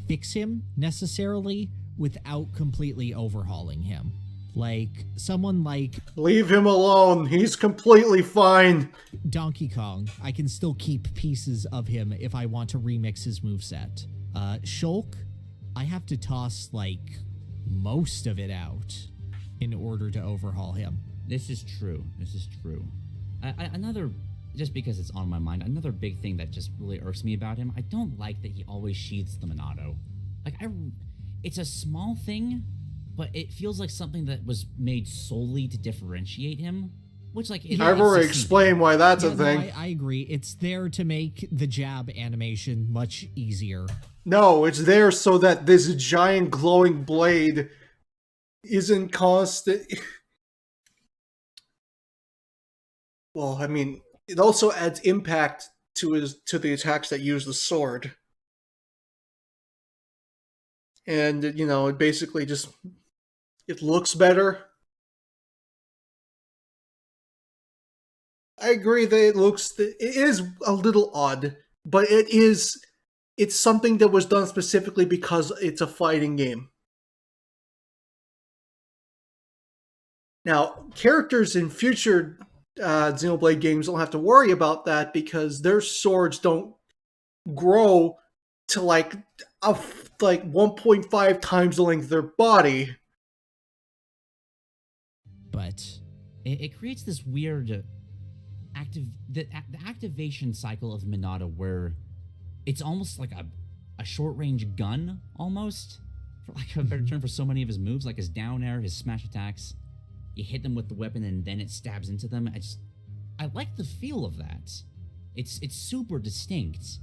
fix him necessarily without completely overhauling him. Like, someone like... Leave him alone. He's completely fine. Donkey Kong. I can still keep pieces of him if I want to remix his moveset. Shulk, I have to toss, like, most of it out in order to overhaul him. This is true. Another, just because it's on my mind, another big thing that just really irks me about him, I don't like that he always sheathes the Monado. Like, it's a small thing, but it feels like something that was made solely to differentiate him, which, like... I've already explained why that's a thing. No, I agree. It's there to make the jab animation much easier. No, it's there so that this giant glowing blade isn't constant... Well, I mean, it also adds impact to the attacks that use the sword. And, you know, it basically just... It looks better. I agree that it is a little odd, but it's something that was done specifically because it's a fighting game. Now, characters in future Xenoblade games don't have to worry about that because their swords don't grow to like 1.5 times the length of their body. But it creates this weird the activation cycle of Monado where it's almost like a short-range gun, almost, for lack of a better term, for so many of his moves, like his down air, his smash attacks. You hit them with the weapon and then it stabs into them. I like the feel of that. It's super distinct,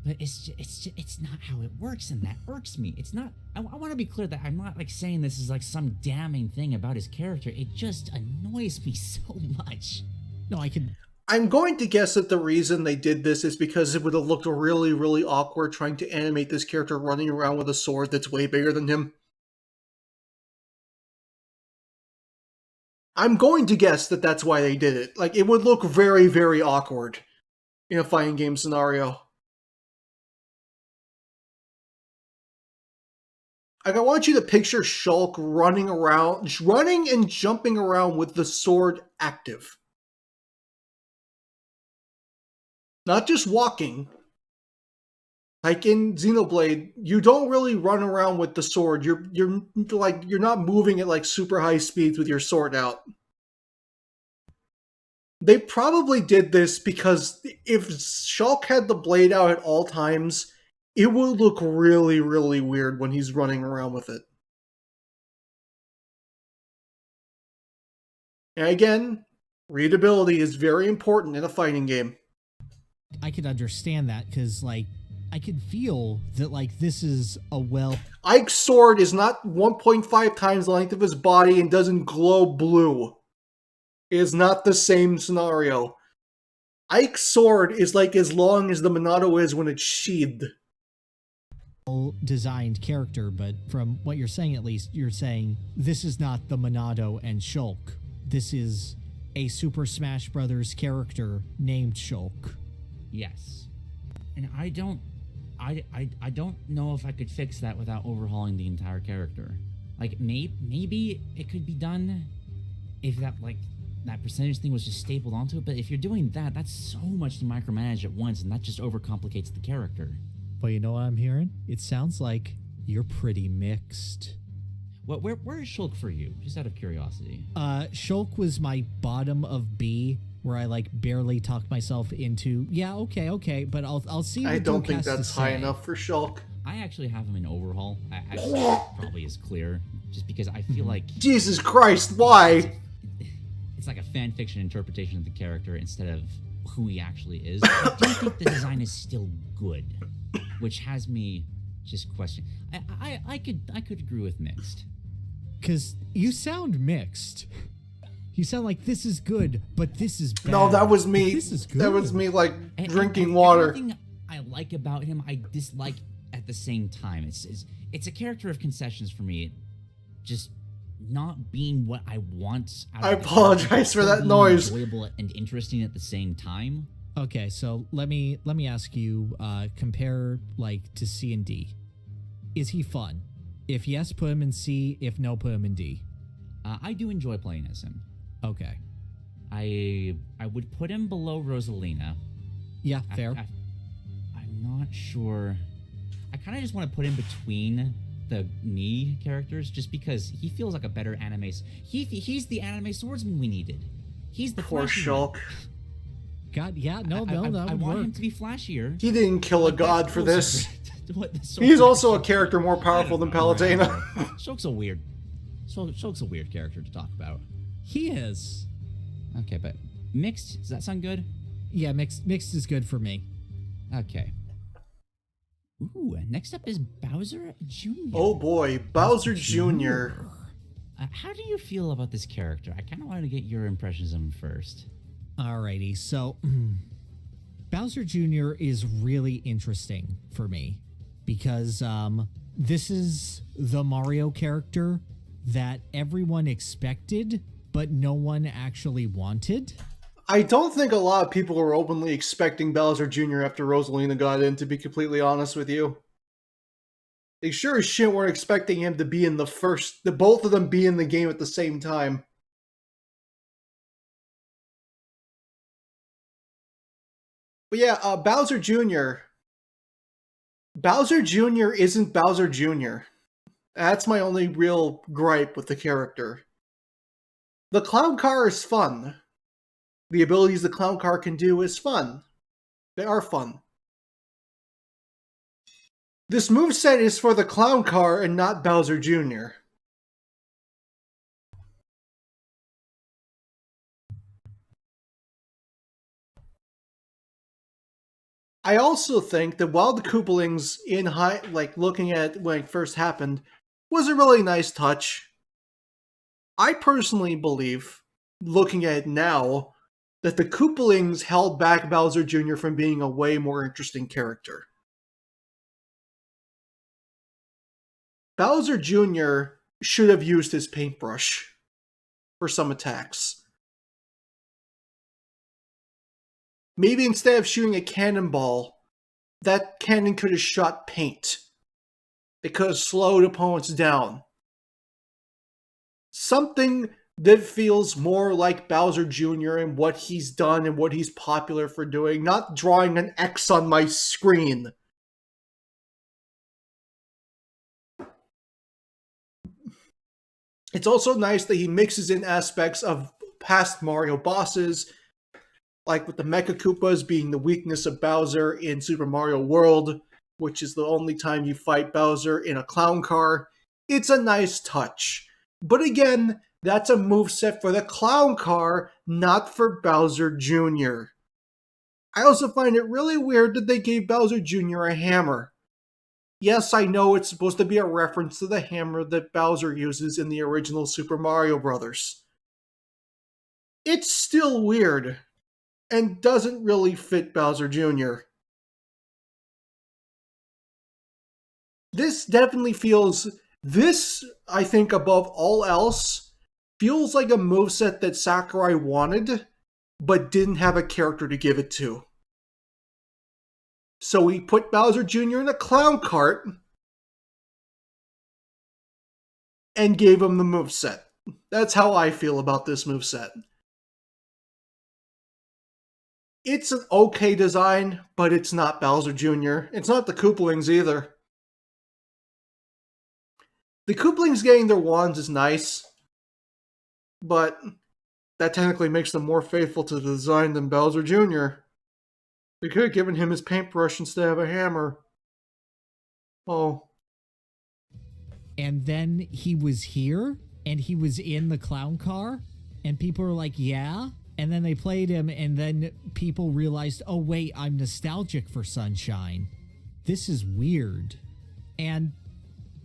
but it's not how it works, and that irks me. It's not. I want to be clear that I'm not like saying this is like some damning thing about his character. It just annoys me so much. No, I'm going to guess that the reason they did this is because it would have looked really, really awkward trying to animate this character running around with a sword that's way bigger than him. I'm going to guess that that's why they did it. Like, it would look very, very awkward in a fighting game scenario. Like, I want you to picture Shulk running and jumping around with the sword active. Not just walking. Like in Xenoblade, you don't really run around with the sword. You're not moving at like super high speeds with your sword out. They probably did this because if Shulk had the blade out at all times, it would look really, really weird when he's running around with it. And again, readability is very important in a fighting game. I could understand that because, like, I could feel that, like, this is a Ike's sword is not 1.5 times the length of his body and doesn't glow blue. It is not the same scenario. Ike's sword is like as long as the Monado is when it's sheathed. Designed character, but from what you're saying, at least, you're saying this is not the Monado and Shulk. This is a Super Smash Brothers character named Shulk. Yes. And I don't know if I could fix that without overhauling the entire character. Like, maybe it could be done if that percentage thing was just stapled onto it, but if you're doing that, that's so much to micromanage at once, and that just overcomplicates the character. Well, you know what I'm hearing? It sounds like you're pretty mixed. Where is Shulk for you? Just out of curiosity. Shulk was my bottom of B, where I like barely talked myself into, yeah, okay, but I'll see what I don't Duke think has to that's high say. enough for Shulk. I actually have him in overhaul. Probably is clear, just because I feel like Jesus Christ, why? It's like a fan fiction interpretation of the character instead of who he actually is. I do think the design is still good, which has me just questioning. I could agree with mixed. Because you sound mixed. You sound like this is good, but this is bad. No, that was me. This is good. That was me, like, drinking and water. Everything I like about him, I dislike at the same time. It's a character of concessions for me. Just not being what I want. I apologize for that noise. Enjoyable and interesting at the same time. Okay, so let me ask you, compare like to C and D. Is he fun? If yes, put him in C. If no, put him in D. I do enjoy playing as him. Okay. I would put him below Rosalina. Yeah, fair. I'm not sure. I kind of just want to put him between the Mii characters, just because he feels like a better anime. He's the anime swordsman we needed. He's the poor Shulk. God, yeah, no, I want him to be flashier. He didn't kill a god for this. He's also a character more powerful than Palutena. Shulk's a weird character to talk about. He is. Okay, but mixed, does that sound good? Yeah, mixed is good for me. Okay. Ooh, next up is Bowser Jr. Oh boy, Bowser Jr. How do you feel about this character? I kind of wanted to get your impressions of him first. Alrighty, so Bowser Jr. is really interesting for me because this is the Mario character that everyone expected, but no one actually wanted. I don't think a lot of people were openly expecting Bowser Jr. after Rosalina got in, to be completely honest with you. They sure as shit weren't expecting him to be in both of them be in the game at the same time. But yeah, Bowser Jr. Bowser Jr. isn't Bowser Jr. That's my only real gripe with the character. The clown car is fun. The abilities the clown car can do is fun. They are fun. This moveset is for the clown car and not Bowser Jr. I also think that while the Koopalings looking at it when it first happened, was a really nice touch. I personally believe, looking at it now, that the Koopalings held back Bowser Jr. from being a way more interesting character. Bowser Jr. should have used his paintbrush for some attacks. Maybe instead of shooting a cannonball, that cannon could have shot paint. It could have slowed opponents down. Something that feels more like Bowser Jr. and what he's done and what he's popular for doing, not drawing an X on my screen. It's also nice that he mixes in aspects of past Mario bosses, like with the Mecha Koopas being the weakness of Bowser in Super Mario World, which is the only time you fight Bowser in a clown car. It's a nice touch. But again, that's a moveset for the clown car, not for Bowser Jr. I also find it really weird that they gave Bowser Jr. a hammer. Yes, I know it's supposed to be a reference to the hammer that Bowser uses in the original Super Mario Bros. It's still weird, and doesn't really fit Bowser Jr. This definitely feels... This, I think, above all else, feels like a moveset that Sakurai wanted, but didn't have a character to give it to. So he put Bowser Jr. in a clown cart and gave him the moveset. That's how I feel about this moveset. It's an okay design, but it's not Bowser Jr. It's not the Koopalings either. The Koopalings getting their wands is nice, but that technically makes them more faithful to the design than Bowser Jr. They could have given him his paintbrush instead of a hammer. Oh. And then he was here, and he was in the clown car, and people were like, yeah? And then they played him, and then people realized, oh wait, I'm nostalgic for Sunshine. This is weird. And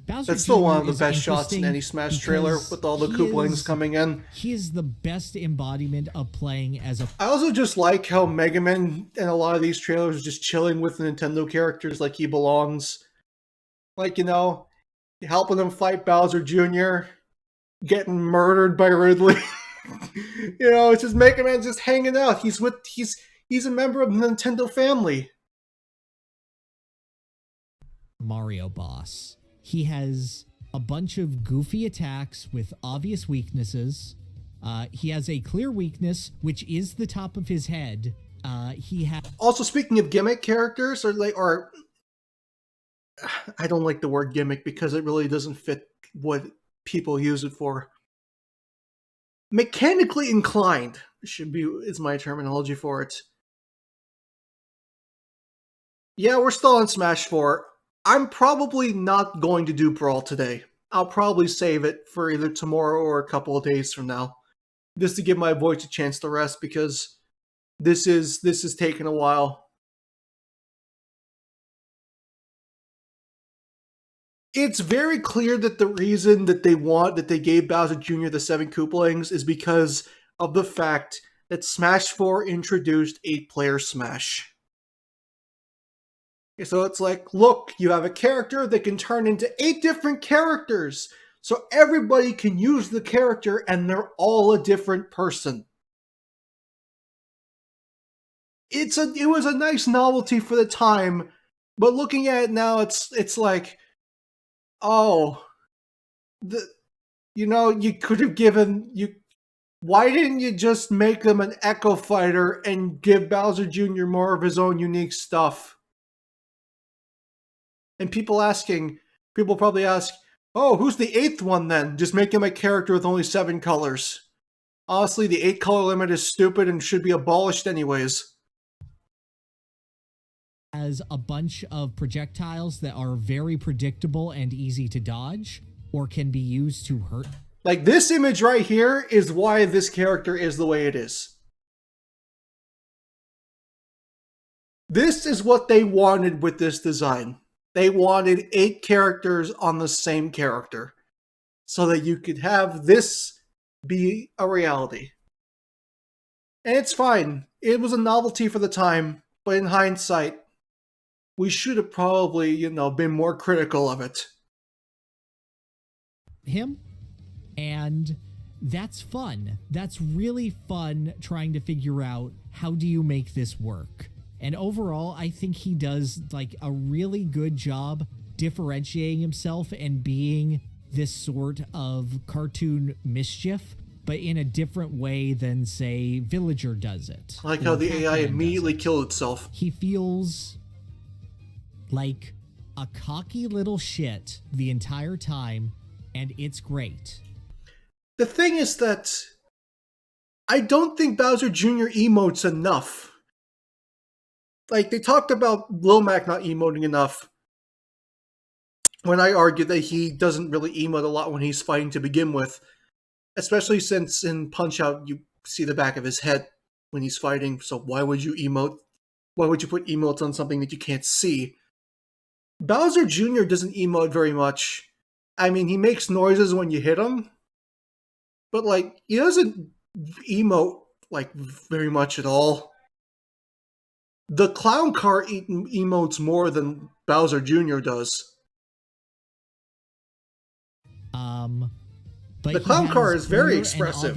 Bowser That's still Jr. one of the is best shots in any Smash trailer, with all the Koopalings coming in. He is the best embodiment of playing as a... I also just like how Mega Man in a lot of these trailers is just chilling with the Nintendo characters like he belongs. Like, you know, helping them fight Bowser Jr., getting murdered by Ridley. You know, it's just Mega Man just hanging out. He's a member of the Nintendo family. Mario boss. He has a bunch of goofy attacks with obvious weaknesses. He has a clear weakness, which is the top of his head. He has also, speaking of gimmick characters, or I don't like the word gimmick because it really doesn't fit what people use it for. Mechanically inclined is my terminology for it. Yeah, we're still on Smash 4. I'm probably not going to do Brawl today. I'll probably save it for either tomorrow or a couple of days from now, just to give my voice a chance to rest, because this is taking a while. It's very clear that the reason that they gave Bowser Jr. the 7 Koopalings is because of the fact that Smash 4 introduced 8-player Smash. So it's like, look, you have a character that can turn into 8 different characters, so everybody can use the character and they're all a different person. It was a nice novelty for the time, but looking at it now, it's like, oh, you could have why didn't you just make them an Echo Fighter and give Bowser Jr. more of his own unique stuff? And people probably ask, oh, who's the 8th one then? Just make him a character with only 7 colors. Honestly, the 8-color limit is stupid and should be abolished anyways. Has a bunch of projectiles that are very predictable and easy to dodge, or can be used to hurt. Like, this image right here is why this character is the way it is. This is what they wanted with this design. They wanted 8 characters on the same character, so that you could have this be a reality. And it's fine. It was a novelty for the time, but in hindsight, we should have probably, been more critical of it. Him, and that's fun. That's really fun trying to figure out how do you make this work. And overall, I think he does like a really good job differentiating himself and being this sort of cartoon mischief, but in a different way than, say, Villager does it. I like how the AI immediately killed itself. He feels like a cocky little shit the entire time, and it's great. The thing is that I don't think Bowser Jr. emotes enough. Like, they talked about Lil Mac not emoting enough, when I argued that he doesn't really emote a lot when he's fighting to begin with. Especially since in Punch-Out you see the back of his head when he's fighting, so why would you emote? Why would you put emotes on something that you can't see? Bowser Jr. doesn't emote very much. I mean, he makes noises when you hit him, but like, he doesn't emote like very much at all. The clown car emotes more than Bowser Jr. does. But the clown car is very expressive.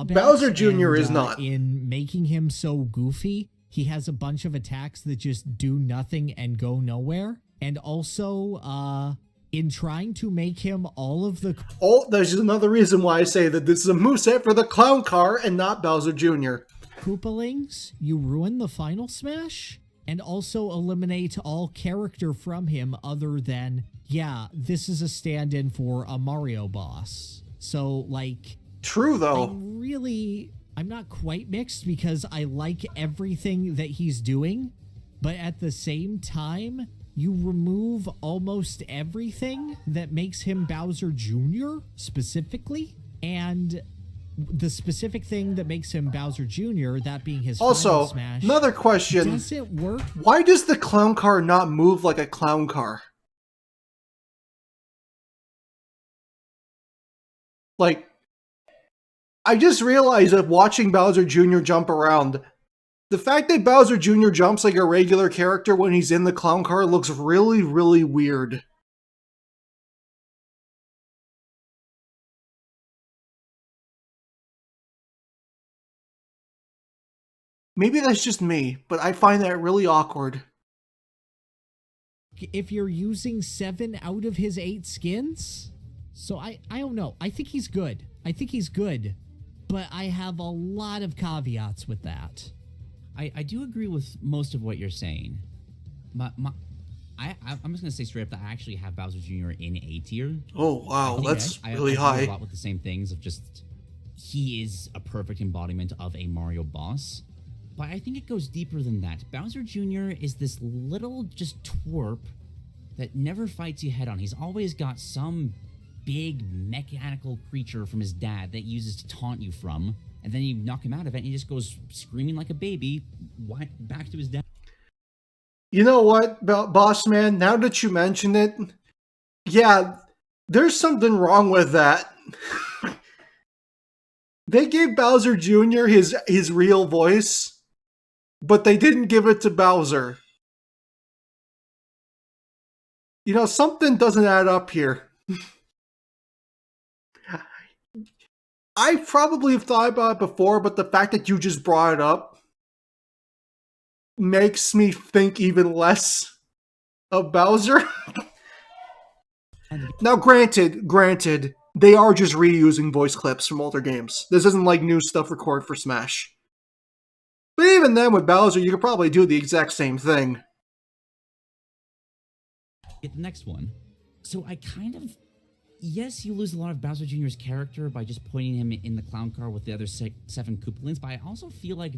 Bowser Jr. is not. In making him so goofy, he has a bunch of attacks that just do nothing and go nowhere. And also, in trying to make him all of the... Oh, there's another reason why I say that this is a moveset for the clown car and not Bowser Jr. Koopalings, you ruin the final smash? And also eliminate all character from him other than, yeah, this is a stand-in for a Mario boss. So, like... True, though. I'm not quite mixed because I like everything that he's doing, but at the same time, you remove almost everything that makes him Bowser Jr. specifically, and the specific thing that makes him Bowser Jr., that being his final smash... Another question. Does it work? Why does the clown car not move like a clown car? Like, I just realized that watching Bowser Jr. jump around, the fact that Bowser Jr. jumps like a regular character when he's in the clown car looks really, really weird. Maybe that's just me, but I find that really awkward. If you're using 7 out of his 8 skins? So I don't know. I think he's good. But I have a lot of caveats with that. I do agree with most of what you're saying. I'm just going to say straight up that I actually have Bowser Jr. in A tier. Oh, wow. That's really high. I agree a lot with the same things of just, he is a perfect embodiment of a Mario boss. But I think it goes deeper than that. Bowser Jr. is this little just twerp that never fights you head on. He's always got some big mechanical creature from his dad that he uses to taunt you from, and then you knock him out of it and he just goes screaming like a baby back to his dad. You know what, Boss Man? Now that you mention it, yeah, there's something wrong with that. They gave Bowser Jr. his real voice, but they didn't give it to Bowser. You know, something doesn't add up here. I probably have thought about it before, but the fact that you just brought it up makes me think even less of Bowser. Now, granted, they are just reusing voice clips from older games. This isn't like new stuff recorded for Smash. But even then, with Bowser, you could probably do the exact same thing. Get the next one. So I kind of... Yes, you lose a lot of Bowser Jr.'s character by just pointing him in the clown car with the other 7 Koopalings, but I also feel like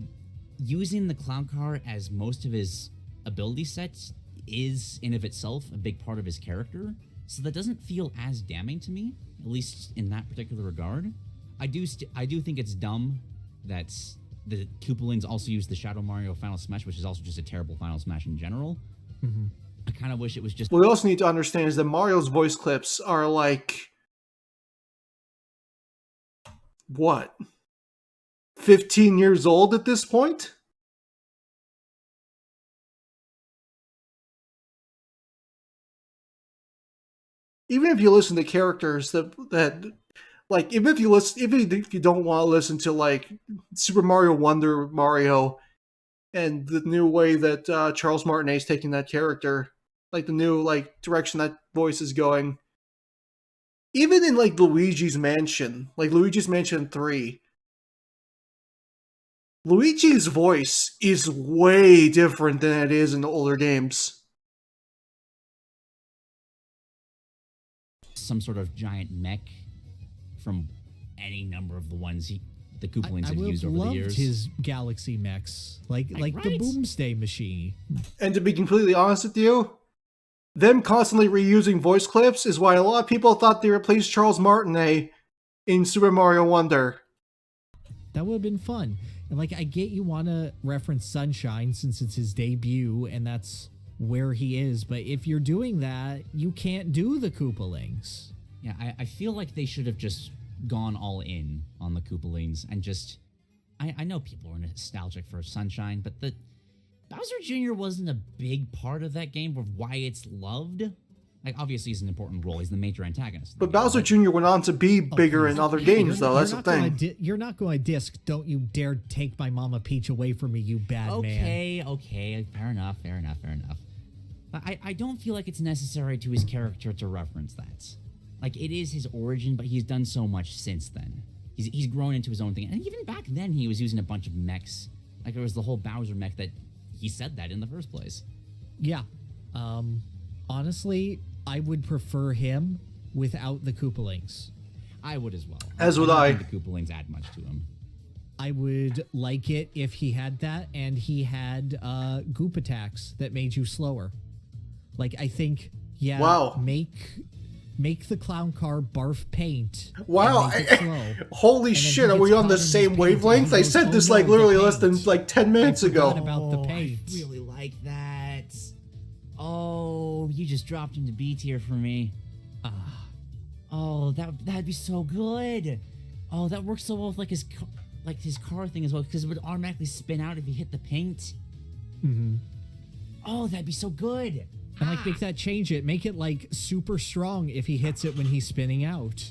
using the clown car as most of his ability sets is, in of itself, a big part of his character, so that doesn't feel as damning to me, at least in that particular regard. I do think it's dumb that the Koopalings also use the Shadow Mario Final Smash, which is also just a terrible Final Smash in general. Mm-hmm. I kind of wish it was just... What we also need to understand is that Mario's voice clips are like... what? 15 years old at this point? Even if you listen to characters that like, even if you don't want to listen to like Super Mario Wonder Mario and the new way that Charles Martinet is taking that character, like the new like direction that voice is going. Even in like Luigi's Mansion 3, Luigi's voice is way different than it is in the older games. Some sort of giant mech from any number of the ones the Koopalings have used over the years. I loved his Galaxy mechs, like right? the Boomstay machine. And to be completely honest with you, them constantly reusing voice clips is why a lot of people thought they replaced Charles Martinet in Super Mario Wonder. That would have been fun. And like, I get you want to reference Sunshine since it's his debut and that's where he is, but if you're doing that, you can't do the Koopalings. Yeah, I feel like they should have just gone all in on the Koopalings and just... I know people are nostalgic for Sunshine, but the Bowser Jr. wasn't a big part of that game of why it's loved. Like, obviously he's an important role. He's the major antagonist. But Bowser Jr. went on to be bigger in other games, though. That's the thing. You're not going to disc, don't you dare take my Mama Peach away from me, you bad man. Okay, fair enough. But I don't feel like it's necessary to his character to reference that. Like, it is his origin, but he's done so much since then. He's grown into his own thing. And even back then, he was using a bunch of mechs. Like, there was the whole Bowser mech that he said that in the first place. Yeah. Honestly, I would prefer him without the Koopalings. I would as well. As would I. don't think the Koopalings add much to him. I would like it if he had that and he had goop attacks that made you slower. Like, I think, yeah, wow. Make the clown car barf paint. Wow. Holy shit, are we on the same wavelength? I said this like literally less than like 10 minutes ago. About the paint. I really like that. Oh, you just dropped into B tier for me. Oh, that'd be so good. Oh, that works so well with like his car thing as well, because it would automatically spin out if you hit the paint. Mm-hmm. Oh, that'd be so good. And like make that change it. Make it like super strong if he hits it when he's spinning out.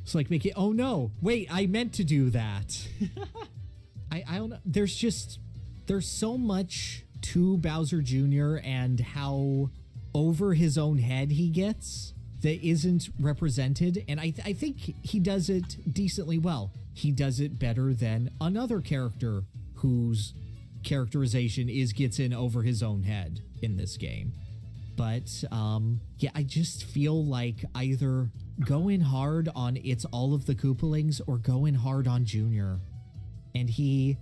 So like make it, oh no, wait, I meant to do that. I don't know. There's just there's so much to Bowser Jr. and how over his own head he gets that isn't represented, and I think he does it decently well. He does it better than another character whose characterization gets in over his own head in this game. But yeah, I just feel like either go in hard on It's All of the Koopalings or go in hard on Junior. And he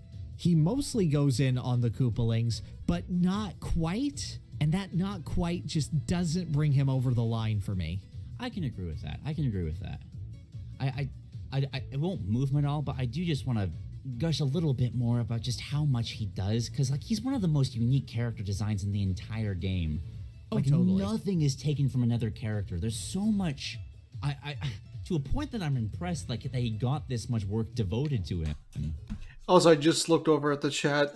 mostly goes in on the Koopalings, but not quite. And that not quite just doesn't bring him over the line for me. I can agree with that. I won't move him at all, but I do just want to gush a little bit more about just how much he does, because like he's one of the most unique character designs in the entire game. Like totally. Nothing is taken from another character. There's so much. I to a point that I'm impressed like that he got this much work devoted to him. Also, I just looked over at the chat.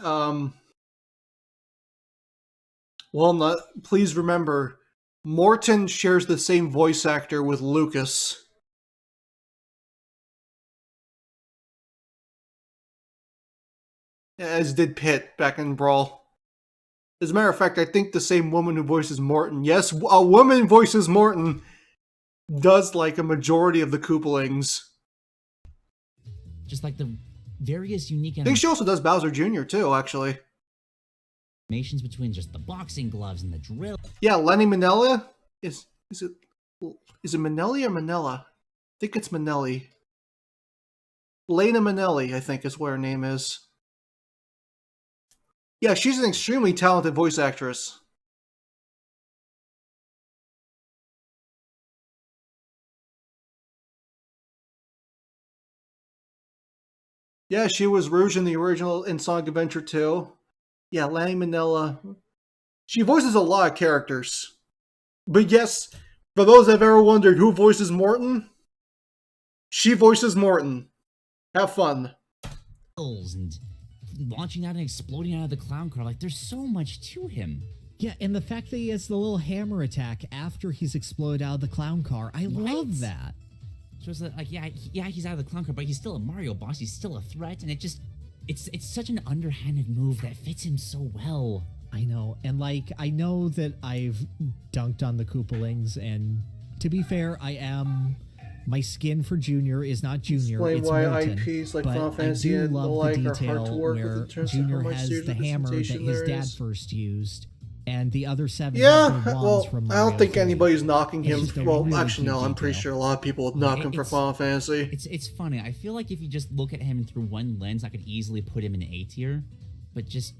Walnut, please remember, Morton shares the same voice actor with Lucas. As did Pitt back in Brawl. As a matter of fact, I think the same woman who voices Morton, yes, a woman voices Morton, does like a majority of the Koopalings. Just like the various unique I think she also does Bowser Jr. too, actually. Animations between just the boxing gloves and the drill. Yeah, Lenny Manella? Is it Manelli or Manella? I think it's Manelli. Lena Manelli, I think is what her name is. Yeah, she's an extremely talented voice actress. Yeah, she was Rouge in the original in Sonic Adventure 2. Yeah, Lanny Manella. She voices a lot of characters. But yes, for those that have ever wondered who voices Morton, she voices Morton. Have fun. And launching out and exploding out of the clown car, like there's so much to him. Yeah, and the fact that he has the little hammer attack after he's exploded out of the clown car, I love that. So it's like, yeah, he's out of the clown car, but he's still a Mario boss. He's still a threat, and it's such an underhanded move that fits him so well. I know, and like I know that I've dunked on the Koopalings, and to be fair, my skin for Junior is not Junior. Explain it's why Morton, IPs like but Final Fantasy I do and the love like the are hard to detail work with where in terms of Junior how much has serious the hammer that representation his there dad is. first used, and the other 7 Yeah, have their wands well, from I Mario don't think 3. anybody's knocking It's him. just a Well, really actually, no, cute I'm pretty detail. sure a lot of people would knock him for Final Fantasy. It's funny. I feel like if you just look at him through one lens, I could easily put him in A tier. But just,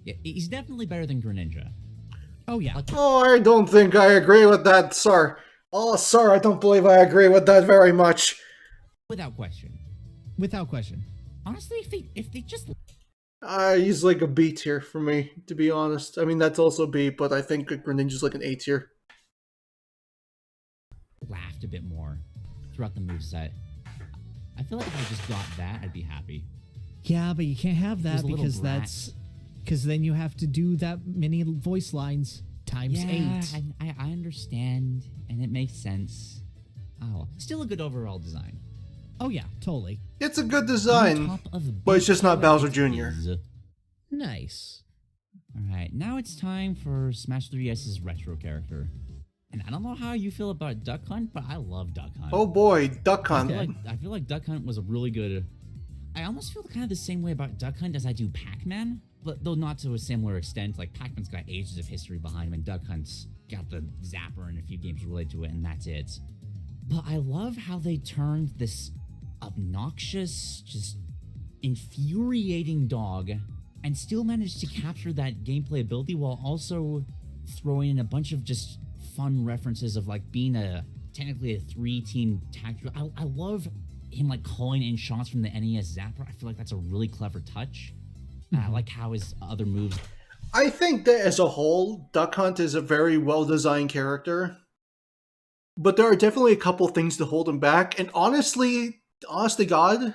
yeah, he's definitely better than Greninja. Oh, yeah. Oh, I don't think I agree with that, sir. Oh, sir, I don't believe I agree with that very much. Without question. Without question. Honestly, if they just... He's like a B tier for me, to be honest. I mean, that's also B, but I think Greninja's like an A tier. Laughed a bit more throughout the moveset. I feel like if I just got that, I'd be happy. Yeah, but you can't have that Those because little because then you have to do that many voice lines times 8. I understand, and it makes sense. Oh, still a good overall design. Oh yeah, totally. It's a good design, but it's just not Bowser Jr. Nice. Alright, now it's time for Smash 3DS's retro character. And I don't know how you feel about Duck Hunt, but I love Duck Hunt. Oh boy, Duck Hunt. I feel like Duck Hunt was a really good... I almost feel kind of the same way about Duck Hunt as I do Pac-Man, but though not to a similar extent. Like, Pac-Man's got ages of history behind him, and Duck Hunt's got the zapper and a few games related to it, and that's it. But I love how they turned this obnoxious, just infuriating dog and still managed to capture that gameplay ability while also throwing in a bunch of just fun references of like being technically a 3-team tactical. I love him like calling in shots from the NES Zapper. I feel like that's a really clever touch. I like how his other moves. I think that as a whole, Duck Hunt is a very well-designed character. But there are definitely a couple things to hold him back. And honestly, honest to God,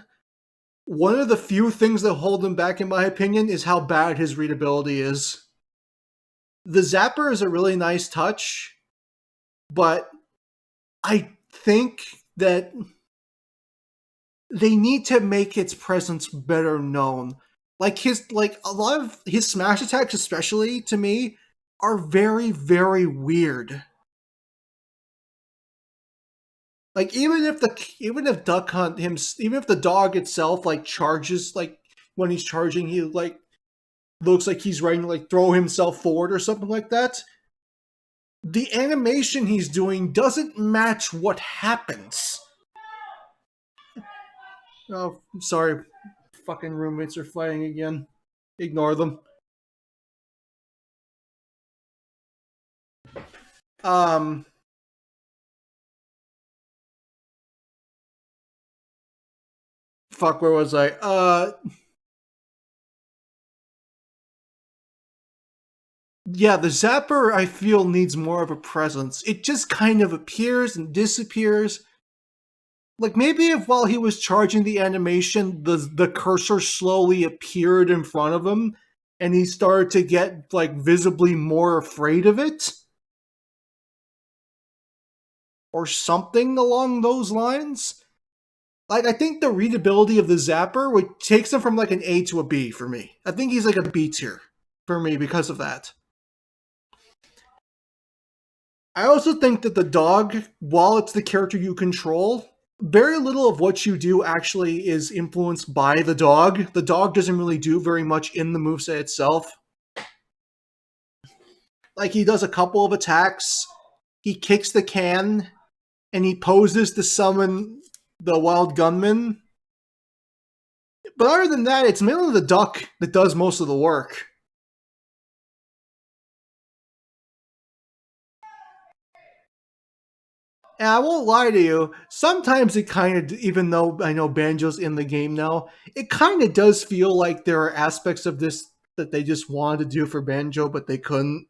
one of the few things that hold him back, in my opinion, is how bad his readability is. The Zapper is a really nice touch, but I think that they need to make its presence better known. Like a lot of his smash attacks, especially to me, are very, very weird. Like even if Duck Hunt even if the dog itself like charges, like when he's charging, he like looks like he's ready to like throw himself forward or something like that. The animation he's doing doesn't match what happens. Oh, I'm sorry. Fucking roommates are fighting again. Ignore them. Fuck, where was I? Yeah, the Zapper, I feel, needs more of a presence. It just kind of appears and disappears. Like, maybe if while he was charging the animation, the cursor slowly appeared in front of him, and he started to get, like, visibly more afraid of it? Or something along those lines? Like, I think the readability of the Zapper takes him from, like, an A to a B for me. I think he's, like, a B tier for me because of that. I also think that the dog, while it's the character you control, very little of what you do actually is influenced by the dog. The dog doesn't really do very much in the moveset itself. Like, he does a couple of attacks, he kicks the can, and he poses to summon the Wild Gunman. But other than that, it's mainly the duck that does most of the work. And I won't lie to you, sometimes it kind of, even though I know Banjo's in the game now, it kind of does feel like there are aspects of this that they just wanted to do for Banjo, but they couldn't.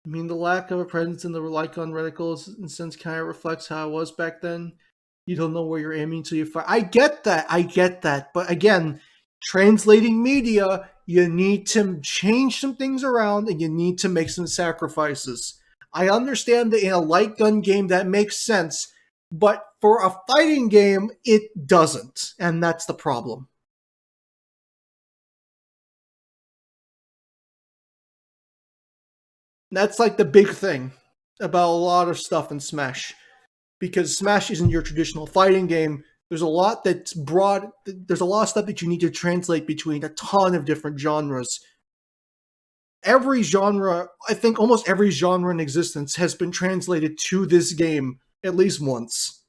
I mean, the lack of a presence in the Lycon reticles, in a sense, kind of reflects how it was back then. You don't know where you're aiming till you fire. I get that. But again, translating media, you need to change some things around and you need to make some sacrifices. I understand that in a light gun game that makes sense, but for a fighting game, it doesn't. And that's the problem. That's like the big thing about a lot of stuff in Smash. Because Smash isn't your traditional fighting game. There's a lot that's broad. There's a lot of stuff that you need to translate between a ton of different genres. Every genre, I think almost every genre in existence has been translated to this game at least once.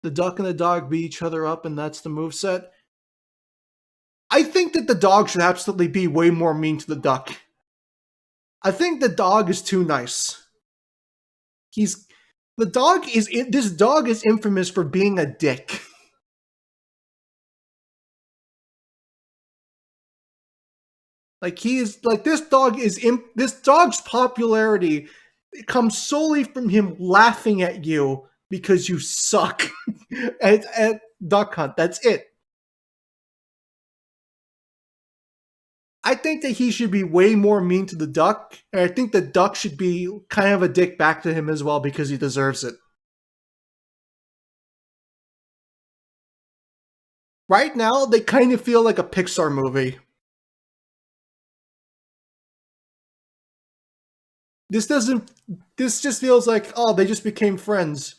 The duck and the dog beat each other up, and that's the moveset. I think that the dog should absolutely be way more mean to the duck. I think the dog is too nice. This dog is infamous for being a dick. Like this dog's popularity comes solely from him laughing at you because you suck at Duck Hunt. That's it. I think that he should be way more mean to the duck, and I think the duck should be kind of a dick back to him as well because he deserves it. Right now, they kind of feel like a Pixar movie. This just feels like, oh, they just became friends.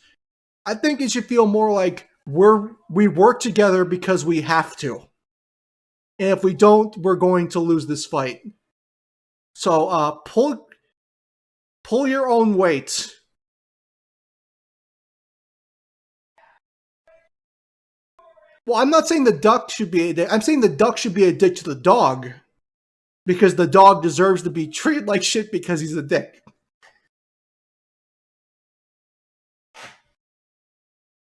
I think it should feel more like we work together because we have to. And if we don't, we're going to lose this fight. So pull your own weight. Well, I'm not saying the duck should be a dick. I'm saying the duck should be a dick to the dog. Because the dog deserves to be treated like shit because he's a dick.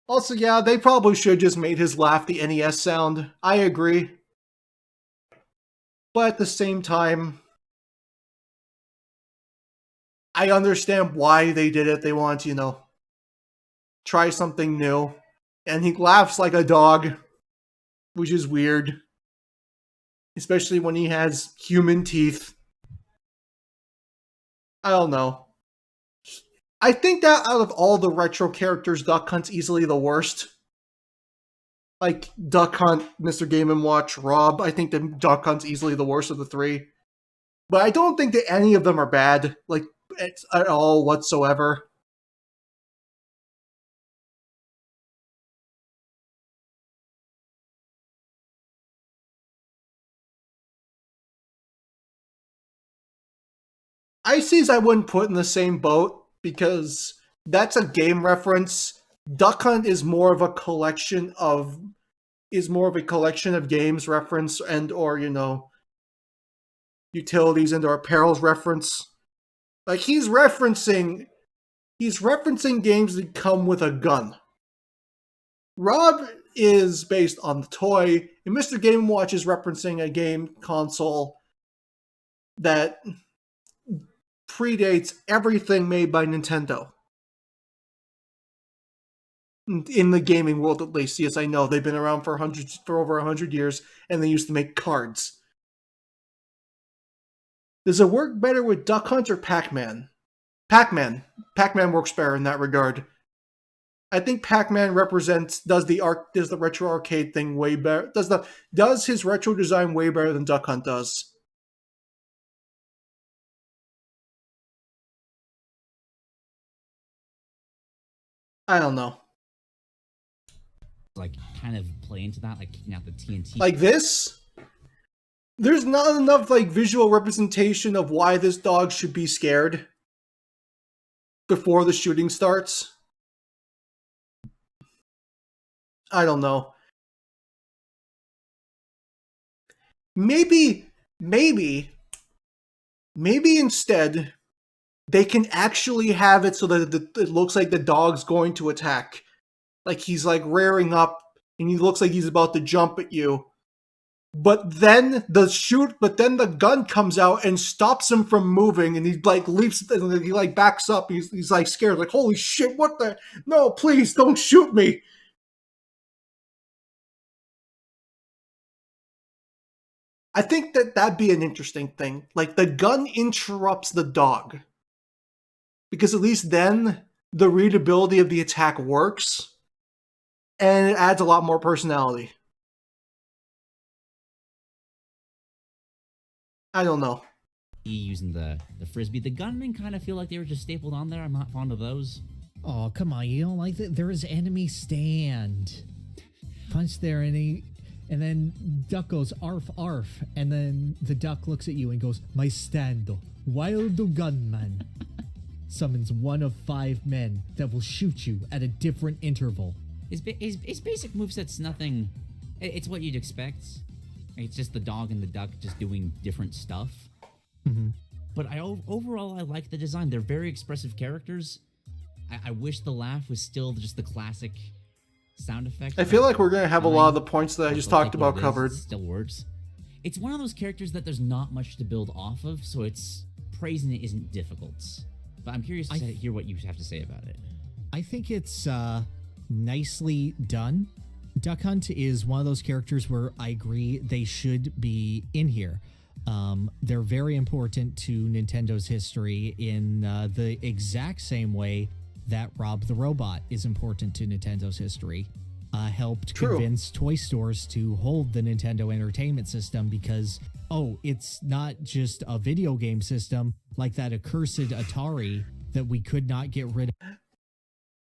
Also, yeah, they probably should have just made his laugh the NES sound. I agree. But at the same time, I understand why they did it. They want to, try something new. And he laughs like a dog. which is weird. Especially when he has human teeth. I don't know. I think that out of all the retro characters, Duck Hunt's easily the worst. Like, Duck Hunt, Mr. Game & Watch, Rob, I think that Duck Hunt's easily the worst of the three. But I don't think that any of them are bad, like, at all whatsoever. Ices I wouldn't put in the same boat, because that's a game reference. Duck Hunt is more of a collection of games reference and or, you know, utilities and or apparels reference. Like he's referencing games that come with a gun. Rob is based on the toy, and Mr. Game & Watch is referencing a game console that predates everything made by Nintendo. In the gaming world, at least. Yes, I know. They've been around for over 100 years, and they used to make cards. Does it work better with Duck Hunt or Pac-Man? Pac-Man. Pac-Man works better in that regard. I think Pac-Man does the retro arcade thing way better. Does his retro design way better than Duck Hunt does. I don't know. Like, kind of play into that, like kicking out the TNT. Like this? There's not enough, like, visual representation of why this dog should be scared before the shooting starts. I don't know. Maybe instead they can actually have it so that it looks like the dog's going to attack. Like he's like rearing up and he looks like he's about to jump at you. But then the gun comes out and stops him from moving, and he like leaps and he like backs up. He's like scared, like, holy shit, what the? No, please don't shoot me. I think that'd be an interesting thing. Like the gun interrupts the dog. Because at least then the readability of the attack works. And it adds a lot more personality. I don't know. Using the frisbee. The gunmen kind of feel like they were just stapled on there. I'm not fond of those. Oh, come on. You don't like that? There is enemy stand. Punch there and then Duck goes arf arf. And then the duck looks at you and goes, my stand. Wild gunman. Summons one of 5 men that will shoot you at a different interval. His basic moveset's nothing. It's what you'd expect. It's just the dog and the duck just doing different stuff. Mm-hmm. But overall, I like the design. They're very expressive characters. I wish the laugh was still just the classic sound effect. I feel like we're going to have a lot of the points that I just talked about covered. It still works. It's one of those characters that there's not much to build off of, so praising it isn't difficult. But I'm curious to hear what you have to say about it. I think it's nicely done. Duck Hunt is one of those characters where I agree they should be in here. They're very important to Nintendo's history in the exact same way that Rob the Robot is important to Nintendo's history. Helped convince toy stores to hold the Nintendo Entertainment System because, it's not just a video game system like that accursed Atari that we could not get rid of.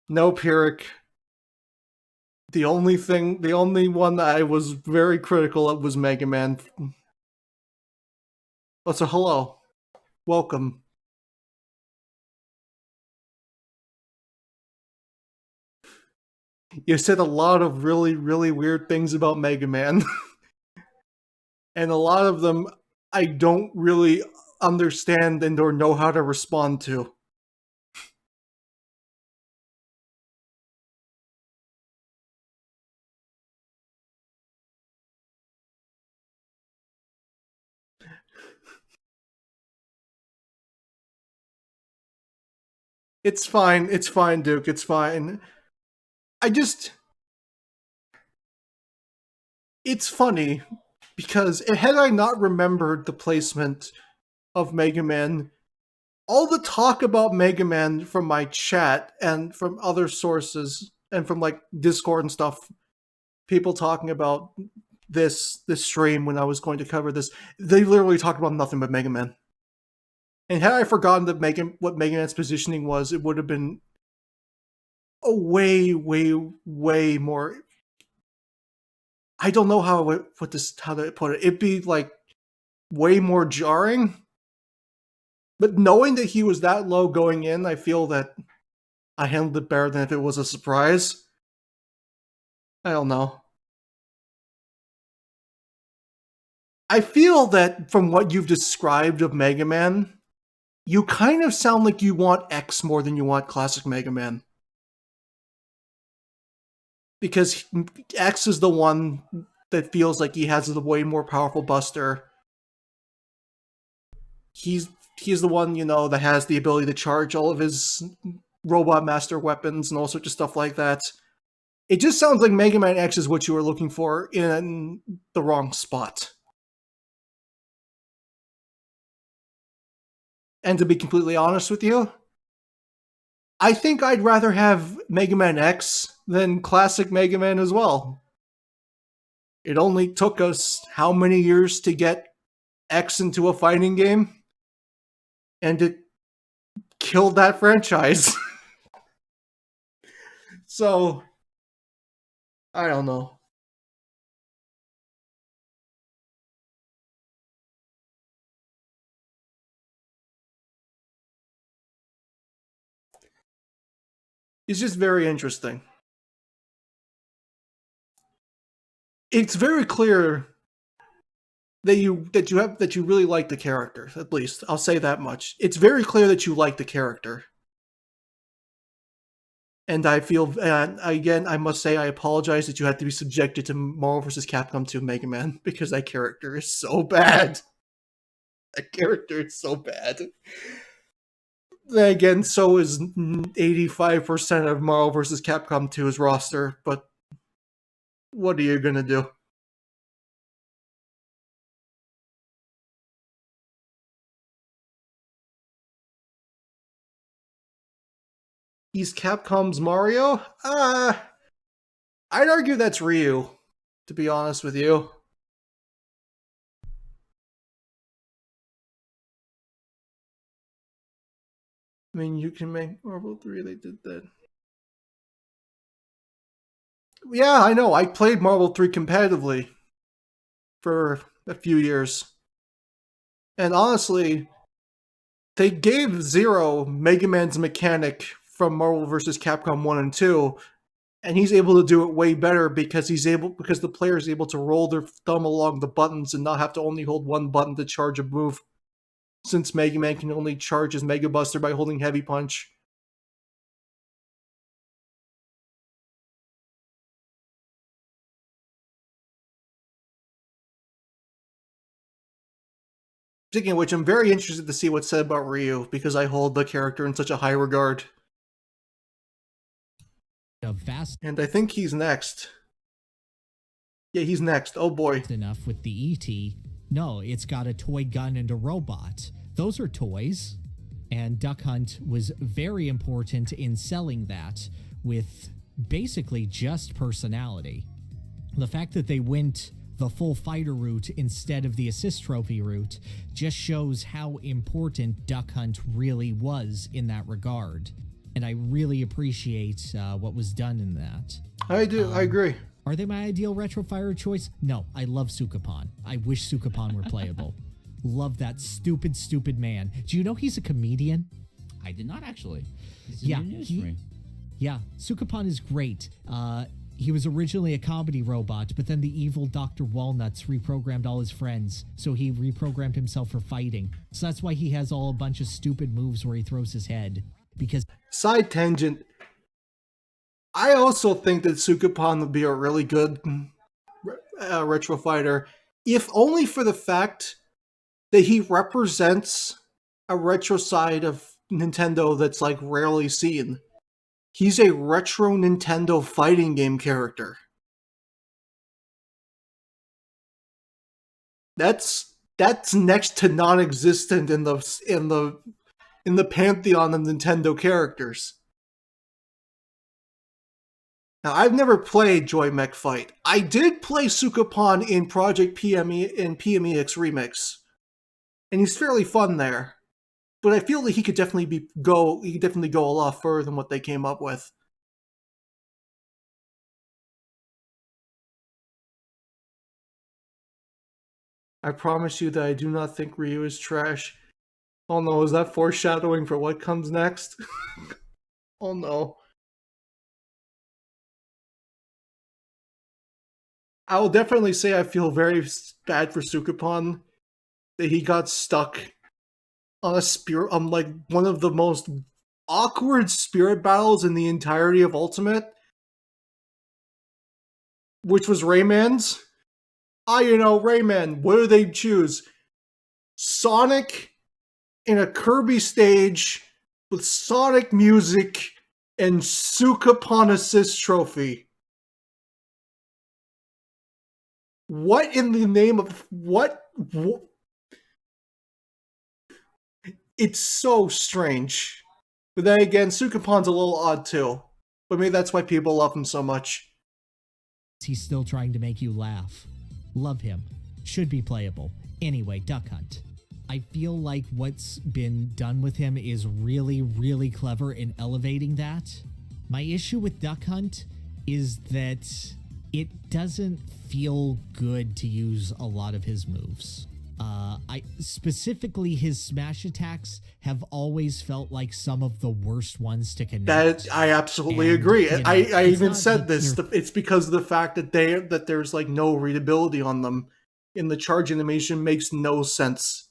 No, Pyrrhic. The only one that I was very critical of was Mega Man. Oh, so hello. Welcome. You said a lot of really, really weird things about Mega Man. And a lot of them I don't really understand and or know how to respond to. It's fine, Duke, it's fine. it's funny because had I not remembered the placement of Mega Man, all the talk about Mega Man from my chat and from other sources and from like Discord and stuff, people talking about this stream when I was going to cover this, they literally talked about nothing but Mega Man. And had I forgotten that what Mega Man's positioning was, it would have been a way more. I don't know how to put it. It'd be like way more jarring. But knowing that he was that low going in, I feel that I handled it better than if it was a surprise. I don't know. I feel that from what you've described of Mega Man, you kind of sound like you want X more than you want classic Mega Man. Because X is the one that feels like he has the way more powerful Buster. He's the one, you know, that has the ability to charge all of his Robot Master weapons and all sorts of stuff like that. It just sounds like Mega Man X is what you were looking for in the wrong spot. And to be completely honest with you, I think I'd rather have Mega Man X than classic Mega Man as well. It only took us how many years to get X into a fighting game? And it killed that franchise. So, I don't know. It's just very interesting. It's very clear that you really like the character. At least I'll say that much. It's very clear that you like the character, and I feel again. I must say I apologize that you had to be subjected to Marvel vs. Capcom 2 Mega Man because that character is so bad. That character is so bad. Then again, so is 85% of Marvel vs. Capcom 2's roster, but what are you gonna do? He's Capcom's Mario? I'd argue that's Ryu, to be honest with you. I mean, you can make Marvel 3, they did that. Yeah, I know, I played Marvel 3 competitively for a few years. And honestly, they gave Zero Mega Man's mechanic from Marvel vs. Capcom 1 and 2, and he's able to do it way better because the player is able to roll their thumb along the buttons and not have to only hold one button to charge a move, since Mega Man can only charge his Mega Buster by holding Heavy Punch. Speaking of which, I'm very interested to see what's said about Ryu, because I hold the character in such a high regard. And I think he's next. Yeah, he's next. Oh boy. Enough with the ET. No, it's got a toy gun and a robot. Those are toys. And Duck Hunt was very important in selling that with basically just personality. The fact that they went the full fighter route instead of the assist trophy route just shows how important Duck Hunt really was in that regard. And I really appreciate what was done in that. I do. I agree. Are they my ideal retro fighter choice? No, I love Sukapan. I wish Sukapan were playable. Love that stupid man. Do you know he's a comedian? I did not actually. Yeah, Sukapan is great. He was originally a comedy robot, but then the evil Dr. Walnuts reprogrammed all his friends, so he reprogrammed himself for fighting. So that's why he has a bunch of stupid moves where he throws his head. Because side tangent, I also think that Sukapan would be a really good retro fighter, if only for the fact that he represents a retro side of Nintendo that's like rarely seen. He's a retro Nintendo fighting game character. That's next to non-existent in the pantheon of Nintendo characters. Now, I've never played Joy Mech Fight. I did play Sukapon in Project PME in PMEX Remix, and he's fairly fun there. But I feel that he could definitely go a lot further than what they came up with. I promise you that I do not think Ryu is trash. Oh no, is that foreshadowing for what comes next? Oh no. I will definitely say I feel very bad for Sukapon that he got stuck on a spirit, on like one of the most awkward spirit battles in the entirety of Ultimate, which was Rayman's. Rayman, what do they choose? Sonic in a Kirby stage with Sonic music and Sukapon assist trophy. What in the name of what? It's so strange. But then again, Sukapon's a little odd too. But maybe that's why people love him so much. He's still trying to make you laugh. Love him. Should be playable. Anyway, Duck Hunt. I feel like what's been done with him is really, really clever in elevating that. My issue with Duck Hunt is that it doesn't feel good to use a lot of his moves. Specifically his smash attacks have always felt like some of the worst ones to connect. That I absolutely agree. I even said this. It's because of the fact that there's like no readability on them. In the charge animation makes no sense.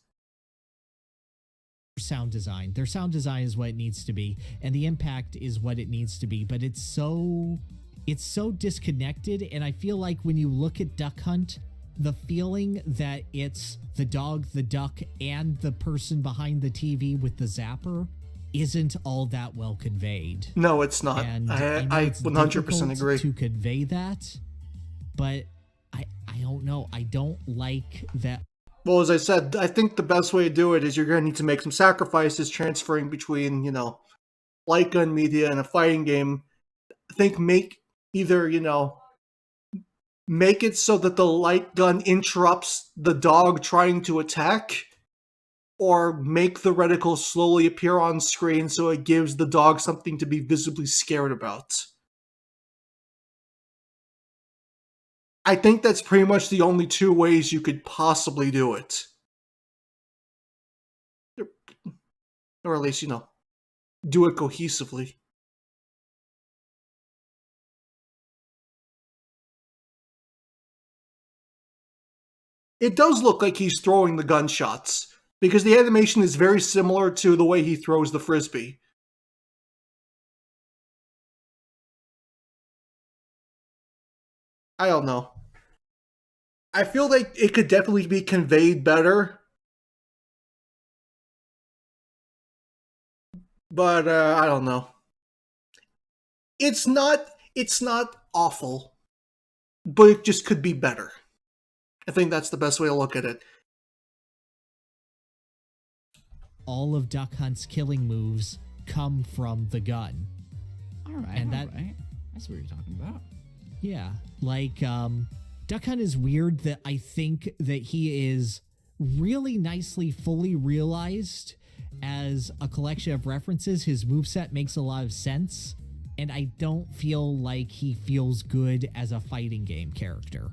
Sound design. Their sound design is what it needs to be, and the impact is what it needs to be, but it's so disconnected, and I feel like when you look at Duck Hunt, the feeling that it's the dog, the duck, and the person behind the TV with the zapper isn't all that well conveyed. No, it's not. And I 100% agree. To convey that, but I don't know. I don't like that. Well, as I said, I think the best way to do it is you're going to need to make some sacrifices transferring between, light gun media and a fighting game. I think make it so that the light gun interrupts the dog trying to attack, or make the reticle slowly appear on screen so it gives the dog something to be visibly scared about. I think that's pretty much the only two ways you could possibly do it. Or at least, do it cohesively. It does look like he's throwing the gunshots, because the animation is very similar to the way he throws the frisbee. I don't know. I feel like it could definitely be conveyed better. But, I don't know. It's not awful, but it just could be better. I think that's the best way to look at it. All of Duck Hunt's killing moves come from the gun. Alright, right. That's what you're talking about. Yeah, like, Duck Hunt is weird that I think that he is really nicely fully realized as a collection of references. His moveset makes a lot of sense, and I don't feel like he feels good as a fighting game character.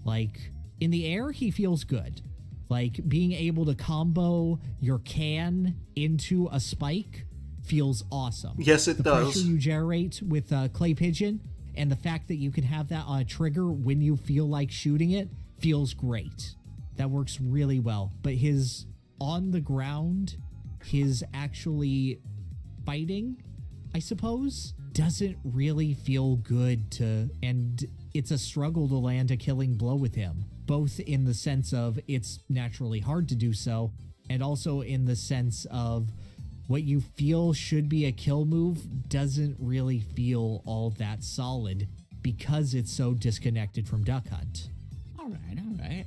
Like, in the air, he feels good. Like, being able to combo your can into a spike feels awesome. Yes, it does. The pressure you generate with Clay Pigeon, and the fact that you can have that on a trigger when you feel like shooting it feels great. That works really well. But his on the ground, his actually fighting, I suppose, doesn't really feel good and it's a struggle to land a killing blow with him, both in the sense of it's naturally hard to do so, and also in the sense of what you feel should be a kill move doesn't really feel all that solid because it's so disconnected from Duck Hunt. All right.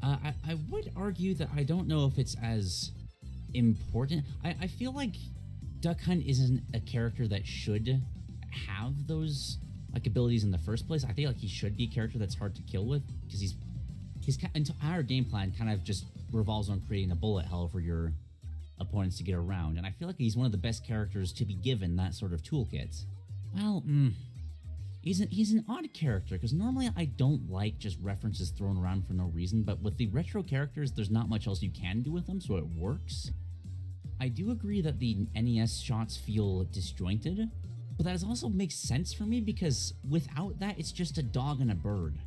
I would argue that I don't know if it's as important. I feel like Duck Hunt isn't a character that should have those like abilities in the first place. I feel like he should be a character that's hard to kill with, because his entire game plan kind of just revolves on creating a bullet hell for your opponents to get around, and I feel like he's one of the best characters to be given that sort of toolkit. Well, he's an odd character, because normally I don't like just references thrown around for no reason, but with the retro characters, there's not much else you can do with them, so it works. I do agree that the NES shots feel disjointed, but that also makes sense for me, because without that, it's just a dog and a bird.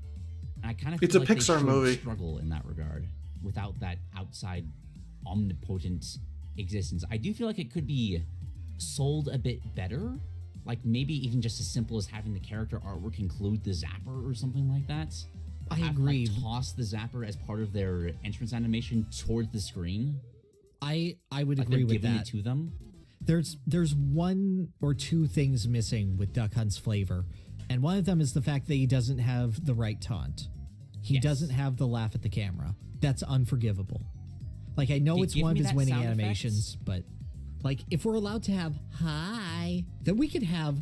And I kind of feel like they should struggle in that regard without that outside omnipotent existence. I do feel like it could be sold a bit better, like maybe even just as simple as having the character artwork include the zapper or something like that. I agree. Like, toss the zapper as part of their entrance animation towards the screen. I would agree with that. Giving it to them. There's one or two things missing with Duck Hunt's flavor, and one of them is the fact that he doesn't have the right taunt. He doesn't have the laugh at the camera. That's unforgivable. Like, I know it's one of his winning animations, but like, if we're allowed to have hi, then we could have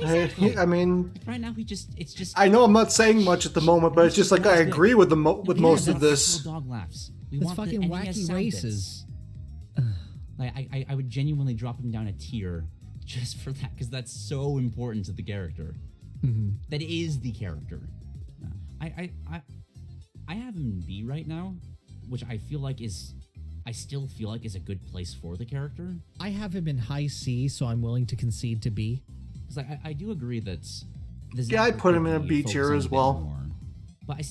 Exactly. I mean, right now it's just. I know I'm not saying much at the moment, but it's just like I agree with most of this. Dog laughs. It's fucking wacky races. Like, I would genuinely drop him down a tier just for that, because that's so important to the character. That is the character. I have him in B right now, which I still feel like is a good place for the character. I have him in high C, so I'm willing to concede to B. Because I do agree that. I put him in a B tier as well. More, but I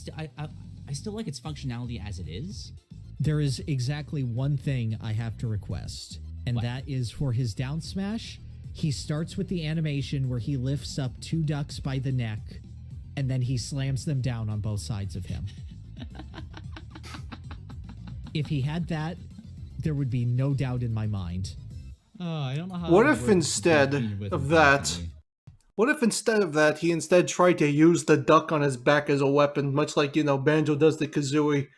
still like its functionality as it is. There is exactly one thing I have to request, and that is for his down smash. He starts with the animation where he lifts up two ducks by the neck, and then he slams them down on both sides of him. If he had that, there would be no doubt in my mind. I don't know how. What if instead of that, he instead tried to use the duck on his back as a weapon, much like, Banjo does to Kazooie,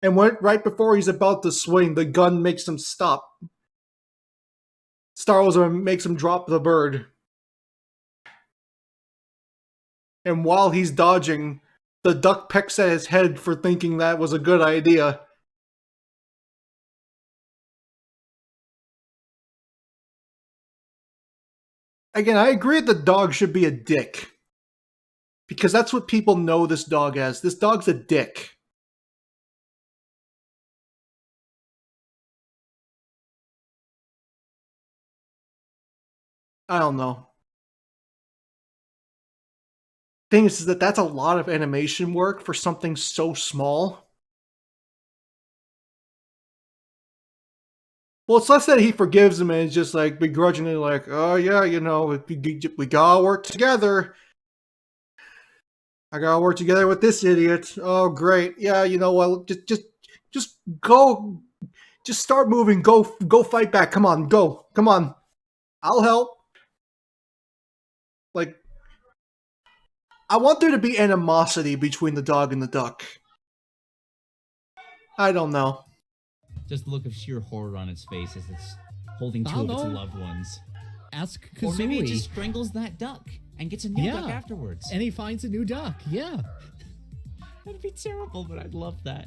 and right before he's about to swing, the gun makes him stop. Star Wars makes him drop the bird. And while he's dodging, the duck pecks at his head for thinking that was a good idea. Again, I agree the dog should be a dick. Because that's what people know this dog as. This dog's a dick. I don't know. Thing is that that's a lot of animation work for something so small. Well, it's less that he forgives him and it's just like begrudgingly like, oh yeah, we gotta work together. I gotta work together with this idiot. Oh great, yeah, you know what? Just go, just start moving. Go fight back. Come on, go. Come on, I'll help. Like, I want there to be animosity between the dog and the duck. I don't know. Just the look of sheer horror on its face as it's holding two of its loved ones. Ask Kazooie. Or maybe it just strangles that duck and gets a new duck afterwards. And he finds a new duck, yeah. That'd be terrible, but I'd love that.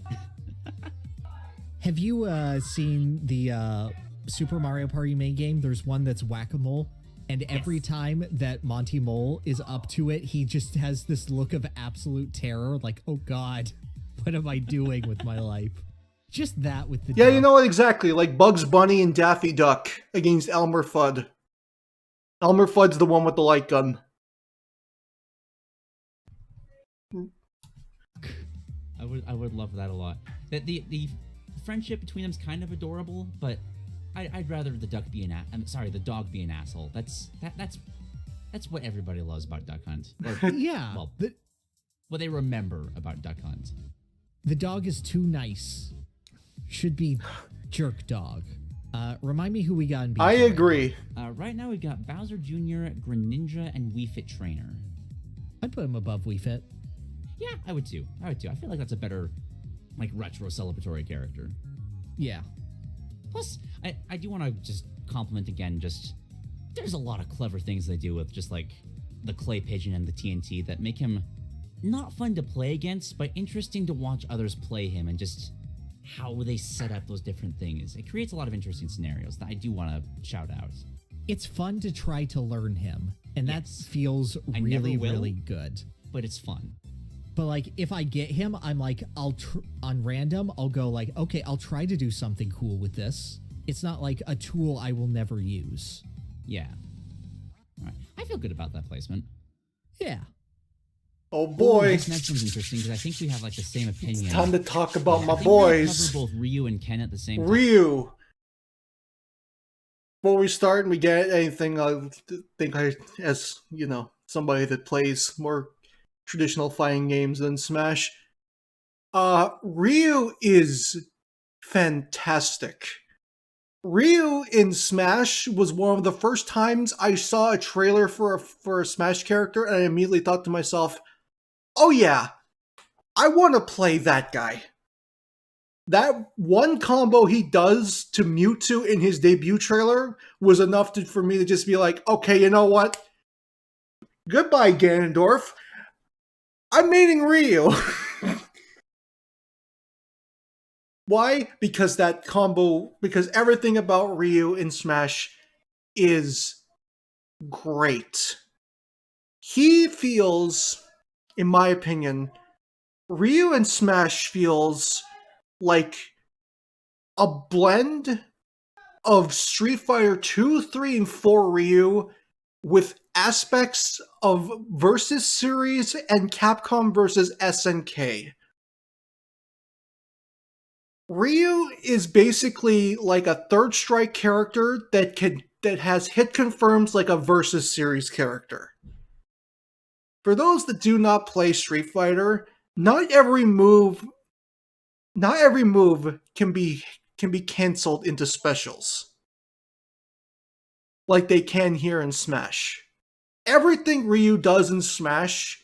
Have you seen the Super Mario Party main game? There's one that's Whack-A-Mole. And every time that Monty Mole is up to it, he just has this look of absolute terror, like, oh god, what am I doing with my life? Just that with the duck. You know what, exactly, like Bugs Bunny and Daffy Duck against Elmer Fudd. Elmer Fudd's the one with the light gun. I would love that a lot. The friendship between them's kind of adorable, but I'd rather the dog be the dog be an asshole. That's what everybody loves about Duck Hunt. Or, yeah. Well, what they remember about Duck Hunt. The dog is too nice. Should be jerk dog. Remind me who we got in B. I agree. Right now we got Bowser Jr., Greninja, and Wii Fit Trainer. I'd put him above Wii Fit. Yeah, I would too. I feel like that's a better like retro celebratory character. Yeah. Plus, I do want to just compliment again, just there's a lot of clever things they do with just like the clay pigeon and the TNT that make him not fun to play against, but interesting to watch others play him, and just how they set up those different things. It creates a lot of interesting scenarios that I do want to shout out. It's fun to try to learn him, and that feels really, really good. But it's fun. But like, if I get him, I'm like, on random, I'll go like, okay, I'll try to do something cool with this. It's not like a tool I will never use. Yeah. All right. I feel good about that placement. Yeah. Oh boy. This next one's interesting because I think we have like the same opinion. It's time to talk about my I think boys. we cover both Ryu and Ken at the same time. Ryu. Before we start and we get anything, I think as you know, somebody that plays more traditional fighting games than Smash, Ryu is fantastic. Ryu in Smash was one of the first times I saw a trailer for a Smash character, and I immediately thought to myself, oh yeah, I want to play that guy. That one combo he does to Mewtwo in his debut trailer was enough for me to just be like, okay, you know what? Goodbye, Ganondorf. I'm mating Ryu. Why? Because that combo, because everything about Ryu in Smash is great. He feels, in my opinion, Ryu in Smash feels like a blend of Street Fighter 2, 3, and 4 Ryu with aspects of Versus series and Capcom versus SNK. Ryu is basically like a third strike character that has hit confirms like a Versus series character. For those that do not play Street Fighter, not every move can be canceled into specials like they can here in Smash. Everything Ryu does in Smash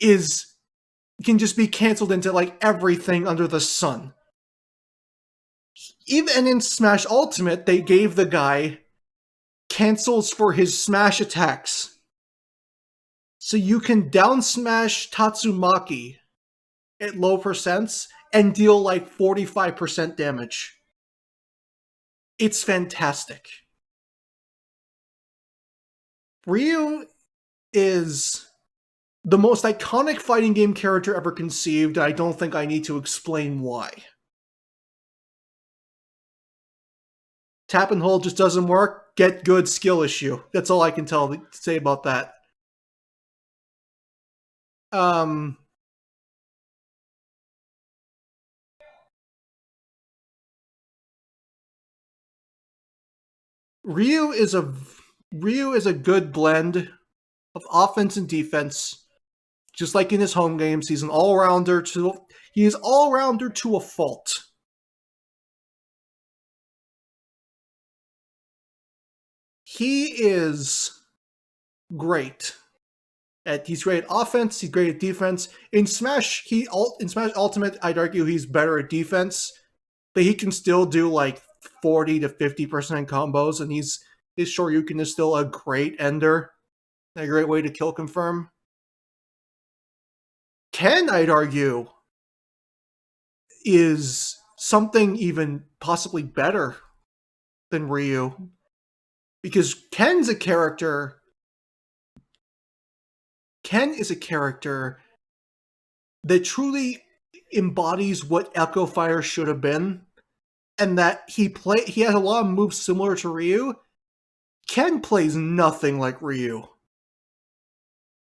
can just be canceled into like everything under the sun. Even in Smash Ultimate, they gave the guy cancels for his Smash attacks. So you can down smash Tatsumaki at low percents and deal like 45% damage. It's fantastic. Ryu is the most iconic fighting game character ever conceived, and I don't think I need to explain why. Tap and hold just doesn't work. Get good, skill issue. That's all I can say about that. Ryu is a good blend of offense and defense. Just like in his home games, he's an all-rounder to a fault. He is great. He's great at offense, he's great at defense. In Smash Ultimate, I'd argue he's better at defense, but he can still do like 40 to 50% combos, and his Shoryuken is still a great ender. A great way to kill confirm. Ken, I'd argue, is something even possibly better than Ryu. Because Ken is a character that truly embodies what Echo Fire should have been, and that he has a lot of moves similar to Ryu. Ken plays nothing like Ryu.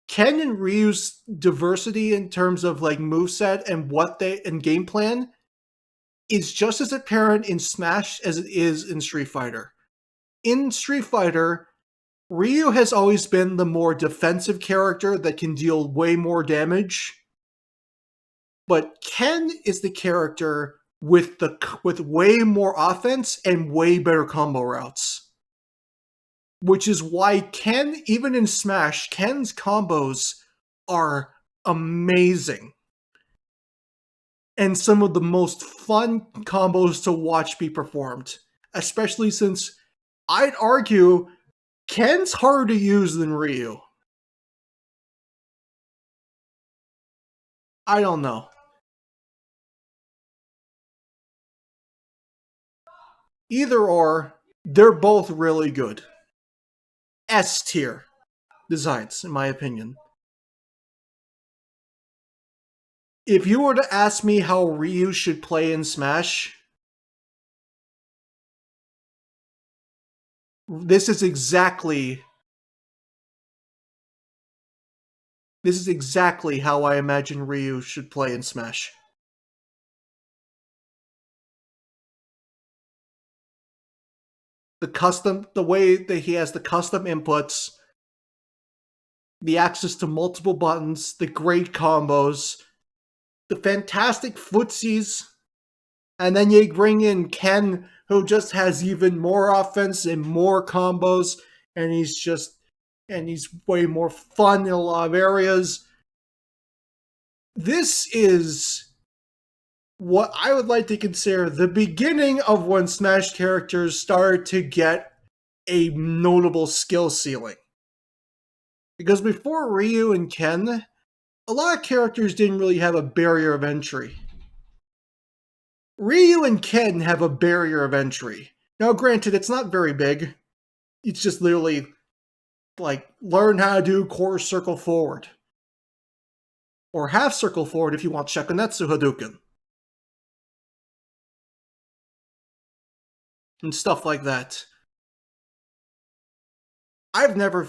Ken and Ryu's diversity in terms of like moveset and game plan is just as apparent in Smash as it is in Street Fighter. In Street Fighter, Ryu has always been the more defensive character that can deal way more damage. But Ken is the character with way more offense and way better combo routes. Which is why Ken, even in Smash, Ken's combos are amazing. and some of the most fun combos to watch be performed. Especially since I'd argue Ken's harder to use than Ryu. I don't know. Either or, they're both really good. S tier designs, in my opinion. If you were to ask me how Ryu should play in Smash, this is exactly how I imagine Ryu should play in Smash. The way that he has the custom inputs, the access to multiple buttons, the great combos, the fantastic footsies, and then you bring in Ken, who just has even more offense and more combos, and he's way more fun in a lot of areas. This is what I would like to consider the beginning of when Smash characters started to get a notable skill ceiling. Because before Ryu and Ken, a lot of characters didn't really have a barrier of entry. Ryu and Ken have a barrier of entry. Now granted, it's not very big. It's just literally, like, learn how to do quarter circle forward. Or half circle forward if you want Shakunetsu Hadouken. And stuff like that. I've never...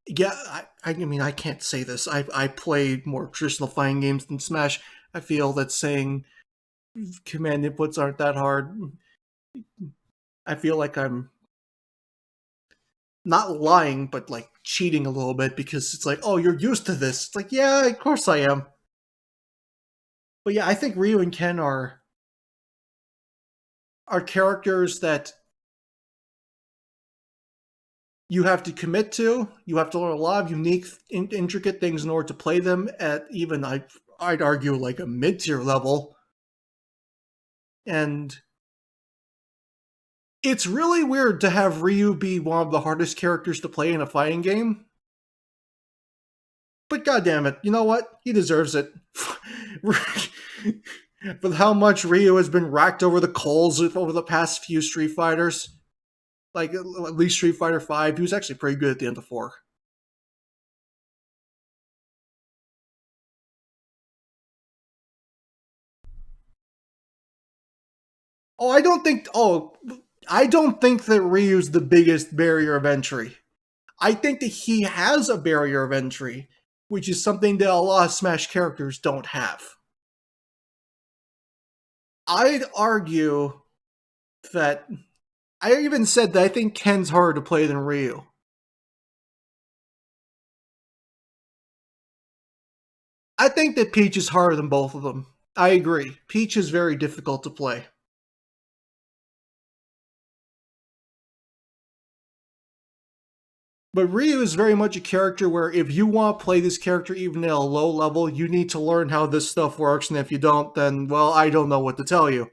Yeah, I mean, I can't say this. I played more traditional fighting games than Smash. I feel that saying command inputs aren't that hard. I feel like I'm not lying, but like cheating a little bit because it's like, oh, you're used to this. It's like, yeah, of course I am. But yeah, I think Ryu and Ken are characters that you have to commit to. You have to learn a lot of unique, intricate things in order to play them at even, I'd argue, like a mid-tier level. And it's really weird to have Ryu be one of the hardest characters to play in a fighting game. But goddammit, you know what? He deserves it. With how much Ryu has been racked over the coals over the past few Street Fighters. Like, at least Street Fighter V, he was actually pretty good at the end of 4. I don't think that Ryu's the biggest barrier of entry. I think that he has a barrier of entry, which is something that a lot of Smash characters don't have. I'd argue that... I even said that I think Ken's harder to play than Ryu. I think that Peach is harder than both of them. I agree. Peach is very difficult to play. But Ryu is very much a character where if you want to play this character even at a low level, you need to learn how this stuff works, and if you don't, then, well, I don't know what to tell you.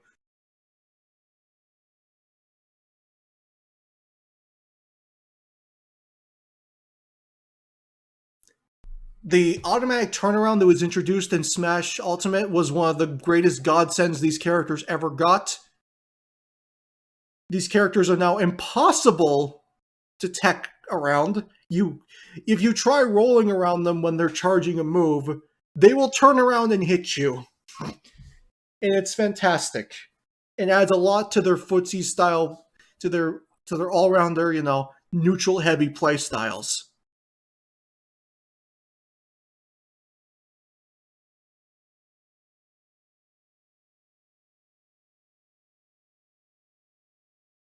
The automatic turnaround that was introduced in Smash Ultimate was one of the greatest godsends these characters ever got. These characters are now impossible to tech around. If you try rolling around them when they're charging a move, they will turn around and hit you. And it's fantastic. It adds a lot to their footsie style, to their all-rounder, neutral heavy play styles.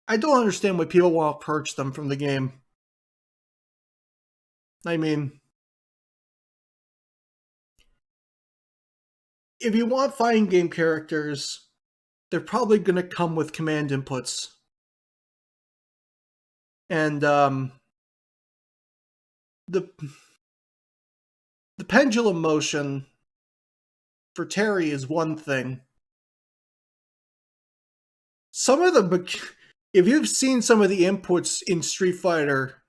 I don't understand why people want to purge them from the game. I mean, if you want fighting game characters, they're probably going to come with command inputs. And the pendulum motion for Terry is one thing. Some of the, if you've seen some of the inputs in Street Fighter,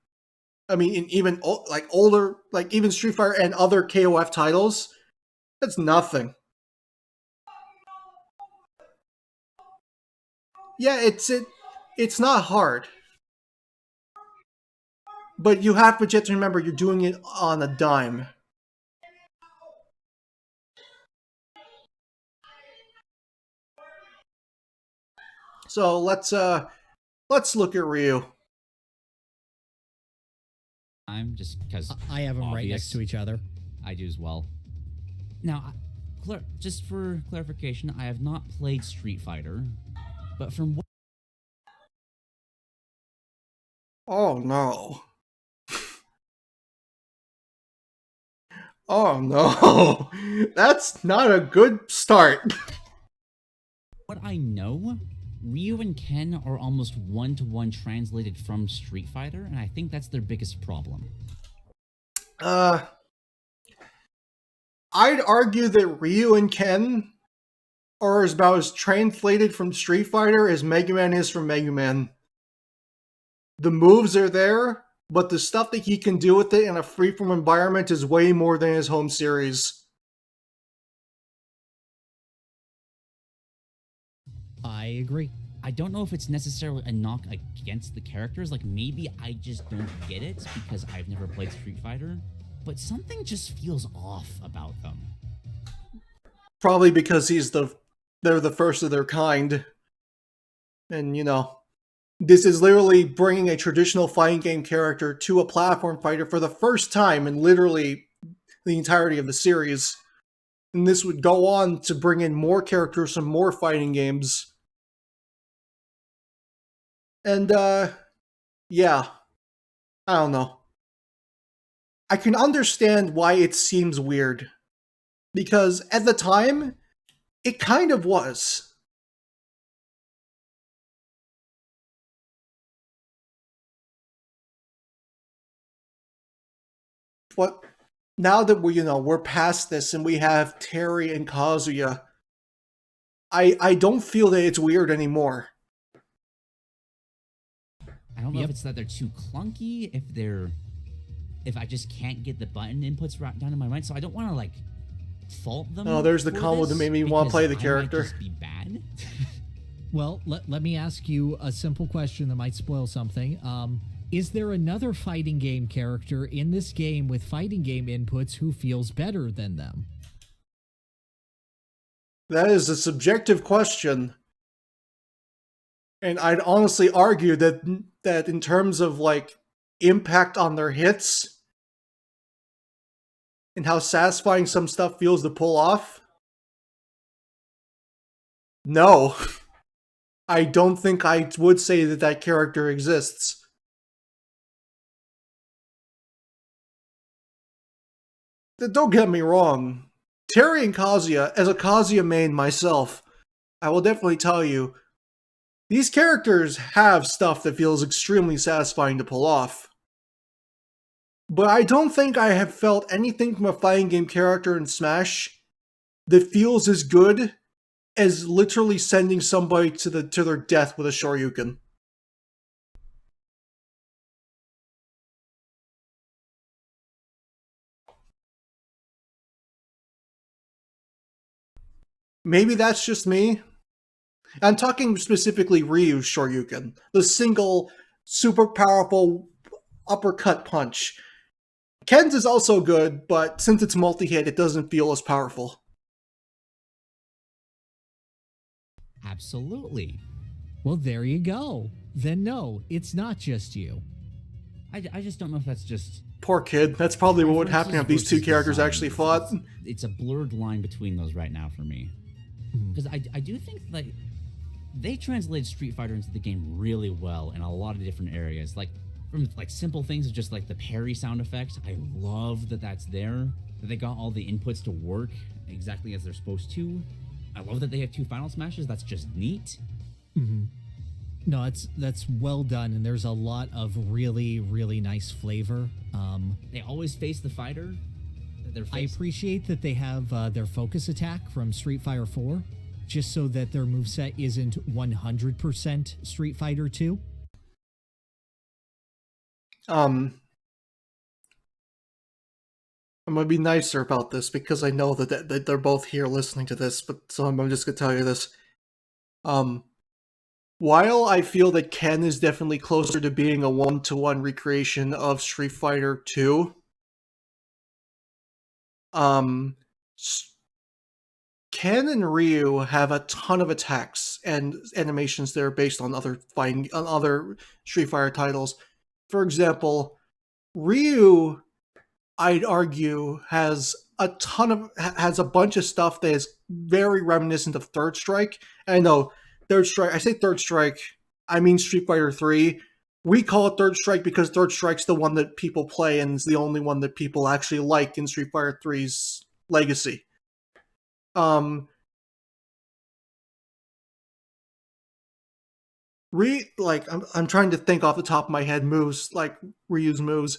I mean, in even like older, like even Street Fighter and other KOF titles, that's nothing. Yeah, it's not hard. But you have to remember you're doing it on a dime. So let's look at Ryu. I'm just because I have them right next to each other. I do as well. Now, just for clarification, I have not played Street Fighter, but from what... Oh no. Oh no. That's not a good start. What I know, Ryu and Ken are almost one-to-one translated from Street Fighter, and I think that's their biggest problem. I'd argue that Ryu and Ken are about as translated from Street Fighter as Mega Man is from Mega Man. The moves are there, but the stuff that he can do with it in a freeform environment is way more than his home series. I agree. I don't know if it's necessarily a knock against the characters. Like, maybe I just don't get it because I've never played Street Fighter, but something just feels off about them. Probably because they're the first of their kind. And, you know, this is literally bringing a traditional fighting game character to a platform fighter for the first time in literally the entirety of the series. And this would go on to bring in more characters from more fighting games. And, yeah. I don't know. I can understand why it seems weird. Because at the time, it kind of was. But now that we're past this and we have Terry and Kazuya, I don't feel that it's weird anymore. I don't know if it's that they're too clunky, if I just can't get the button inputs right down in my mind, so I don't want to like fault them. Oh, there's the combo that made me want to play the character. Might just be bad. Well, let me ask you a simple question that might spoil something. Is there another fighting game character in this game with fighting game inputs who feels better than them? That is a subjective question. And I'd honestly argue that in terms of like impact on their hits and how satisfying some stuff feels to pull off, no. I don't think I would say that character exists. Don't get me wrong. Terry and Kazuya, as a Kazuya main myself, I will definitely tell you, these characters have stuff that feels extremely satisfying to pull off. But I don't think I have felt anything from a fighting game character in Smash that feels as good as literally sending somebody to their death with a Shoryuken. Maybe that's just me. I'm talking specifically Ryu's Shoryuken, the single, super powerful uppercut punch. Ken's is also good, but since it's multi-hit, it doesn't feel as powerful. Absolutely. Well, there you go. Then no, it's not just you. I just don't know if that's just... Poor kid. That's probably what would happen if these two characters actually fought. It's a blurred line between those right now for me. Because I do think like they translated Street Fighter into the game really well in a lot of different areas. Like from like simple things of just like the parry sound effects. I love that that's there. That they got all the inputs to work exactly as they're supposed to. I love that they have two final smashes. That's just neat. No, that's well done, and there's a lot of really, really nice flavor. They always face the fighter. their face. I appreciate that they have their focus attack from Street Fighter 4, just so that their moveset isn't 100% Street Fighter 2. I'm gonna be nicer about this because I know that they're both here listening to this, but so I'm just gonna tell you this. While I feel that Ken is definitely closer to being a one-to-one recreation of Street Fighter 2, Ken and Ryu have a ton of attacks and animations that are based on other Street Fighter titles. For example, Ryu, I'd argue, has a bunch of stuff that is very reminiscent of Third Strike. And I know Third Strike. I say Third Strike. I mean Street Fighter 3. We call it Third Strike because Third Strike's the one that people play and is the only one that people actually like in Street Fighter 3's legacy. I'm trying to think off the top of my head moves, like Ryu's moves.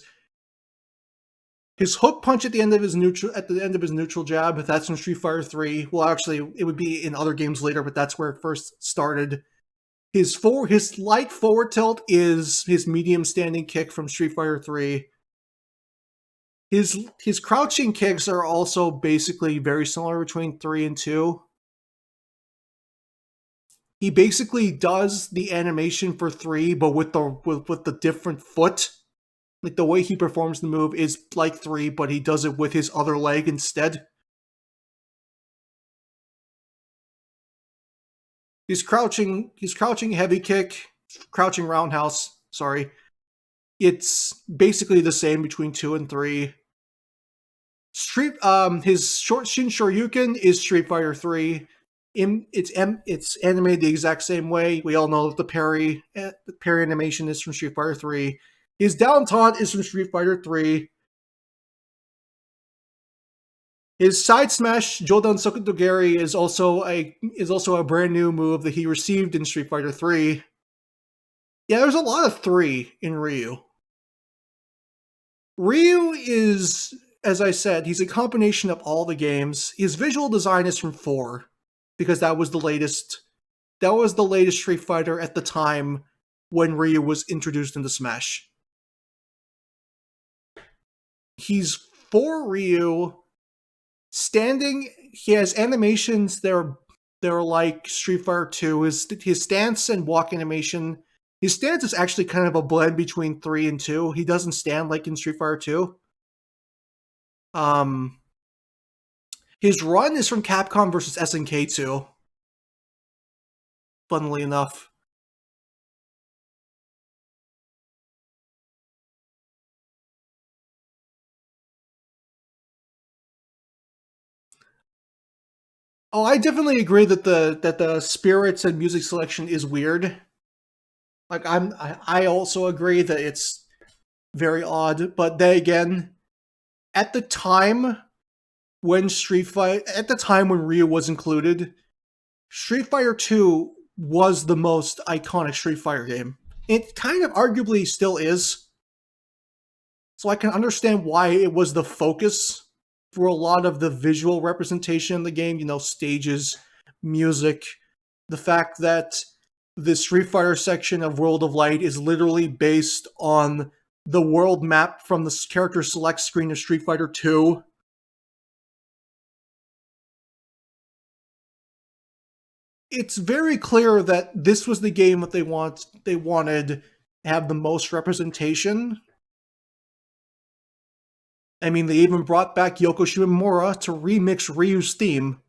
His hook punch at the end of his neutral jab, that's in Street Fighter 3. Well, actually, it would be in other games later, but that's where it first started. His light forward tilt is his medium standing kick from Street Fighter 3. His crouching kicks are also basically very similar between 3 and 2. He basically does the animation for 3, but with the different foot. Like, the way he performs the move is like 3, but he does it with his other leg instead. His crouching heavy kick, crouching roundhouse, sorry. It's basically the same between 2 and 3. His short Shin Shoryuken is Street Fighter 3. It's animated the exact same way. We all know that the parry animation is from Street Fighter 3. His down taunt is from Street Fighter 3. His side smash Jodan Sokudogeri is also a brand new move that he received in Street Fighter 3. Yeah, there's a lot of 3 in Ryu. Ryu is, as I said, he's a combination of all the games. His visual design is from 4, because that was the latest Street Fighter at the time when Ryu was introduced into Smash. He's 4 Ryu. He has animations that are like Street Fighter 2. His stance and walk animation. His stance is actually kind of a blend between 3 and 2. He doesn't stand like in Street Fighter 2. His run is from Capcom vs. SNK 2. Funnily enough. Oh, I definitely agree that the spirits and music selection is weird. Like, I also agree that it's very odd, but then again, at the time when Ryu was included, Street Fighter 2 was the most iconic Street Fighter game. It kind of arguably still is. So I can understand why it was the focus for a lot of the visual representation in the game, stages, music, the fact that the Street Fighter section of World of Light is literally based on the world map from the character select screen of Street Fighter 2. It's very clear that this was the game that they wanted to have the most representation. I mean, they even brought back Yoko Shimomura to remix Ryu's theme,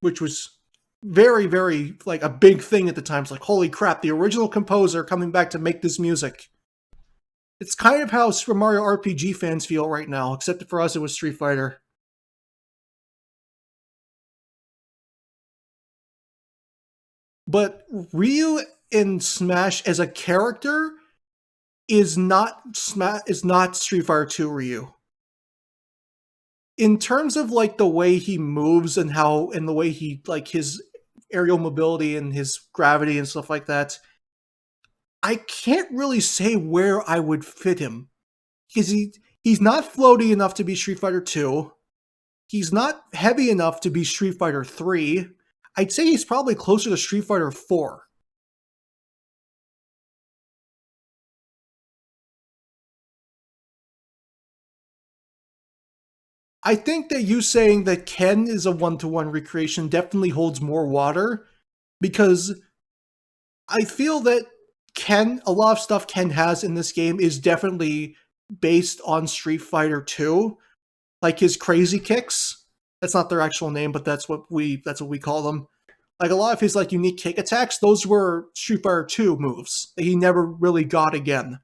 which was very, very, like, a big thing at the time. It's like, holy crap, the original composer coming back to make this music. It's kind of how Super Mario RPG fans feel right now, except for us it was Street Fighter. But Ryu in Smash as a character is not Street Fighter 2 Ryu. In terms of, like, the way he moves and the way he, like, his aerial mobility and his gravity and stuff like that, I can't really say where I would fit him. Because he He's not floaty enough to be Street Fighter 2. He's not heavy enough to be Street Fighter 3. I'd say he's probably closer to Street Fighter 4. I think that you saying that Ken is a one-to-one recreation definitely holds more water, because I feel that Ken, a lot of stuff Ken has in this game is definitely based on Street Fighter 2, like his crazy kicks. That's not their actual name, but that's what we call them. Like a lot of his like unique kick attacks, those were Street Fighter 2 moves that he never really got again.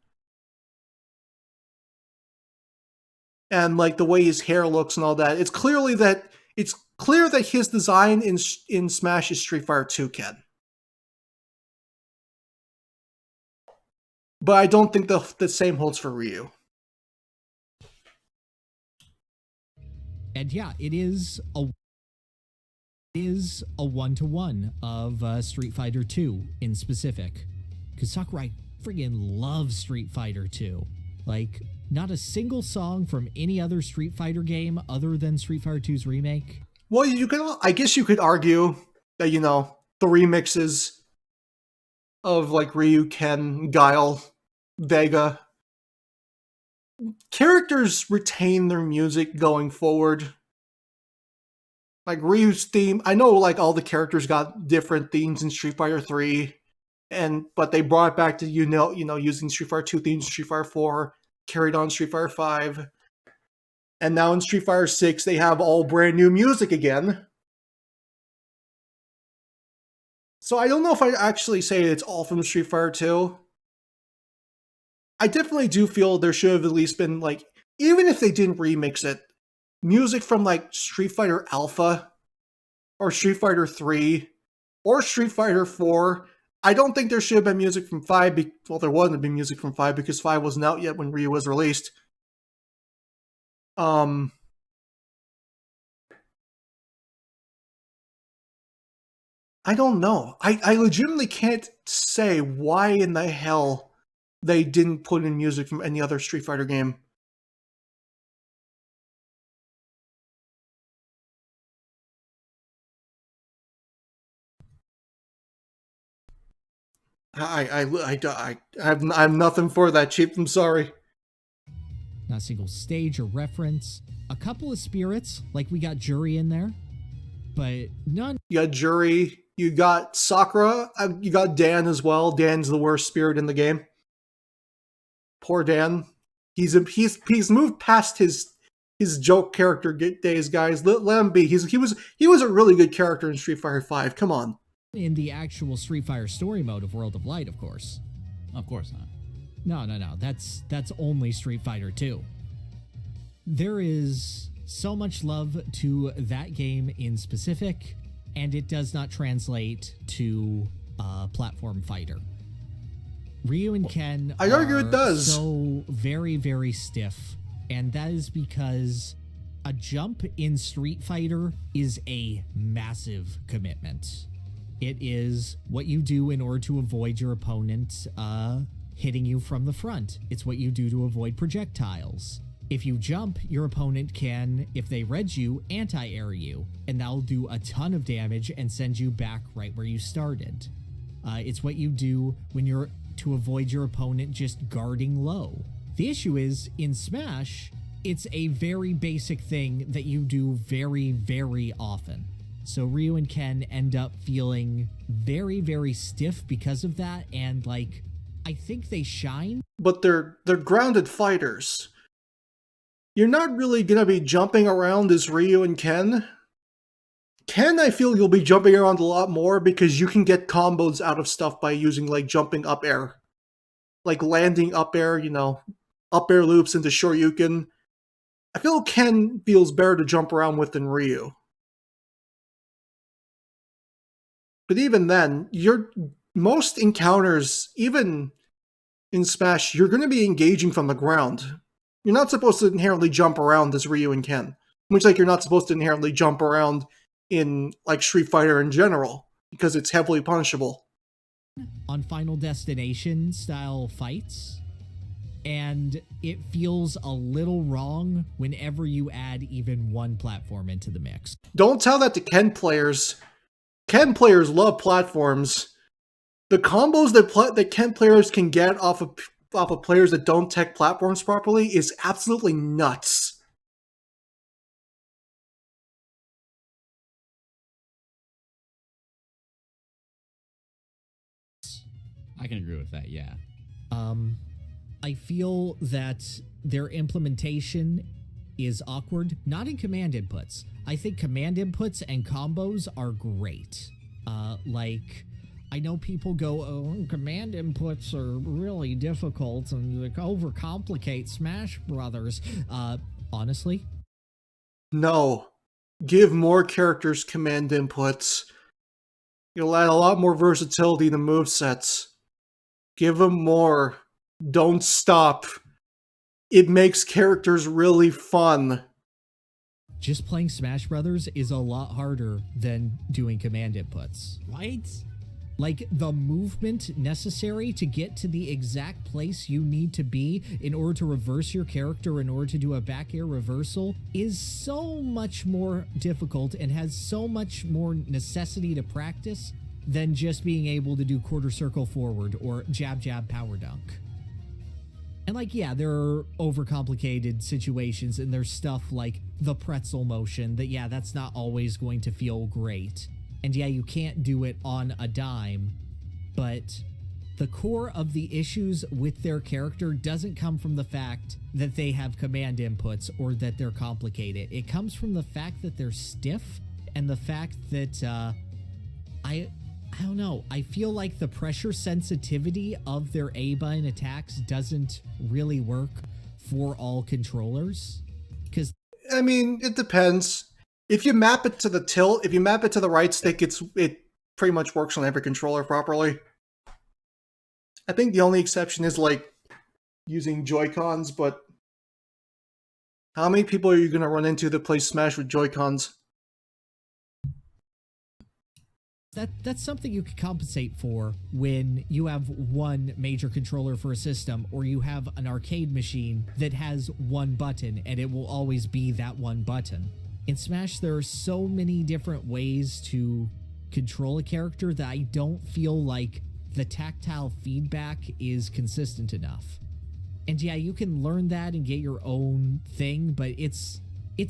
And like the way his hair looks and all that, it's clear that his design in Smash is Street Fighter 2 Ken. But I don't think the same holds for Ryu. And yeah, it is a one-to-one of Street Fighter 2 in specific. Because Sakurai friggin' loves Street Fighter 2. Like, not a single song from any other Street Fighter game other than Street Fighter 2's remake. Well, I guess you could argue that, you know, the remixes of like Ryu, Ken, Guile, Vega, characters retain their music going forward. Like Ryu's theme, I know like all the characters got different themes in Street Fighter 3, but they brought it back to using Street Fighter 2 themes in Street Fighter 4, carried on Street Fighter 5. And now in Street Fighter 6 they have all brand new music again. So I don't know if I'd actually say it's all from Street Fighter 2. I definitely do feel there should have at least been, like, even if they didn't remix it, music from, like, Street Fighter Alpha, or Street Fighter 3, or Street Fighter 4. I don't think there should have been music from 5, well, there wasn't been music from 5, because 5 wasn't out yet when Ryu was released. I don't know. I legitimately can't say why in the hell they didn't put in music from any other Street Fighter game. I have nothing for that, Chief. I'm sorry. Not a single stage or reference. A couple of spirits, like we got Jury in there, but none. You got Jury. You got Sakura. You got Dan as well. Dan's the worst spirit in the game. Poor Dan. He's moved past his joke character days, guys. Let him be. He was a really good character in Street Fighter 5. Come on. In the actual Street Fighter story mode of World of Light, of course. Of course not. No. That's only Street Fighter 2. There is so much love to that game in specific, and it does not translate to a platform fighter. Ryu and Ken I argue it does. So very, very stiff, and that is because a jump in Street Fighter is a massive commitment. It is what you do in order to avoid your opponent hitting you from the front. It's what you do to avoid projectiles. If you jump, your opponent can, if they reg you, anti-air you, and that'll do a ton of damage and send you back right where you started. It's what you do when you're to avoid your opponent just guarding low. The issue is, in Smash, it's a very basic thing that you do very, very often. So Ryu and Ken end up feeling very, very stiff because of that, and like, I think they shine. But they're grounded fighters. You're not really gonna be jumping around as Ryu and Ken. Ken, I feel you'll be jumping around a lot more because you can get combos out of stuff by using, like, jumping up air. Like landing up air, up air loops into Shoryuken. I feel Ken feels better to jump around with than Ryu. But even then, most encounters, even in Smash, you're going to be engaging from the ground. You're not supposed to inherently jump around as Ryu and Ken. Much like you're not supposed to inherently jump around in, like, Street Fighter in general, because it's heavily punishable. On Final Destination style fights, and it feels a little wrong whenever you add even one platform into the mix. Don't tell that to Ken players. Ken players love platforms. The combos that Ken players can get off of players that don't tech platforms properly is absolutely nuts. I can agree with that, yeah. I feel that their implementation is awkward, not in command inputs. I think command inputs and combos are great. Like, I know people go, oh, command inputs are really difficult and like overcomplicate Smash Brothers. Honestly? No. Give more characters command inputs. You'll add a lot more versatility to movesets. Give them more. Don't stop. It makes characters really fun. Just playing Smash Brothers is a lot harder than doing command inputs. Right? Like, the movement necessary to get to the exact place you need to be in order to reverse your character, in order to do a back air reversal, is so much more difficult and has so much more necessity to practice than just being able to do quarter circle forward or jab jab power dunk. And like, yeah, there are overcomplicated situations and there's stuff like the pretzel motion that, yeah, that's not always going to feel great. And yeah, you can't do it on a dime, but the core of the issues with their character doesn't come from the fact that they have command inputs or that they're complicated. It comes from the fact that they're stiff and the fact that, I don't know. I feel like the pressure sensitivity of their A-button attacks doesn't really work for all controllers. Because I mean, it depends. If you map it to the tilt, if you map it to the right stick, it pretty much works on every controller properly. I think the only exception is like using Joy-Cons, but how many people are you going to run into that play Smash with Joy-Cons? That's something you can compensate for when you have one major controller for a system, or you have an arcade machine that has one button and it will always be that one button. In Smash, there are so many different ways to control a character that I don't feel like the tactile feedback is consistent enough. And yeah, you can learn that and get your own thing, but it's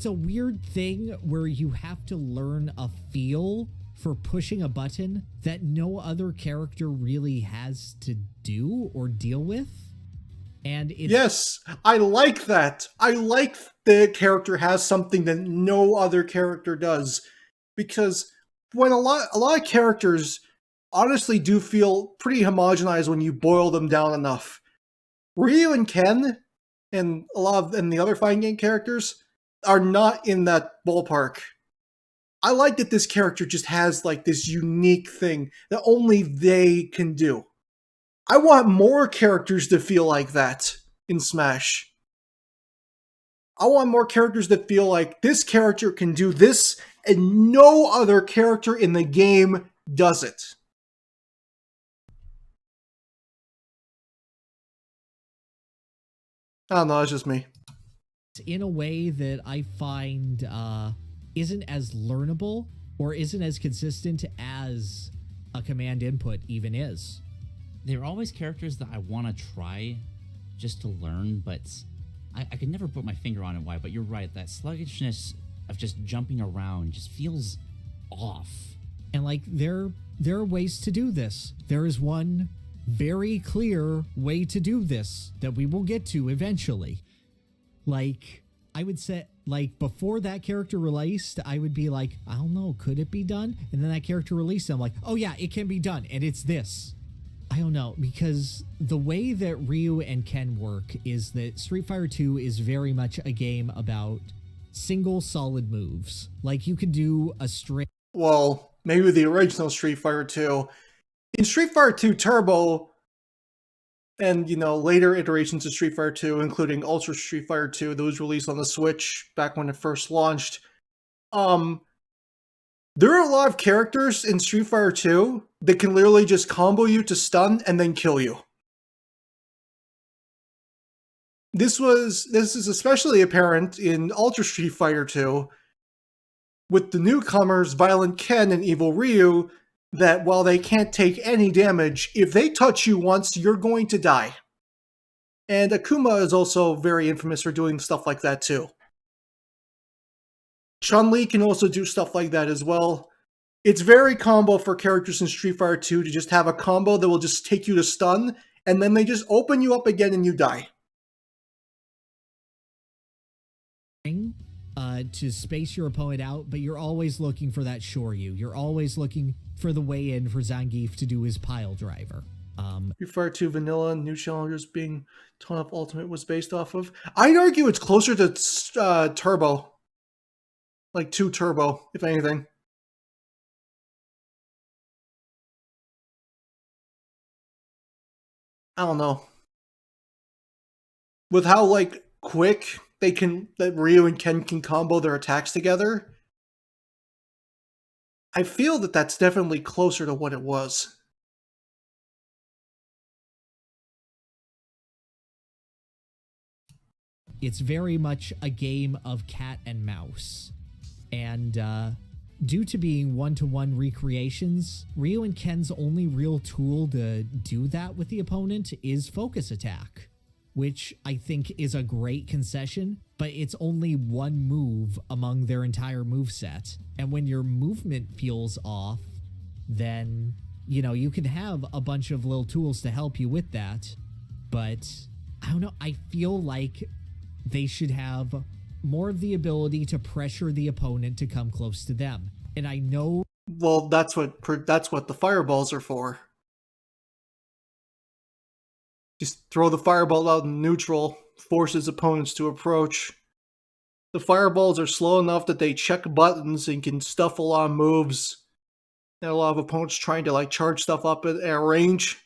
a weird thing where you have to learn a feel for pushing a button that no other character really has to do or deal with. And it's... Yes, I like that. I like the character has something that no other character does. Because when a lot of characters honestly do feel pretty homogenized when you boil them down enough. Ryu and Ken and the other fighting game characters are not in that ballpark. I like that this character just has like this unique thing that only they can do. I want more characters to feel like that in Smash. I want more characters that feel like this character can do this and no other character in the game does it. I don't know, it's just me. In a way that I find isn't as learnable or isn't as consistent as a command input even is. There are always characters that I want to try just to learn, but I could never put my finger on it why, but you're right, that sluggishness of just jumping around just feels off. And like, there are ways to do this. There is one very clear way to do this that we will get to eventually. Like, I would say, like, before that character released, I would be like, I don't know, could it be done? And then that character released, I'm like, oh yeah, it can be done, and it's this. I don't know, because the way that Ryu and Ken work is that Street Fighter 2 is very much a game about single solid moves. Like, you could do a straight... Well, maybe the original Street Fighter 2. In Street Fighter 2 Turbo, and, you know, later iterations of Street Fighter 2, including Ultra Street Fighter 2, that was released on the Switch back when it first launched, there are a lot of characters in Street Fighter 2 that can literally just combo you to stun and then kill you. This is especially apparent in Ultra Street Fighter 2 with the newcomers Violent Ken and Evil Ryu, that while they can't take any damage, if they touch you once, you're going to die. And Akuma is also very infamous for doing stuff like that too. Chun-Li can also do stuff like that as well. It's very combo for characters in Street Fighter 2 to just have a combo that will just take you to stun, and then they just open you up again and you die. To space your opponent out, but you're always looking for that Shoryu. You're always looking for the way in for Zangief to do his pile driver. Street Fighter 2 Vanilla and New Challengers being Ton Up Ultimate was based off of. I'd argue it's closer to Turbo. Like 2 Turbo, if anything. I don't know. With how, like, quick that Ryu and Ken can combo their attacks together, I feel that that's definitely closer to what it was. It's very much a game of cat and mouse. And due to being one-to-one recreations, Ryu and Ken's only real tool to do that with the opponent is focus attack, which I think is a great concession, but it's only one move among their entire moveset. And when your movement feels off, then, you know, you can have a bunch of little tools to help you with that. But, I don't know, I feel like they should have more of the ability to pressure the opponent to come close to them. And I know... Well, that's what the fireballs are for. Just throw the fireball out in neutral, forces opponents to approach. The fireballs are slow enough that they check buttons and can stuff a lot of moves. And a lot of opponents trying to like charge stuff up at range.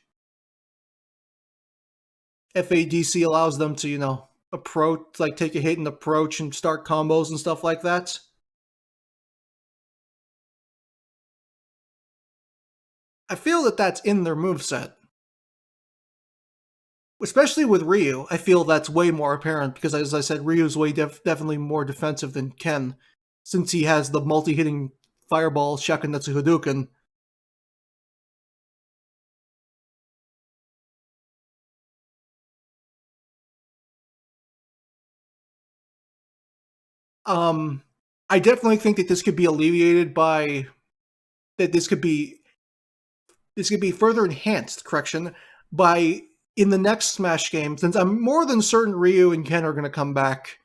FADC allows them to, you know, approach, like take a hit and approach and start combos and stuff like that. I feel that that's in their moveset. Especially with Ryu, I feel that's way more apparent because, as I said, Ryu's way definitely more defensive than Ken, since he has the multi-hitting fireball Shakunetsu Hadouken. I definitely think that this could be alleviated by this could be further enhanced, by in the next Smash game, since I'm more than certain Ryu and Ken are going to come back.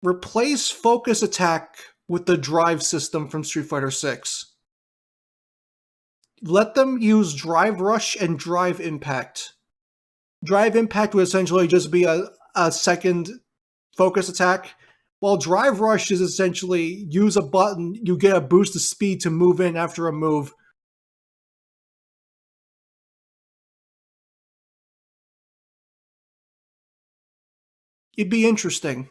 Replace focus attack with the drive system from Street Fighter 6. Let them use Drive Rush and Drive Impact. Drive Impact would essentially just be a second focus attack, while Drive Rush is essentially use a button, you get a boost of speed to move in after a move. It'd be interesting.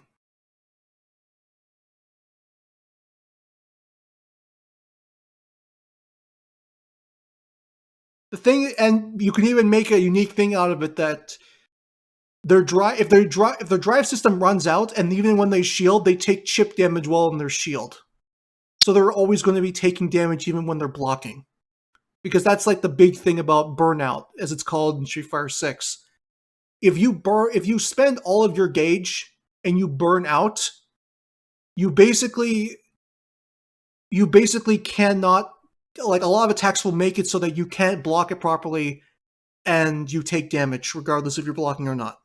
The thing, and you can even make a unique thing out of it that if their drive system runs out, and even when they shield, they take chip damage while in their shield. So they're always going to be taking damage even when they're blocking. Because that's like the big thing about burnout, as it's called in Street Fighter 6. If you spend all of your gauge and you burn out, you basically cannot, like, a lot of attacks will make it so that you can't block it properly and you take damage regardless if you're blocking or not.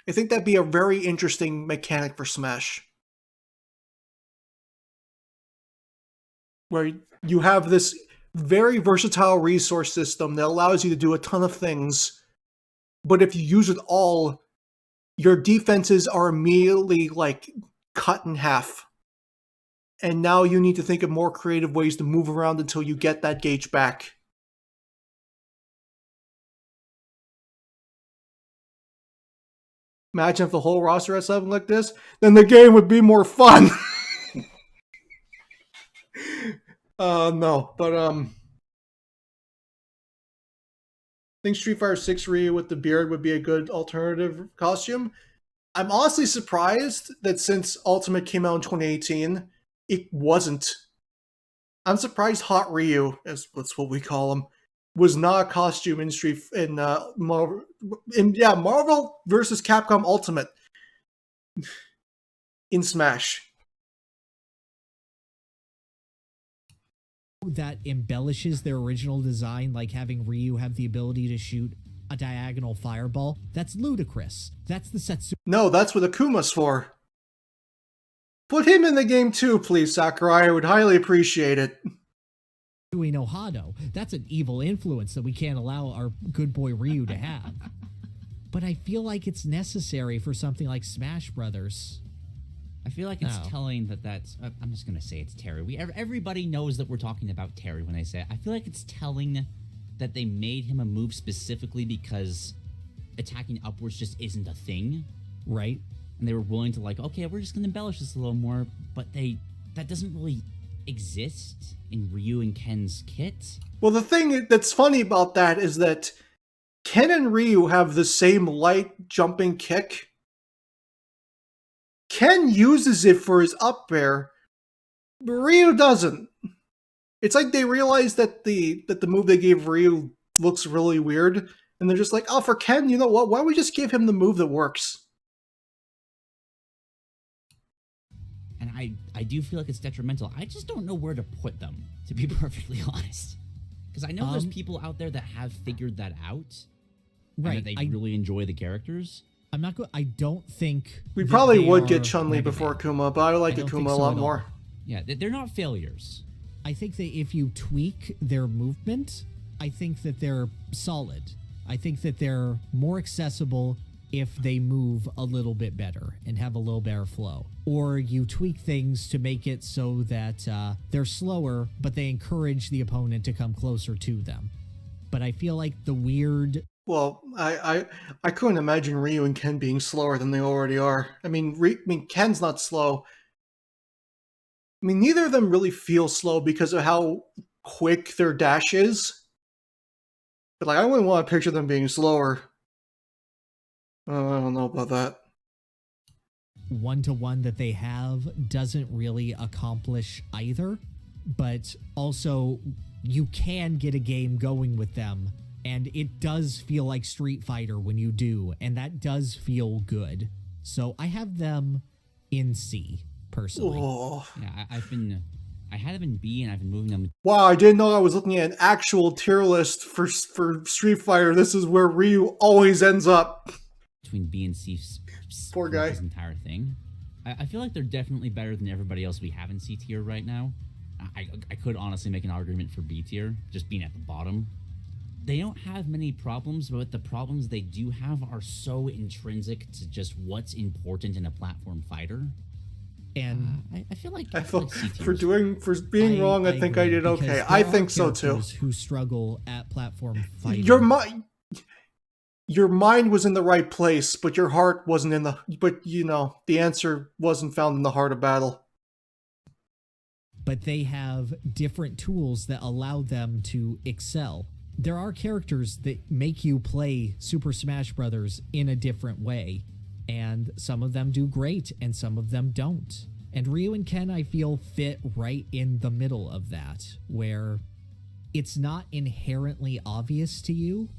I think that'd be a very interesting mechanic for Smash. Where you have this very versatile resource system that allows you to do a ton of things, but if you use it all, your defenses are immediately, like, cut in half. And now you need to think of more creative ways to move around until you get that gauge back. Imagine if the whole roster had something like this, then the game would be more fun. No, but I think Street Fighter 6 Ryu with the beard would be a good alternative costume. I'm honestly surprised that since Ultimate came out in 2018, it wasn't. I'm surprised Hot Ryu, as that's what we call him, was not a costume in Marvel. Marvel versus Capcom Ultimate in Smash. That embellishes their original design, like having Ryu have the ability to shoot a diagonal fireball. That's ludicrous. That's the Setsu. No, that's what Akuma's for. Put him in the game too, please, Sakurai. I would highly appreciate it. No Hado. That's an evil influence that we can't allow our good boy Ryu to have. But I feel like it's necessary for something like Smash Brothers. I feel like it's telling that's... I'm just going to say it's Terry. Everybody knows that we're talking about Terry when I say it. I feel like it's telling that they made him a move specifically because attacking upwards just isn't a thing. Right. And they were willing to like, okay, we're just going to embellish this a little more. But that doesn't really exist in Ryu and Ken's kit. Well, the thing that's funny about that is that Ken and Ryu have the same light jumping kick. Ken uses it for his up air, but Ryu doesn't. It's like they realize that the move they gave Ryu looks really weird, and they're just like, oh, for Ken, you know what? Why don't we just give him the move that works? And I do feel like it's detrimental. I just don't know where to put them, to be perfectly honest. Because I know there's people out there that have figured that out. Right. And that they really enjoy the characters. I'm not going. I don't think we probably would get Chun-Li before Akuma, but I like Akuma a lot more. Yeah, they're not failures. I think that if you tweak their movement, I think that they're solid. I think that they're more accessible if they move a little bit better and have a little better flow. Or you tweak things to make it so that they're slower, but they encourage the opponent to come closer to them. But I feel like the weird... Well, I couldn't imagine Ryu and Ken being slower than they already are. I mean, Ken's not slow. I mean, neither of them really feel slow because of how quick their dash is. But like, I wouldn't want to picture them being slower. I don't know about that. One-to-one that they have doesn't really accomplish either. But also, you can get a game going with them. And it does feel like Street Fighter when you do, and that does feel good. So I have them in C, personally. Oh. Yeah, I had them in B, and I've been moving them. Wow, I didn't know I was looking at an actual tier list for Street Fighter. This is where Ryu always ends up. Between B and C. Poor guy. This entire thing. I feel like they're definitely better than everybody else we have in C tier right now. I could honestly make an argument for B tier, just being at the bottom. They don't have many problems, but the problems they do have are so intrinsic to just what's important in a platform fighter. And I feel like for being wrong, I think I did okay. I think so too. Who struggle at platform fighting? Your mind was in the right place, but your heart wasn't in the. But you know, the answer wasn't found in the heart of battle. But they have different tools that allow them to excel. There are characters that make you play Super Smash Brothers in a different way, and some of them do great, and some of them don't. And Ryu and Ken, I feel, fit right in the middle of that, where it's not inherently obvious to you,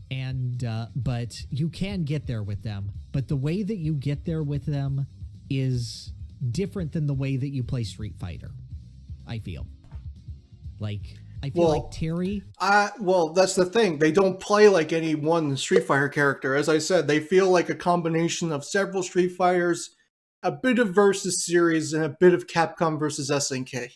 and but you can get there with them. But the way that you get there with them is different than the way that you play Street Fighter, I feel. I feel like Terry... well, that's the thing. They don't play like any one Street Fighter character. As I said, they feel like a combination of several Street Fighters, a bit of Versus Series, and a bit of Capcom versus SNK.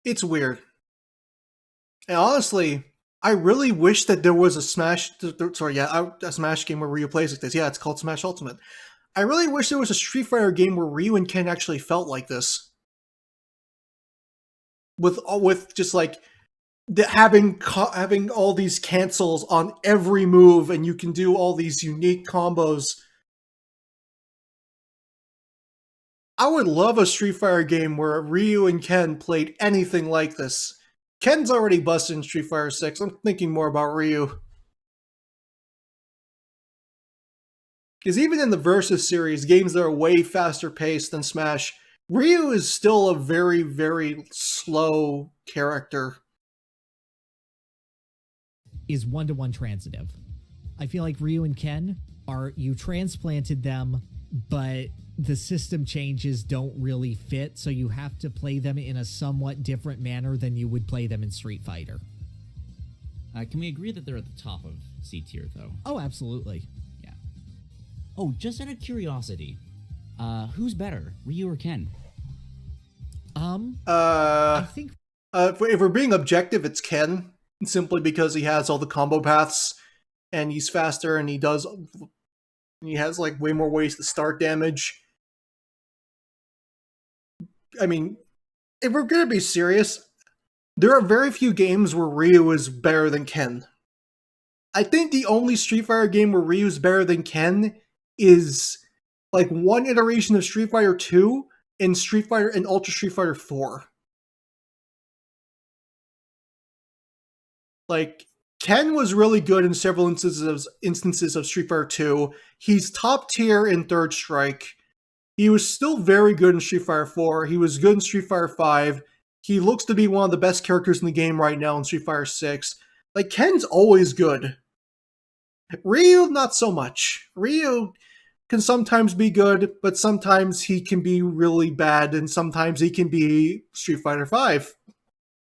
It's weird. And honestly, I really wish that there was a Smash game where Ryu plays like this. Yeah, it's called Smash Ultimate. I really wish there was a Street Fighter game where Ryu and Ken actually felt like this. With just like having all these cancels on every move, and you can do all these unique combos. I would love a Street Fighter game where Ryu and Ken played anything like this. Ken's already busted in Street Fighter 6. I'm thinking more about Ryu. Because even in the Versus series, games that are way faster paced than Smash, Ryu is still a very, very slow character. Is one-to-one transitive. I feel like Ryu and Ken you transplanted them, but the system changes don't really fit, so you have to play them in a somewhat different manner than you would play them in Street Fighter. Can we agree that they're at the top of C tier, though? Oh, absolutely. Yeah. Oh, just out of curiosity, who's better, Ryu or Ken? I think if we're being objective, it's Ken, simply because he has all the combo paths, and he's faster, and he has like way more ways to start damage. I mean, if we're gonna be serious, there are very few games where Ryu is better than Ken. I think the only Street Fighter game where Ryu is better than Ken is like one iteration of Street Fighter 2 and Ultra Street Fighter 4. Like, Ken was really good in several instances of Street Fighter 2. He's top tier in Third Strike. He was still very good in Street Fighter 4. He was good in Street Fighter 5. He looks to be one of the best characters in the game right now in Street Fighter 6. Like, Ken's always good. Ryu, not so much. Ryu can sometimes be good, but sometimes he can be really bad, and sometimes he can be Street Fighter 5,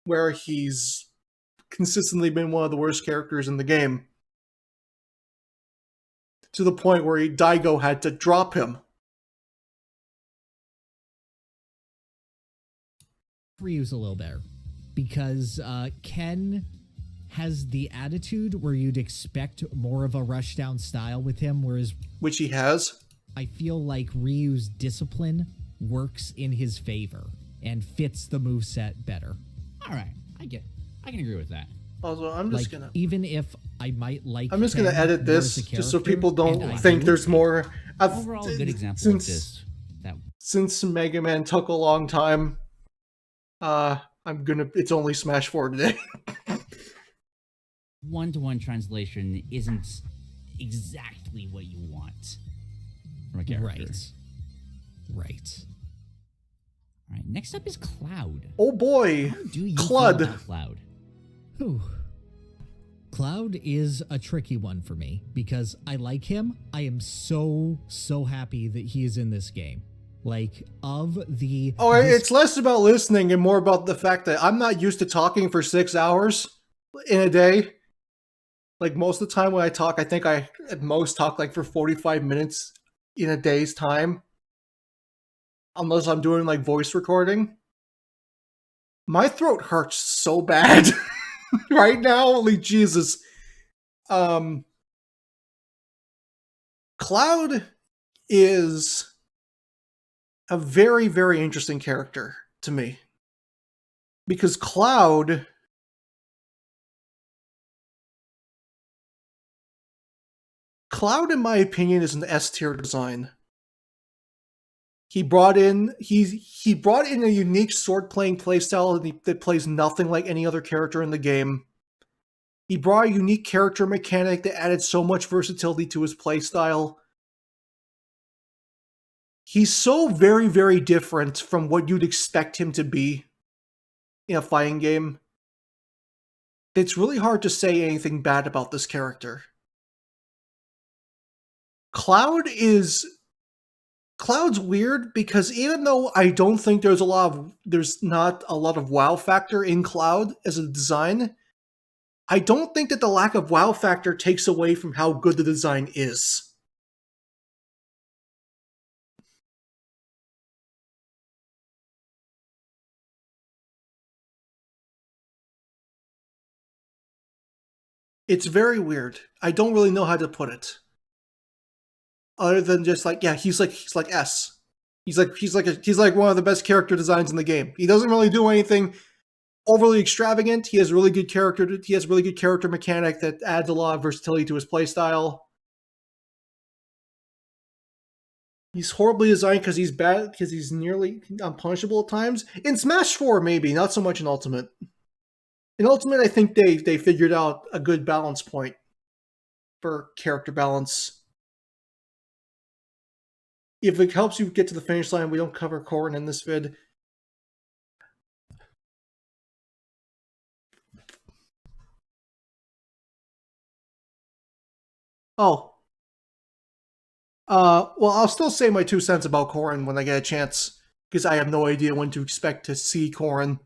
where he's consistently been one of the worst characters in the game. To the point where Daigo had to drop him. Ryu's a little better. Because Ken has the attitude where you'd expect more of a rushdown style with him, whereas... Which he has. I feel like Ryu's discipline works in his favor and fits the moveset better. Alright, I can agree with that. Also, I'm just like, gonna... Even if I might like I'm just gonna edit this, just so people don't think there's more... Overall, a good example of this. Since Mega Man took a long time, it's only Smash 4 today. One-to-one translation isn't exactly what you want from a character. Right. All right, next up is Cloud. Oh boy, How do you Clud. feel about Cloud? Whew. Cloud is a tricky one for me because I like him. I am so happy that he is in this game. Like, it's less about listening and more about the fact that I'm not used to talking for 6 hours in a day. Like, most of the time when I talk, I think I at most talk like for 45 minutes in a day's time. Unless I'm doing like voice recording. My throat hurts so bad right now. Holy Jesus. Cloud is a very, very interesting character to me. Because Cloud... Cloud, in my opinion, is an S-tier design. He brought in a unique sword-playing playstyle that plays nothing like any other character in the game. He brought a unique character mechanic that added so much versatility to his playstyle. He's so very, very different from what you'd expect him to be in a fighting game. It's really hard to say anything bad about this character. Cloud's weird because even though I don't think there's not a lot of wow factor in Cloud as a design, I don't think that the lack of wow factor takes away from how good the design is. It's very weird. I don't really know how to put it. Other than just like, yeah, he's like S. He's like one of the best character designs in the game. He doesn't really do anything overly extravagant. He has really good character. He has really good character mechanic that adds a lot of versatility to his playstyle. He's horribly designed because he's bad, because he's nearly unpunishable at times. In Smash 4, maybe, not so much in Ultimate. In Ultimate, I think they figured out a good balance point for character balance. If it helps you get to the finish line, we don't cover Corrin in this vid. Oh. Well, I'll still say my 2 cents about Corrin when I get a chance, because I have no idea when to expect to see Corrin.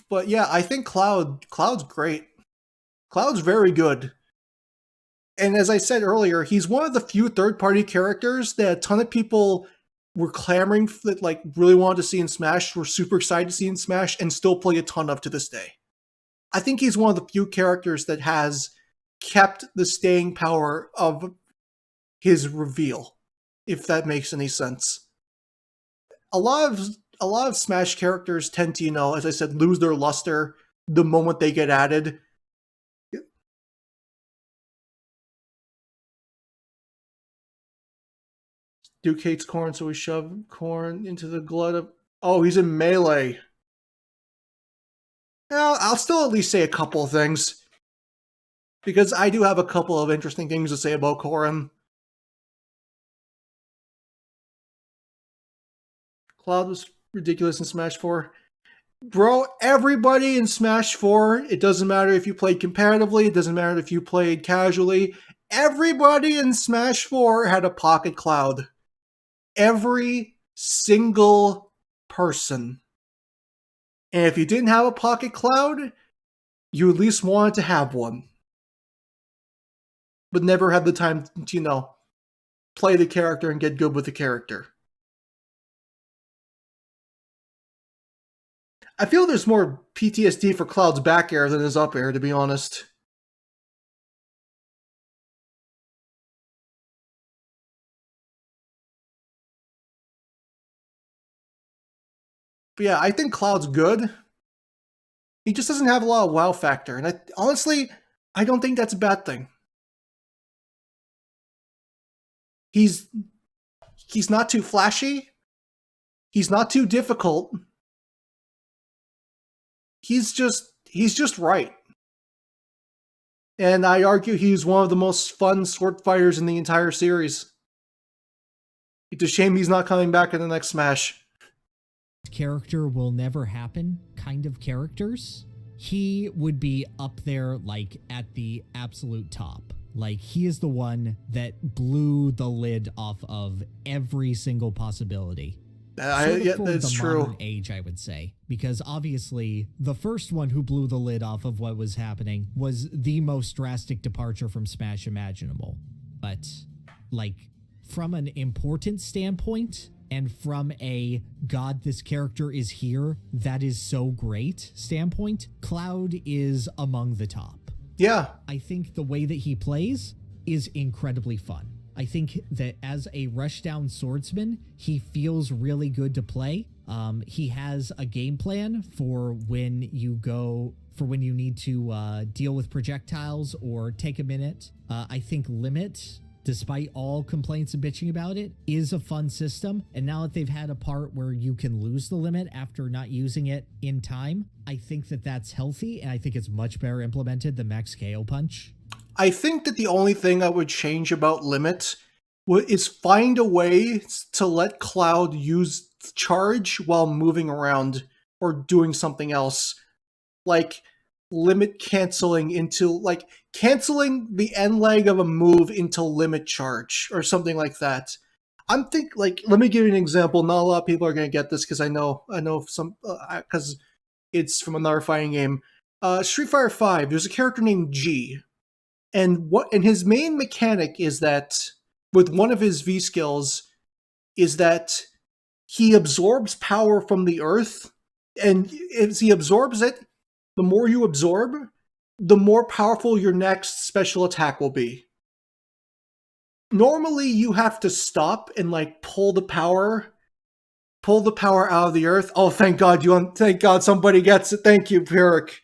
But yeah, I think Cloud's great. Cloud's very good. And as I said earlier, he's one of the few third-party characters that a ton of people were clamoring for, that really wanted to see in Smash, were super excited to see in Smash, and still play a ton of to this day. I think he's one of the few characters that has kept the staying power of his reveal, if that makes any sense. A lot of Smash characters tend to, as I said, lose their luster the moment they get added. Duke hates Corrin, so we shove Corrin into the glut of... Oh, he's in Melee. Well, I'll still at least say a couple of things, because I do have a couple of interesting things to say about Corrin. Cloud was ridiculous in Smash 4. Bro, everybody in Smash 4, it doesn't matter if you played competitively, it doesn't matter if you played casually, everybody in Smash 4 had a Pocket Cloud. Every single person. And if you didn't have a Pocket Cloud, you at least wanted to have one. But never had the time to, play the character and get good with the character. I feel there's more PTSD for Cloud's back air than his up air, to be honest. But yeah, I think Cloud's good. He just doesn't have a lot of wow factor. And honestly, I don't think that's a bad thing. He's not too flashy. He's not too difficult. He's just right. And I argue he's one of the most fun sword fighters in the entire series. It's a shame he's not coming back in the next Smash. Character will never happen kind of characters, he would be up there at the absolute top. He is the one that blew the lid off of every single possibility. Yeah, that's true. Modern age, I would say, because obviously the first one who blew the lid off of what was happening was the most drastic departure from Smash imaginable. But from an importance standpoint, and from a God, this character is here, that is so great standpoint, Cloud is among the top. Yeah. I think the way that he plays is incredibly fun. I think that as a rushdown swordsman, he feels really good to play. He has a game plan for when you need to deal with projectiles or take a minute. I think Limit, despite all complaints and bitching about it, is a fun system. And now that they've had a part where you can lose the limit after not using it in time, I think that that's healthy, and I think it's much better implemented than Max KO Punch. I think that the only thing I would change about Limit is find a way to let Cloud use charge while moving around or doing something else. Limit canceling into, canceling the end leg of a move into limit charge or something like that. I'm let me give you an example. Not a lot of people are going to get this because I know some, because it's from another fighting game. Street Fighter V, there's a character named G. And his main mechanic is that, with one of his V skills, is that he absorbs power from the earth, and as he absorbs it, the more you absorb, the more powerful your next special attack will be. Normally, you have to stop and pull the power Pull the power out of the earth. Oh, thank God! Thank God somebody gets it. Thank you, Pyric.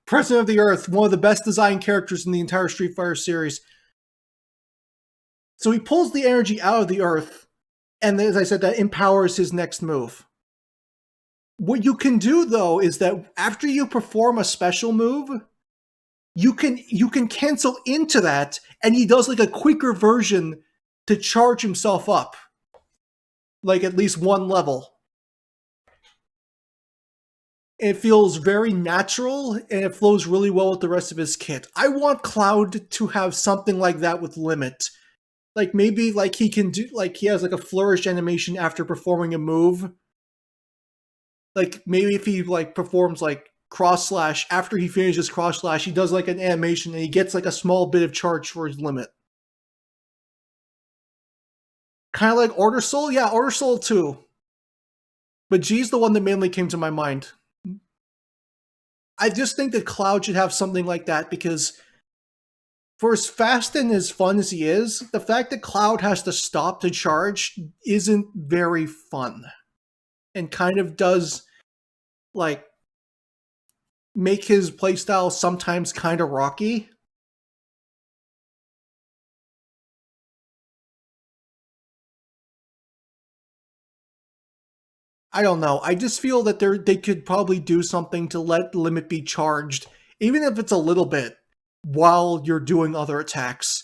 President of the Earth, one of the best designed characters in the entire Street Fighter series. So he pulls the energy out of the earth, and as I said, that empowers his next move. What you can do, though, is that after you perform a special move, you can cancel into that, and he does like a quicker version to charge himself up. Like at least one level. It feels very natural, and it flows really well with the rest of his kit. I want Cloud to have something like that with Limit. Like maybe like he can do, like he has like a flourish animation after performing a move. Like maybe if he like performs like cross slash after he finishes cross slash, he does like an animation and he gets like a small bit of charge for his Limit. Kind of like Order Soul? Yeah, Order Soul too. But G's the one that mainly came to my mind. I just think that Cloud should have something like that because for as fast and as fun as he is, the fact that Cloud has to stop to charge isn't very fun. And kind of does, like, make his playstyle sometimes kind of rocky. I don't know. I just feel that they could probably do something to let Limit be charged, even if it's a little bit, while you're doing other attacks.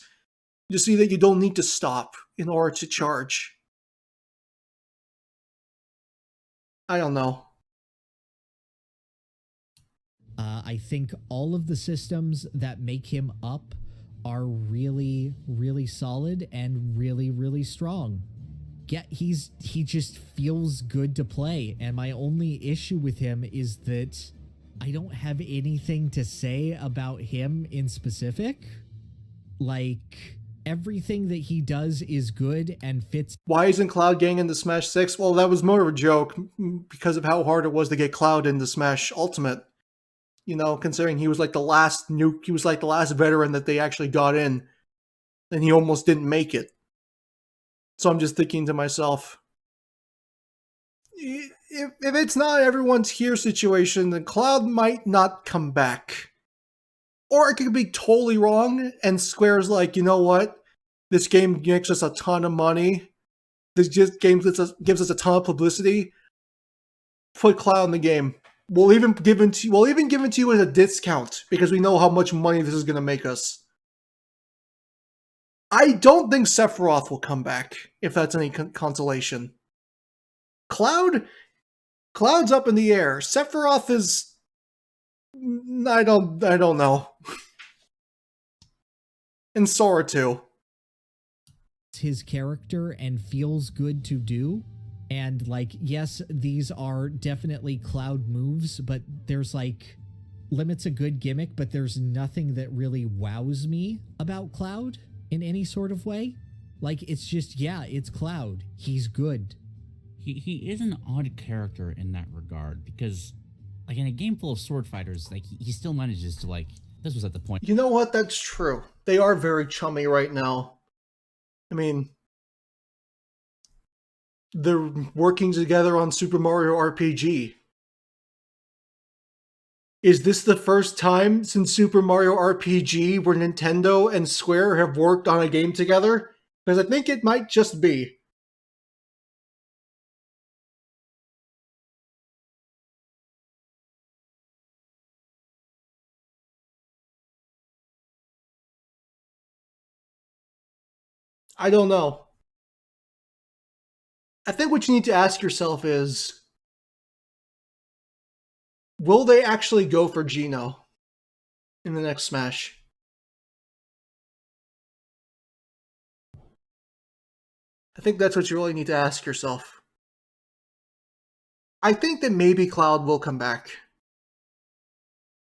Just see that you don't need to stop in order to charge. I don't know. I think all of the systems that make him up are really, really solid and really, really strong. Yeah, he just feels good to play, and my only issue with him is that I don't have anything to say about him in specific. Like, everything that he does is good and fits. Why isn't Cloud getting into Smash 6? Well, that was more of a joke because of how hard it was to get Cloud into Smash Ultimate. You know, considering he was like the last nuke, he was like the last veteran that they actually got in, and he almost didn't make it. So I'm just thinking to myself, if it's not everyone's here situation, then Cloud might not come back. Or it could be totally wrong, and Square's like, you know what? This game makes us a ton of money. This game gives us a ton of publicity. Put Cloud in the game. We'll even give it to you as a discount because we know how much money this is going to make us. I don't think Sephiroth will come back, if that's any consolation. Cloud's up in the air. Sephiroth is... I don't know. And Sora too. His character and feels good to do. And like, yes, these are definitely Cloud moves, but there's like... Limit's a good gimmick, but there's nothing that really wows me about Cloud in any sort of way. Like, it's just, yeah, it's Cloud. He's good. He is an odd character in that regard, because, like, in a game full of sword fighters, like, he still manages to, like, this was at the point. You know what? That's true. They are very chummy right now. I mean, they're working together on Super Mario RPG. Is this the first time since Super Mario RPG where Nintendo and Square have worked on a game together? Because I think it might just be. I don't know. I think what you need to ask yourself is, will they actually go for Geno in the next Smash? I think that's what you really need to ask yourself. I think that maybe Cloud will come back.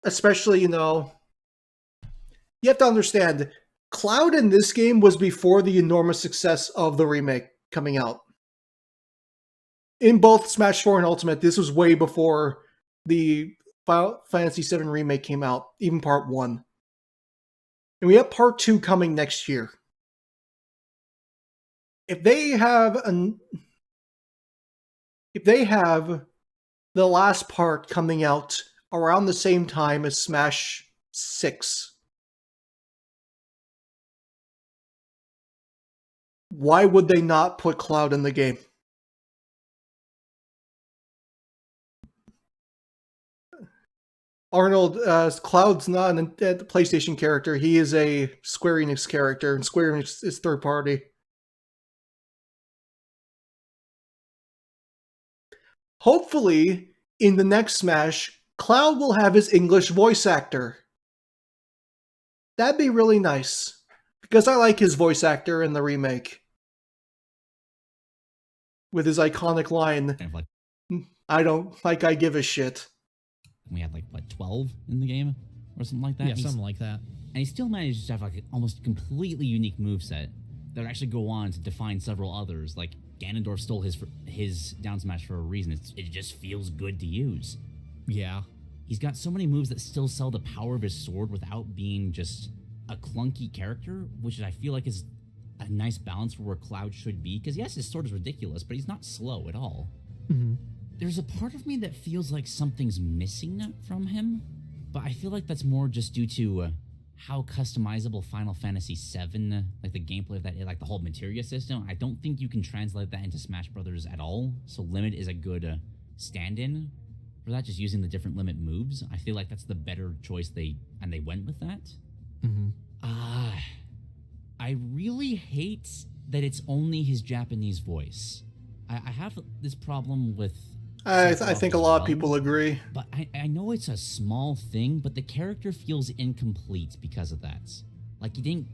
Especially, you know, you have to understand, Cloud in this game was before the enormous success of the remake coming out. In both Smash 4 and Ultimate, this was way before the Final Fantasy VII Remake came out, even Part 1. And we have Part 2 coming next year. If they have if they have the last part coming out around the same time as Smash 6, why would they not put Cloud in the game? Arnold, Cloud's not a PlayStation character. He is a Square Enix character, and Square Enix is third party. Hopefully, in the next Smash, Cloud will have his English voice actor. That'd be really nice, because I like his voice actor in the remake. With his iconic line, I don't like I give a shit. We had like, what, 12 in the game? Or something like that? Yeah, something like that. And he still managed to have like an almost completely unique moveset that would actually go on to define several others. Like, Ganondorf stole his down smash for a reason. It just feels good to use. Yeah. He's got so many moves that still sell the power of his sword without being just a clunky character, which I feel like is a nice balance for where Cloud should be. Because yes, his sword is ridiculous, but he's not slow at all. Mm-hmm. There's a part of me that feels like something's missing from him, but I feel like that's more just due to how customizable Final Fantasy VII, like the gameplay of that, like the whole materia system. I don't think you can translate that into Smash Brothers at all. So Limit is a good stand-in for that, just using the different Limit moves. I feel like that's the better choice and they went with that. Mm-hmm. I really hate that it's only his Japanese voice. I have this problem with... I think a lot of people agree. But I know it's a small thing, but the character feels incomplete because of that. Like, he didn't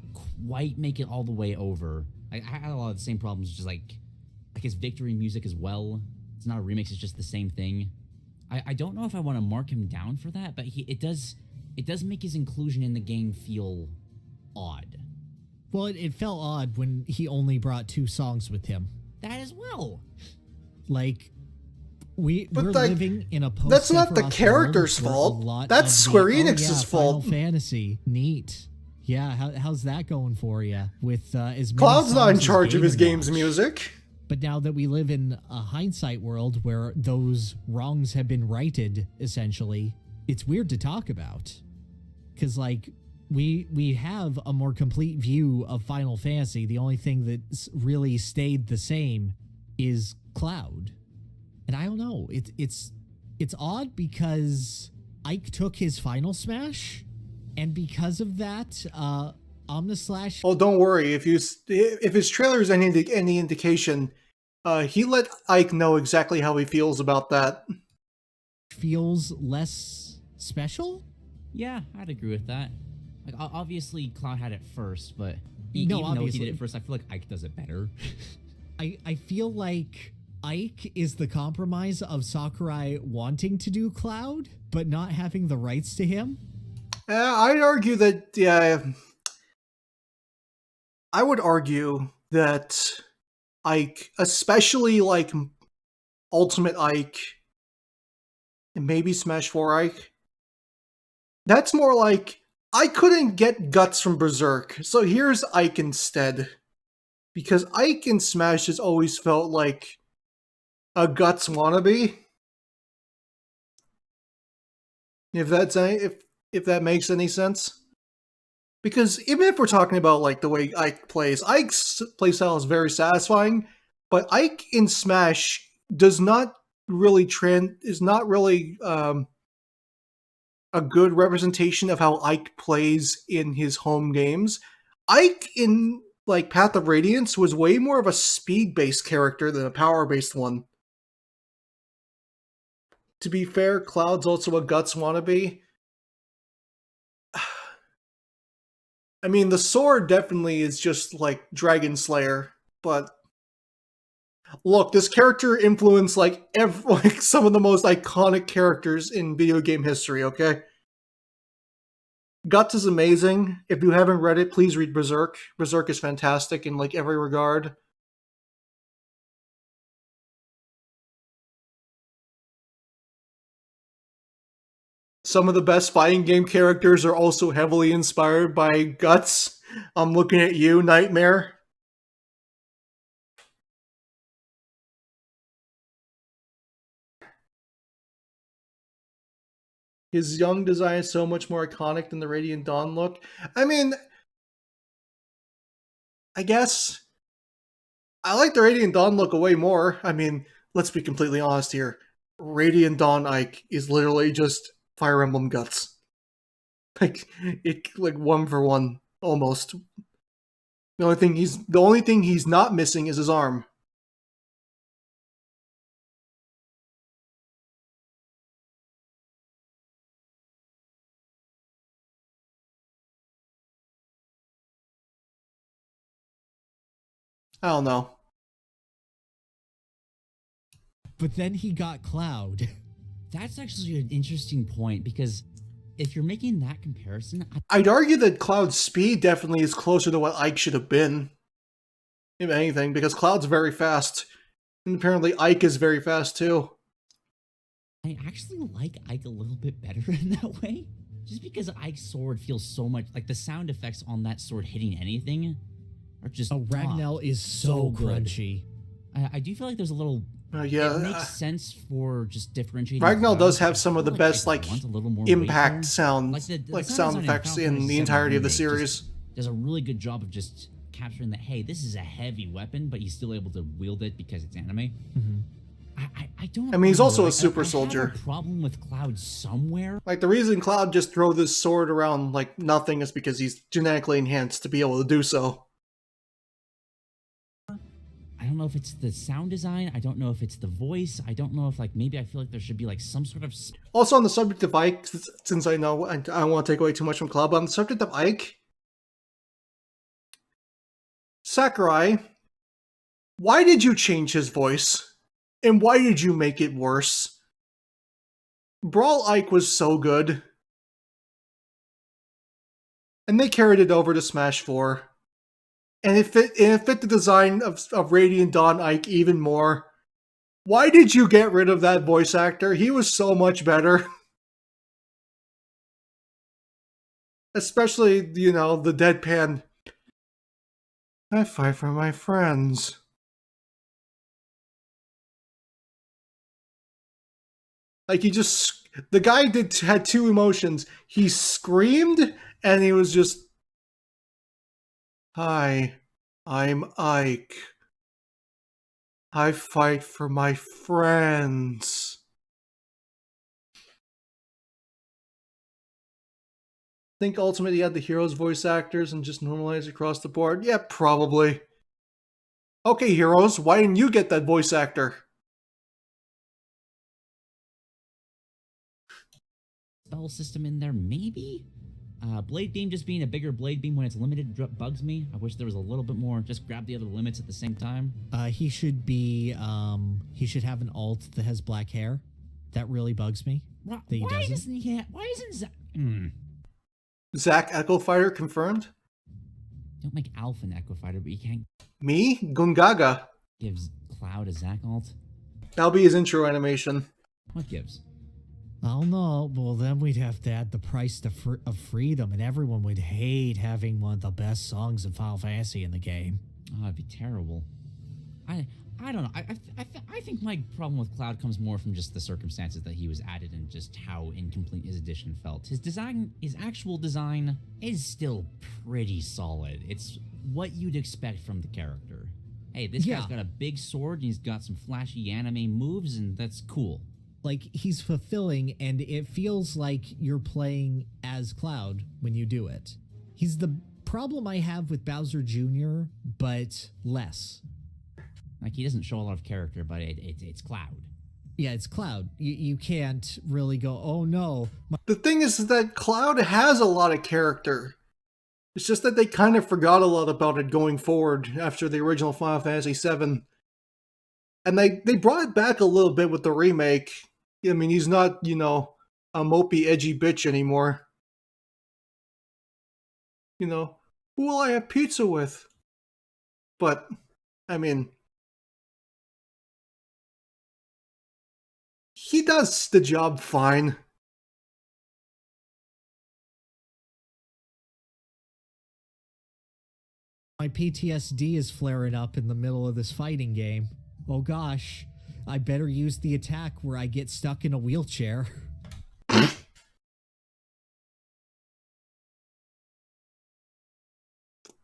quite make it all the way over. I had a lot of the same problems, just like his victory music as well. It's not a remix, it's just the same thing. I don't know if I want to mark him down for that, but it does make his inclusion in the game feel odd. Well, it felt odd when he only brought 2 songs with him. That as well. Like... We're living in a post. That's not the character's fault. That's Square Enix's fault. Final Fantasy, neat. Yeah, how's that going for you? With as many Cloud's not in songs charge of his Game & game's Watch. Music. But now that we live in a hindsight world where those wrongs have been righted, essentially, it's weird to talk about. Because, like, we have a more complete view of Final Fantasy. The only thing that's really stayed the same is Cloud. And I don't know, it's odd because Ike took his final smash, and because of that, Omnislash... Oh, don't worry. If his trailer is any indication, he let Ike know exactly how he feels about that. Feels less special? Yeah, I'd agree with that. Like, obviously, Cloud had it first, but No, even obviously. though he did it first, I feel like Ike does it better. I feel like Ike is the compromise of Sakurai wanting to do Cloud, but not having the rights to him. I'd argue that, yeah, I would argue that Ike, especially like Ultimate Ike, and maybe Smash 4 Ike, that's more like, I couldn't get Guts from Berserk, so here's Ike instead. Because Ike in Smash has always felt like a Guts wannabe. If that makes any sense. Because even if we're talking about like the way Ike plays, Ike's playstyle is very satisfying, but Ike in Smash does not really is not really a good representation of how Ike plays in his home games. Ike in like Path of Radiance was way more of a speed-based character than a power-based one. To be fair, Cloud's also a Guts wannabe. I mean, the sword definitely is just like Dragon Slayer, but look, this character influenced like some of the most iconic characters in video game history, okay? Guts is amazing. If you haven't read it, please read Berserk. Berserk is fantastic in like every regard. Some of the best fighting game characters are also heavily inspired by Guts. I'm looking at you, Nightmare. His young design is so much more iconic than the Radiant Dawn look. I mean, I guess I like the Radiant Dawn look way more. I mean, let's be completely honest here. Radiant Dawn Ike is literally just Fire Emblem Guts. Like 1-for-1 almost. The only thing he's not missing is his arm. I don't know. But then he got Cloud. That's actually an interesting point, because if you're making that comparison, I'd argue that Cloud's speed definitely is closer to what Ike should have been, if anything, because Cloud's very fast, and apparently Ike is very fast too. I actually like Ike a little bit better in that way, just because Ike's sword feels so much like the sound effects on that sword hitting anything are just. Oh, Ragnell is so crunchy. I do feel like there's a little. Yeah, it makes sense for just differentiating. Ragnell does have some of the best impact sound, the sound effects in the entirety of the series. Does a really good job of just capturing that. Hey, this is a heavy weapon, but he's still able to wield it because it's anime. Mm-hmm. I don't. I mean, he's also a super soldier. I have a problem with Cloud somewhere. Like the reason Cloud just throws this sword around like nothing is because he's genetically enhanced to be able to do so. I don't know if it's the sound design. I don't know if it's the voice. I don't know if maybe I feel like there should be some sort of. Also on the subject of Ike, since I know I don't want to take away too much from Cloud, but on the subject of Ike, Sakurai, why did you change his voice? And why did you make it worse? Brawl Ike was so good. And they carried it over to Smash 4. And it fit the design of Radiant Dawn Ike even more. Why did you get rid of that voice actor? He was so much better. Especially, the deadpan. I fight for my friends. The guy had two emotions. He screamed, and he was just, "Hi, I'm Ike. I fight for my friends." Think ultimately had the heroes voice actors and just normalize across the board? Yeah, probably. Okay, heroes, why didn't you get that voice actor? Spell system in there, maybe? Blade Beam just being a bigger Blade Beam when it's limited bugs me. I wish there was a little bit more, just grab the other limits at the same time. He should have an alt that has black hair. That really bugs me. Why isn't Zack... Zack Echo Fighter confirmed? Don't make Alpha an Echo Fighter, but you can't... Me? Gungaga. Gives Cloud a Zack alt? That'll be his intro animation. What gives? Oh no, well then we'd have to add the price of freedom, and everyone would hate having one of the best songs of Final Fantasy in the game. Oh, it'd be terrible. I don't know. I think my problem with Cloud comes more from just the circumstances that he was added and just how incomplete his addition felt. His actual design is still pretty solid. It's what you'd expect from the character. Hey, this guy's got a big sword and he's got some flashy anime moves, and that's cool. Like, he's fulfilling, and it feels like you're playing as Cloud when you do it. He's the problem I have with Bowser Jr., but less. Like, he doesn't show a lot of character, but it's Cloud. Yeah, it's Cloud. You can't really go, oh no. The thing is that Cloud has a lot of character. It's just that they kind of forgot a lot about it going forward after the original Final Fantasy VII. And they brought it back a little bit with the remake. I mean, he's not, a mopey, edgy bitch anymore. Who will I have pizza with? But, I mean, he does the job fine. My PTSD is flaring up in the middle of this fighting game. Oh gosh, I better use the attack where I get stuck in a wheelchair.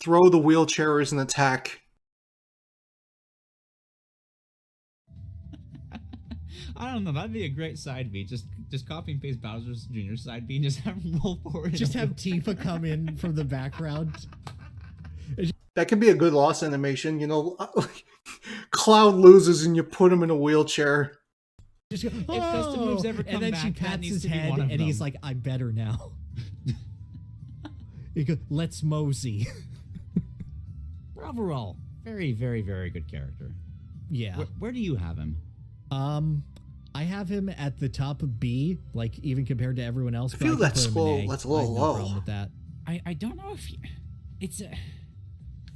throw the wheelchair as an attack. I don't know. That'd be a great side B. Just copy and paste Bowser's Jr. side B and just have him roll forward. Just have Tifa come in from the background. That could be a good loss animation. You know, Cloud loses and you put him in a wheelchair. Just go, oh! If custom moves ever come and then back, she that pats needs his to be head one of and he's them. like, I'm better now. He goes, let's mosey. Overall, very, very, very good character. Yeah. Where do you have him? I have him at the top of B, like even compared to everyone else. I feel that's low. That's a little low. Problem with that. I don't know if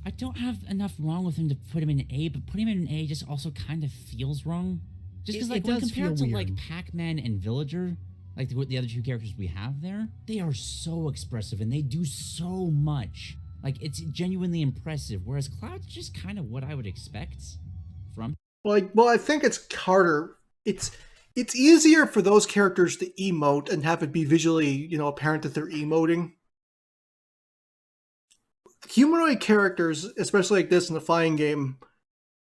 I don't have enough wrong with him to put him in A, but putting him in A just also kind of feels wrong. Just because, like, when compared to like Pac-Man and Villager, like the other two characters we have there, they are so expressive and they do so much. Like, it's genuinely impressive. Whereas Cloud's just kind of what I would expect from. Well, I think it's harder. It's easier for those characters to emote and have it be visually, you know, apparent that they're emoting. Humanoid characters, especially like this in the fighting game,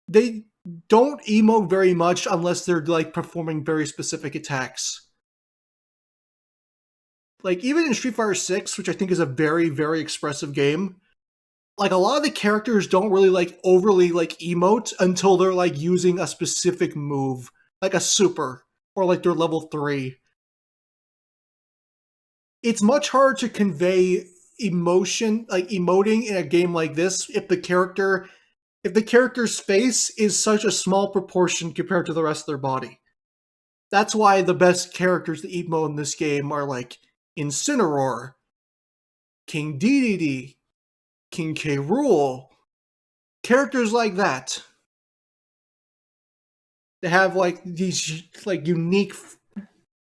they don't emote very much unless they're like performing very specific attacks. Like even in Street Fighter 6, which I think is a very, very expressive game, like a lot of the characters don't really like overly like emote until they're like using a specific move, like a super or like their level 3. It's much harder to convey emotion, like emoting in a game like this, if the character's face is such a small proportion compared to the rest of their body. That's why the best characters to emote in this game are like Incineroar, King Dedede, King K. Rool, characters like that. They have like these like unique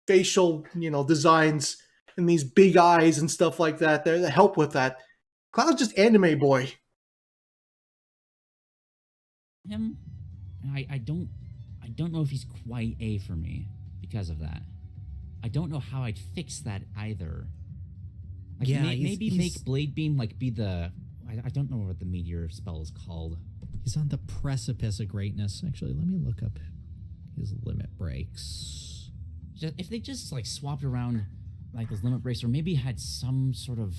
facial, you know, designs and these big eyes and stuff like that that help with that. Cloud's just anime boy. Him, I don't know if he's quite A for me because of that. I don't know how I'd fix that either. Like, yeah, maybe make Blade Beam like be the. I don't know what the meteor spell is called. He's on the precipice of greatness. Actually, let me look up his limit breaks. If they just like swapped around like those limit breaks, or maybe had some sort of.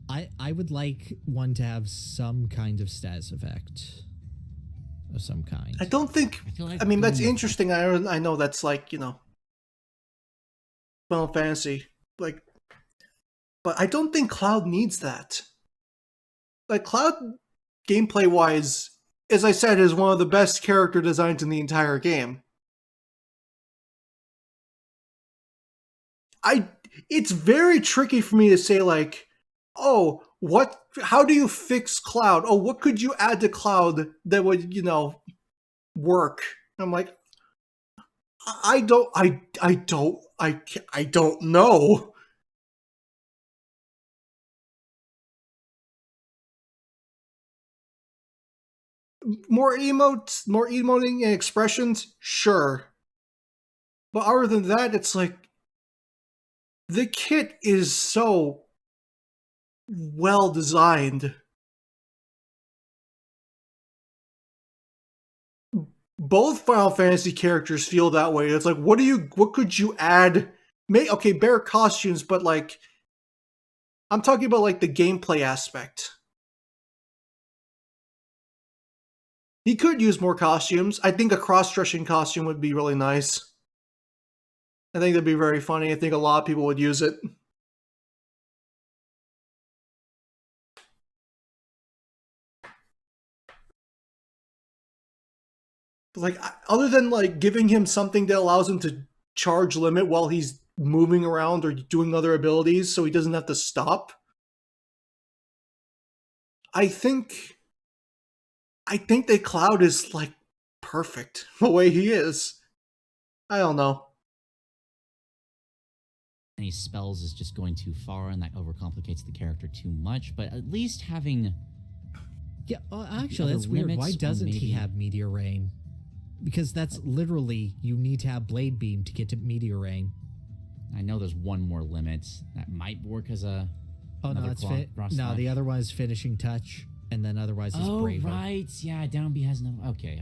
I would like one to have some kind of status effect of some kind. I don't think. I mean, that's interesting. I know that's like, you know, Final Fantasy, like, but I don't think Cloud needs that. Like, Cloud, gameplay-wise, as I said, is one of the best character designs in the entire game. It's very tricky for me to say, like, oh, how do you fix Cloud? Oh, what could you add to Cloud that would, you know, work? I'm like, I don't know. More emoting and expressions, sure. But other than that, it's like the kit is so well designed. Both Final Fantasy characters feel that way. It's like, what could you add? Okay, bare costumes, but like, I'm talking about like the gameplay aspect. He could use more costumes. I think a cross-dressing costume would be really nice. I think that'd be very funny. I think a lot of people would use it. But like, other than like giving him something that allows him to charge limit while he's moving around or doing other abilities so he doesn't have to stop, I think that Cloud is like perfect the way he is. I don't know. Any spells is just going too far, and that overcomplicates the character too much. But at least having, yeah, actually, that's weird. Why doesn't he have Meteor Rain? Because that's literally, you need to have Blade Beam to get to Meteor Rain. I know there's one more limit that might work as a Oh, no, it's no, the other one is finishing touch, and then otherwise is braver. Oh, right. Yeah, down B has no... Okay.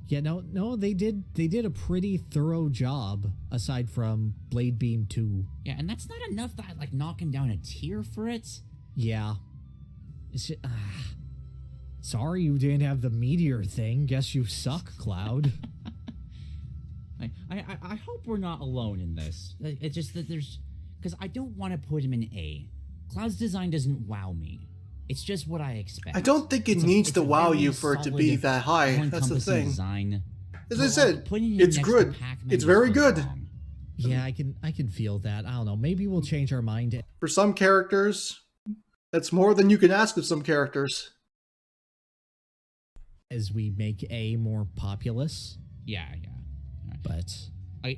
Yeah, no, they did a pretty thorough job, aside from Blade Beam 2. Yeah, and that's not enough that I, like, knock him down a tier for it. Yeah. It's just, sorry you didn't have the meteor thing. Guess you suck, Cloud. I hope we're not alone in this. It's just that there's... Because I don't want to put him in A. Cloud's design doesn't wow me. It's just what I expect. I don't think it needs to wow you for it to be that high. That's the thing. Design. As I said, it's good. It's very good. Yeah, I can feel that. I don't know. Maybe we'll change our mind. For some characters, that's more than you can ask of some characters. As we make A more populous. Yeah. Right. But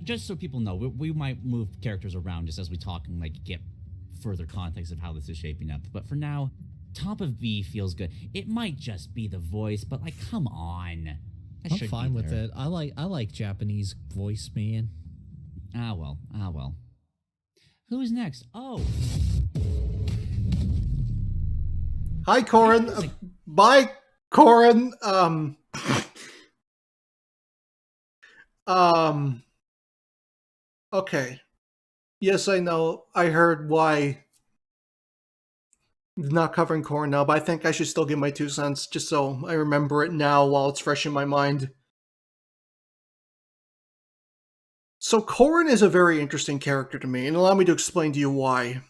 just so people know, we might move characters around just as we talk and like get further context of how this is shaping up. But for now, top of B feels good. It might just be the voice, but like, come on. I'm fine with it. I like Japanese voice, man. Ah well. Who's next? Oh. Hi, Corin. Bye, Corin. Okay. Yes, I know. I heard why not covering Corin now, but I think I should still give my 2 cents just so I remember it now while it's fresh in my mind. So Corin is a very interesting character to me, and allow me to explain to you why.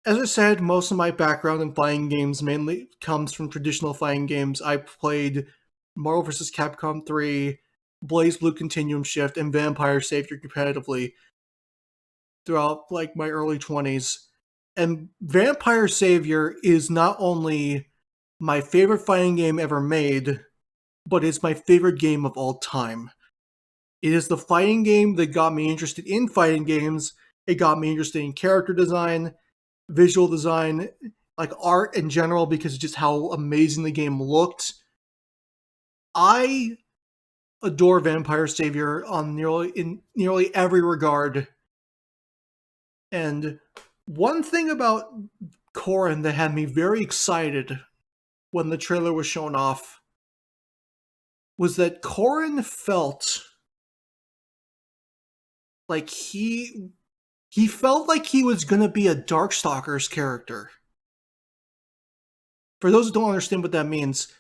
As I said, most of my background in fighting games mainly comes from traditional fighting games. I played Marvel vs. Capcom 3, BlazBlue Continuum Shift, and Vampire Savior competitively throughout like my early 20s. And Vampire Savior is not only my favorite fighting game ever made, but it's my favorite game of all time. It is the fighting game that got me interested in fighting games. It got me interested in character design, visual design, like art in general, because of just how amazing the game looked. I adore Vampire Savior in nearly every regard. And one thing about Corin that had me very excited when the trailer was shown off was that Corin felt like he felt like he was going to be a Darkstalkers character. For those who don't understand what that means,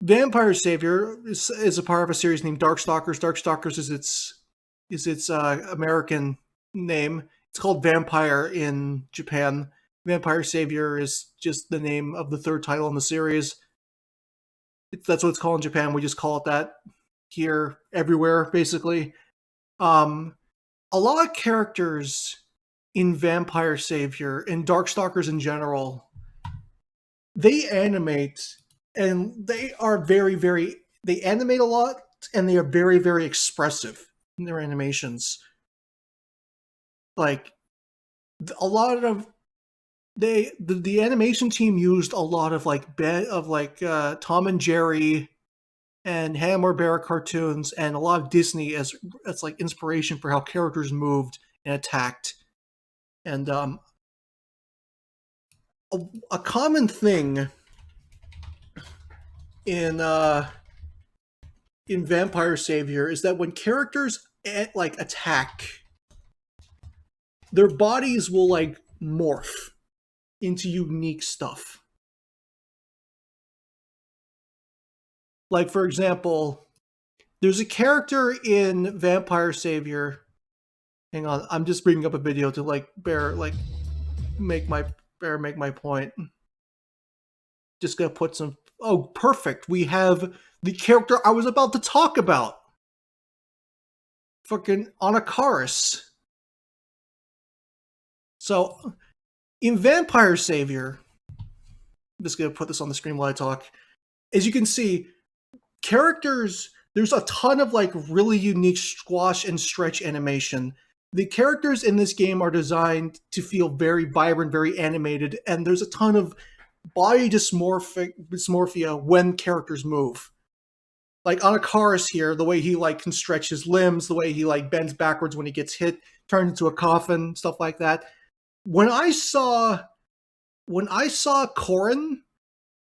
Vampire Savior is a part of a series named Darkstalkers. Darkstalkers is its American name. It's called Vampire in Japan. Vampire Savior is just the name of the 3rd title in the series. That's what it's called in Japan. We just call it that here, everywhere, basically. A lot of characters in Vampire Savior and Darkstalkers in general, they animate, and they are they animate a lot, and they are very, very expressive in their animations. Like, a lot of the animation team used a lot of Tom and Jerry and Hanna-Barbera cartoons and a lot of Disney as like inspiration for how characters moved and attacked. And a common thing in Vampire Savior is that when characters like attack, their bodies will like morph into unique stuff. Like, for example, there's a character in Vampire Savior. Hang on, I'm just bringing up a video to make my point. Just gonna put some. Oh, perfect. We have the character I was about to talk about. Fucking Anakaris. So, in Vampire Savior, I'm just gonna put this on the screen while I talk. As you can see, characters, there's a ton of like really unique squash and stretch animation. The characters in this game are designed to feel very vibrant, very animated, and there's a ton of body dysmorphia when characters move. Like Anakaris here, the way he like can stretch his limbs, the way he like bends backwards when he gets hit, turns into a coffin, stuff like that. when I saw Corrin,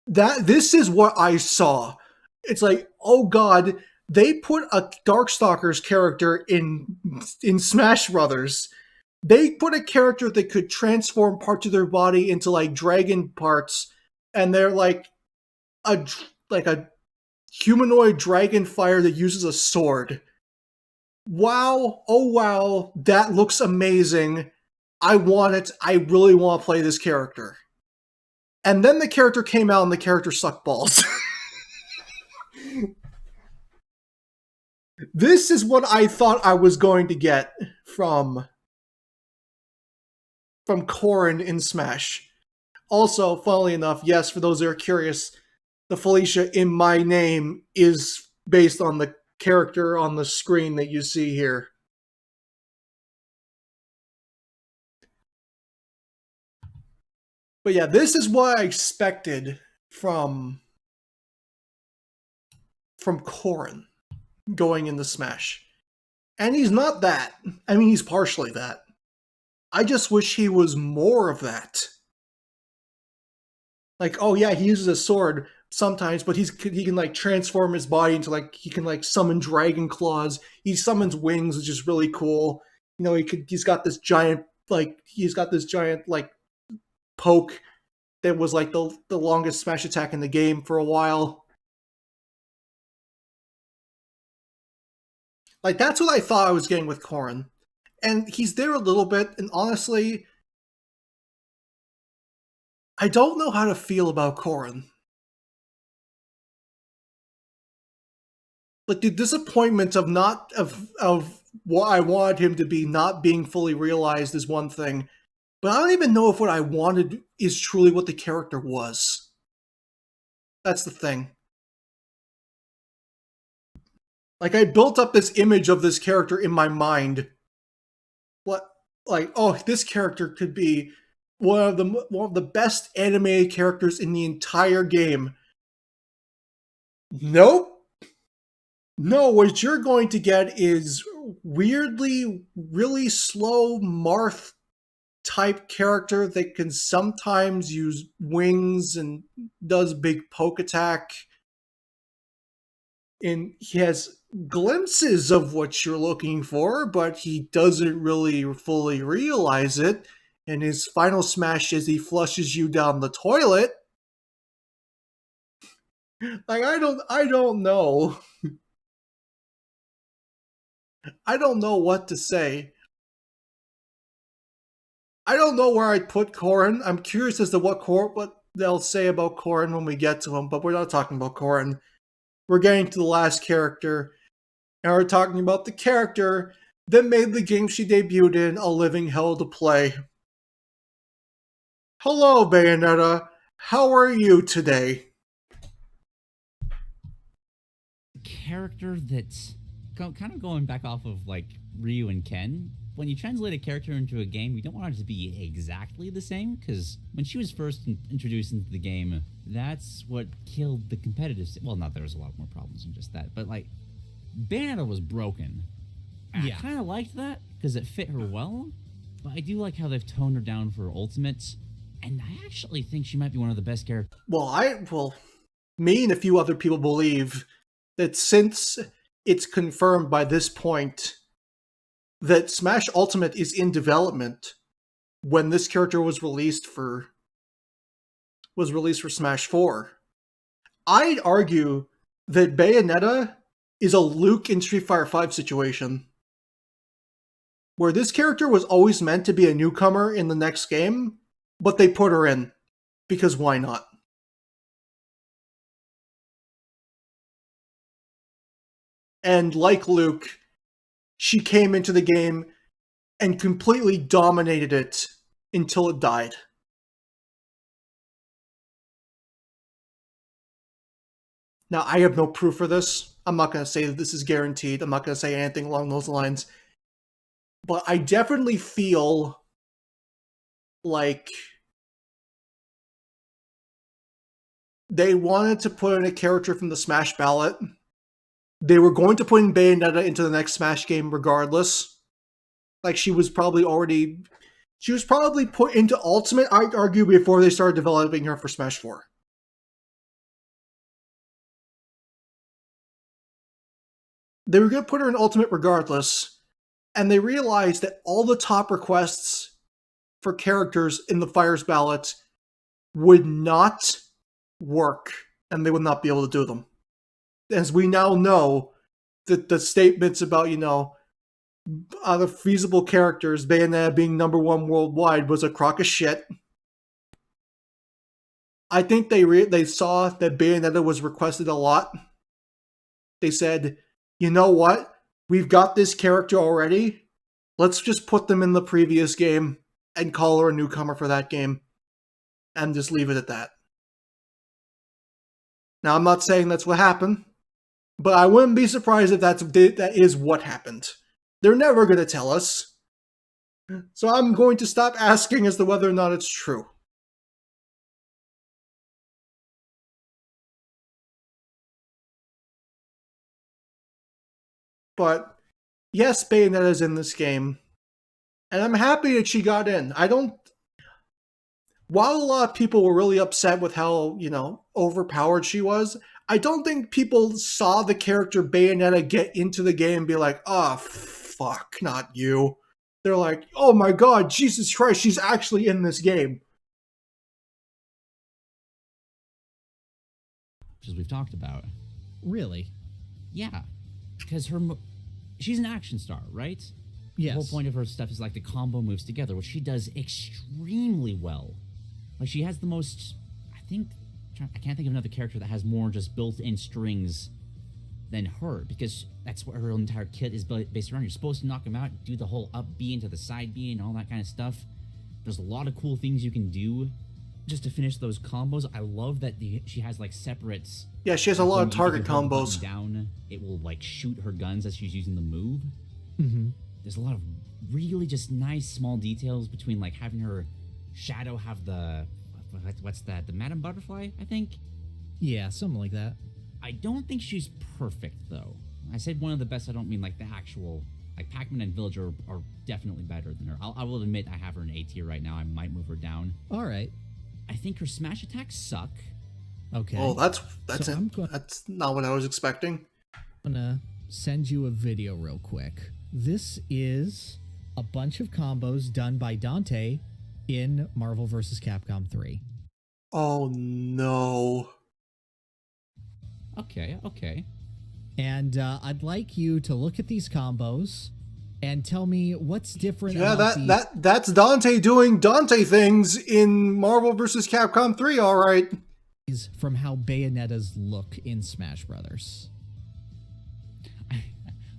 this is what I saw. It's like, oh god, they put a Darkstalkers character in Smash Brothers. They put a character that could transform parts of their body into like dragon parts, and they're like a humanoid dragon fire that uses a sword. Wow, oh wow, that looks amazing. I want it. I really want to play this character. And then the character came out and the character sucked balls. This is what I thought I was going to get from Corrin in Smash. Also, funnily enough, yes, for those that are curious, the Felicia in my name is based on the character on the screen that you see here. But yeah, this is what I expected from Corrin going into Smash. And he's not that. I mean, he's partially that. I just wish he was more of that. Like, oh yeah, he uses a sword sometimes, but he can like transform his body into like, he can like summon dragon claws. He summons wings, which is really cool. You know, he's got this giant like poke that was like the longest smash attack in the game for a while. Like, that's what I thought I was getting with Corrin. And he's there a little bit, and honestly, I don't know how to feel about Corrin. Like, the disappointment of what I wanted him to be not being fully realized is one thing, but I don't even know if what I wanted is truly what the character was. That's the thing. Like, I built up this image of this character in my mind. Oh, this character could be one of the best animated characters in the entire game. Nope. No, what you're going to get is weirdly, really slow Marth type character that can sometimes use wings and does big poke attack. And he has glimpses of what you're looking for, but he doesn't really fully realize it. And his final smash is he flushes you down the toilet. Like, I don't know. I don't know what to say. I don't know where I'd put Corrin. I'm curious as to what they'll say about Corrin when we get to him, but we're not talking about Corrin. We're getting to the last character, and we're talking about the character that made the game she debuted in a living hell to play. Hello, Bayonetta. How are you today? Character that's kind of going back off of like Ryu and Ken. When you translate a character into a game, you don't want it to be exactly the same, because when she was first introduced into the game, that's what killed the competitive. Well, not there was a lot more problems than just that, but like Bayonetta was broken. Yeah. I kind of liked that because it fit her well, but I do like how they've toned her down for Ultimates, and I actually think she might be one of the best characters. Well, me and a few other people believe that since it's confirmed by this point that Smash Ultimate is in development when this character was released for Smash 4. I'd argue that Bayonetta is a Luke in Street Fighter V situation, where this character was always meant to be a newcomer in the next game, but they put her in, because why not? And like Luke, she came into the game and completely dominated it until it died. Now, I have no proof for this. I'm not going to say that this is guaranteed. I'm not going to say anything along those lines. But I definitely feel like they wanted to put in a character from the Smash ballot. They were going to put in Bayonetta into the next Smash game regardless. Like, she was probably already She was probably put into Ultimate, I'd argue, before they started developing her for Smash 4. They were going to put her in Ultimate regardless, and they realized that all the top requests for characters in the Fires ballot would not work, and they would not be able to do them. As we now know, that the statements about, other feasible characters, Bayonetta being #1 worldwide, was a crock of shit. I think they saw that Bayonetta was requested a lot. They said, you know what? We've got this character already. Let's just put them in the previous game and call her a newcomer for that game. And just leave it at that. Now, I'm not saying that's what happened, but I wouldn't be surprised if that is what happened. They're never going to tell us. So I'm going to stop asking as to whether or not it's true. But yes, Bayonetta's in this game. And I'm happy that she got in. While a lot of people were really upset with how, overpowered she was, I don't think people saw the character Bayonetta get into the game and be like, oh, fuck, not you. They're like, oh my god, Jesus Christ, she's actually in this game. As we've talked about. Really? Yeah. Because she's an action star, right? Yes. The whole point of her stuff is like the combo moves together, which she does extremely well. Like, she has the most, I can't think of another character that has more just built-in strings than her, because that's what her entire kit is based around. You're supposed to knock them out, do the whole up B into the side B and all that kind of stuff. There's a lot of cool things you can do just to finish those combos. I love that she has, like, separates. Yeah, she has a lot of target combos. Down, it will, like, shoot her guns as she's using the move. Mm-hmm. There's a lot of really just nice small details between, like, having her Shadow have the, what's that, the Madam Butterfly, I think? Yeah, something like that. I don't think she's perfect, though. I said one of the best, I don't mean, like, the actual, like, Pac-Man and Villager are definitely better than her. I will admit I have her in A tier right now. I might move her down. All right. I think her smash attacks suck. Okay. Oh, that's not what I was expecting. I'm gonna send you a video real quick. This is a bunch of combos done by Dante in Marvel vs. Capcom 3. Oh, no. Okay. And I'd like you to look at these combos and tell me what's different. Yeah, that's Dante doing Dante things in Marvel vs. Capcom 3, all right. From how Bayonetta's look in Smash Brothers.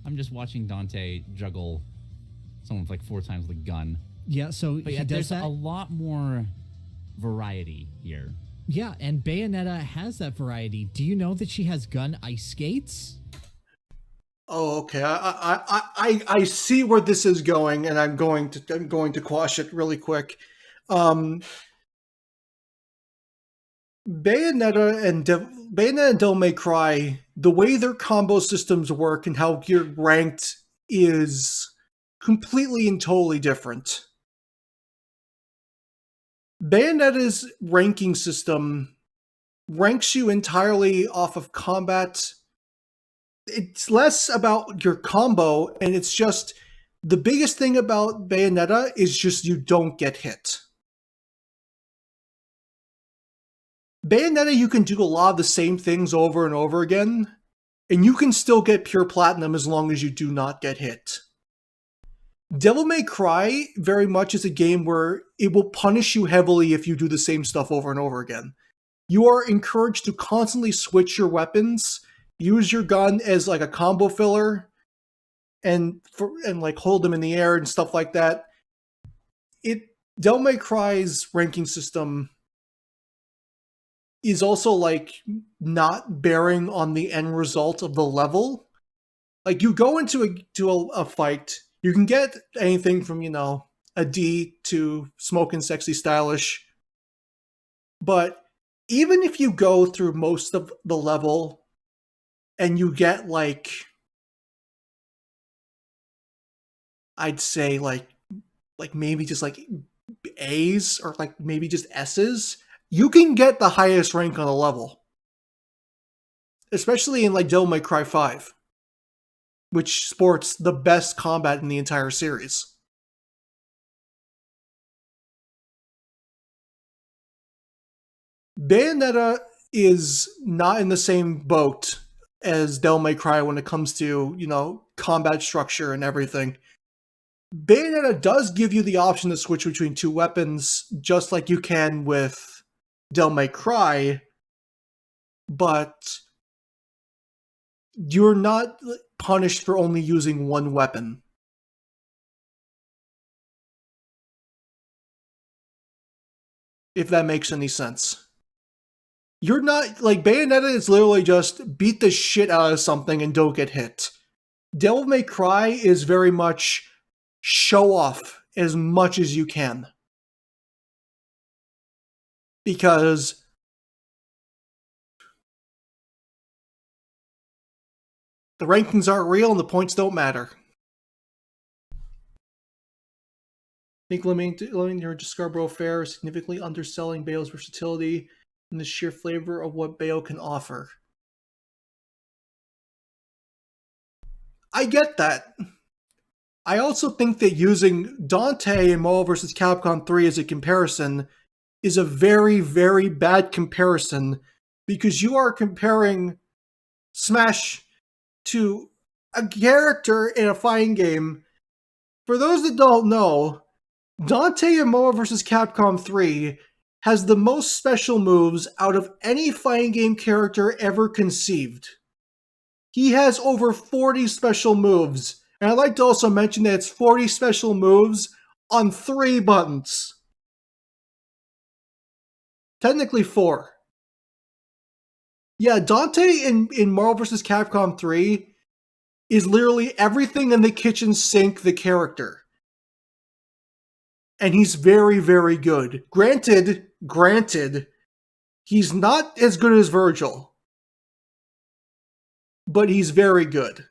I'm just watching Dante juggle someone with like 4 times the gun. Yeah, so but yeah, there's a lot more variety here. Yeah, and Bayonetta has that variety. Do you know that she has gun ice skates? Oh, okay. I see where this is going, and I'm going to quash it really quick. Bayonetta and Devil May Cry, the way their combo systems work and how you're ranked is completely and totally different. Bayonetta's ranking system ranks you entirely off of combat. It's less about your combo, and it's just the biggest thing about Bayonetta is just you don't get hit. Bayonetta, you can do a lot of the same things over and over again, and you can still get pure platinum as long as you do not get hit. Devil May Cry very much is a game where it will punish you heavily if you do the same stuff over and over again. You are encouraged to constantly switch your weapons, use your gun as like a combo filler, and like hold them in the air and stuff like that. Devil May Cry's ranking system is also like not bearing on the end result of the level. Like you go into a fight, you can get anything from, a D to smoking sexy stylish. But even if you go through most of the level and you get like, I'd say like maybe just like A's or like maybe just S's, you can get the highest rank on a level. Especially in like Devil May Cry 5, which sports the best combat in the entire series. Bayonetta is not in the same boat as Devil May Cry when it comes to, you know, combat structure and everything. Bayonetta does give you the option to switch between two weapons, just like you can with Devil May Cry, but you're not punished for only using one weapon. If that makes any sense. You're not, like, Bayonetta is literally just beat the shit out of something and don't get hit. Devil May Cry is very much show off as much as you can. Because the rankings aren't real and the points don't matter. I think limiting your Scarborough Fair is significantly underselling Bayo's versatility and the sheer flavor of what Bayo can offer. I get that. I also think that using Dante in Marvel vs. Capcom 3 as a comparison is a very, very bad comparison because you are comparing Smash to a character in a fighting game. For those that don't know, Dante in Marvel vs. Capcom 3 has the most special moves out of any fighting game character ever conceived. He has over 40 special moves, and I'd like to also mention that it's 40 special moves on 3 buttons. Technically 4. Yeah, Dante in Marvel vs. Capcom 3 is literally everything in the kitchen sink the character. And he's very, very good. Granted, he's not as good as Virgil. But he's very good.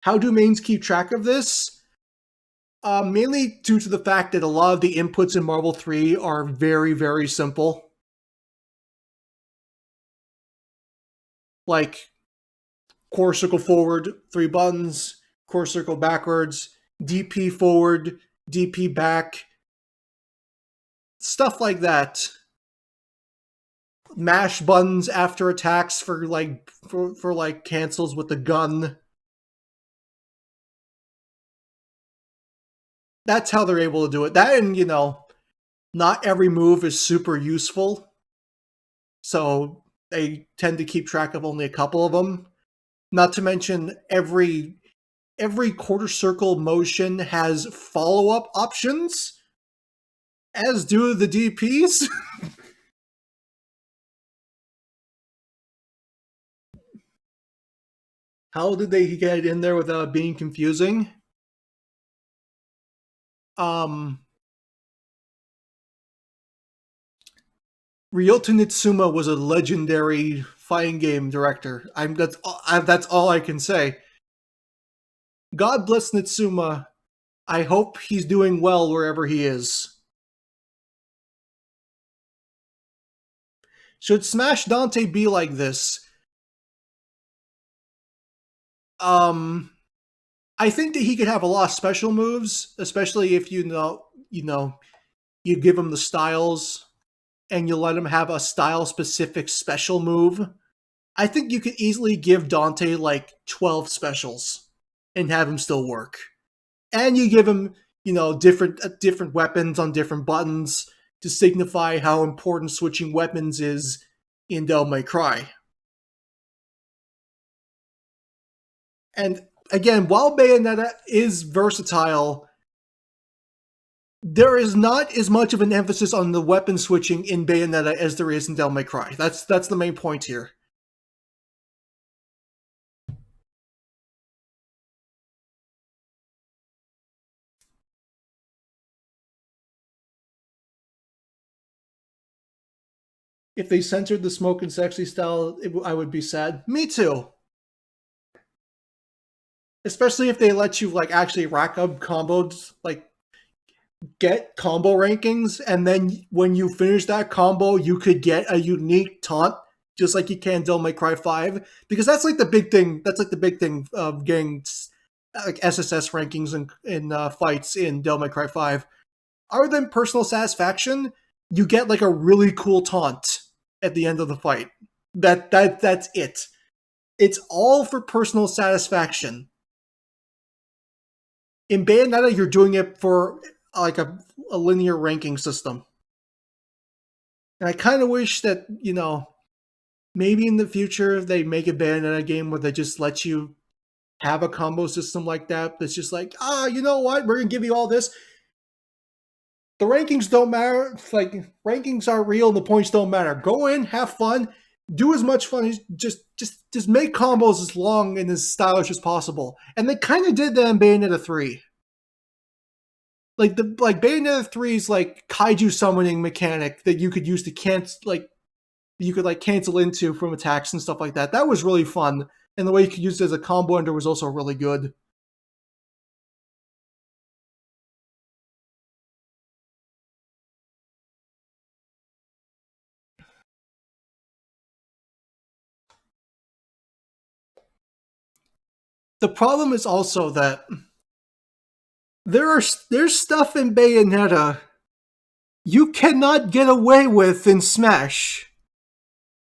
How do mains keep track of this? Mainly due to the fact that a lot of the inputs in Marvel 3 are very, very simple. Like, core circle forward, 3 buttons, core circle backwards, DP forward, DP back, stuff like that. Mash buttons after attacks for like cancels with the gun. That's how they're able to do it. That, and, you know, not every move is super useful. So they tend to keep track of only a couple of them. Not to mention every quarter circle motion has follow-up options, as do the DPs. How did they get it in there without being confusing? Ryota Nitsuma was a legendary fighting game director. That's all I can say. God bless Nitsuma. I hope he's doing well wherever he is. Should Smash Dante be like this? I think that he could have a lot of special moves, especially if you give him the styles and you let him have a style-specific special move. I think you could easily give Dante like 12 specials and have him still work. And you give him, different weapons on different buttons to signify how important switching weapons is in Devil May Cry. And again, while Bayonetta is versatile, there is not as much of an emphasis on the weapon switching in Bayonetta as there is in Devil May Cry. That's the main point here. If they censored the smoke and sexy style, I would be sad. Me too. Especially if they let you actually rack up combos, get combo rankings, and then when you finish that combo, you could get a unique taunt, just like you can Devil May Cry 5, because that's like the big thing. That's like the big thing of getting like SSS rankings in fights in Devil May Cry 5. Other than personal satisfaction, you get like a really cool taunt at the end of the fight. That's it. It's all for personal satisfaction. In Bayonetta, you're doing it for like a linear ranking system. And I kind of wish that, you know, maybe in the future they make a Bayonetta game where they just let you have a combo system like that. That's just like, you know what? We're going to give you all this. The rankings don't matter. Like, rankings are real and the points don't matter. Go in, have fun, do as much fun as just make combos as long and as stylish as possible. And they kind of did that in Bayonetta 3. Like Bayonetta 3's like kaiju summoning mechanic that you could use to cancel cancel into from attacks and stuff like that. That was really fun. And the way you could use it as a combo ender was also really good. The problem is also that there's stuff in Bayonetta you cannot get away with in Smash.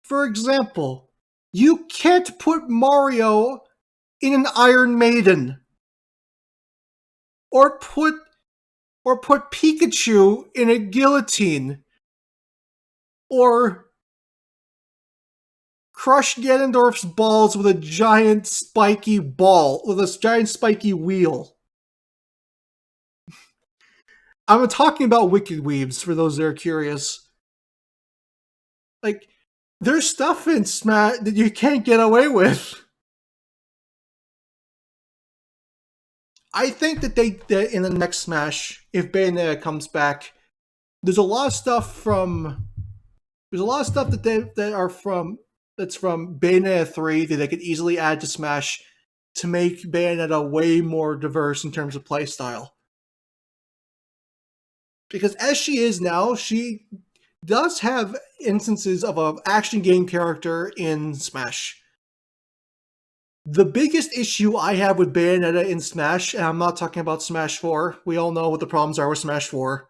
For example, you can't put Mario in an Iron Maiden. Or put Pikachu in a guillotine. Or crush Ganondorf's balls with a giant spiky ball, with a giant spiky wheel. I'm talking about Wicked Weaves, for those that are curious. Like, there's stuff in Smash that you can't get away with. I think that that in the next Smash, if Bayonetta comes back, there's a lot of stuff that's from Bayonetta 3 that they could easily add to Smash to make Bayonetta way more diverse in terms of playstyle. Because as she is now, she does have instances of an action game character in Smash. The biggest issue I have with Bayonetta in Smash, and I'm not talking about Smash 4, we all know what the problems are with Smash 4.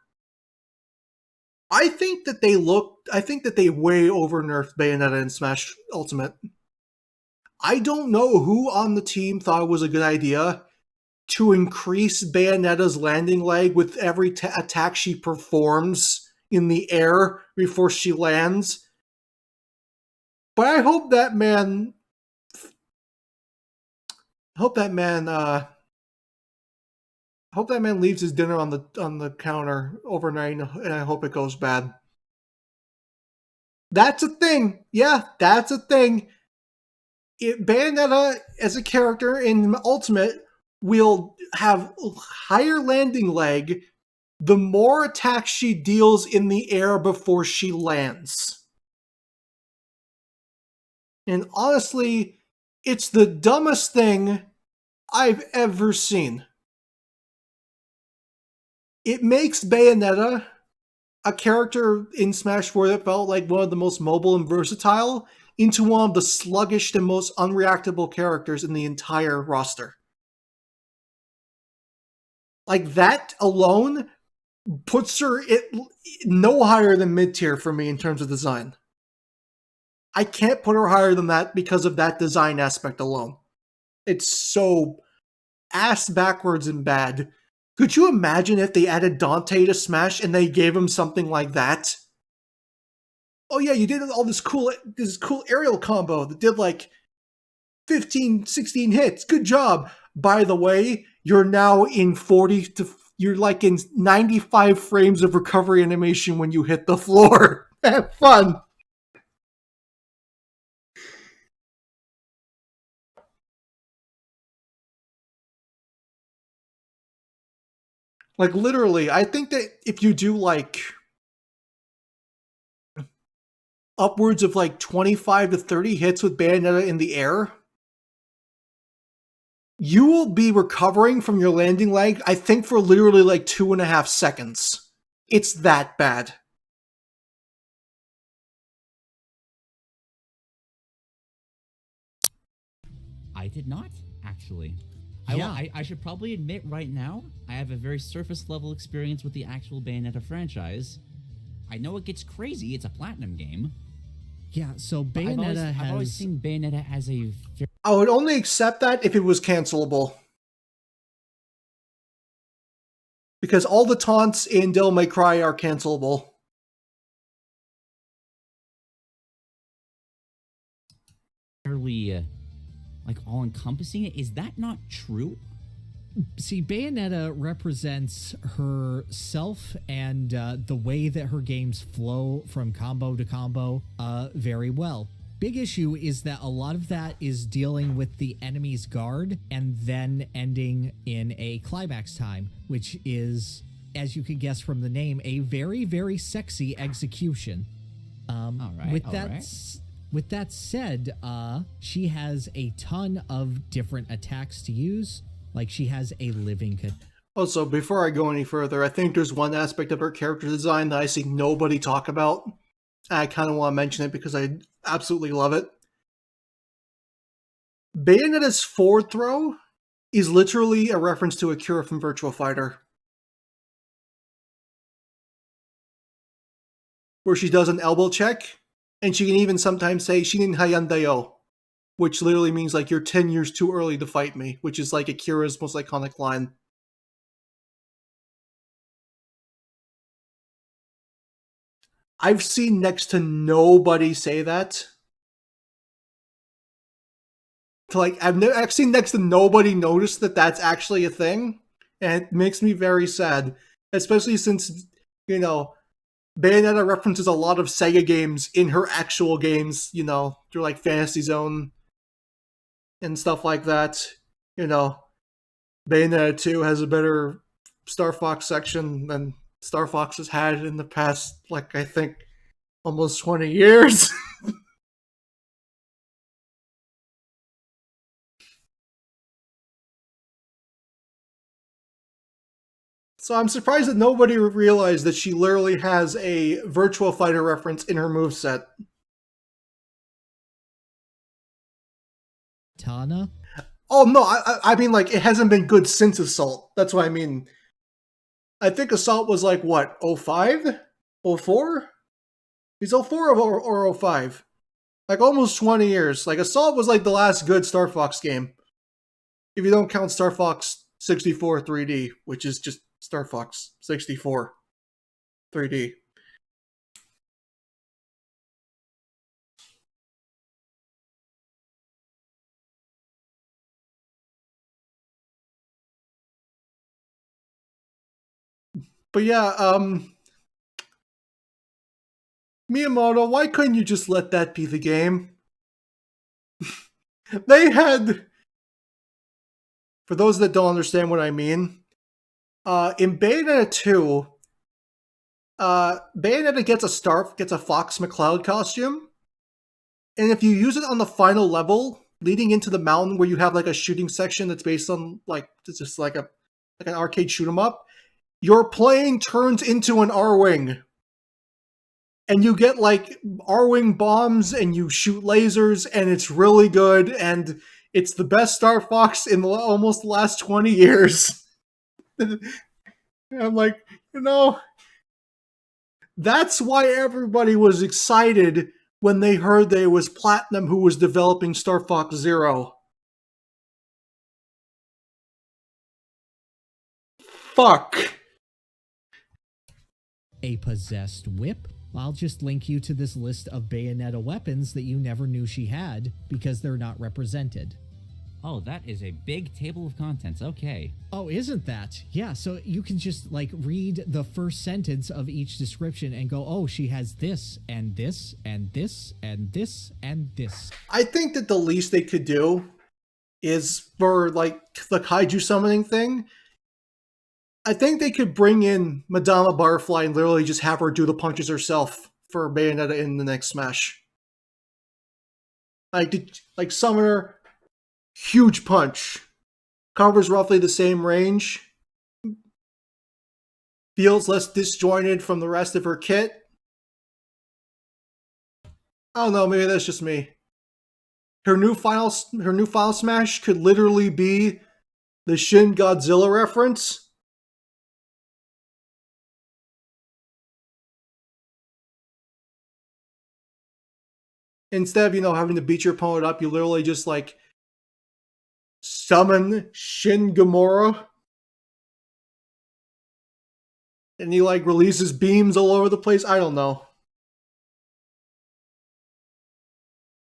I think that they way over-nerfed Bayonetta in Smash Ultimate. I don't know who on the team thought it was a good idea to increase Bayonetta's landing leg with every attack she performs in the air before she lands. But I hope that man leaves his dinner on the counter overnight, and I hope it goes bad. That's a thing. Yeah, that's a thing. Bayonetta as a character in Ultimate will have higher landing leg the more attacks she deals in the air before she lands. And honestly, it's the dumbest thing I've ever seen. It makes Bayonetta a character in Smash 4 that felt like one of the most mobile and versatile into one of the sluggish and most unreactable characters in the entire roster. Like, that alone puts her no higher than mid-tier for me in terms of design. I can't put her higher than that because of that design aspect alone. It's so ass backwards and bad. Could you imagine if they added Dante to Smash and they gave him something like that? Oh yeah, you did all this cool aerial combo that did like 15, 16 hits. Good job. By the way, you're now in you're like in 95 frames of recovery animation when you hit the floor. Have fun. Like, literally, I think that if you do like upwards of like 25 to 30 hits with Bayonetta in the air, you will be recovering from your landing leg, I think, for literally like 2.5 seconds. It's that bad. I did not, actually. Yeah. I should probably admit right now, I have a very surface level experience with the actual Bayonetta franchise. I know it gets crazy, it's a platinum game. Yeah, so Bayonetta I've always seen Bayonetta as a... I would only accept that if it was cancelable. Because all the taunts in Devil May Cry are cancelable. Fairly, like, all-encompassing. Is that not true? See, Bayonetta represents herself and the way that her games flow from combo to combo very well. Big issue is that a lot of that is dealing with the enemy's guard and then ending in a climax time, which is, as you can guess from the name, a very, very sexy execution. With that said, she has a ton of different attacks to use. Like, she has a living... Also, before I go any further, I think there's one aspect of her character design that I see nobody talk about. I kind of want to mention it because I absolutely love it. Bayonetta's forward throw is literally a reference to Akira from Virtua Fighter, where she does an elbow check, and she can even sometimes say Shinin Hayandayo, which literally means like you're 10 years too early to fight me, which is like Akira's most iconic line. I've seen next to nobody say that. I've seen next to nobody notice that that's actually a thing, and it makes me very sad, especially since, you know, Bayonetta references a lot of Sega games in her actual games, you know, through like Fantasy Zone and stuff like that. You know, Bayonetta 2 has a better Star Fox section than Star Fox has had in the past, like, I think, almost 20 years. So I'm surprised that nobody realized that she literally has a Virtua Fighter reference in her moveset. Tana? Oh, no, I mean, like, it hasn't been good since Assault. That's what I mean. I think Assault was, like, what, 05? 04? Is 04 or 05? Like, almost 20 years. Like, Assault was, like, the last good Star Fox game. If you don't count Star Fox 64 3D, which is just Star Fox 64 3D. But yeah, Miyamoto, why couldn't you just let that be the game? They had, for those that don't understand what I mean, in Bayonetta 2, Bayonetta gets a Fox McCloud costume, and if you use it on the final level, leading into the mountain where you have like a shooting section that's based on like it's just like an arcade shoot 'em up, your plane turns into an R-Wing. And you get like R-Wing bombs and you shoot lasers and it's really good and it's the best Star Fox in almost the last 20 years. I'm like, you know, that's why everybody was excited when they heard that it was Platinum who was developing Star Fox Zero. Fuck. A possessed whip? I'll just link you to this list of Bayonetta weapons that you never knew she had because they're not represented. Oh, that is a big table of contents. Okay. Oh, isn't that? Yeah, so you can just like read the first sentence of each description and go, oh, she has this and this and this and this and this. I think that the least they could do is for like the kaiju summoning thing. I think they could bring in Madama Butterfly and literally just have her do the punches herself for Bayonetta in the next Smash. Like summon her, huge punch. covers roughly the same range, feels less disjointed from the rest of her kit. I don't know, maybe that's just me. Her new final smash could literally be the Shin Godzilla reference. Instead of, having to beat your opponent up, you literally just, summon Shin Gamora. And he, releases beams all over the place. I don't know.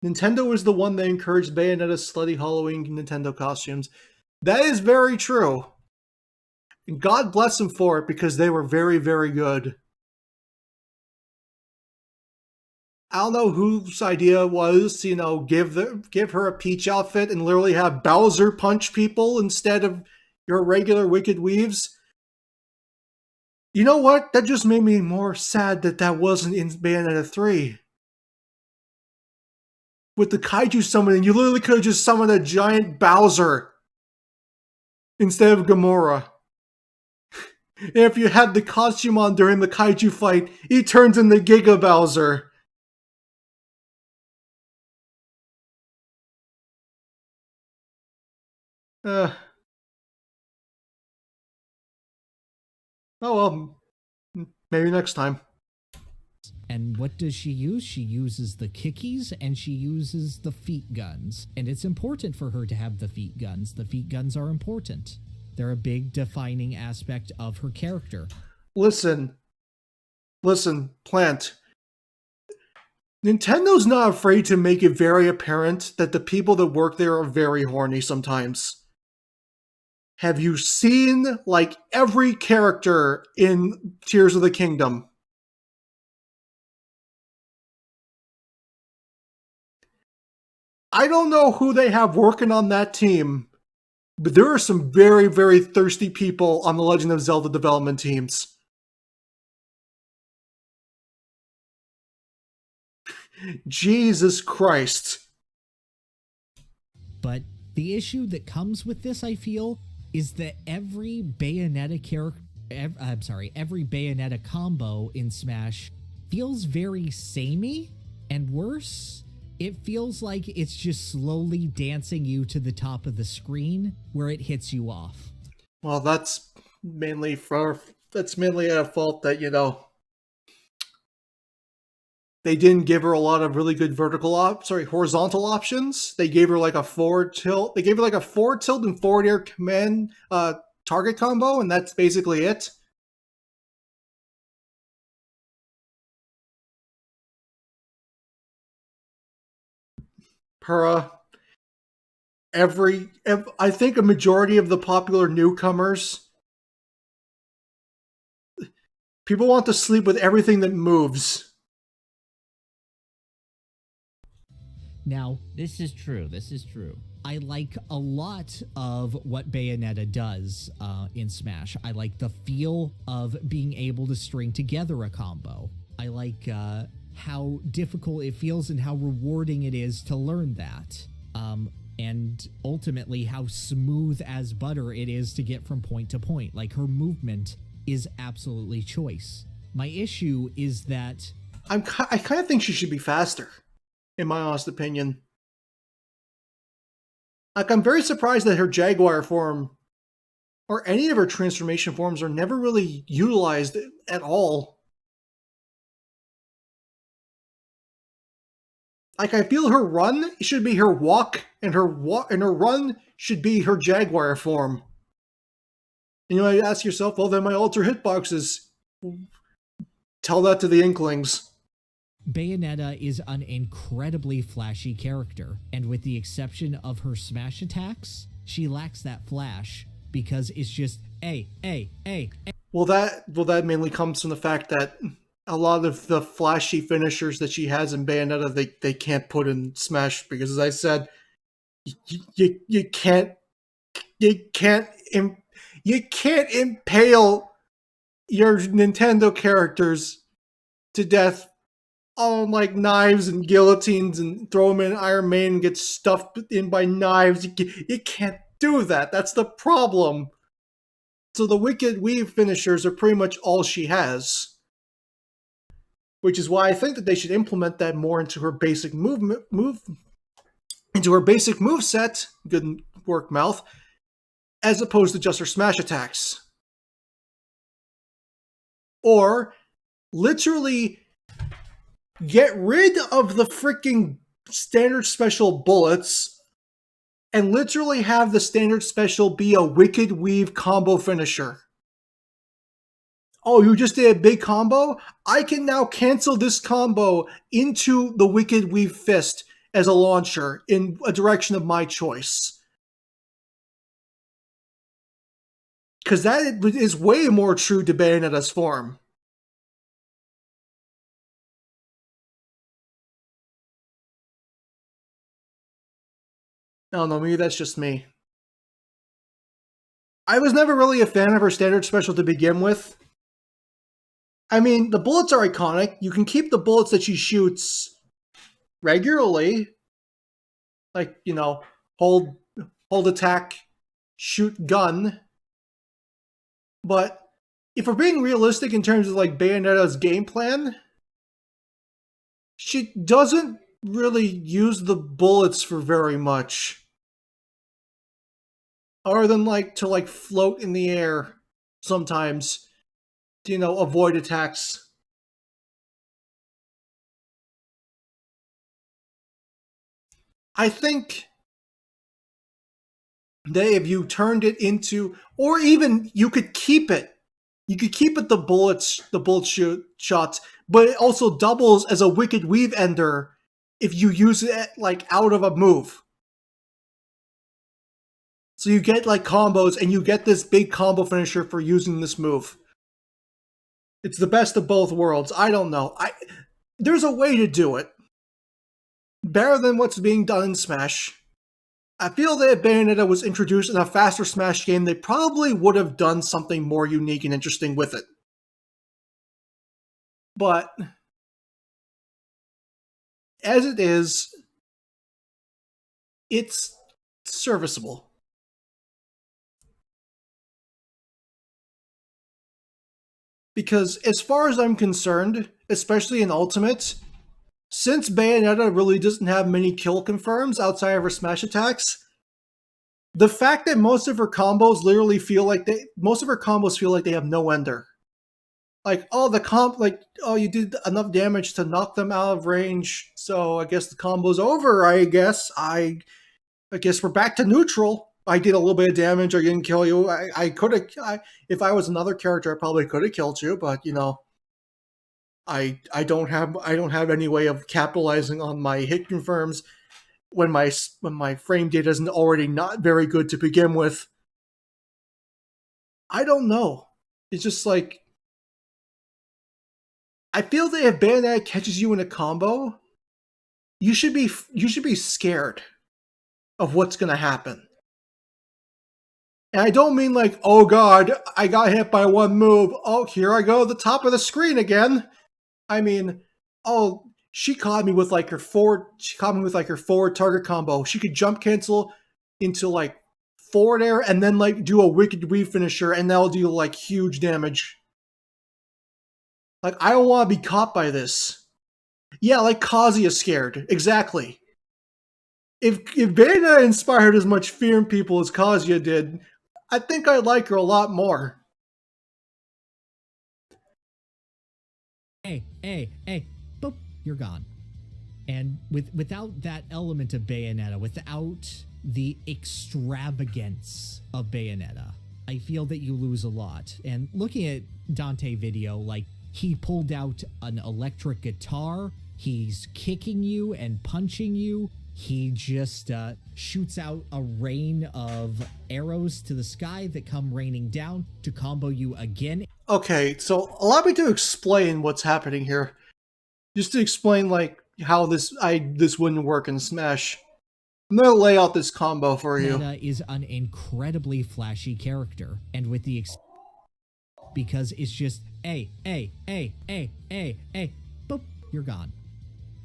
Nintendo was the one that encouraged Bayonetta's slutty Halloween Nintendo costumes. That is very true. And God bless them for it, because they were very, very good. I don't know whose idea was, give her a Peach outfit and literally have Bowser punch people instead of your regular Wicked Weaves. You know what? That just made me more sad that wasn't in Bayonetta 3. With the kaiju summoning, you literally could have just summoned a giant Bowser instead of Gamora. And if you had the costume on during the kaiju fight, he turns into Giga Bowser. Oh well, maybe next time. And what does she use? She uses the kickies and she uses the feet guns. And it's important for her to have the feet guns. The feet guns are important. They're a big defining aspect of her character. Listen, Plant. Nintendo's not afraid to make it very apparent that the people that work there are very horny sometimes. Have you seen, every character in Tears of the Kingdom? I don't know who they have working on that team, but there are some very, very thirsty people on the Legend of Zelda development teams. Jesus Christ. But the issue that comes with this, I feel, is that every Bayonetta every Bayonetta combo in Smash feels very samey, and worse, it feels like it's just slowly dancing you to the top of the screen where it hits you off. Well, that's mainly a fault that, they didn't give her a lot of really good horizontal options. They gave her a forward tilt. They gave her a forward tilt and forward air command target combo, and that's basically it. Her, I think a majority of the popular newcomers, people want to sleep with everything that moves. Now, this is true. I like a lot of what Bayonetta does in Smash. I like the feel of being able to string together a combo. I like how difficult it feels and how rewarding it is to learn that. And ultimately how smooth as butter it is to get from point to point. Her movement is absolutely choice. My issue is that I kind of think she should be faster, in my honest opinion. I'm very surprised that her Jaguar form, or any of her transformation forms, are never really utilized at all. I feel her run should be her walk, and her run should be her Jaguar form. And you might ask yourself, well, then my alter hitboxes. Tell that to the Inklings. Bayonetta is an incredibly flashy character, and with the exception of her smash attacks, she lacks that flash because it's just A. Well, that mainly comes from the fact that a lot of the flashy finishers that she has in Bayonetta, they can't put in Smash because, as I said, you can't impale your Nintendo characters to death on knives and guillotines and throw them in Iron Maiden and get stuffed in by knives. You can't do that. That's the problem. So the Wicked Weave finishers are pretty much all she has. Which is why I think that they should implement that more into her basic into her basic moveset. Good work, mouth. As opposed to just her smash attacks. Or literally get rid of the freaking standard special bullets and literally have the standard special be a Wicked Weave combo finisher. Oh, you just did a big combo? I can now cancel this combo into the Wicked Weave Fist as a launcher in a direction of my choice. Because that is way more true to Bayonetta's form. I don't know, maybe that's just me. I was never really a fan of her standard special to begin with. I mean, the bullets are iconic. You can keep the bullets that she shoots regularly. Like, you know, hold attack, shoot gun. But if we're being realistic in terms of like Bayonetta's game plan, she doesn't really use the bullets for very much. Other than like to like float in the air sometimes. You know, avoid attacks. I think that if you turned it into, or even you could keep it. You could keep it the bullet shots, but it also doubles as a Wicked Weave ender if you use it like out of a move. So you get like combos and you get this big combo finisher for using this move. It's the best of both worlds. I don't know. There's a way to do it. Better than what's being done in Smash. I feel that if Bayonetta was introduced in a faster Smash game, they probably would have done something more unique and interesting with it. But as it is, it's serviceable. Because as far as I'm concerned, especially in Ultimate, since Bayonetta really doesn't have many kill confirms outside of her smash attacks, the fact that most of her combos literally feel like they have no ender. Like, oh, you did enough damage to knock them out of range, so I guess the combo's over, I guess. I guess we're back to neutral. I did a little bit of damage, I didn't kill you. I could have, if I was another character, I probably could have killed you, but you know, I don't have any way of capitalizing on my hit confirms when my frame data isn't already not very good to begin with. I don't know. It's just like, I feel that if Bayonetta catches you in a combo, you should be scared of what's gonna happen. And I don't mean like, oh god, I got hit by one move. Oh, here I go, the top of the screen again. I mean, oh, she caught me with like her forward target combo. She could jump cancel into like forward air and then like do a Wicked Weave finisher, and that'll do like huge damage. Like, I don't want to be caught by this. Yeah, like Kazuya scared. Exactly. If Bayonetta inspired as much fear in people as Kazuya did, I think I'd like her a lot more. Hey, boop, you're gone. And without that element of Bayonetta, without the extravagance of Bayonetta, I feel that you lose a lot. And looking at Dante video, like, he pulled out an electric guitar, he's kicking you and punching you, he just shoots out a rain of arrows to the sky that come raining down to combo you again. Okay, so allow me to explain what's happening here. Just to explain like how this wouldn't work in Smash. I'm gonna lay out this combo for you. Bayonetta is an incredibly flashy character, and with the because it's just boop, you're gone.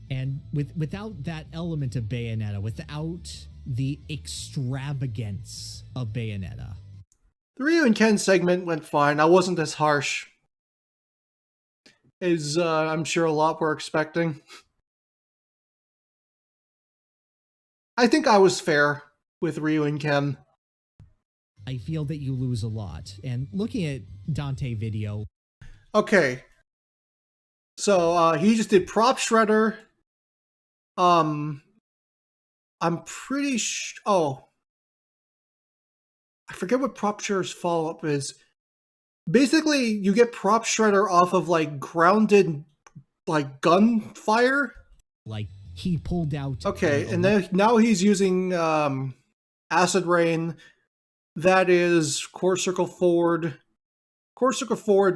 And without that element of Bayonetta, without the extravagance of Bayonetta. The Ryu and Ken segment went fine. I wasn't as harsh as I'm sure a lot were expecting. I think I was fair with Ryu and Ken. I feel that you lose a lot. And looking at Dante video. Okay. So he just did Prop Shredder. I'm pretty oh. I forget what Prop Shredder's follow-up is. Basically, you get Prop Shredder off of, like, grounded, like, gunfire. Like, he pulled out... Okay, and then now he's using Acid Rain. That is Core Circle Forward,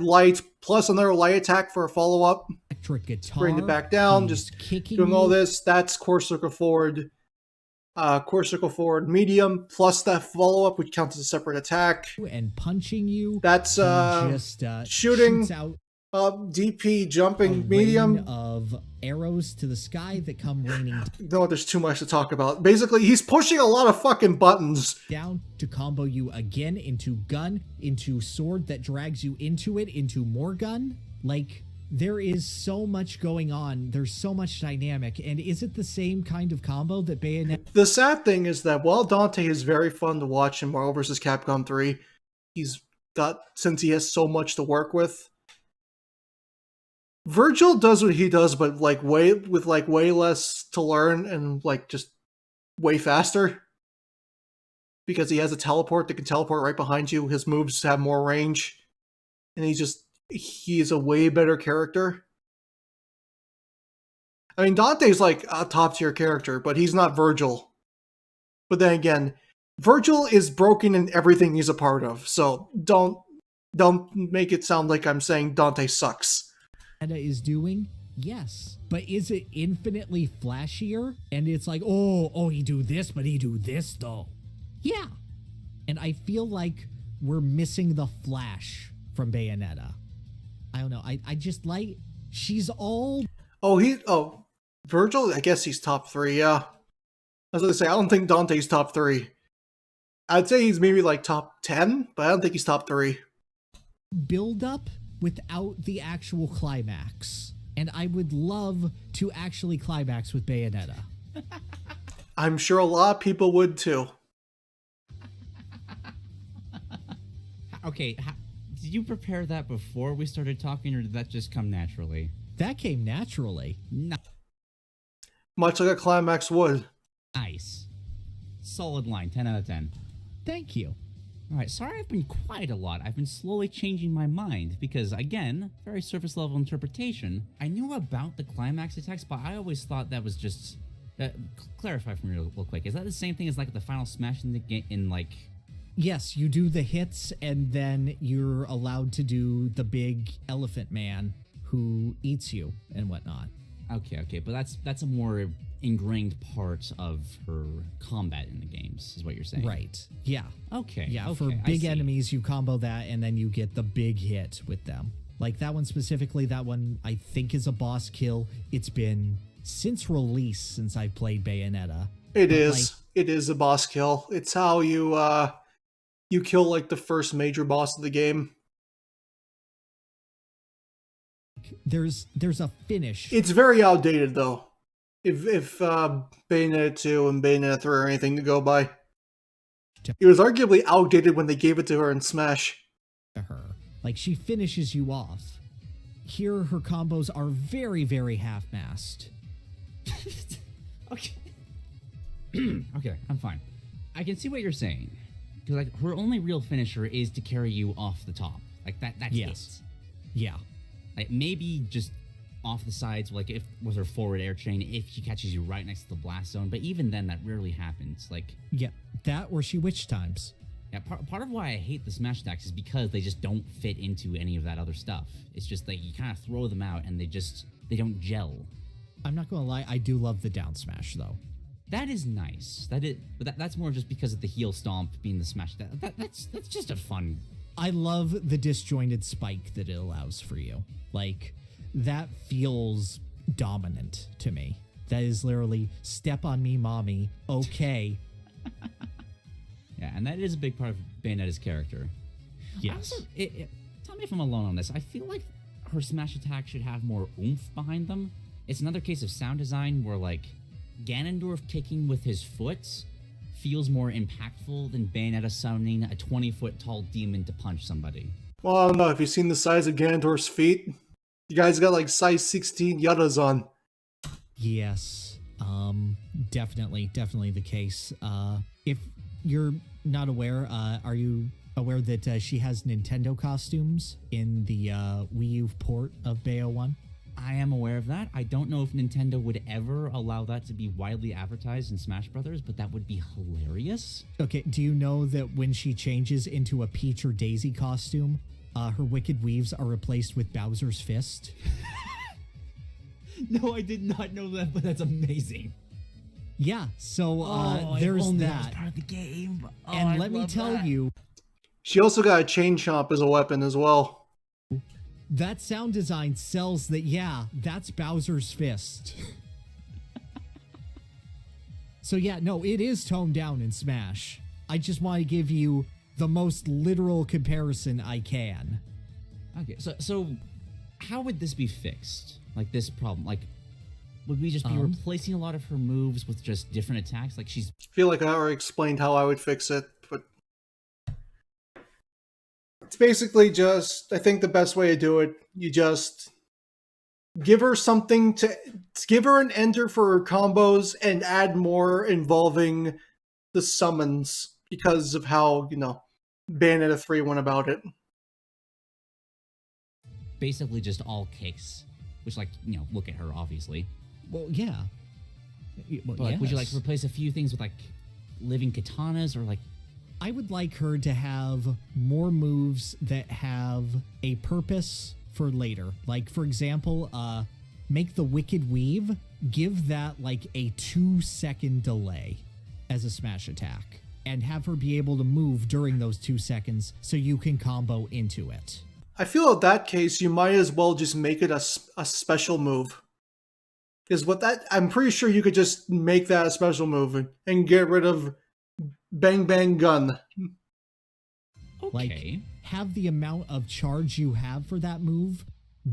light, plus another light attack for a follow-up. Electric guitar. Bring it back down, just doing all this. That's Core Circle Forward. Core Circle Forward medium, plus that follow-up, which counts as a separate attack. And punching you. That's just, shooting, out DP, jumping medium. Of arrows to the sky that come raining. No, there's too much to talk about. Basically, he's pushing a lot of fucking buttons. Down to combo you again into gun, into sword that drags you into it, into more gun. Like... there is so much going on. There's so much dynamic. And is it the same kind of combo that Bayonetta... The sad thing is that while Dante is very fun to watch in Marvel vs. Capcom 3, since he has so much to work with, Virgil does what he does, but with way less to learn and just way faster. Because he has a teleport that can teleport right behind you. His moves have more range. And he's a way better character. I mean, Dante's like a top-tier character, but he's not Virgil. But then again, Virgil is broken in everything he's a part of, so don't make it sound like I'm saying Dante sucks. Is doing, yes. But is it infinitely flashier? And it's like, oh, he do this, but he do this, though. Yeah. And I feel like we're missing the flash from Bayonetta. I don't know. I just like... she's all... Virgil? I guess he's top 3, yeah. I was going to say, I don't think Dante's top 3. I'd say he's maybe like top 10, but I don't think he's top 3. Build up without the actual climax. And I would love to actually climax with Bayonetta. I'm sure a lot of people would too. Okay, did you prepare that before we started talking, or did that just come naturally? That came naturally. No. Much like a climax would. Nice. Solid line, 10 out of 10. Thank you. Alright, sorry I've been quiet a lot. I've been slowly changing my mind, because, again, very surface level interpretation. I knew about the climax attacks, but I always thought that was just... clarify for me real quick. Is that the same thing as like the final smash in the game in like... Yes, you do the hits, and then you're allowed to do the big elephant man who eats you and whatnot. Okay, but that's a more ingrained part of her combat in the games, is what you're saying. Right. Yeah. Okay. Yeah, for big enemies, you combo that, and then you get the big hit with them. Like that one specifically, that one I think is a boss kill. It's been since release since I played Bayonetta. It is a boss kill. It's how you kill like the first major boss of the game. There's a finish. It's very outdated though. If Bayonetta 2 and Bayonetta 3 are anything to go by. It was arguably outdated when they gave it to her in Smash. To her. Like she finishes you off. Here her combos are very, very half-massed. Okay. Okay, I'm fine. I can see what you're saying. Because like her only real finisher is to carry you off the top. Like that's yes. it. Yeah. Like maybe just off the sides, like if with her forward air chain, if she catches you right next to the blast zone. But even then, that rarely happens. Like yeah, that or she witch times. Yeah, part of why I hate the smash attacks is because they just don't fit into any of that other stuff. It's just like you kind of throw them out and they don't gel. I'm not gonna lie, I do love the down smash though. That is nice. But that's more just because of the heel stomp being the smash. That's just a fun. I love the disjointed spike that it allows for you. Like that feels dominant to me. That is literally step on me, mommy. Okay, Yeah, and that is a big part of Bayonetta's character. Yes. Also, tell me if I'm alone on this. I feel like her smash attack should have more oomph behind them. It's another case of sound design where, like, Ganondorf kicking with his foot feels more impactful than Bayonetta summoning a 20-foot tall demon to punch somebody. Well, I don't know. Have you seen the size of Ganondorf's feet? You guys got like size 16 Yuttas on. Yes, definitely the case. If you're not aware, are you aware that she has Nintendo costumes in the Wii U port of Bayo 1? I am aware of that. I don't know if Nintendo would ever allow that to be widely advertised in Smash Brothers, but that would be hilarious. Okay, do you know that when she changes into a Peach or Daisy costume, her Wicked Weaves are replaced with Bowser's Fist? No, I did not know that, but that's amazing. Yeah, so there's that. Part of the game. And let me tell you, she also got a Chain Chomp as a weapon as well. that sound design sells that, yeah, that's Bowser's Fist. So yeah, no, it is toned down in Smash. I just want to give you the most literal comparison I can. Okay, so how would this be fixed? Like, this problem? Like, would we just be replacing a lot of her moves with just different attacks? Like, she's... I feel like I already explained how I would fix it, but... It's basically just, I think the best way to do it, you just give her something to... Give her an enter for her combos and add more involving the summons because of how, you know, Bayonetta 3 went about it. Basically just all kicks. Which, like, you know, look at her, obviously. Well, yeah. Well, but, like, would you, like, replace a few things with, like, living katanas or, like... I would like her to have more moves that have a purpose for later. Like, for example, make the Wicked Weave, give that, like, a 2-second delay as a smash attack. And have her be able to move during those 2 seconds so you can combo into it. I feel in that case, you might as well just make it a special move. Because what that, I'm pretty sure you could just make that a special move and get rid of Bang Bang Gun. Okay. Like, have the amount of charge you have for that move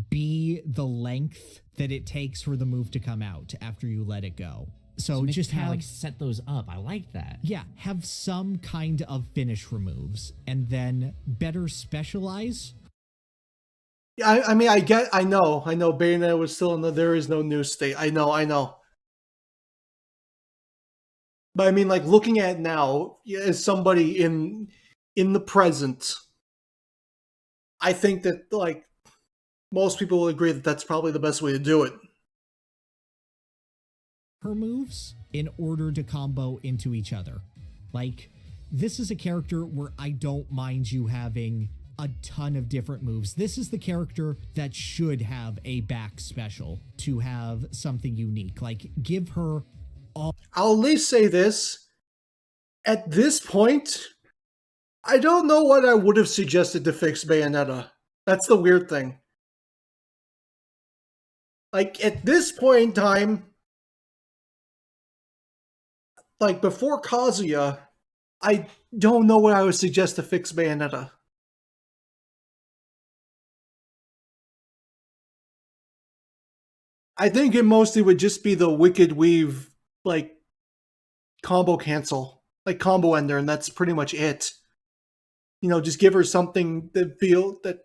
be the length that it takes for the move to come out after you let it go. So just have, like, set those up. I like that. Yeah, have some kind of finish removes and then better specialize. I mean, I know Bayonetta was still in the there is no new state. I know. But I mean, like, looking at it now, as somebody in the present, I think that, like, most people will agree that that's probably the best way to do it. Her moves in order to combo into each other. Like, this is a character where I don't mind you having a ton of different moves. This is the character that should have a back special to have something unique. Like, give her all... I'll at least say this. At this point, I don't know what I would have suggested to fix Bayonetta. That's the weird thing. Like, at this point in time, like, before Kazuya, I don't know what I would suggest to fix Bayonetta. I think it mostly would just be the Wicked Weave, like, combo cancel, like combo ender, and that's pretty much it. You know, just give her something that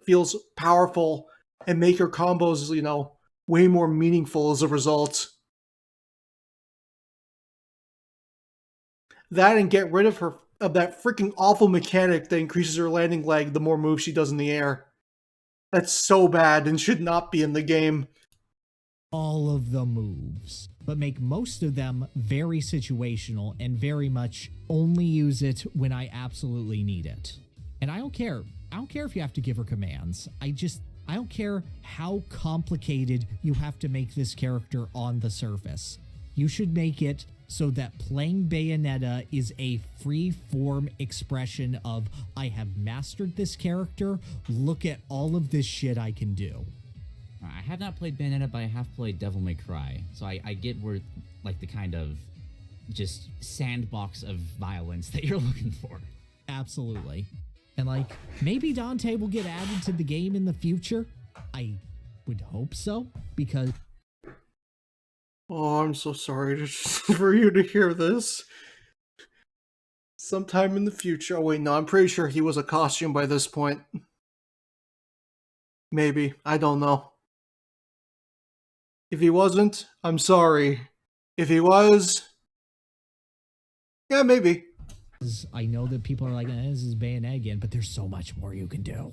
feels powerful and make her combos, you know, way more meaningful as a result. That and get rid of that freaking awful mechanic that increases her landing lag the more moves she does in the air. That's so bad and should not be in the game. All of the moves, but make most of them very situational and very much only use it when I absolutely need it. And I don't care if you have to give her commands. I don't care how complicated you have to make this character on the surface. You should make it so that playing Bayonetta is a free-form expression of, I have mastered this character, look at all of this shit I can do. I have not played Bayonetta, but I have played Devil May Cry, so I get where, like, the kind of just sandbox of violence that you're looking for. Absolutely. And like, maybe Dante will get added to the game in the future. I would hope so, because... Oh, I'm so sorry for you to hear this. Sometime in the future. Oh, wait, no, I'm pretty sure he was a costume by this point. Maybe. I don't know. If he wasn't, I'm sorry. If he was... Yeah, maybe. I know that people are like, this is Bayonetta again, but there's so much more you can do.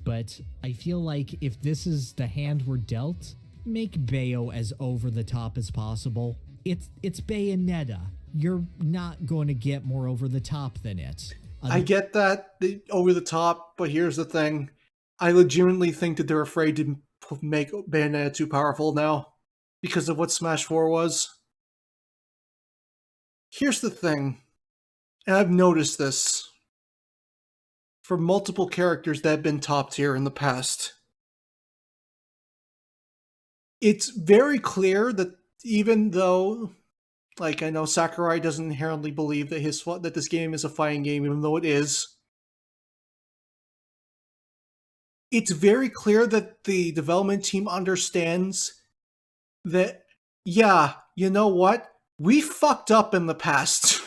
But I feel like if this is the hand we're dealt, make Bayo as over the top as possible. It's Bayonetta. You're not going to get more over the top than it. I get that, over the top, but here's the thing. I legitimately think that they're afraid to make Bayonetta too powerful now because of what Smash 4 was. Here's the thing, and I've noticed this for multiple characters that have been top tier in the past. It's very clear that even though, like, I know Sakurai doesn't inherently believe that this game is a fighting game, even though it is. It's very clear that the development team understands that, yeah, you know what? We fucked up in the past.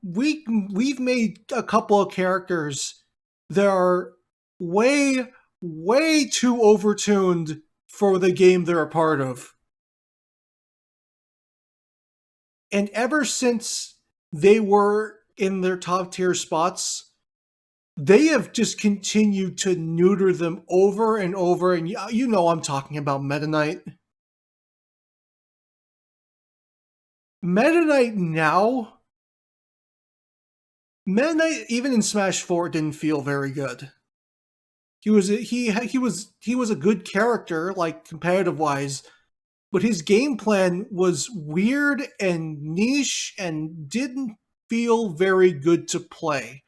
We've made a couple of characters that are way too overtuned for the game they're a part of. And ever since they were in their top tier spots, they have just continued to neuter them over and over. And you know I'm talking about Meta Knight. Meta Knight now... Meta Knight, even in Smash 4, didn't feel very good. He was a good character, like, competitive-wise, but his game plan was weird and niche and didn't feel very good to play.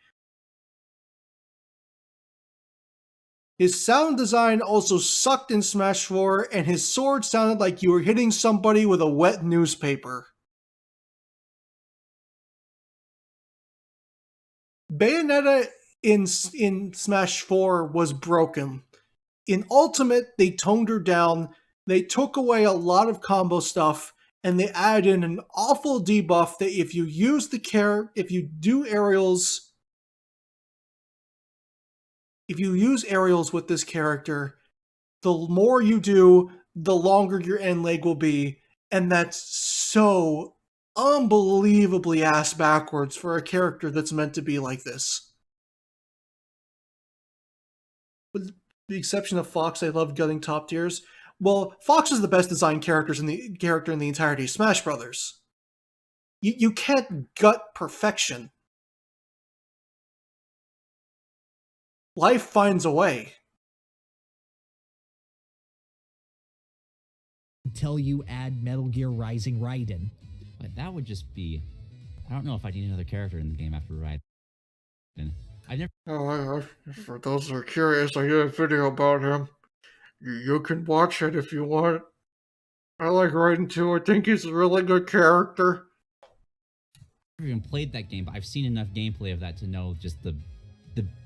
His sound design also sucked in Smash 4, and his sword sounded like you were hitting somebody with a wet newspaper. Bayonetta in Smash 4 was broken. In Ultimate, they toned her down, they took away a lot of combo stuff, and they added in an awful debuff that if you do aerials, if you use aerials with this character, the more you do, the longer your end leg will be, and that's so unbelievably ass backwards for a character that's meant to be like this. With the exception of Fox, I love getting top tiers. Well, Fox is the best designed character in the entirety of Smash Brothers. You can't gut perfection. Life finds a way. Until you add Metal Gear Rising Raiden. But that would just be... I don't know if I need another character in the game after Raiden. I've never... Oh, for those who are curious, I did a video about him. You can watch it if you want. I like Raiden too. I think he's a really good character. I've never even played that game, but I've seen enough gameplay of that to know just the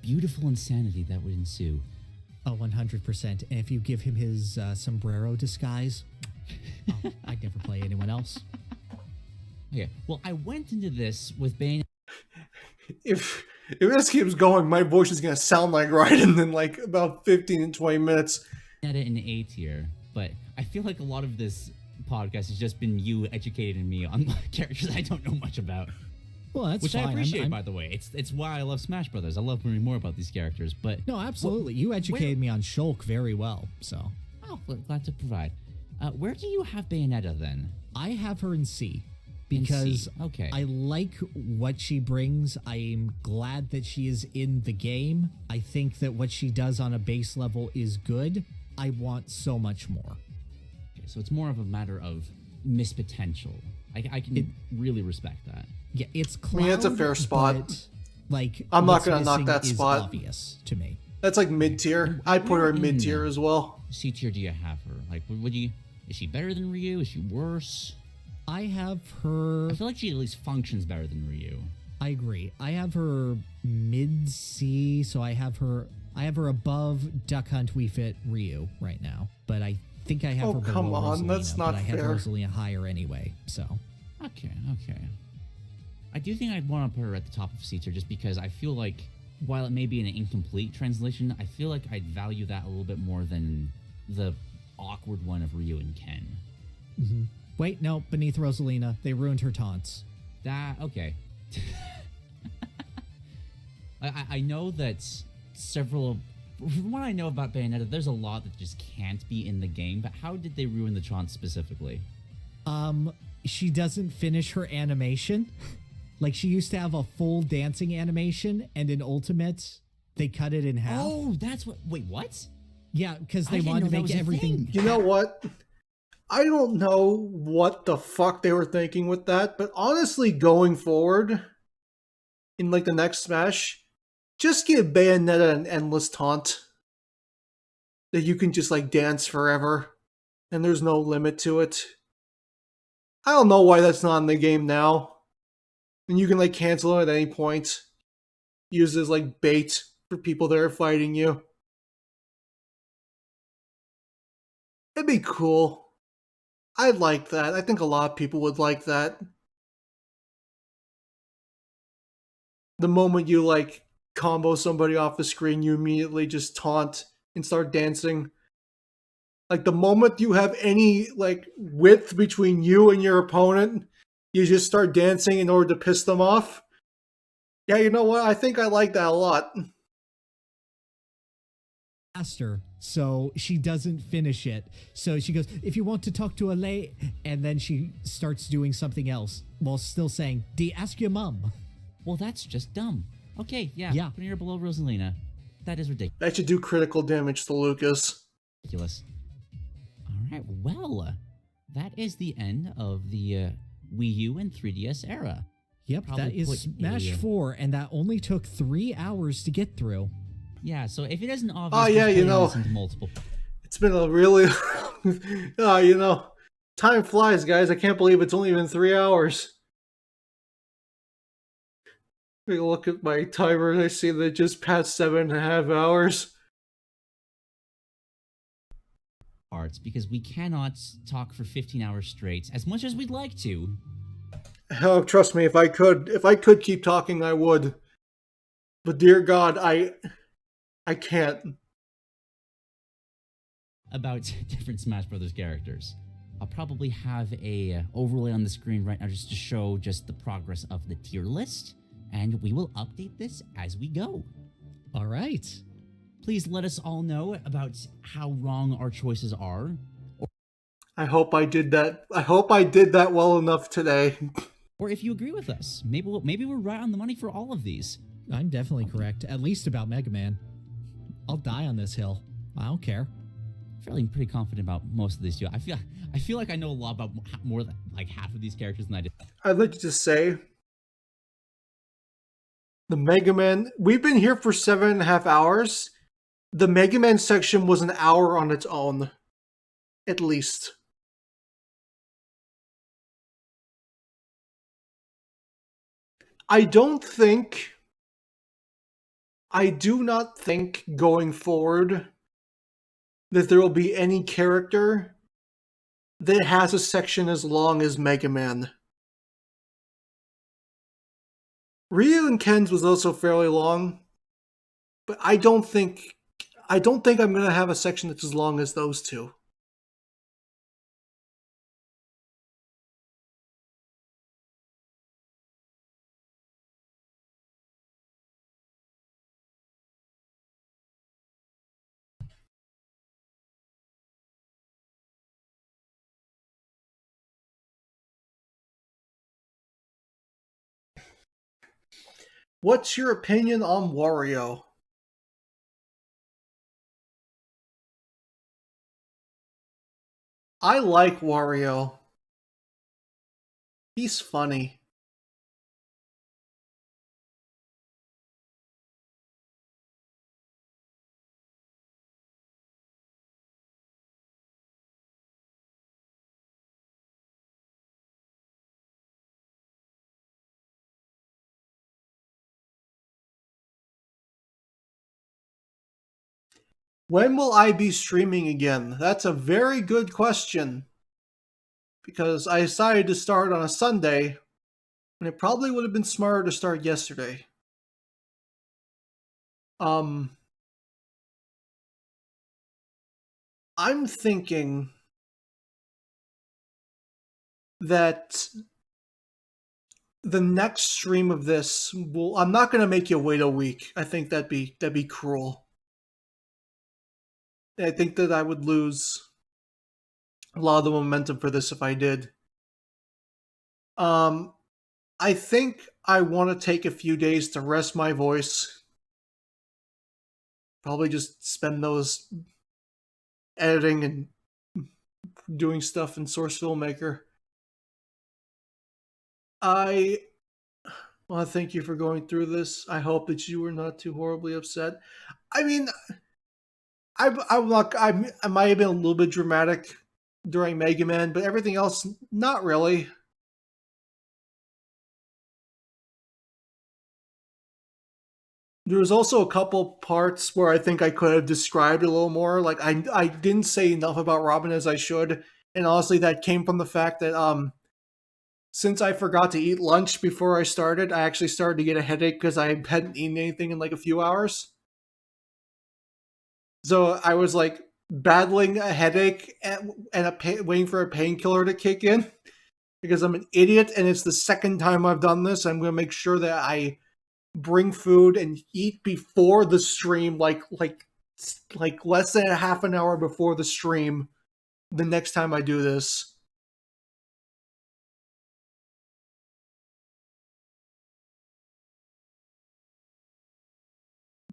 beautiful insanity that would ensue. Oh, 100%. And if you give him his sombrero disguise, I'd never play anyone else. Okay, well, I went into this with Bayonetta. If this keeps going, my voice is going to sound like Raiden in like about 15 and 20 minutes. In A tier, but I feel like a lot of this podcast has just been you educating me on characters I don't know much about. Well, that's which fine. I appreciate, by the way. It's why I love Smash Brothers. I love learning more about these characters. But no, absolutely, you educated me on Shulk very well. So, oh, glad to provide. Where do you have Bayonetta then? I have her in C. Because okay. I like what she brings. I'm glad that she is in the game. I think that what she does on a base level is good. I want so much more. Okay, so it's more of a matter of missed potential. I can really respect that. Yeah, it's Cloud. I mean, that's a fair spot. But, like, I'm not going to knock that spot. Obvious to me. That's like mid tier. I put her in mid tier as well. C tier do you have her? Like, is she better than Ryu? Is she worse? I have her... I feel like she at least functions better than Ryu. I agree. I have her mid-C, so I have her above Duck Hunt Wii Fit Ryu right now. But I think I have her below come on, Rosalina, that's not but I fair. have Rosalina higher anyway, so... Okay. I do think I'd want to put her at the top of C tier just because I feel like, while it may be an incomplete translation, I feel like I'd value that a little bit more than the awkward one of Ryu and Ken. Mm-hmm. Wait, no, beneath Rosalina. They ruined her taunts. Okay. I know that from what I know about Bayonetta, there's a lot that just can't be in the game, but how did they ruin the taunts specifically? She doesn't finish her animation. Like, she used to have a full dancing animation, and in Ultimate, they cut it in half. Oh, that's what... Wait, what? Yeah, because they wanted to make everything... You know what? I don't know what the fuck they were thinking with that, but honestly, going forward, in like the next Smash, just give Bayonetta an endless taunt that you can just like dance forever, and there's no limit to it. I don't know why that's not in the game now. And you can like cancel it at any point. Use it as like bait for people that are fighting you. It'd be cool. I'd like that. I think a lot of people would like that. The moment you like combo somebody off the screen, you immediately just taunt and start dancing. Like the moment you have any like width between you and your opponent, you just start dancing in order to piss them off. Yeah, you know what? I think I like that a lot. Faster, so she doesn't finish it. So she goes, if you want to talk to Ale, and then she starts doing something else while still saying, ask your mom. Well, that's just dumb. Okay, yeah. Putting her below Rosalina. That is ridiculous. That should do critical damage to Lucas. Ridiculous. Alright, well, that is the end of the Wii U and 3DS era. Yep, that is Smash 4, and that only took 3 hours to get through. Yeah, so if it isn't obvious, multiple. It's been a really, time flies, guys. I can't believe it's only been 3 hours. Take a look at my timer, and I see that it just passed 7.5 hours. Parts, because we cannot talk for 15 hours straight, as much as we'd like to. Oh, trust me, if I could keep talking, I would. But dear God, I can't. About different Smash Brothers characters. I'll probably have a overlay on the screen right now just to show just the progress of the tier list, and we will update this as we go. All right. Please let us all know about how wrong our choices are. I hope I did that. I hope I did that well enough today. Or if you agree with us, maybe we're right on the money for all of these. I'm definitely correct, at least about Mega Man. I'll die on this hill. I don't care. Feeling pretty confident about most of these too. I feel like I know a lot about more than like half of these characters than I did. I'd like to just say, the Mega Man. We've been here for 7.5 hours. The Mega Man section was an hour on its own, at least. I do not think going forward that there will be any character that has a section as long as Mega Man. Ryu and Ken's was also fairly long, but I don't think I'm going to have a section that's as long as those two. What's your opinion on Wario? I like Wario. He's funny. When will I be streaming again? That's a very good question. Because I decided to start on a Sunday, and it probably would have been smarter to start yesterday. I'm thinking that the next stream of this will. I'm not going to make you wait a week. I think that'd be cruel. I think that I would lose a lot of the momentum for this if I did. I think I want to take a few days to rest my voice. Probably just spend those editing and doing stuff in Source Filmmaker. I want to thank you for going through this. I hope that you were not too horribly upset. I mean, I might have been a little bit dramatic during Mega Man, but everything else, not really. There was also a couple parts where I think I could have described a little more. Like I didn't say enough about Robin as I should, and honestly, that came from the fact that since I forgot to eat lunch before I started, I actually started to get a headache because I hadn't eaten anything in like a few hours. So I was like battling a headache and waiting for a painkiller to kick in because I'm an idiot, and it's the second time I've done this. I'm going to make sure that I bring food and eat before the stream, like less than a half an hour before the stream the next time I do this.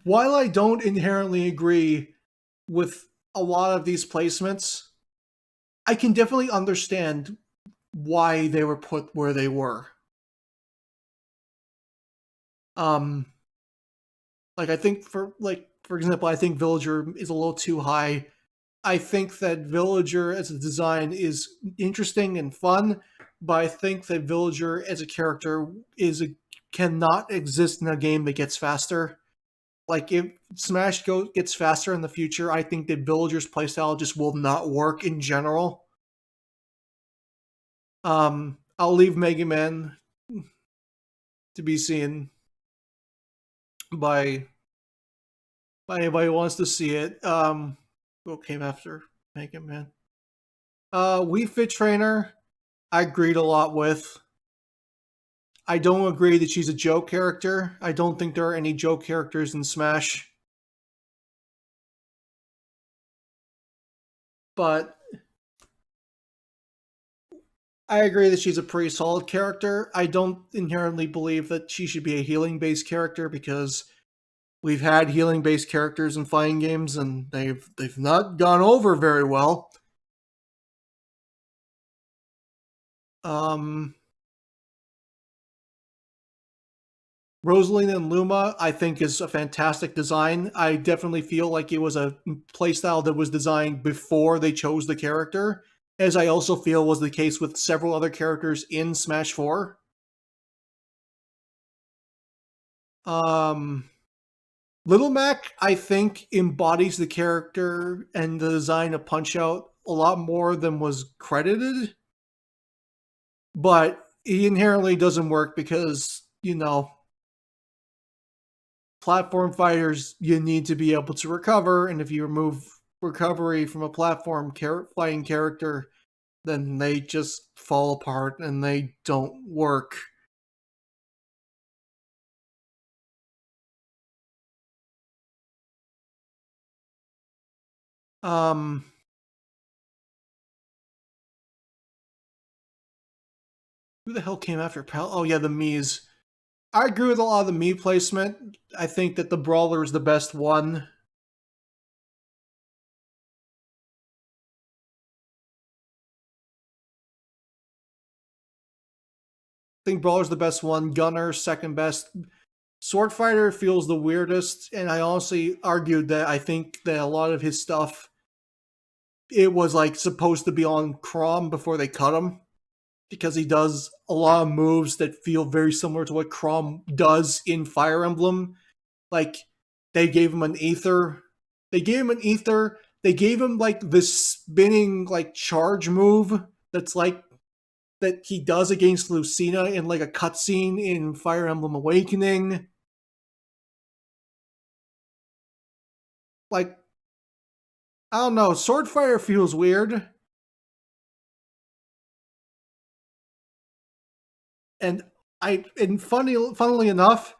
While I don't inherently agree with a lot of these placements, I can definitely understand why they were put where they were. Like I think for example, I think Villager is a little too high. I think that Villager as a design is interesting and fun, but I think that Villager as a character cannot exist in a game that gets faster. Like if Smash gets faster in the future, I think that Villager's playstyle just will not work in general. I'll leave Mega Man to be seen by anybody who wants to see it. What came after Mega Man? Wii Fit Trainer, I agreed a lot with. I don't agree that she's a joke character. I don't think there are any joke characters in Smash. But I agree that she's a pretty solid character. I don't inherently believe that she should be a healing-based character because we've had healing-based characters in fighting games and they've not gone over very well. Rosalina and Luma, I think, is a fantastic design. I definitely feel like it was a playstyle that was designed before they chose the character, as I also feel was the case with several other characters in Smash 4. Little Mac, I think, embodies the character and the design of Punch-Out a lot more than was credited. But he inherently doesn't work because, platform fighters, you need to be able to recover, and if you remove recovery from a platform fighting character, then they just fall apart and they don't work. Who the hell came after Pal? Oh yeah, the Mii's. I agree with a lot of the Mii placement. I think that the Brawler is the best one. I think Brawler's the best one. Gunner, second best. Sword Fighter feels the weirdest, and I honestly argued that I think that a lot of his stuff, it was like supposed to be on Chrom before they cut him, because he does a lot of moves that feel very similar to what Chrom does in Fire Emblem. Like, they gave him an Aether They gave him an ether. They gave him like this spinning like charge move that's like that he does against Lucina in like a cutscene in Fire Emblem Awakening. Like, I don't know, Swordfire feels weird. And funnily enough,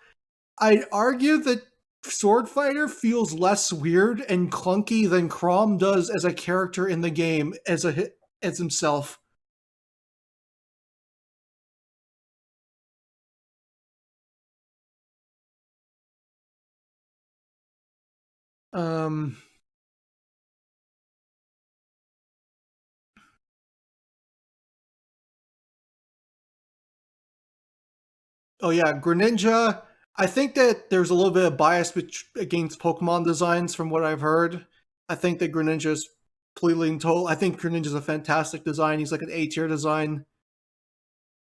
I'd argue that Swordfighter feels less weird and clunky than Chrom does as a character in the game as himself. Oh yeah, Greninja. I think that there's a little bit of bias against Pokemon designs from what I've heard. I think that Greninja is completely and total. I think Greninja is a fantastic design. He's like an A-tier design.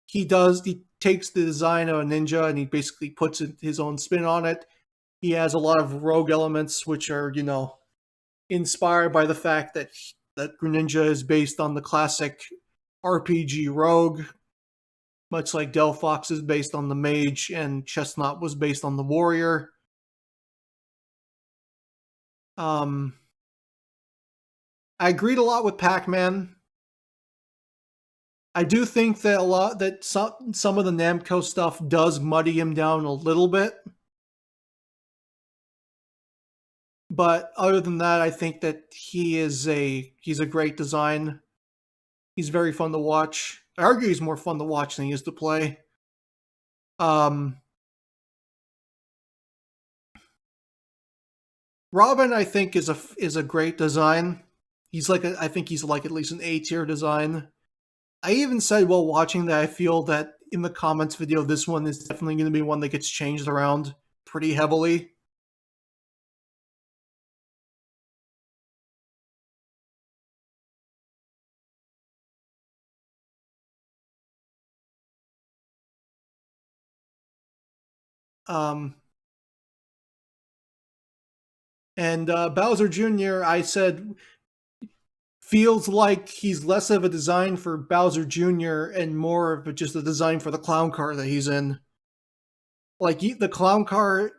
He takes the design of a ninja and he basically puts his own spin on it. He has a lot of rogue elements, which are, you know, inspired by the fact that Greninja is based on the classic RPG rogue, much like Delphox is based on the mage and Chestnut was based on the warrior. I agreed a lot with Pac-Man. I do think that some of the Namco stuff does muddy him down a little bit. But other than that, I think that he's a great design. He's very fun to watch. I argue he's more fun to watch than he is to play. Robin, I think, is a great design. I think he's like at least an A-tier design. I even said while watching that I feel that in the comments video, this one is definitely going to be one that gets changed around pretty heavily. And Bowser Jr., I said, feels like he's less of a design for Bowser Jr. and more of just a design for the clown car that he's in. Like, the clown car,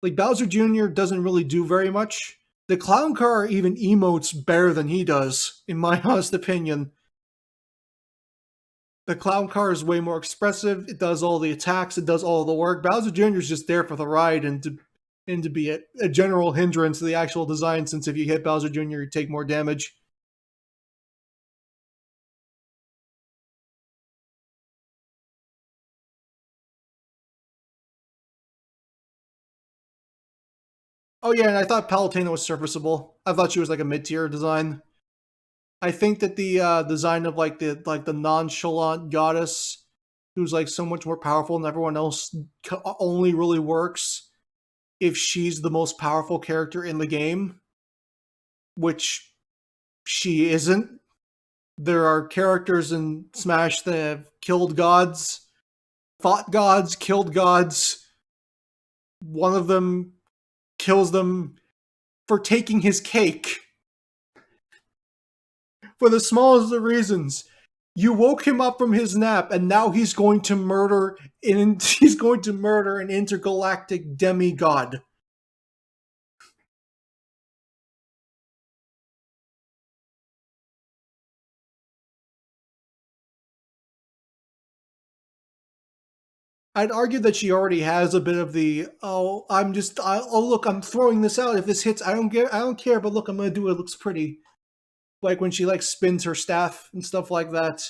like, Bowser Jr. doesn't really do very much. The clown car even emotes better than he does, in my honest opinion. The clown car is way more expressive. It does all the attacks. It does all the work. Bowser Jr. is just there for the ride and to be a general hindrance to the actual design, since if you hit Bowser Jr., you take more damage. Oh yeah, and I thought Palutena was serviceable. I thought she was like a mid-tier design. I think that the design of like the nonchalant goddess, who's like so much more powerful than everyone else, only really works if she's the most powerful character in the game, which she isn't. There are characters in Smash that have killed gods, fought gods, killed gods. One of them kills them for taking his cake. For the smallest of reasons. You woke him up from his nap, and now he's going to murder an intergalactic demigod. I'd argue that she already has a bit of the look, I'm throwing this out. If this hits, I don't care, but look, I'm gonna do it. It looks pretty. Like when she like spins her staff and stuff like that.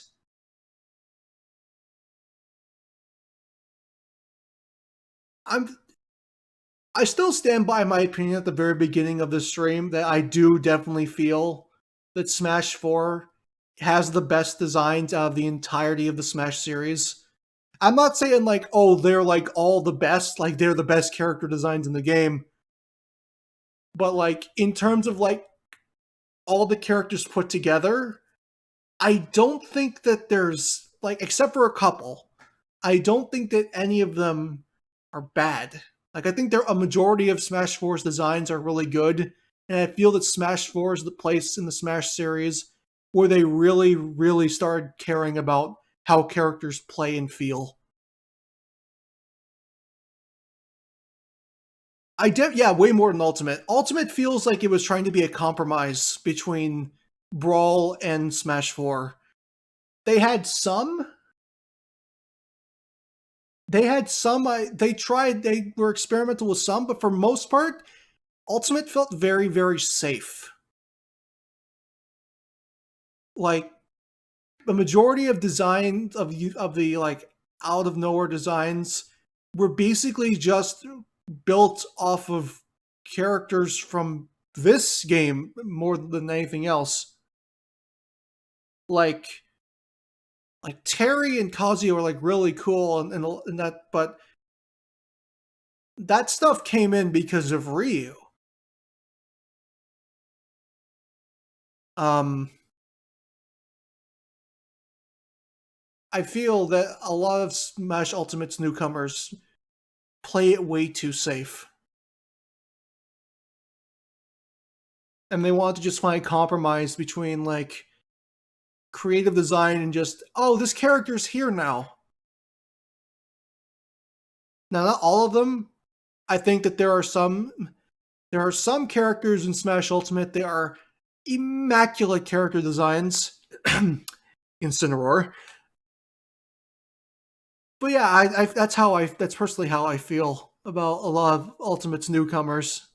I still stand by my opinion at the very beginning of this stream that I do definitely feel that Smash 4 has the best designs out of the entirety of the Smash series. I'm not saying like, oh, they're like all the best, like they're the best character designs in the game. But like in terms of like all the characters put together, I don't think that there's like, except for a couple, I don't think that any of them are bad. Like I think a majority of Smash 4's designs are really good. And I feel that Smash 4 is the place in the Smash series where they really, really started caring about how characters play and feel. Way more than Ultimate. Ultimate feels like it was trying to be a compromise between Brawl and Smash 4. They had some. They were experimental with some, but for most part, Ultimate felt very, very safe. Like, the majority of designs of the like out of nowhere designs were basically just built off of characters from this game more than anything else. Like Terry and Kazuya were like really cool and that, but that stuff came in because of Ryu. I feel that a lot of Smash Ultimate's newcomers play it way too safe. And they want to just find a compromise between, like, creative design and just, oh, this character's here now. Now, not all of them. I think that there are some characters in Smash Ultimate that are immaculate character designs. Incineroar. But yeah, that's personally how I feel about a lot of Ultimate's newcomers.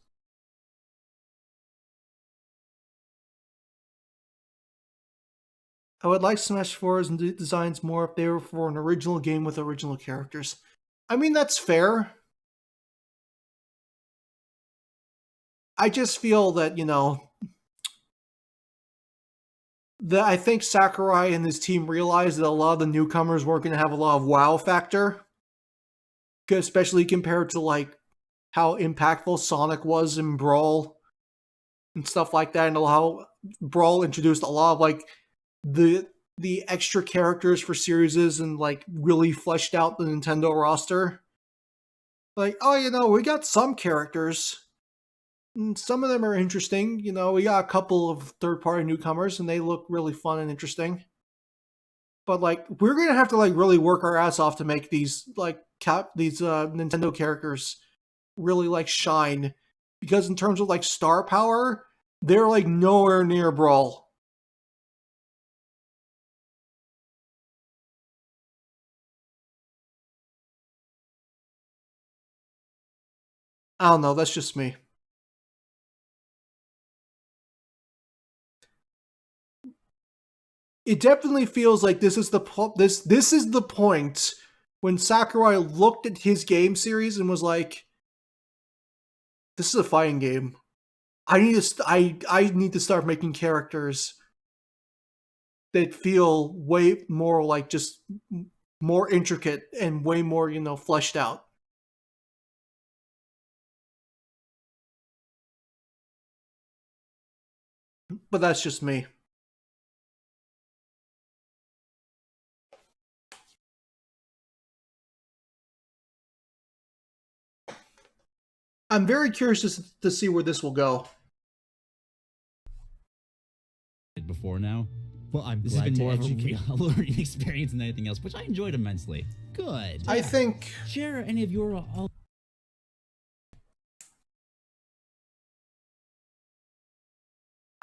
I would like Smash 4's designs more if they were for an original game with original characters. I mean, that's fair. I just feel that, that I think Sakurai and his team realized that a lot of the newcomers weren't going to have a lot of wow factor. Especially compared to, like, how impactful Sonic was in Brawl and stuff like that, and how Brawl introduced a lot of, like, the extra characters for series and, like, really fleshed out the Nintendo roster. Like, oh, we got some characters. And some of them are interesting. We got a couple of third-party newcomers, and they look really fun and interesting. But, like, we're going to have to, like, really work our ass off to make these, like, Nintendo characters really, like, shine. Because in terms of, like, star power, they're, like, nowhere near Brawl. I don't know, that's just me. It definitely feels like this is the point when Sakurai looked at his game series and was like, "This is a fighting game. I need to start making characters that feel way more like just more intricate and way more, fleshed out." But that's just me. I'm very curious to see where this will go. Before now. Well, this has been more of a learning experience than anything else, which I enjoyed immensely. Good. I think. Share any of your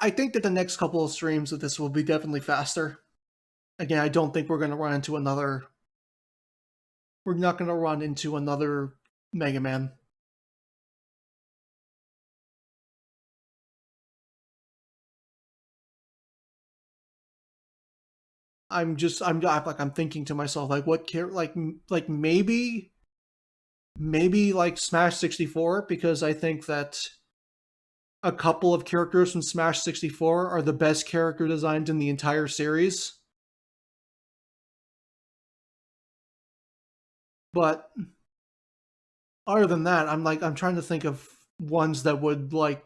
I think that the next couple of streams of this will be definitely faster. Again, I don't think we're going to run into another. We're not going to run into another Mega Man. I'm thinking to myself, like, what like maybe like Smash 64, because I think that a couple of characters from Smash 64 are the best character designs in the entire series. But other than that, I'm trying to think of ones that would, like,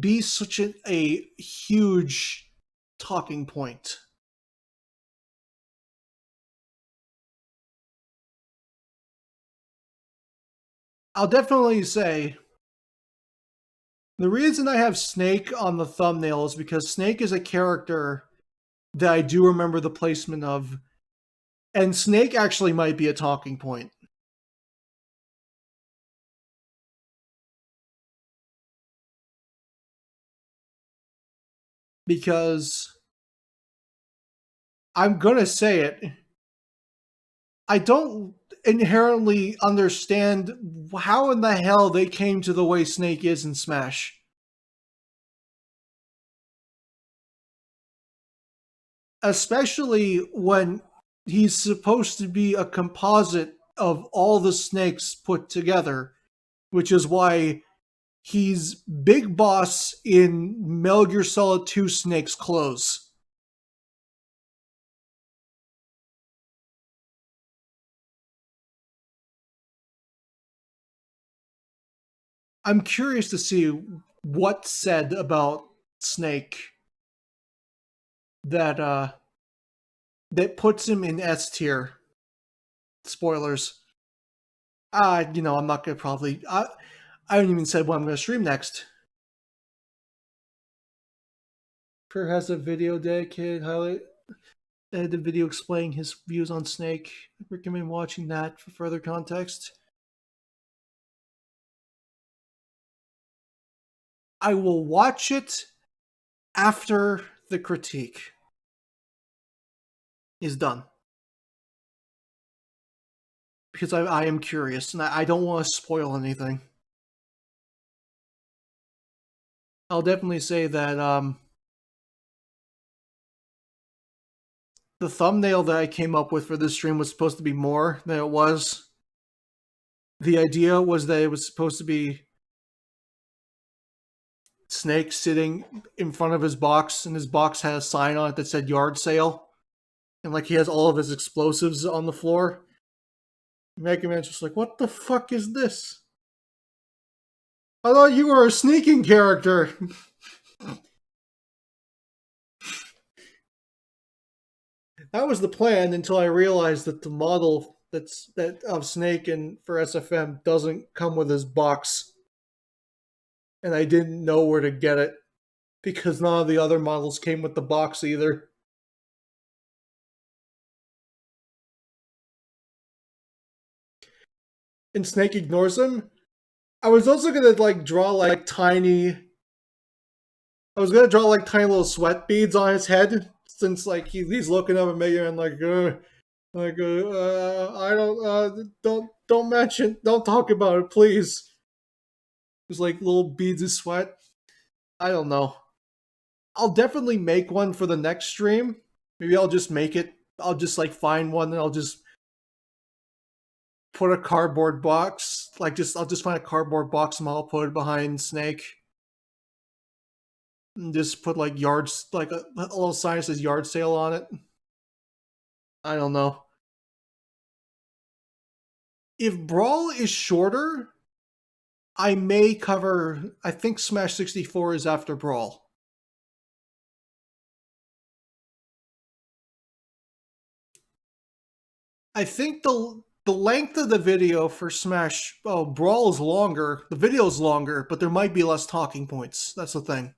be such a huge talking point. I'll definitely say The reason I have Snake on the thumbnail is because Snake is a character that I do remember the placement of, and Snake actually might be a talking point. Because I'm gonna say it, I don't inherently understand how in the hell they came to the way Snake is in Smash. Especially when he's supposed to be a composite of all the snakes put together, which is why he's Big Boss in Metal Gear Solid 2 Snake's clothes. I'm curious to see what's said about Snake that puts him in S tier. Spoilers. I'm not gonna probably. I haven't even said what I'm gonna stream next. Per has a video dedicated highlight. The video explaining his views on Snake. I recommend watching that for further context. I will watch it after the critique is done. Because I am curious, and I don't want to spoil anything. I'll definitely say that the thumbnail that I came up with for this stream was supposed to be more than it was. The idea was that it was supposed to be Snake sitting in front of his box, and his box had a sign on it that said yard sale. And like he has all of his explosives on the floor. Mega Man's just like, what the fuck is this? I thought you were a sneaking character. That was the plan until I realized that the model that of Snake and for SFM doesn't come with his box. And I didn't know where to get it because none of the other models came with the box either. And Snake ignores him. I was also gonna draw tiny little sweat beads on his head, since he's looking up at Mega Man don't mention, don't talk about it, please. There's little beads of sweat. I don't know. I'll definitely make one for the next stream. Maybe I'll just make it. I'll just find one and I'll just put a cardboard box. I'll just find a cardboard box and I'll put it behind Snake. And just put a little sign that says yard sale on it. I don't know. If Brawl is shorter, I may cover, I think Smash 64 is after Brawl. I think the length of the video for Smash, Brawl is longer. The video is longer, but there might be less talking points. That's the thing.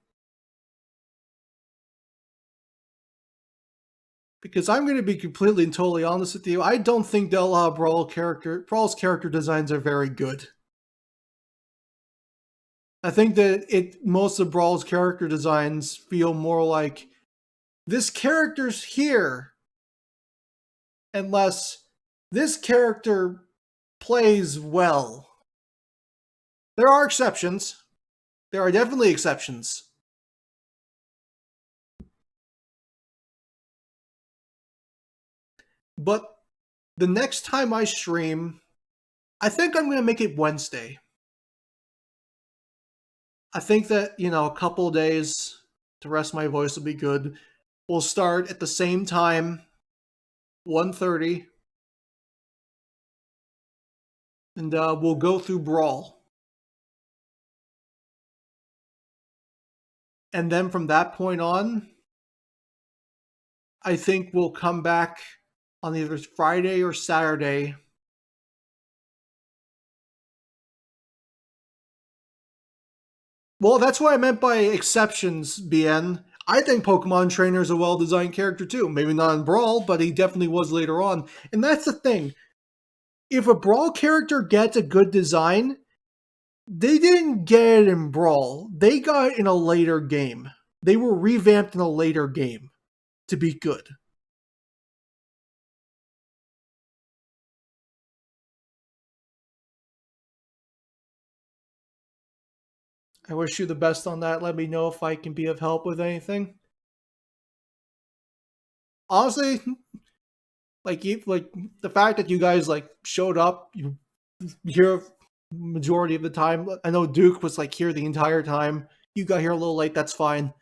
Because I'm going to be completely and totally honest with you, I don't think Brawl's character designs are very good. I think that most of Brawl's character designs feel more like this character's here, unless this character plays well. There are exceptions. There are definitely exceptions. But the next time I stream, I think I'm going to make it Wednesday. I think that, a couple of days to rest my voice will be good. We'll start at the same time, 1:30. And we'll go through Brawl. And then from that point on, I think we'll come back on either Friday or Saturday. Well, that's what I meant by exceptions, BN. I think Pokemon Trainer is a well-designed character too. Maybe not in Brawl, but he definitely was later on. And that's the thing. If a Brawl character gets a good design, they didn't get it in Brawl. They got it in a later game. They were revamped in a later game to be good. I wish you the best on that. Let me know if I can be of help with anything. Honestly, like the fact that you guys like showed up, you here majority of the time. I know Duke was like here the entire time. You got here a little late, that's fine.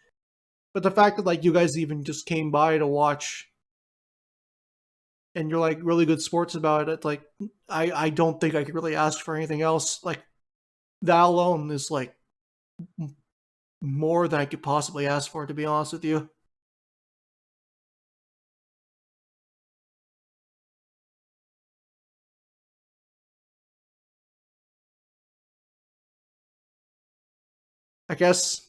But the fact that like you guys even just came by to watch and you're like really good sports about it, like I don't think I could really ask for anything else. Like that alone is like more than I could possibly ask for, to be honest with you. I guess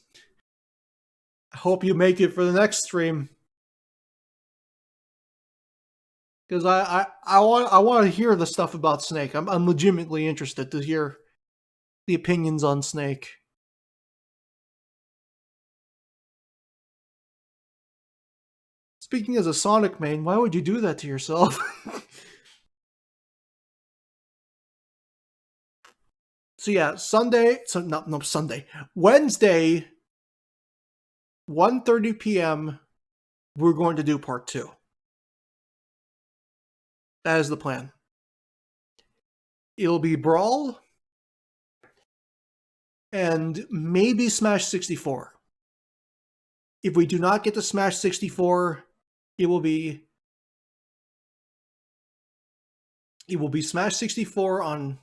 I hope you make it for the next stream. Because I want to hear the stuff about Snake. I'm legitimately interested to hear the opinions on Snake. Speaking as a Sonic main, why would you do that to yourself? So yeah, Wednesday, 1:30 p.m. we're going to do part 2. That is the plan. It'll be Brawl and maybe Smash 64. If we do not get to Smash 64, it will be Smash 64 on,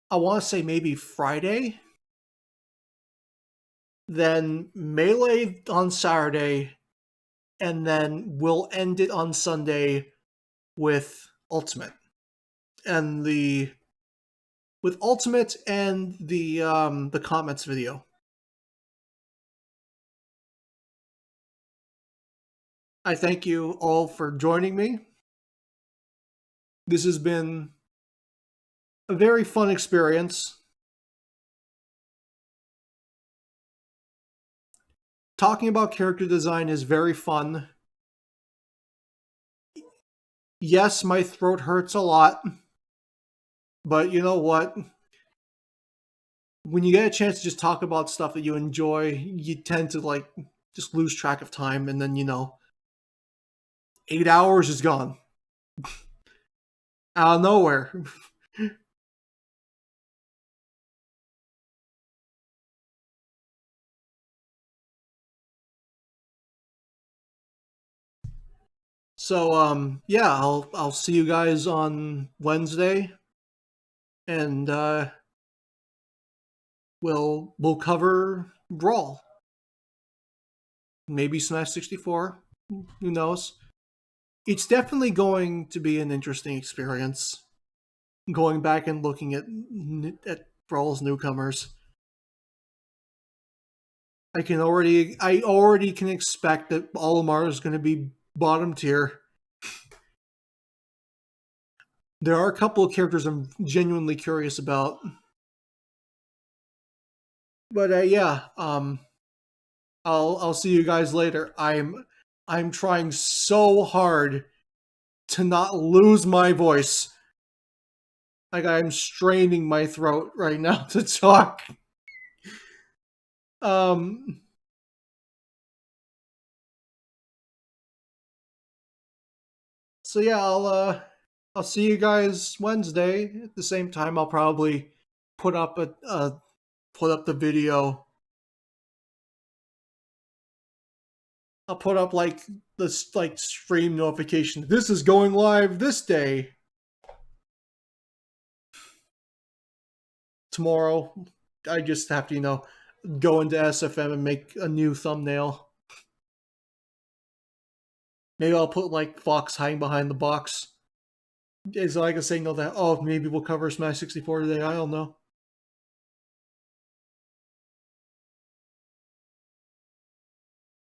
I want to say maybe Friday. Then Melee on Saturday, and then we'll end it on Sunday with Ultimate. And the comments video. I thank you all for joining me. This has been a very fun experience. Talking about character design is very fun. Yes, my throat hurts a lot. But you know what? When you get a chance to just talk about stuff that you enjoy, you tend to like just lose track of time, and then 8 hours is gone. Out of nowhere. So yeah, I'll see you guys on Wednesday, and we'll cover Brawl. Maybe Smash 64. Who knows? It's definitely going to be an interesting experience. Going back and looking at Brawl's newcomers. I already can expect that Olimar is going to be bottom tier. There are a couple of characters I'm genuinely curious about. But yeah, I'll see you guys later. I'm trying so hard to not lose my voice. Like I'm straining my throat right now to talk. So yeah, I'll see you guys Wednesday at the same time. I'll probably put up the video. I'll put up like this stream notification. This is going live this day. Tomorrow, I just have to go into SFM and make a new thumbnail. Maybe I'll put like Fox hiding behind the box. It's like a signal that, oh, maybe we'll cover Smash 64 today. I don't know.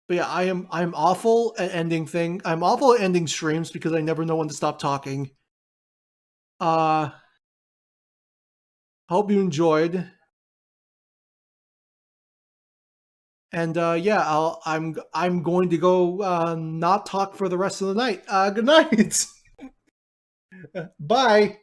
But yeah, I'm awful at ending thing. I'm awful at ending streams because I never know when to stop talking. Hope you enjoyed. And yeah, I'm going to go not talk for the rest of the night. Good night. Bye.